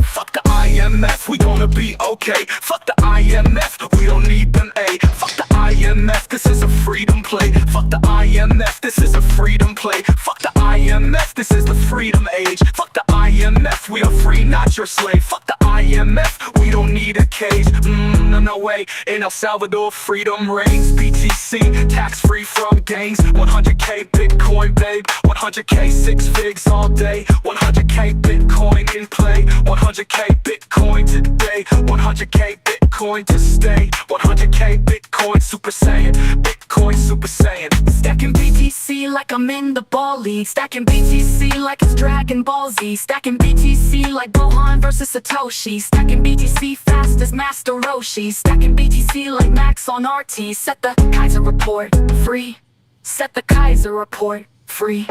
Fuck the IMF, we gonna be okay. Fuck the IMF, we don't need them, A. Fuck the IMF, this is a freedom play. Fuck the IMF, this is a freedom play. Fuck the IMF, this is the freedom age. Fuck the IMF, we are free, not your slave. Fuck the IMF, we don't need a cage. No way, in El Salvador freedom reigns. BTC, tax free from gangs. 100K Bitcoin, babe. 100K 6 figs all day. 100K Bitcoin in play. 100K Bitcoin today, 100K Bitcoin to stay, 100K Bitcoin Super Saiyan, Bitcoin Super Saiyan. Stacking BTC like I'm in the ball league. Stacking BTC like it's Dragon Ball Z. Stacking BTC like Gohan versus Satoshi. Stacking BTC fast as Master Roshi. Stacking BTC like Max on RT. Set the Kaiser report free. Set the Kaiser report free.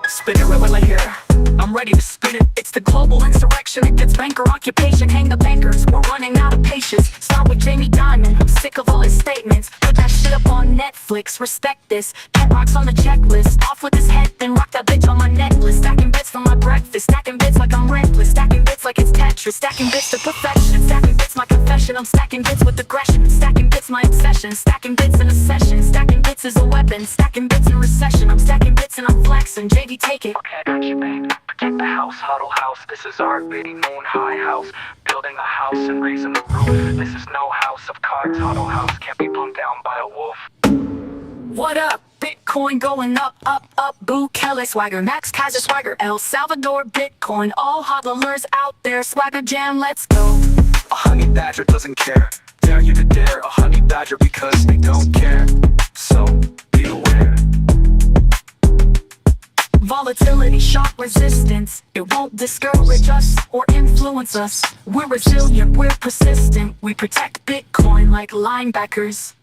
Spin it right here. I'm ready to spin it. It's the global insurrection. It gets banker occupation. Hang the bankers. We're running out of patience. Start with Jamie Dimon. I'm sick of all his statements. Put that shit up on Netflix. Respect this. 10 rocks on the checklist. Off with his head, then rock that bitch on my necklace. Stacking bits for my breakfast. Stacking bits like I'm reckless. Stacking bits like it's Tetris. Stacking bits to perfection. Stacking bits my confession. I'm stacking bits with aggression. Stacking bits my obsession. Stacking bits in a session. Stacking bits is a weapon. Stacking bits in recession. I'm stacking bits and I'm flexing. JV, take it. Okay, I got you, babe. Protect the house, huddle house. This is our bitty moon high house. Building a house and raising the roof. This is no house of cards, huddle house. Can't be blown down by a wolf. What up? Bitcoin going up, up, up. Boo, Kelly, Swagger, Max, Kaiser, Swagger, El Salvador, Bitcoin. All hodlers out there. Swagger Jam, let's go. A honey badger doesn't care. Dare you to dare a honey badger because they don't care. So, be aware. Volatility, shock resistance. It won't discourage us or influence us. We're resilient, we're persistent. We protect Bitcoin like linebackers.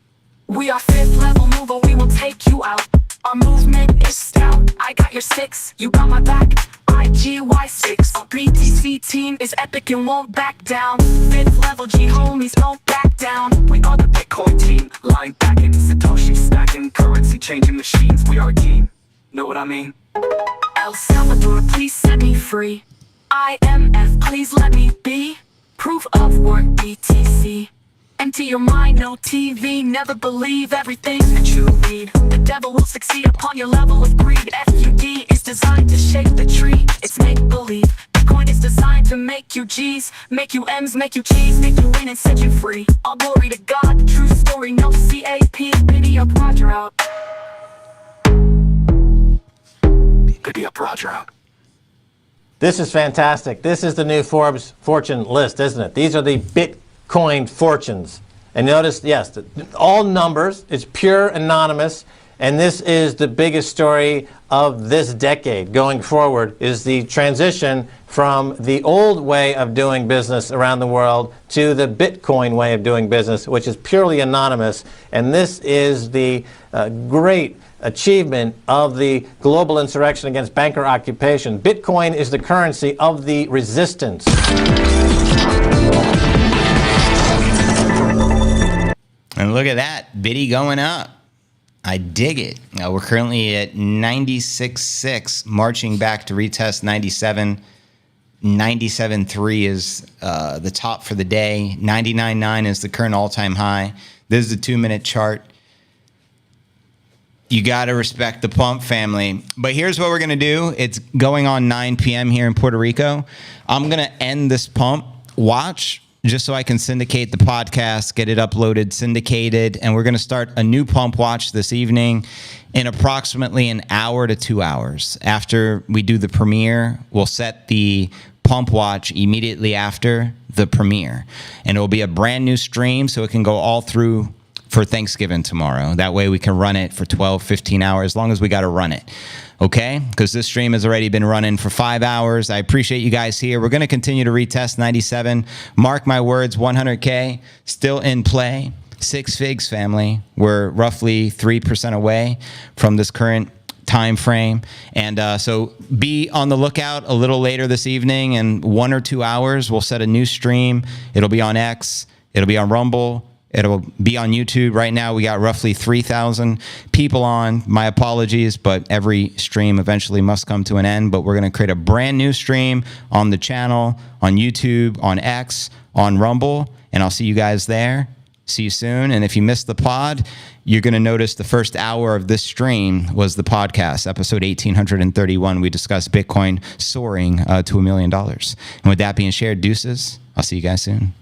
We are fifth level mover, we will take you out. Our movement is stout. I got your 6, you got my back. IGY6. Our BTC team is epic and won't back down. Fifth level G homies don't back down. We are the Bitcoin team. Lying back in Satoshi stacking currency changing machines. We are a team. Know what I mean? El Salvador, please set me free. IMF, please let me be. Proof of work, BTC. Empty your mind, no TV. Never believe everything that you read. The devil will succeed upon your level of greed. FUD is designed to shake the tree. It's make-believe. Bitcoin is designed to make you G's, make you M's, make you cheese, make you win and set you free. All glory to God, true story, no CAP. Biddy up, Roger out. Biddy up, Roger out. This is fantastic. This is the new Forbes fortune list, isn't it? These are the Bitcoin fortunes. And notice, yes, all numbers. It's pure anonymous. And this is the biggest story of this decade going forward, is the transition from the old way of doing business around the world to the Bitcoin way of doing business, which is purely anonymous. And this is the great achievement of the global insurrection against banker occupation. Bitcoin is the currency of the resistance. And look at that, Biddy going up. I dig it. We're currently at 96.6, marching back to retest 97. 97.3 is the top for the day. 99.9 is the current all-time high. This is the 2-minute chart. You got to respect the pump, family. But here's what we're going to do. It's going on 9 p.m. here in Puerto Rico. I'm going to end this pump watch just so I can syndicate the podcast, get it uploaded, syndicated, and we're going to start a new pump watch this evening in approximately an hour to 2 hours. After we do the premiere, we'll set the pump watch immediately after the premiere. And it will be a brand new stream, so it can go all through for Thanksgiving tomorrow. That way we can run it for 12, 15 hours, as long as we got to run it. Okay? Because this stream has already been running for 5 hours. I appreciate you guys here. We're going to continue to retest 97. Mark my words, 100K still in play. 6 figs, family. We're roughly 3% away from this current time frame. And so be on the lookout a little later this evening. In 1 or 2 hours, we'll set a new stream. It'll be on X. It'll be on Rumble. It'll be on YouTube. Right now, we got roughly 3,000 people on. My apologies, but every stream eventually must come to an end. But we're going to create a brand new stream on the channel, on YouTube, on X, on Rumble, and I'll see you guys there. See you soon. And if you missed the pod, you're going to notice the first hour of this stream was the podcast, episode 1831. We discussed Bitcoin soaring to $1 million. And with that being shared, deuces. I'll see you guys soon.